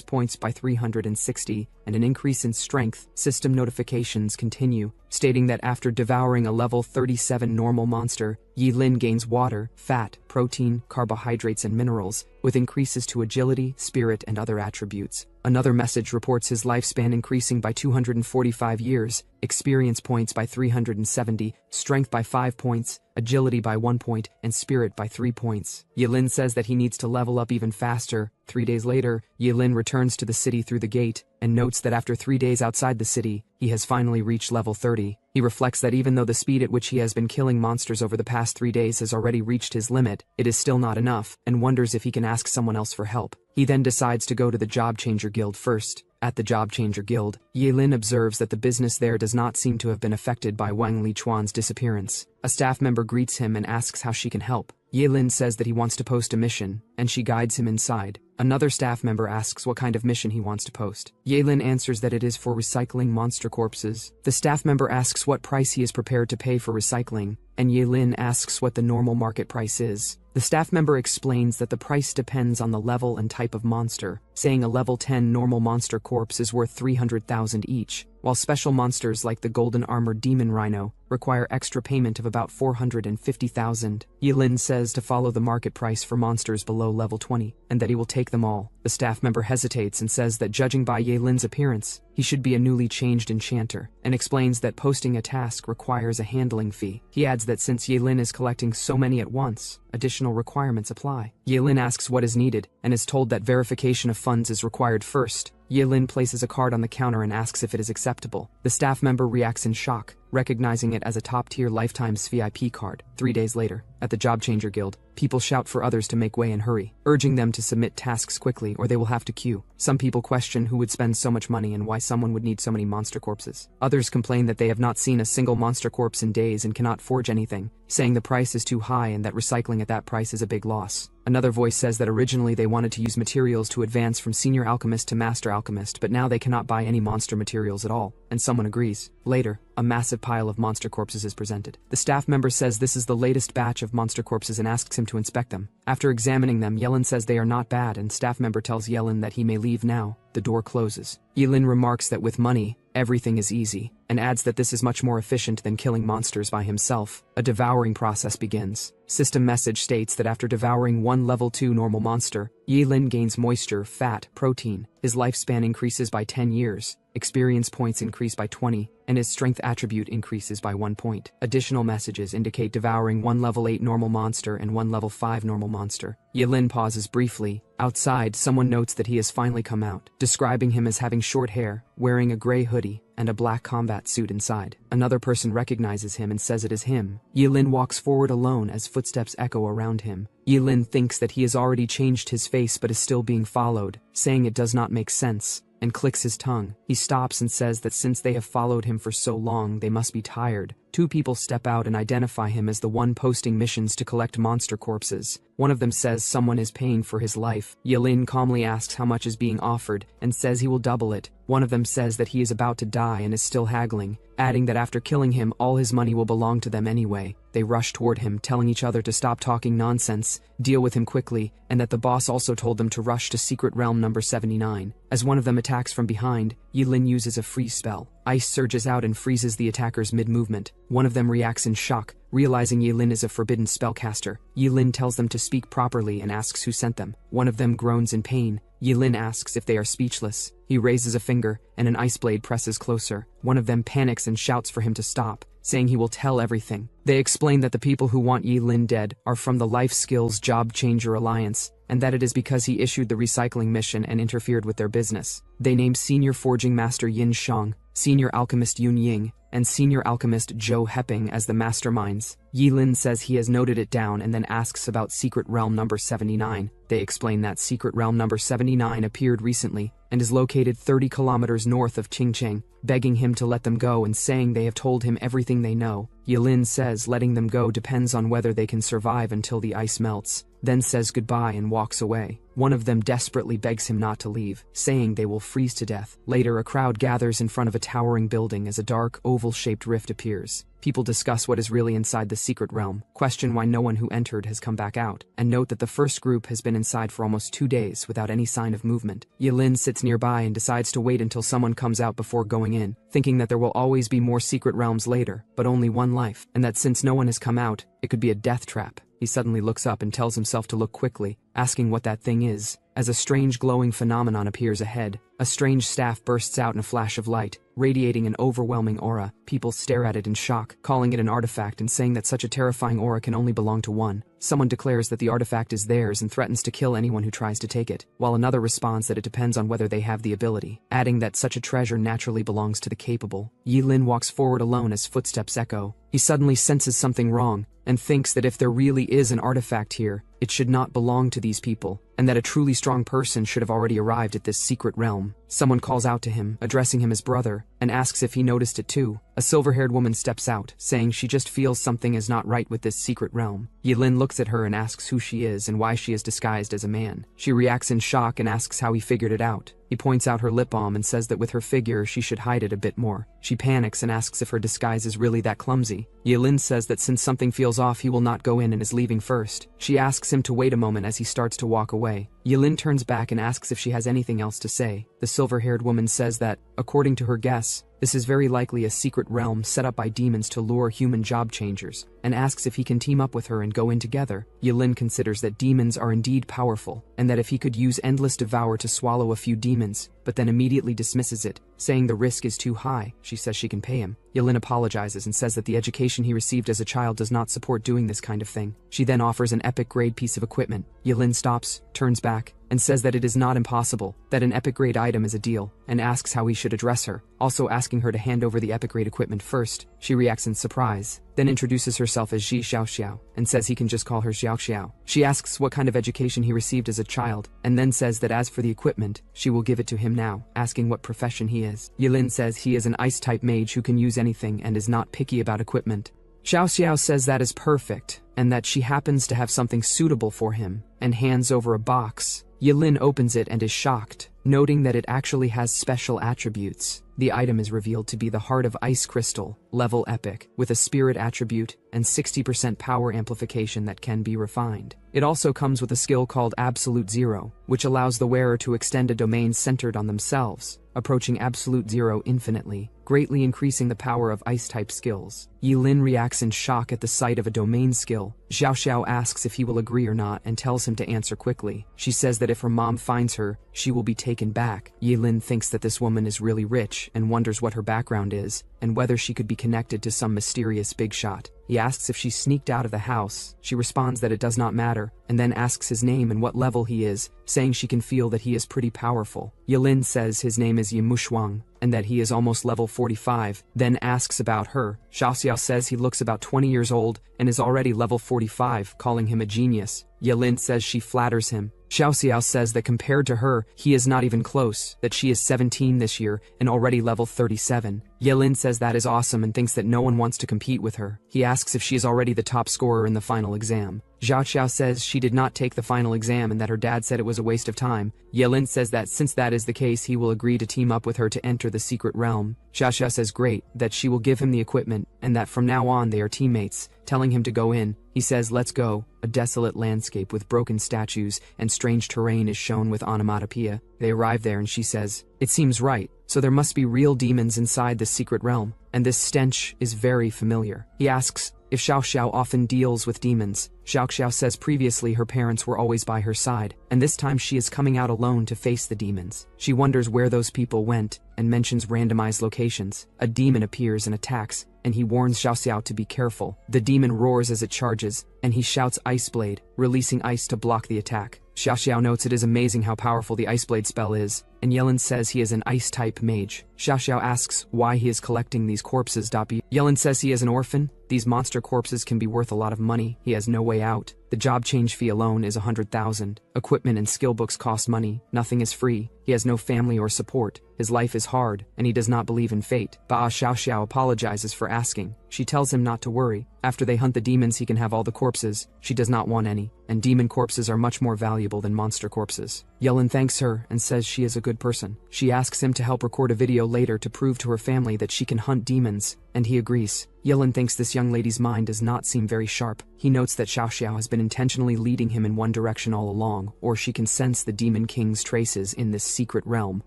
points by 360, and an increase in strength. System notifications continue, stating that after devouring a level 37 normal monster, Yelin gains water, fat, protein, carbohydrates, and minerals, with increases to agility, spirit, and other attributes. Another message reports his lifespan increasing by 245 years, experience points by 370, strength by 5 points, agility by 1 point, and spirit by 3 points. Yelin says that he needs to level up even faster. 3 days later, Yelin returns to the city through the gate, and notes that after 3 days outside the city, he has finally reached level 30. He reflects that even though the speed at which he has been killing monsters over the past 3 days has already reached his limit, it is still not enough, and wonders if he can ask someone else for help. He then decides to go to the Job Changer Guild first. At the Job Changer Guild, Yelin observes that the business there does not seem to have been affected by Wang Lichuan's disappearance. A staff member greets him and asks how she can help. Yaelin says that he wants to post a mission, and she guides him inside. Another staff member asks what kind of mission he wants to post. Yaelin answers that it is for recycling monster corpses. The staff member asks what price he is prepared to pay for recycling, and Yaelin asks what the normal market price is. The staff member explains that the price depends on the level and type of monster, saying a level 10 normal monster corpse is worth 300,000 each, while special monsters like the golden armored demon rhino require extra payment of about 450,000. Yaelin says to follow the market price for monsters below level 20, and that he will take them all. The staff member hesitates and says that judging by Yaelin's appearance, he should be a newly changed enchanter, and explains that posting a task requires a handling fee. He adds that since Yaelin is collecting so many at once, additional requirements apply. Yaelin asks what is needed, and is told that verification of funds is required first. Yaelin places a card on the counter and asks if it is acceptable. The staff member reacts in shock, recognizing it as a top-tier Lifetime's VIP card. 3 days later, at the Job Changer Guild, people shout for others to make way and hurry, urging them to submit tasks quickly or they will have to queue. Some people question who would spend so much money and why someone would need so many monster corpses. Others complain that they have not seen a single monster corpse in days and cannot forge anything, saying the price is too high and that recycling at that price is a big loss. Another voice says that originally they wanted to use materials to advance from senior alchemist to master alchemist, but now they cannot buy any monster materials at all, and someone agrees. Later, a massive pile of monster corpses is presented. The staff member says this is the latest batch of monster corpses and asks him to inspect them. After examining them, Yaelin says they are not bad, and staff member tells Yaelin that he may leave now. The door closes. Yaelin remarks that with money, everything is easy, and adds that this is much more efficient than killing monsters by himself. A devouring process begins. System message states that after devouring one level 2 normal monster, Yaelin gains moisture, fat, protein. His lifespan increases by 10 years, experience points increase by 20, and his strength attribute increases by 1 point. Additional messages indicate devouring one level 8 normal monster and one level 5 normal monster. Yaelin pauses briefly. Outside, someone notes that he has finally come out, describing him as having short hair, wearing a gray hoodie, and a black combat suit inside. Another person recognizes him and says it is him. Yaelin walks forward alone as footsteps echo around him. Yaelin thinks that he has already changed his face but is still being followed, saying it does not make sense, and clicks his tongue. He stops and says that since they have followed him for so long, they must be tired. 2 people step out and identify him as the one posting missions to collect monster corpses. One of them says someone is paying for his life. Yaelin calmly asks how much is being offered, and says he will double it. One of them says that he is about to die and is still haggling, adding that after killing him, all his money will belong to them anyway. They rush toward him, telling each other to stop talking nonsense, deal with him quickly, and that the boss also told them to rush to Secret Realm number 79. As one of them attacks from behind, Yaelin uses a freeze spell. Ice surges out and freezes the attackers mid-movement. One of them reacts in shock, realizing Yaelin is a forbidden spellcaster. Yaelin tells them to speak properly and asks who sent them. One of them groans in pain. Yaelin asks if they are speechless. He raises a finger, and an ice blade presses closer. One of them panics and shouts for him to stop, saying he will tell everything. They explain that the people who want Yaelin dead are from the Life Skills Job Changer Alliance, and that it is because he issued the recycling mission and interfered with their business. They name Senior Forging Master Yin Shang, Senior Alchemist Yun Ying, and Senior Alchemist Zhou Hepping as the masterminds. Yaelin says he has noted it down and then asks about Secret Realm number 79. They explain that Secret Realm number 79 appeared recently and is located 30 kilometers north of Qingcheng, begging him to let them go and saying they have told him everything they know. Yaelin says letting them go depends on whether they can survive until the ice melts, then says goodbye and walks away. One of them desperately begs him not to leave, saying they will freeze to death. Later, a crowd gathers in front of a towering building as a dark, oval-shaped rift appears. People discuss what is really inside the secret realm, question why no one who entered has come back out, and note that the first group has been inside for almost 2 days without any sign of movement. Yaelin sits nearby and decides to wait until someone comes out before going in, thinking that there will always be more secret realms later, but only one life, and that since no one has come out, it could be a death trap. He suddenly looks up and tells himself to look quickly, asking what that thing is. As a strange glowing phenomenon appears ahead, a strange staff bursts out in a flash of light, radiating an overwhelming aura. People stare at it in shock, calling it an artifact and saying that such a terrifying aura can only belong to one. Someone declares that the artifact is theirs and threatens to kill anyone who tries to take it, while another responds that it depends on whether they have the ability, adding that such a treasure naturally belongs to the capable. Yaelin walks forward alone as footsteps echo. He suddenly senses something wrong, and thinks that if there really is an artifact here, it should not belong to these people, and that a truly strong person should have already arrived at this secret realm. Someone calls out to him, addressing him as brother, and asks if he noticed it too. A silver-haired woman steps out, saying she just feels something is not right with this secret realm. Yilin looks at her and asks who she is and why she is disguised as a man. She reacts in shock and asks how he figured it out. He points out her lip balm and says that with her figure she should hide it a bit more. She panics and asks if her disguise is really that clumsy. Yilin says that since something feels off he will not go in and is leaving first. She asks him to wait a moment as he starts to walk away. Yilin turns back and asks if she has anything else to say. The silver-haired woman says that, according to her guess, this is very likely a secret realm set up by demons to lure human job changers, and asks if he can team up with her and go in together. Yilin considers that demons are indeed powerful, and that if he could use Endless Devour to swallow a few demons, but then immediately dismisses it, saying the risk is too high. She says she can pay him. Yilin apologizes and says that the education he received as a child does not support doing this kind of thing. She then offers an epic-grade piece of equipment. Yilin stops, turns back, and says that it is not impossible, that an epic-grade item is a deal, and asks how he should address her, also asking her to hand over the epic-grade equipment first. She reacts in surprise, then introduces herself as Ji Xiaoxiao, and says he can just call her Xiaoxiao. She asks what kind of education he received as a child, and then says that as for the equipment, she will give it to him now, asking what profession he is. Yilin says he is an ice-type mage who can use anything and is not picky about equipment. Xiaoxiao says that is perfect, and that she happens to have something suitable for him, and hands over a box. Yilin opens it and is shocked, noting that it actually has special attributes. The item is revealed to be the Heart of Ice Crystal, level epic, with a spirit attribute and 60% power amplification that can be refined. It also comes with a skill called Absolute Zero, which allows the wearer to extend a domain centered on themselves, approaching Absolute Zero infinitely, greatly increasing the power of ice-type skills. Yilin reacts in shock at the sight of a domain skill. Xiaoxiao asks if he will agree or not and tells him to answer quickly. She says that if her mom finds her, she will be taken back. Yilin thinks that this woman is really rich and wonders what her background is, and whether she could be connected to some mysterious big shot. He asks if she sneaked out of the house. She responds that it does not matter, and then asks his name and what level he is, saying she can feel that he is pretty powerful. Yilin says his name is Yimushuang, and that he is almost level 45, then asks about her. Xiaoxiao says he looks about 20 years old and is already level 45, calling him a genius. Yilin says she flatters him. Xiaoxiao says that compared to her, he is not even close, that she is 17 this year and already level 37. Yilin says that is awesome and thinks that no one wants to compete with her. He asks if she is already the top scorer in the final exam. Xiaoxiao says she did not take the final exam and that her dad said it was a waste of time. Yilin says that since that is the case he will agree to team up with her to enter the secret realm. Xiaoxiao says great, that she will give him the equipment, and that from now on they are teammates, telling him to go in. He says let's go. A desolate landscape with broken statues and strange terrain is shown with onomatopoeia. They arrive there and she says, it seems right, so there must be real demons inside this secret realm, and this stench is very familiar. He asks if Xiaoxiao often deals with demons. Xiaoxiao says previously her parents were always by her side, and this time she is coming out alone to face the demons. She wonders where those people went, and mentions randomized locations. A demon appears and attacks, and he warns Xiaoxiao to be careful. The demon roars as it charges, and he shouts Ice Blade, releasing ice to block the attack. Xiaoxiao notes it is amazing how powerful the Ice Blade spell is, and Yelin says he is an ice-type mage. Xiaoxiao asks why he is collecting these corpses. Yelin says he is an orphan. These monster corpses can be worth a lot of money. He has no way out. The job change fee alone is 100,000. Equipment and skill books cost money. Nothing is free. He has no family or support. His life is hard, and he does not believe in fate. Xiaoxiao apologizes for asking. She tells him not to worry. After they hunt the demons he can have all the corpses. She does not want any, and demon corpses are much more valuable than monster corpses. Yelin thanks her and says she is a good person. She asks him to help record a video later to prove to her family that she can hunt demons, and he agrees. Yelin thinks this young lady's mind does not seem very sharp. He notes that Xiaoxiao has been intentionally leading him in one direction all along, or she can sense the Demon King's traces in this secret realm.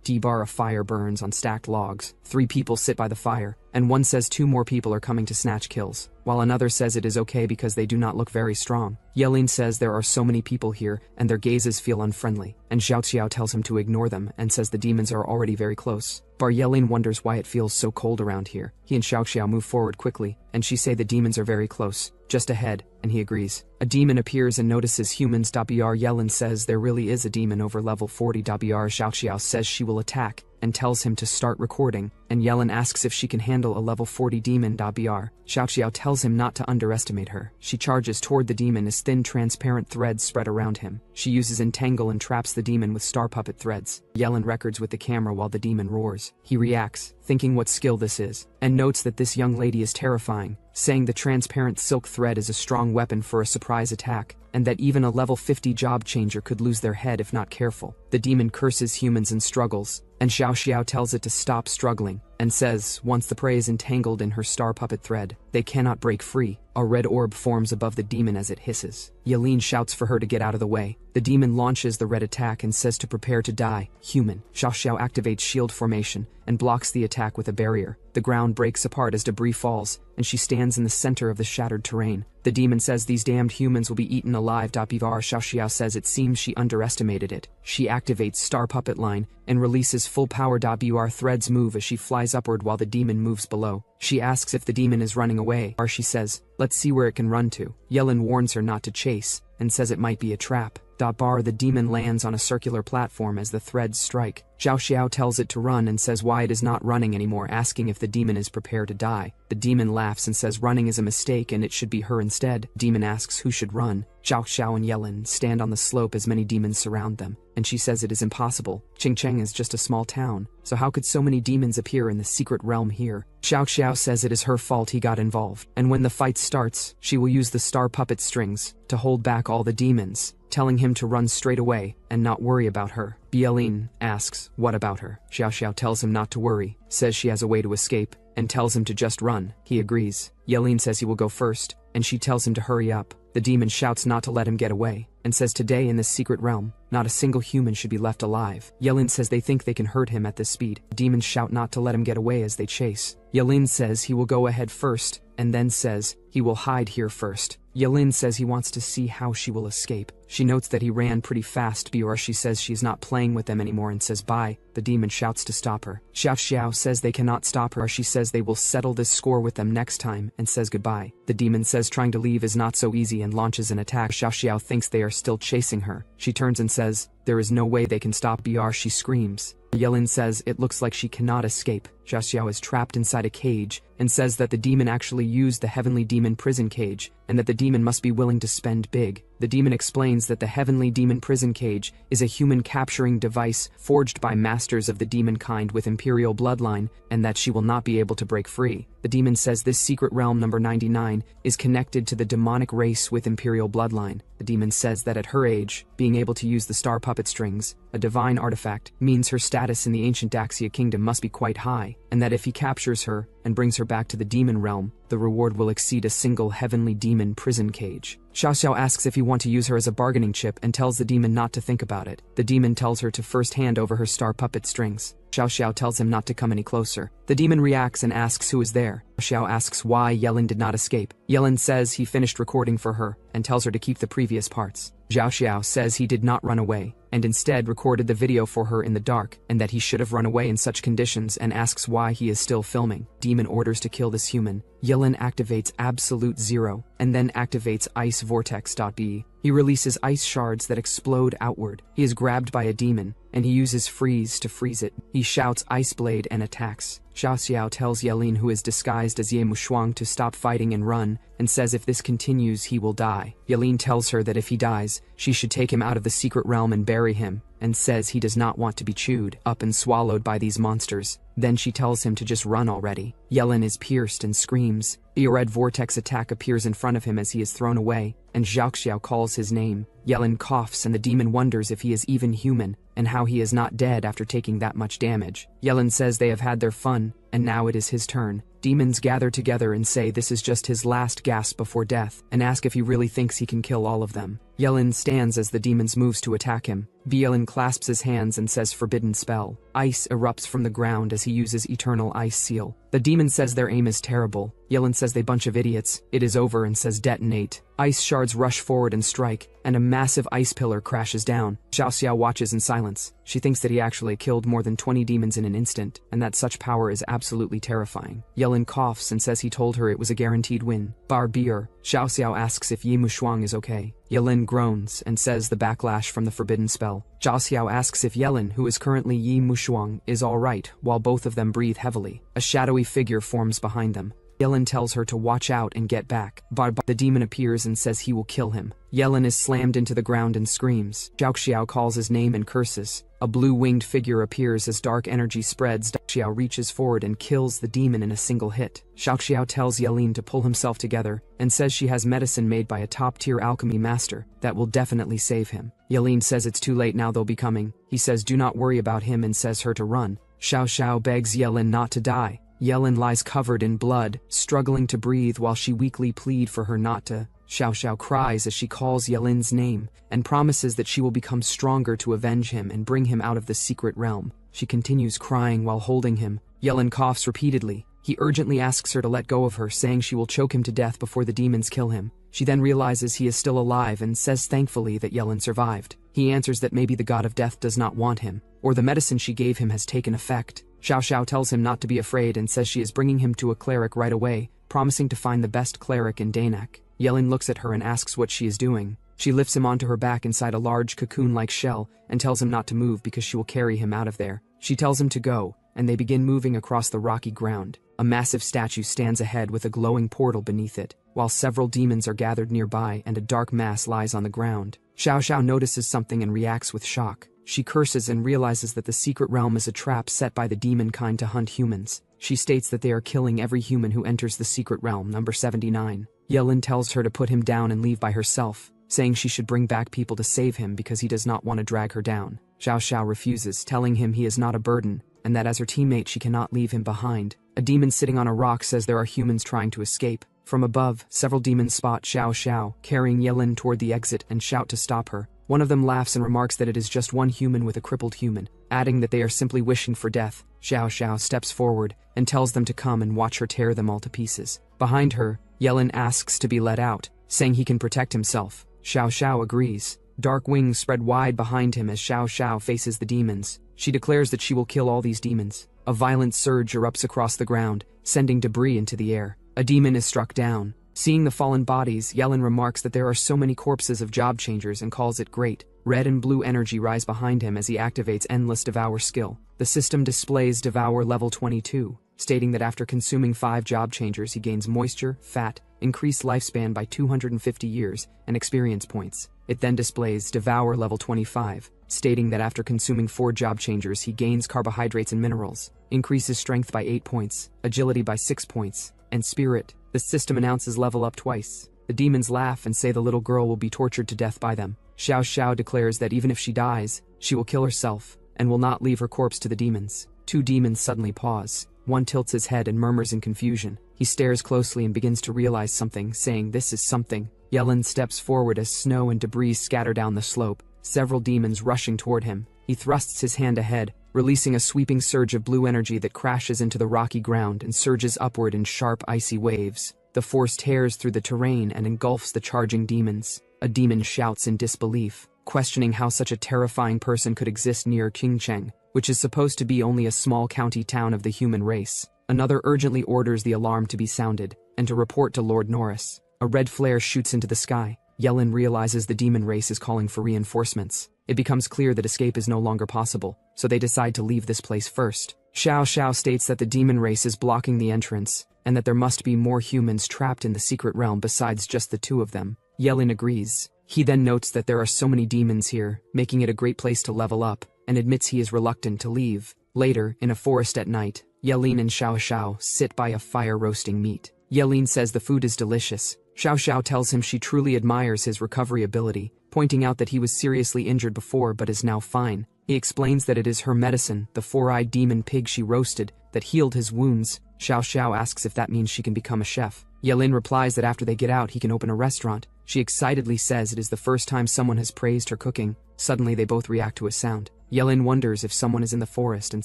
D-bar of fire burns on stacked logs. 3 people sit by the fire, and one says 2 more people are coming to snatch kills, while another says it is okay because they do not look very strong. Yelin says there are so many people here, and their gazes feel unfriendly, and Xiaoxiao tells him to ignore them and says the demons are already very close. Yelin wonders why it feels so cold around here. He and Xiaoxiao move forward quickly, and she say the demons are very close, just ahead, and he agrees. A demon appears and notices humans. Yelin says there really is a demon over level 40. Xiaoxiao says she will attack, and tells him to start recording, and Yellen asks if she can handle a level 40 demon. Br. Xiao tells him not to underestimate her. She charges toward the demon as thin transparent threads spread around him. She uses entangle and traps the demon with star puppet threads. Yellen records with the camera while the demon roars. He reacts, thinking what skill this is, and notes that this young lady is terrifying, saying the transparent silk thread is a strong weapon for a surprise attack, and that even a level 50 job changer could lose their head if not careful. The demon curses humans and struggles, and Xiao tells it to stop struggling, and says, once the prey is entangled in her star puppet thread, they cannot break free. A red orb forms above the demon as it hisses. Yahello shouts for her to get out of the way. The demon launches the red attack and says to prepare to die. Human. Xiao activates shield formation and blocks the attack with a barrier. The ground breaks apart as debris falls, and she stands in the center of the shattered terrain. The demon says these damned humans will be eaten alive. Br. Xiao says it seems she underestimated it. She activates star puppet line and releases full power. Br. Threads move as she flies upward while the demon moves below. She asks if the demon is running away. She says, let's see where it can run to. Yellen warns her not to chase, and says it might be a trap. The demon lands on a circular platform as the threads strike. Xiao tells it to run and says why it is not running anymore, asking if the demon is prepared to die. The demon laughs and says running is a mistake and it should be her instead. Demon asks who should run. Xiao and Yellen stand on the slope as many demons surround them, and she says it is impossible. Qingcheng is just a small town, so how could so many demons appear in the secret realm here? Xiao says it is her fault he got involved, and when the fight starts, she will use the star puppet strings to hold back all the demons, telling him to run straight away and not worry about her. Yahello asks, what about her? Xiao tells him not to worry, says she has a way to escape, and tells him to just run. He agrees. Yahello says he will go first, and she tells him to hurry up. The demon shouts not to let him get away, and says today in this secret realm, not a single human should be left alive. Yahello says they think they can hurt him at this speed. Demons shout not to let him get away as they chase. Yahello says he will go ahead first, and then says he will hide here first. Yahello says he wants to see how she will escape. She notes that he ran pretty fast. Br. She says she's not playing with them anymore and says bye. The demon shouts to stop her. Xiao says they cannot stop her. She says they will settle this score with them next time and says goodbye. The demon says trying to leave is not so easy and launches an attack. Xiao thinks they are still chasing her. She turns and says there is no way they can stop Br. She screams. Yahello says it looks like she cannot escape. Xiao is trapped inside a cage and says that the demon actually used the heavenly demon prison cage and that the demon must be willing to spend big. The demon explains that the heavenly demon prison cage is a human capturing device forged by masters of the demon kind with imperial bloodline and that she will not be able to break free. The demon says this secret realm number 99 is connected to the demonic race with imperial bloodline. The demon says that at her age, being able to use the star puppet strings, a divine artifact, means her status in the ancient Daxia kingdom must be quite high, and that if he captures her and brings her back to the demon realm, the reward will exceed a single heavenly demon prison cage. Xiao asks if he wants to use her as a bargaining chip and tells the demon not to think about it. The demon tells her to first hand over her star puppet strings. Xiao tells him not to come any closer. The demon reacts and asks who is there. Xiao asks why Yellen did not escape. Yellen says he finished recording for her and tells her to keep the previous parts. Xiao says he did not run away and instead recorded the video for her in the dark and that he should have run away in such conditions and asks why he is still filming. Demon orders to kill this human. Yellen activates Absolute Zero and then activates Ice Vortex.be. He releases ice shards that explode outward. He is grabbed by a demon, and he uses Freeze to freeze it. He shouts Ice Blade and attacks. Xiao tells Yahello, who is disguised as Ye Mushuang, to stop fighting and run, and says if this continues he will die. Yahello tells her that if he dies, she should take him out of the secret realm and bury him, and says he does not want to be chewed up and swallowed by these monsters. Then she tells him to just run already. Yellen is pierced and screams. A red vortex attack appears in front of him as he is thrown away, and Xiao calls his name. Yellen coughs and the demon wonders if he is even human, and how he is not dead after taking that much damage. Yellen says they have had their fun, and now it is his turn. Demons gather together and say this is just his last gasp before death, and ask if he really thinks he can kill all of them. Yellen stands as the demons moves to attack him. Yellen clasps his hands and says forbidden spell. Ice erupts from the ground as he uses eternal ice seal. The demon says their aim is terrible. Yellen says they bunch of idiots. It is over and says detonate. Ice shards rush forward and strike, and a massive ice pillar crashes down. Xiao Xiao watches in silence. She thinks that he actually killed more than 20 demons in an instant, and that such power is absolutely terrifying. Yelin coughs and says he told her it was a guaranteed win. Barbier, Xiao Xiao asks if Yi Mushuang is okay. Yelin groans and says the backlash from the forbidden spell. Xiao Xiao asks if Yelin, who is currently Yi Mushuang, is alright, while both of them breathe heavily. A shadowy figure forms behind them. Yelin tells her to watch out and get back. The demon appears and says he will kill him. Yelin is slammed into the ground and screams. Xiao Xiao calls his name and curses. A blue-winged figure appears as dark energy spreads. Xiao reaches forward and kills the demon in a single hit. Xiao Xiao tells Yelin to pull himself together and says she has medicine made by a top-tier alchemy master that will definitely save him. Yelin says it's too late now, they'll be coming. He says do not worry about him and says her to run. Xiao Xiao begs Yelin not to die. Yelin lies covered in blood, struggling to breathe while she weakly pleads for her not to. Xiao Xiao cries as she calls Yelin's name and promises that she will become stronger to avenge him and bring him out of the secret realm. She continues crying while holding him. Yelin coughs repeatedly. He urgently asks her to let go of her, saying she will choke him to death before the demons kill him. She then realizes he is still alive and says thankfully that Yelin survived. He answers that maybe the god of death does not want him, or the medicine she gave him has taken effect. Xiao Xiao tells him not to be afraid and says she is bringing him to a cleric right away, promising to find the best cleric in Danak. Yelin looks at her and asks what she is doing. She lifts him onto her back inside a large cocoon-like shell and tells him not to move because she will carry him out of there. She tells him to go, and they begin moving across the rocky ground. A massive statue stands ahead with a glowing portal beneath it, while several demons are gathered nearby and a dark mass lies on the ground. Xiao Xiao notices something and reacts with shock. She curses and realizes that the secret realm is a trap set by the demon kind to hunt humans. She states that they are killing every human who enters the secret realm, number 79. Yelin tells her to put him down and leave by herself, saying she should bring back people to save him because he does not want to drag her down. Xiao Xiao refuses, telling him he is not a burden, and that as her teammate she cannot leave him behind. A demon sitting on a rock says there are humans trying to escape. From above, several demons spot Xiao Xiao, carrying Yelin toward the exit and shout to stop her. One of them laughs and remarks that it is just one human with a crippled human, adding that they are simply wishing for death. Xiao Xiao steps forward and tells them to come and watch her tear them all to pieces. Behind her, Yelin asks to be let out, saying he can protect himself. Xiao Xiao agrees. Dark wings spread wide behind him as Xiao Xiao faces the demons. She declares that she will kill all these demons. A violent surge erupts across the ground, sending debris into the air. A demon is struck down. Seeing the fallen bodies, Yelin remarks that there are so many corpses of job changers and calls it great. Red and blue energy rise behind him as he activates Endless Devour skill. The system displays Devour level 22, stating that after consuming 5 job changers he gains moisture, fat, increased lifespan by 250 years, and experience points. It then displays Devour level 25, stating that after consuming 4 job changers he gains carbohydrates and minerals, increases strength by 8 points, agility by 6 points, and spirit. The system announces level up twice. The demons laugh and say the little girl will be tortured to death by them. Xiao Xiao declares that even if she dies, she will kill herself and will not leave her corpse to the demons. 2 demons suddenly pause. One tilts his head and murmurs in confusion. He stares closely and begins to realize something, saying this is something. Yelin steps forward as snow and debris scatter down the slope, several demons rushing toward him. He thrusts his hand ahead, releasing a sweeping surge of blue energy that crashes into the rocky ground and surges upward in sharp, icy waves. The force tears through the terrain and engulfs the charging demons. A demon shouts in disbelief, questioning how such a terrifying person could exist near Qingcheng, which is supposed to be only a small county town of the human race. Another urgently orders the alarm to be sounded, and to report to Lord Norris. A red flare shoots into the sky. Yelin realizes the demon race is calling for reinforcements. It becomes clear that escape is no longer possible, so they decide to leave this place first. Xiao Xiao states that the demon race is blocking the entrance, and that there must be more humans trapped in the secret realm besides just the 2 of them. Yelin agrees. He then notes that there are so many demons here, making it a great place to level up, and admits he is reluctant to leave. Later, in a forest at night, Yelin and Xiao Xiao sit by a fire roasting meat. Yelin says the food is delicious. Xiao Xiao tells him she truly admires his recovery ability, pointing out that he was seriously injured before but is now fine. He explains that it is her medicine, the 4-eyed demon pig she roasted, that healed his wounds. Xiao Xiao asks if that means she can become a chef. Yelin replies that after they get out he can open a restaurant. She excitedly says it is the first time someone has praised her cooking. Suddenly they both react to a sound. Yelin wonders if someone is in the forest and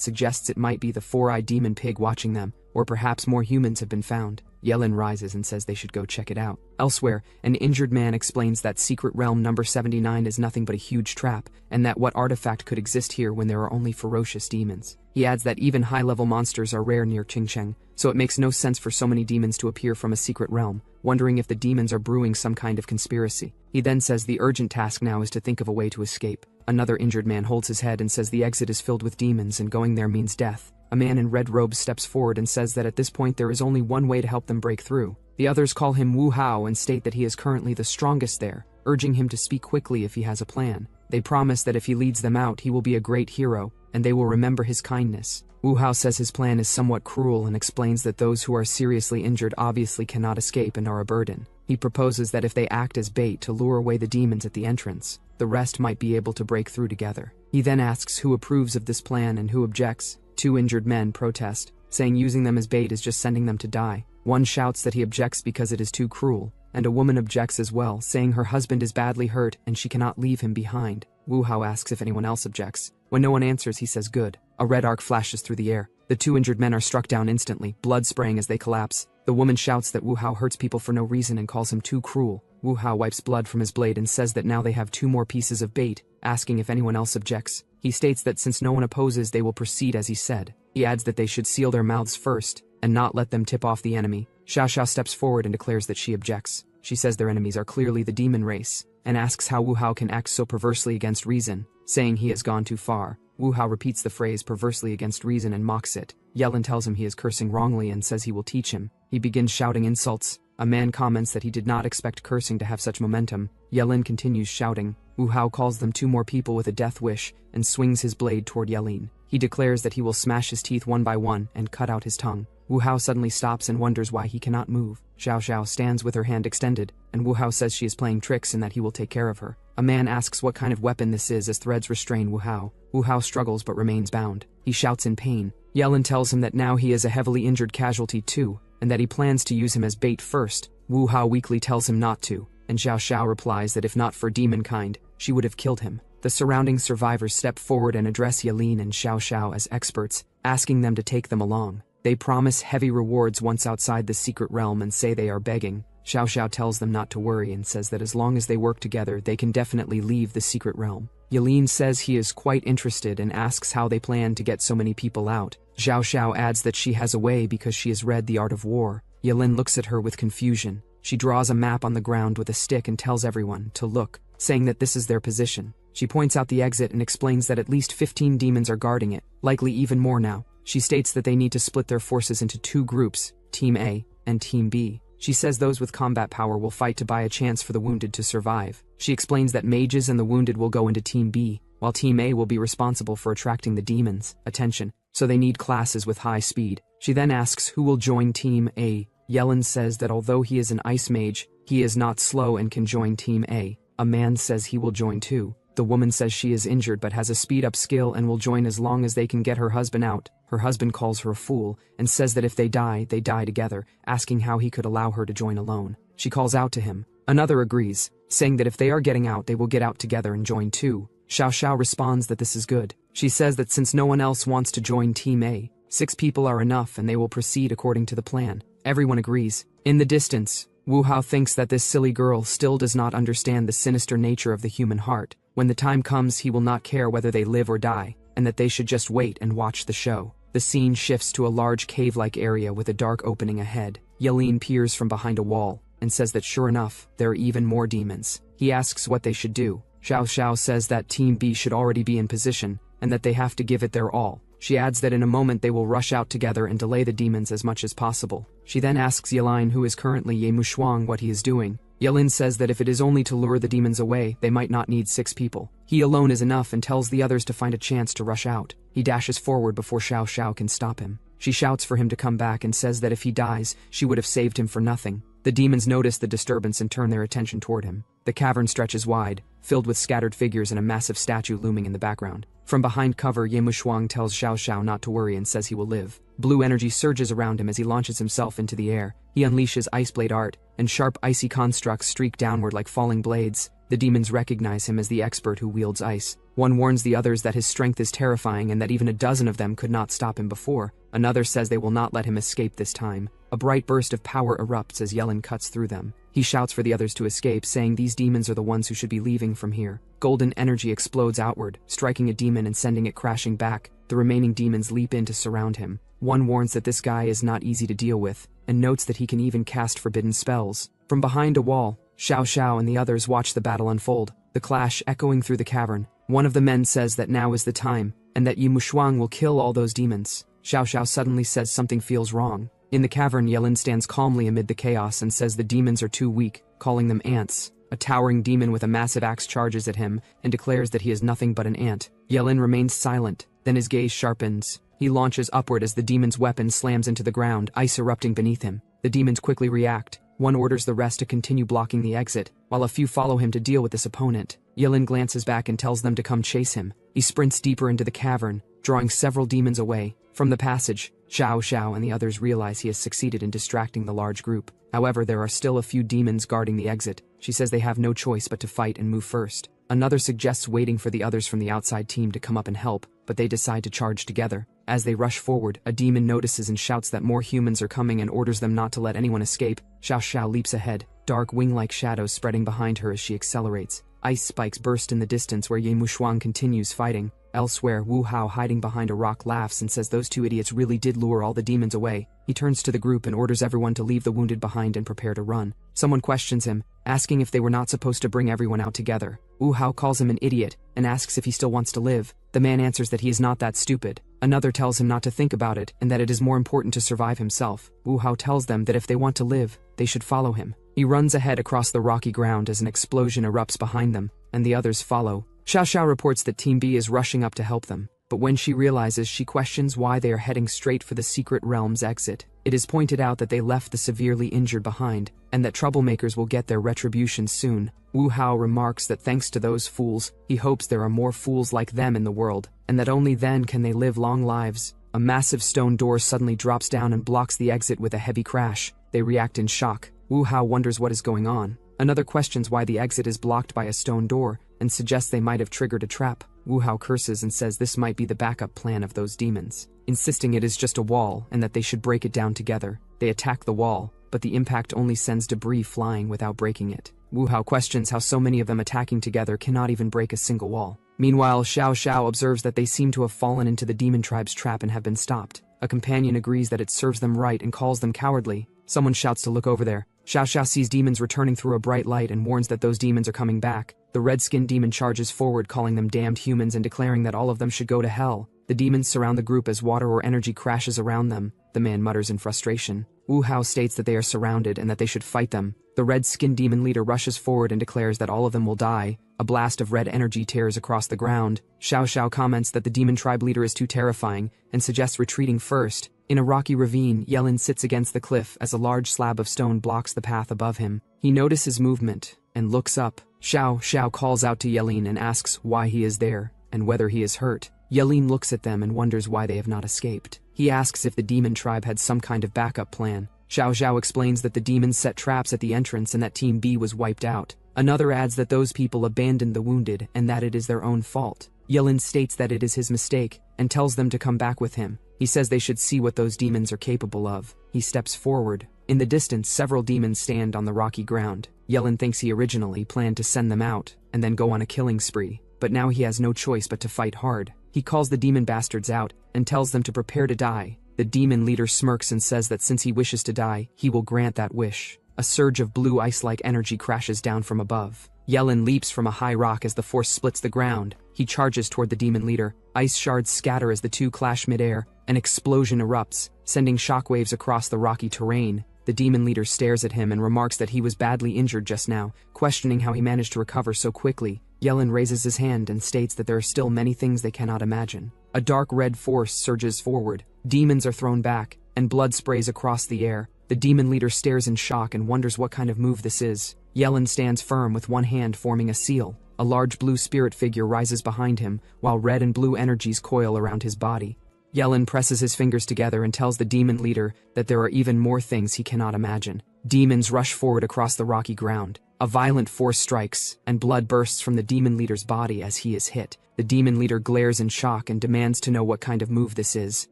suggests it might be the 4-eyed demon pig watching them, or perhaps more humans have been found. Yelin rises and says they should go check it out. Elsewhere, an injured man explains that secret realm number 79 is nothing but a huge trap, and that what artifact could exist here when there are only ferocious demons. He adds that even high-level monsters are rare near Qingcheng, so it makes no sense for so many demons to appear from a secret realm, wondering if the demons are brewing some kind of conspiracy. He then says the urgent task now is to think of a way to escape. Another injured man holds his head and says the exit is filled with demons and going there means death. A man in red robes steps forward and says that at this point there is only one way to help them break through. The others call him Wu Hao and state that he is currently the strongest there, urging him to speak quickly if he has a plan. They promise that if he leads them out he will be a great hero, and they will remember his kindness. Wu Hao says his plan is somewhat cruel and explains that those who are seriously injured obviously cannot escape and are a burden. He proposes that if they act as bait to lure away the demons at the entrance, the rest might be able to break through together. He then asks who approves of this plan and who objects. Two injured men protest, saying using them as bait is just sending them to die. One shouts that he objects because it is too cruel, and a woman objects as well, saying her husband is badly hurt and she cannot leave him behind. Wu Hao asks if anyone else objects. When no one answers, he says good. A red arc flashes through the air. The two injured men are struck down instantly, blood spraying as they collapse. The woman shouts that Wu Hao hurts people for no reason and calls him too cruel. Wu Hao wipes blood from his blade and says that now they have two more pieces of bait, asking if anyone else objects. He states that since no one opposes, they will proceed as he said. He adds that they should seal their mouths first, and not let them tip off the enemy. Xiao Xiao steps forward and declares that she objects. She says their enemies are clearly the demon race, and asks how Wu Hao can act so perversely against reason, saying he has gone too far. Wu Hao repeats the phrase perversely against reason and mocks it. Yelin tells him he is cursing wrongly and says he will teach him. He begins shouting insults. A man comments that he did not expect cursing to have such momentum. Yelin continues shouting. Wu Hao calls them two more people with a death wish and swings his blade toward Yelin. He declares that he will smash his teeth one by one and cut out his tongue. Wu Hao suddenly stops and wonders why he cannot move. Xiao Xiao stands with her hand extended, and Wu Hao says she is playing tricks and that he will take care of her. A man asks what kind of weapon this is as threads restrain Wu Hao. Wu Hao struggles but remains bound. He shouts in pain. Yelin tells him that now he is a heavily injured casualty too, and that he plans to use him as bait first. Wu Hao weakly tells him not to, and Xiao Xiao replies that if not for demonkind, she would have killed him. The surrounding survivors step forward and address Yelin and Xiao Xiao as experts, asking them to take them along. They promise heavy rewards once outside the secret realm and say they are begging. Xiao Xiao tells them not to worry and says that as long as they work together, they can definitely leave the secret realm. Yelin says he is quite interested and asks how they plan to get so many people out. Xiao Xiao adds that she has a way because she has read The Art of War. Yelin looks at her with confusion. She draws a map on the ground with a stick and tells everyone to look, saying that this is their position. She points out the exit and explains that at least 15 demons are guarding it, likely even more now. She states that they need to split their forces into two groups, Team A and Team B. She says those with combat power will fight to buy a chance for the wounded to survive. She explains that mages and the wounded will go into Team B, while Team A will be responsible for attracting the demons' attention, so they need classes with high speed. She then asks who will join Team A. Yelin says that although he is an ice mage, he is not slow and can join Team A. A man says he will join too. The woman says she is injured but has a speed-up skill and will join as long as they can get her husband out. Her husband calls her a fool and says that if they die together, asking how he could allow her to join alone. She calls out to him. Another agrees, saying that if they are getting out, they will get out together and join too. Xiao Xiao responds that this is good. She says that since no one else wants to join Team A, 6 people are enough and they will proceed according to the plan. Everyone agrees. In the distance, Wu Hao thinks that this silly girl still does not understand the sinister nature of the human heart. When the time comes, he will not care whether they live or die, and that they should just wait and watch the show. The scene shifts to a large cave-like area with a dark opening ahead. Yelin peers from behind a wall and says that sure enough, there are even more demons. He asks what they should do. Xiao Xiao says that Team B should already be in position and that they have to give it their all. She adds that in a moment they will rush out together and delay the demons as much as possible. She then asks Yelin, who is currently Ye Mushuang, what he is doing. Yelin says that if it is only to lure the demons away, they might not need 6 people. He alone is enough and tells the others to find a chance to rush out. He dashes forward before Xiao Xiao can stop him. She shouts for him to come back and says that if he dies, she would have saved him for nothing. The demons notice the disturbance and turn their attention toward him. The cavern stretches wide, filled with scattered figures and a massive statue looming in the background. From behind cover, Ye Mushuang tells Xiao Xiao not to worry and says he will live. Blue energy surges around him as he launches himself into the air. He unleashes Ice Blade art, and sharp icy constructs streak downward like falling blades. The demons recognize him as the expert who wields ice. One warns the others that his strength is terrifying and that even a dozen of them could not stop him before. Another says they will not let him escape this time. A bright burst of power erupts as Yellen cuts through them. He shouts for the others to escape, saying these demons are the ones who should be leaving from here. Golden energy explodes outward, striking a demon and sending it crashing back. The remaining demons leap in to surround him. One warns that this guy is not easy to deal with, and notes that he can even cast forbidden spells. From behind a wall, Xiao Xiao and the others watch the battle unfold, the clash echoing through the cavern. One of the men says that now is the time, and that Yi Mushuang will kill all those demons. Xiao Xiao suddenly says something feels wrong. In the cavern, Yellen stands calmly amid the chaos and says the demons are too weak, calling them ants. A towering demon with a massive axe charges at him and declares that he is nothing but an ant. Yellen remains silent, then his gaze sharpens. He launches upward as the demon's weapon slams into the ground, ice erupting beneath him. The demons quickly react. One orders the rest to continue blocking the exit, while a few follow him to deal with this opponent. Yellen glances back and tells them to come chase him. He sprints deeper into the cavern, drawing several demons away. From the passage, Xiao Xiao and the others realize he has succeeded in distracting the large group. However, there are still a few demons guarding the exit. She says they have no choice but to fight and move first. Another suggests waiting for the others from the outside team to come up and help, but they decide to charge together. As they rush forward, a demon notices and shouts that more humans are coming and orders them not to let anyone escape. Xiao Xiao leaps ahead, dark wing-like shadows spreading behind her as she accelerates. Ice spikes burst in the distance where Ye Mushuang continues fighting. Elsewhere, Wu Hao, hiding behind a rock, laughs and says those two idiots really did lure all the demons away. He turns to the group and orders everyone to leave the wounded behind and prepare to run. Someone questions him, asking if they were not supposed to bring everyone out together. Wu Hao calls him an idiot and asks if he still wants to live. The man answers that he is not that stupid. Another tells him not to think about it and that it is more important to survive himself. Wu Hao tells them that if they want to live, they should follow him. He runs ahead across the rocky ground as an explosion erupts behind them, and the others follow. Xiao Xiao reports that Team B is rushing up to help them, but when she realizes, she questions why they are heading straight for the secret realm's exit. It is pointed out that they left the severely injured behind, and that troublemakers will get their retribution soon. Wu Hao remarks that thanks to those fools, he hopes there are more fools like them in the world, and that only then can they live long lives. A massive stone door suddenly drops down and blocks the exit with a heavy crash. They react in shock. Wu Hao wonders what is going on. Another questions why the exit is blocked by a stone door, and suggests they might have triggered a trap. Wu Hao curses and says this might be the backup plan of those demons, insisting it is just a wall and that they should break it down together. They attack the wall, but the impact only sends debris flying without breaking it. Wu Hao questions how so many of them attacking together cannot even break a single wall. Meanwhile, Xiao Xiao observes that they seem to have fallen into the demon tribe's trap and have been stopped. A companion agrees that it serves them right and calls them cowardly. Someone shouts to look over there. Xiao Xiao sees demons returning through a bright light and warns that those demons are coming back. The red-skinned demon charges forward, calling them damned humans and declaring that all of them should go to hell. The demons surround the group as water or energy crashes around them. The man mutters in frustration. Wu Hao states that they are surrounded and that they should fight them. The red-skinned demon leader rushes forward and declares that all of them will die. A blast of red energy tears across the ground. Xiao Xiao comments that the demon tribe leader is too terrifying and suggests retreating first. In a rocky ravine, Yellen sits against the cliff as a large slab of stone blocks the path above him. He notices movement and looks up. Xiao Xiao calls out to Yellen and asks why he is there and whether he is hurt. Yellen looks at them and wonders why they have not escaped. He asks if the demon tribe had some kind of backup plan. Xiao Xiao explains that the demons set traps at the entrance and that Team B was wiped out. Another adds that those people abandoned the wounded and that it is their own fault. Yellen states that it is his mistake and tells them to come back with him. He says they should see what those demons are capable of. He steps forward. In the distance, several demons stand on the rocky ground. Yellen thinks he originally planned to send them out and then go on a killing spree, but now he has no choice but to fight hard. He calls the demon bastards out and tells them to prepare to die. The demon leader smirks and says that since he wishes to die, he will grant that wish. A surge of blue ice-like energy crashes down from above. Yellen leaps from a high rock as the force splits the ground. He charges toward the demon leader. Ice shards scatter as the two clash midair. An explosion erupts, sending shockwaves across the rocky terrain. The demon leader stares at him and remarks that he was badly injured just now, questioning how he managed to recover so quickly. Yellen raises his hand and states that there are still many things they cannot imagine. A dark red force surges forward. Demons are thrown back, and blood sprays across the air. The demon leader stares in shock and wonders what kind of move this is. Yellen stands firm with one hand forming a seal. A large blue spirit figure rises behind him, while red and blue energies coil around his body. Yellen presses his fingers together and tells the demon leader that there are even more things he cannot imagine. Demons rush forward across the rocky ground. A violent force strikes, and blood bursts from the demon leader's body as he is hit. The demon leader glares in shock and demands to know what kind of move this is.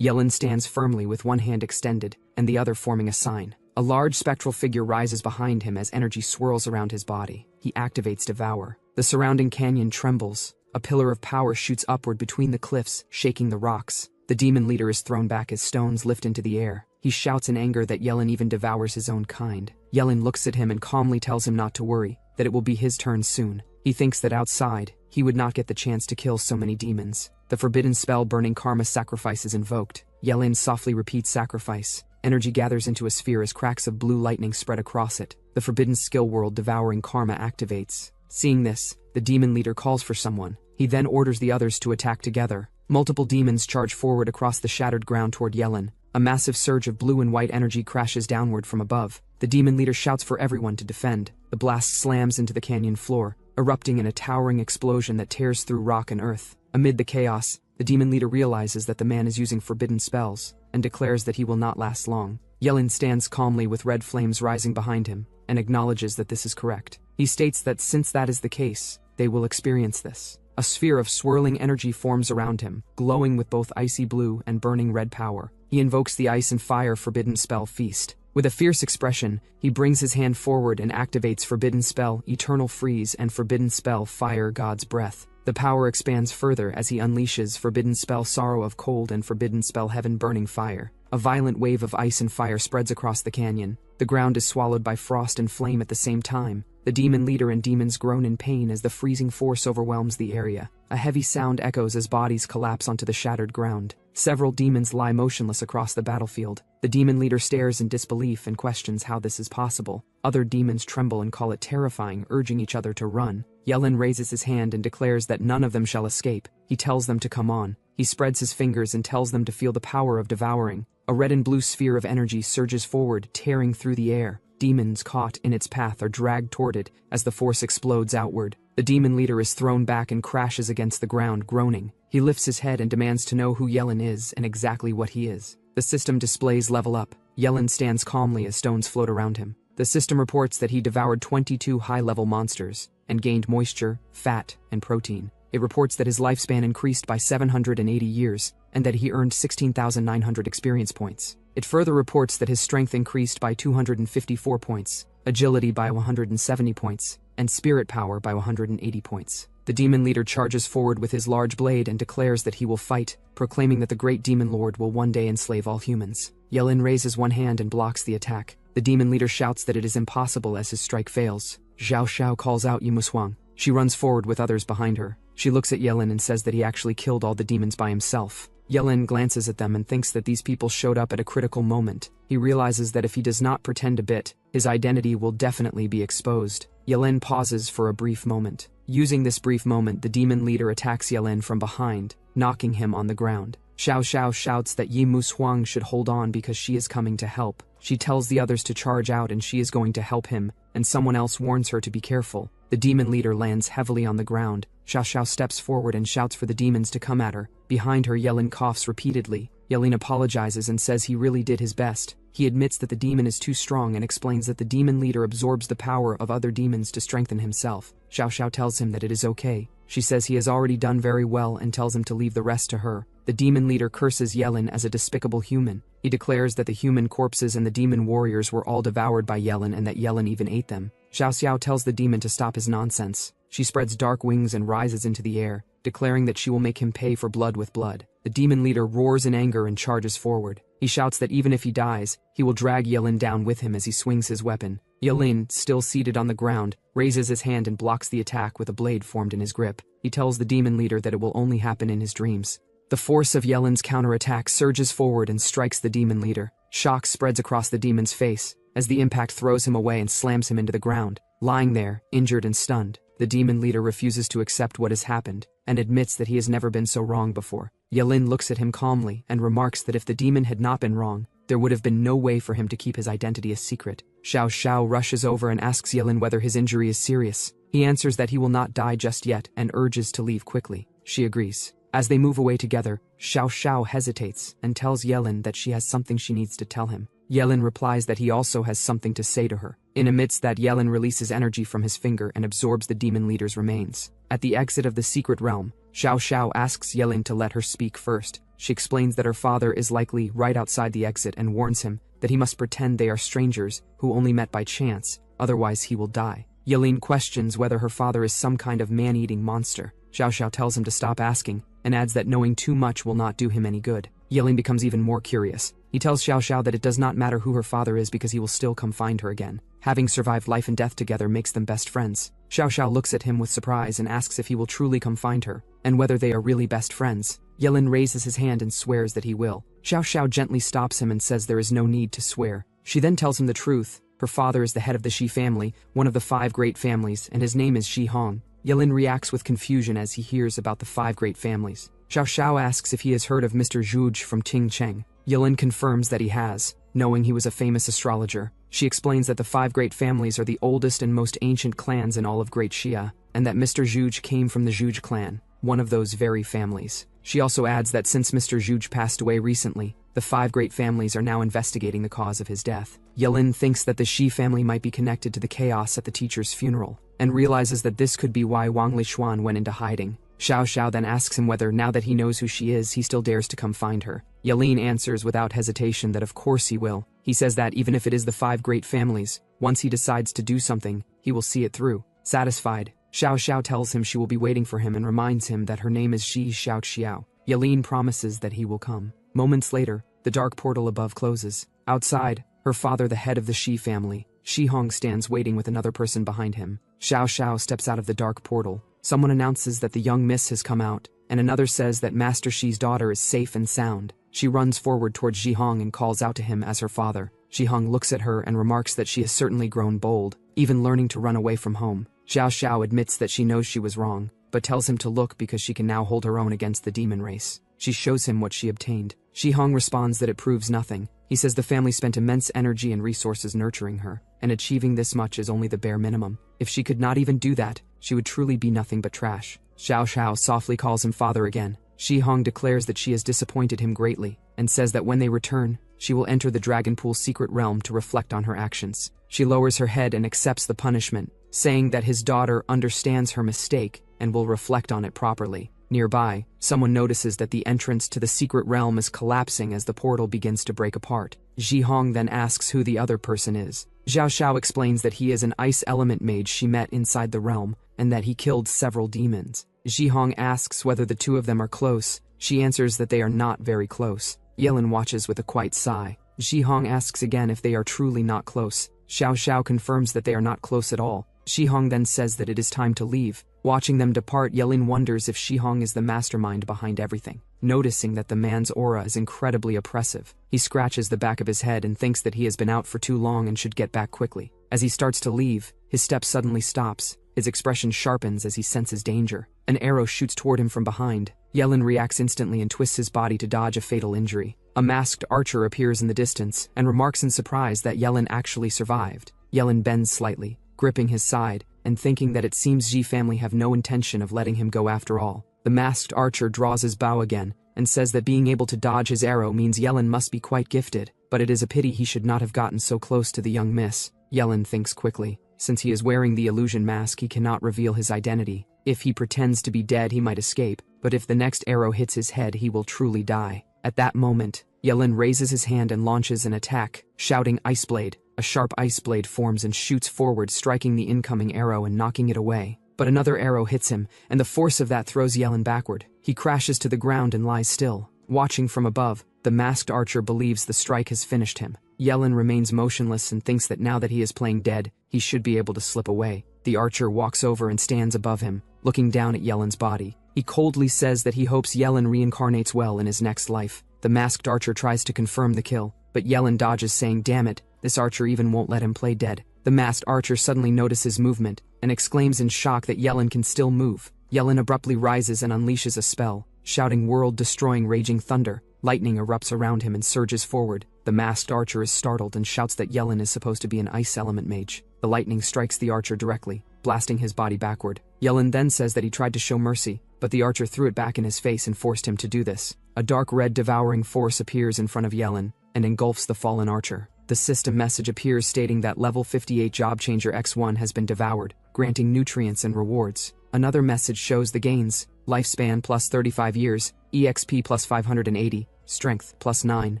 Yellen stands firmly with one hand extended and the other forming a sign. A large spectral figure rises behind him as energy swirls around his body. He activates Devour. The surrounding canyon trembles. A pillar of power shoots upward between the cliffs, shaking the rocks. The demon leader is thrown back as stones lift into the air. He shouts in anger that Yellen even devours his own kind. Yellen looks at him and calmly tells him not to worry, that it will be his turn soon. He thinks that outside, he would not get the chance to kill so many demons. The forbidden spell Burning Karma Sacrifice is invoked. Yellen softly repeats sacrifice. Energy gathers into a sphere as cracks of blue lightning spread across it. The forbidden skill world Devouring Karma activates. Seeing this, the demon leader calls for someone. He then orders the others to attack together. Multiple demons charge forward across the shattered ground toward Yellen. A massive surge of blue and white energy crashes downward from above. The demon leader shouts for everyone to defend. The blast slams into the canyon floor, erupting in a towering explosion that tears through rock and earth. Amid the chaos, the demon leader realizes that the man is using forbidden spells, and declares that he will not last long. Yellen stands calmly with red flames rising behind him, and acknowledges that this is correct. He states that since that is the case, they will experience this. A sphere of swirling energy forms around him, glowing with both icy blue and burning red power. He invokes the Ice and Fire Forbidden Spell Feast. With a fierce expression, he brings his hand forward and activates Forbidden Spell Eternal Freeze and Forbidden Spell Fire God's Breath. The power expands further as he unleashes Forbidden Spell Sorrow of Cold and Forbidden Spell Heaven Burning Fire. A violent wave of ice and fire spreads across the canyon. The ground is swallowed by frost and flame at the same time. The demon leader and demons groan in pain as the freezing force overwhelms the area. A heavy sound echoes as bodies collapse onto the shattered ground. Several demons lie motionless across the battlefield. The demon leader stares in disbelief and questions how this is possible. Other demons tremble and call it terrifying, urging each other to run. Yellen raises his hand and declares that none of them shall escape. He tells them to come on. He spreads his fingers and tells them to feel the power of devouring. A red and blue sphere of energy surges forward, tearing through the air. Demons caught in its path are dragged toward it as the force explodes outward. The demon leader is thrown back and crashes against the ground, groaning. He lifts his head and demands to know who Yellen is and exactly what he is. The system displays level up. Yellen stands calmly as stones float around him. The system reports that he devoured 22 high-level monsters and gained moisture, fat, and protein. It reports that his lifespan increased by 780 years and that he earned 16,900 experience points. It further reports that his strength increased by 254 points, agility by 170 points, and spirit power by 180 points. The demon leader charges forward with his large blade and declares that he will fight, proclaiming that the great demon lord will one day enslave all humans. Yellen raises one hand and blocks the attack. The demon leader shouts that it is impossible as his strike fails. Xiao Xiao calls out Yimushuang. She runs forward with others behind her. She looks at Yellen and says that he actually killed all the demons by himself. Yellen glances at them and thinks that these people showed up at a critical moment. He realizes that if he does not pretend a bit, his identity will definitely be exposed. Yellen pauses for a brief moment. Using this brief moment, the demon leader attacks Yellen from behind, knocking him on the ground. Xiao Xiao shouts that Yi Mushuang should hold on because she is coming to help. She tells the others to charge out and she is going to help him, and someone else warns her to be careful. The demon leader lands heavily on the ground. Xiao Xiao steps forward and shouts for the demons to come at her. Behind her, Yellen coughs repeatedly. Yellen apologizes and says he really did his best. He admits that the demon is too strong and explains that the demon leader absorbs the power of other demons to strengthen himself. Xiao Xiao tells him that it is okay. She says he has already done very well and tells him to leave the rest to her. The demon leader curses Yellen as a despicable human. He declares that the human corpses and the demon warriors were all devoured by Yellen and that Yellen even ate them. Xiao Xiao tells the demon to stop his nonsense. She spreads dark wings and rises into the air, declaring that she will make him pay for blood with blood. The demon leader roars in anger and charges forward. He shouts that even if he dies, he will drag Yellen down with him as he swings his weapon. Yellen, still seated on the ground, raises his hand and blocks the attack with a blade formed in his grip. He tells the demon leader that it will only happen in his dreams. The force of Yellen's counterattack surges forward and strikes the demon leader. Shock spreads across the demon's face as the impact throws him away and slams him into the ground. Lying there, injured and stunned, the demon leader refuses to accept what has happened and admits that he has never been so wrong before. Yellen looks at him calmly and remarks that if the demon had not been wrong, there would have been no way for him to keep his identity a secret. Xiao Xiao rushes over and asks Yellen whether his injury is serious. He answers that he will not die just yet and urges to leave quickly. She agrees. As they move away together, Xiao Xiao hesitates and tells Yellen that she has something she needs to tell him. Yellen replies that he also has something to say to her. In amidst that, Yellen releases energy from his finger and absorbs the demon leader's remains. At the exit of the secret realm, Xiao Xiao asks Yellen to let her speak first. She explains that her father is likely right outside the exit and warns him that he must pretend they are strangers who only met by chance, otherwise he will die. Yelin questions whether her father is some kind of man-eating monster. Xiao Xiao tells him to stop asking, and adds that knowing too much will not do him any good. Yelin becomes even more curious. He tells Xiao Xiao that it does not matter who her father is because he will still come find her again. Having survived life and death together makes them best friends. Xiao Xiao looks at him with surprise and asks if he will truly come find her, and whether they are really best friends. Yelin raises his hand and swears that he will. Xiao Xiao gently stops him and says there is no need to swear. She then tells him the truth. Her father is the head of the Shi family, one of the 5 great families, and his name is Shi Hong. Yelin reacts with confusion as he hears about the 5 great families. Xiao Xiao asks if he has heard of Mr. Zhuge from Ting Cheng. Yelin confirms that he has, knowing he was a famous astrologer. She explains that the 5 great families are the oldest and most ancient clans in all of Great Xia, and that Mr. Zhuge came from the Zhuge clan, one of those very families. She also adds that since Mr. Zhuge passed away recently, the 5 great families are now investigating the cause of his death. Yelin thinks that the Shi family might be connected to the chaos at the teacher's funeral, and realizes that this could be why Wang Lishuan went into hiding. Xiao Xiao then asks him whether, now that he knows who she is, he still dares to come find her. Yelin answers without hesitation that of course he will. He says that even if it is the 5 great families, once he decides to do something, he will see it through. Satisfied, Xiao Xiao tells him she will be waiting for him and reminds him that her name is Xi Xiao Xiao. Yelin promises that he will come. Moments later, the dark portal above closes. Outside, her father, the head of the Shi family, Shi Hong, stands waiting with another person behind him. Xiao Xiao steps out of the dark portal. Someone announces that the young miss has come out, and another says that Master Shi's daughter is safe and sound. She runs forward towards Shi Hong and calls out to him as her father. Shi Hong looks at her and remarks that she has certainly grown bold, even learning to run away from home. Xiao Xiao admits that she knows she was wrong, but tells him to look because she can now hold her own against the demon race. She shows him what she obtained. Shi Hong responds that it proves nothing. He says the family spent immense energy and resources nurturing her, and achieving this much is only the bare minimum. If she could not even do that, she would truly be nothing but trash. Xiao Xiao softly calls him father again. Shi Hong declares that she has disappointed him greatly, and says that when they return, she will enter the Dragon Pool secret realm to reflect on her actions. She lowers her head and accepts the punishment, saying that his daughter understands her mistake and will reflect on it properly. Nearby, someone notices that the entrance to the secret realm is collapsing as the portal begins to break apart. Shi Hong then asks who the other person is. Xiao Xiao explains that he is an ice element mage she met inside the realm, and that he killed several demons. Shi Hong asks whether the 2 of them are close. She answers that they are not very close. Yelin watches with a quiet sigh. Shi Hong asks again if they are truly not close. Xiao Xiao confirms that they are not close at all. Shi Hong then says that it is time to leave. Watching them depart, Yelin wonders if Shi Hong is the mastermind behind everything. Noticing that the man's aura is incredibly oppressive, he scratches the back of his head and thinks that he has been out for too long and should get back quickly. As he starts to leave, his step suddenly stops. His expression sharpens as he senses danger. An arrow shoots toward him from behind. Yelin reacts instantly and twists his body to dodge a fatal injury. A masked archer appears in the distance and remarks in surprise that Yelin actually survived. Yelin bends slightly, gripping his side, and thinking that it seems Ji family have no intention of letting him go after all. The masked archer draws his bow again, and says that being able to dodge his arrow means Yelin must be quite gifted, but it is a pity he should not have gotten so close to the young miss. Yelin thinks quickly. Since he is wearing the illusion mask, he cannot reveal his identity. If he pretends to be dead, he might escape, but if the next arrow hits his head, he will truly die. At that moment, Yelin raises his hand and launches an attack, shouting Ice Blade. A sharp ice blade forms and shoots forward, striking the incoming arrow and knocking it away. But another arrow hits him, and the force of that throws Yelin backward. He crashes to the ground and lies still. Watching from above, the masked archer believes the strike has finished him. Yelin remains motionless and thinks that now that he is playing dead, he should be able to slip away. The archer walks over and stands above him, looking down at Yelin's body. He coldly says that he hopes Yelin reincarnates well in his next life. The masked archer tries to confirm the kill, but Yelin dodges, saying, "Damn it, this archer even won't let him play dead." The masked archer suddenly notices movement and exclaims in shock that Yelin can still move. Yelin abruptly rises and unleashes a spell, shouting world-destroying raging thunder. Lightning erupts around him and surges forward. The masked archer is startled and shouts that Yelin is supposed to be an ice element mage. The lightning strikes the archer directly, blasting his body backward. Yelin then says that he tried to show mercy, but the archer threw it back in his face and forced him to do this. A dark red devouring force appears in front of Yelin and engulfs the fallen archer. The system message appears stating that level 58 Job Changer X1 has been devoured, granting nutrients and rewards. Another message shows the gains. Lifespan plus 35 years, EXP plus 580, Strength plus 9,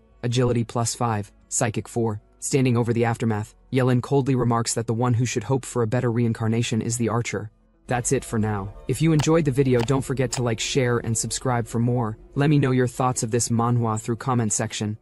Agility plus 5, Psychic 4. Standing over the aftermath, Yellen coldly remarks that the one who should hope for a better reincarnation is the archer. That's it for now. If you enjoyed the video, don't forget to like, share, and subscribe for more. Let me know your thoughts of this manhwa through comment section.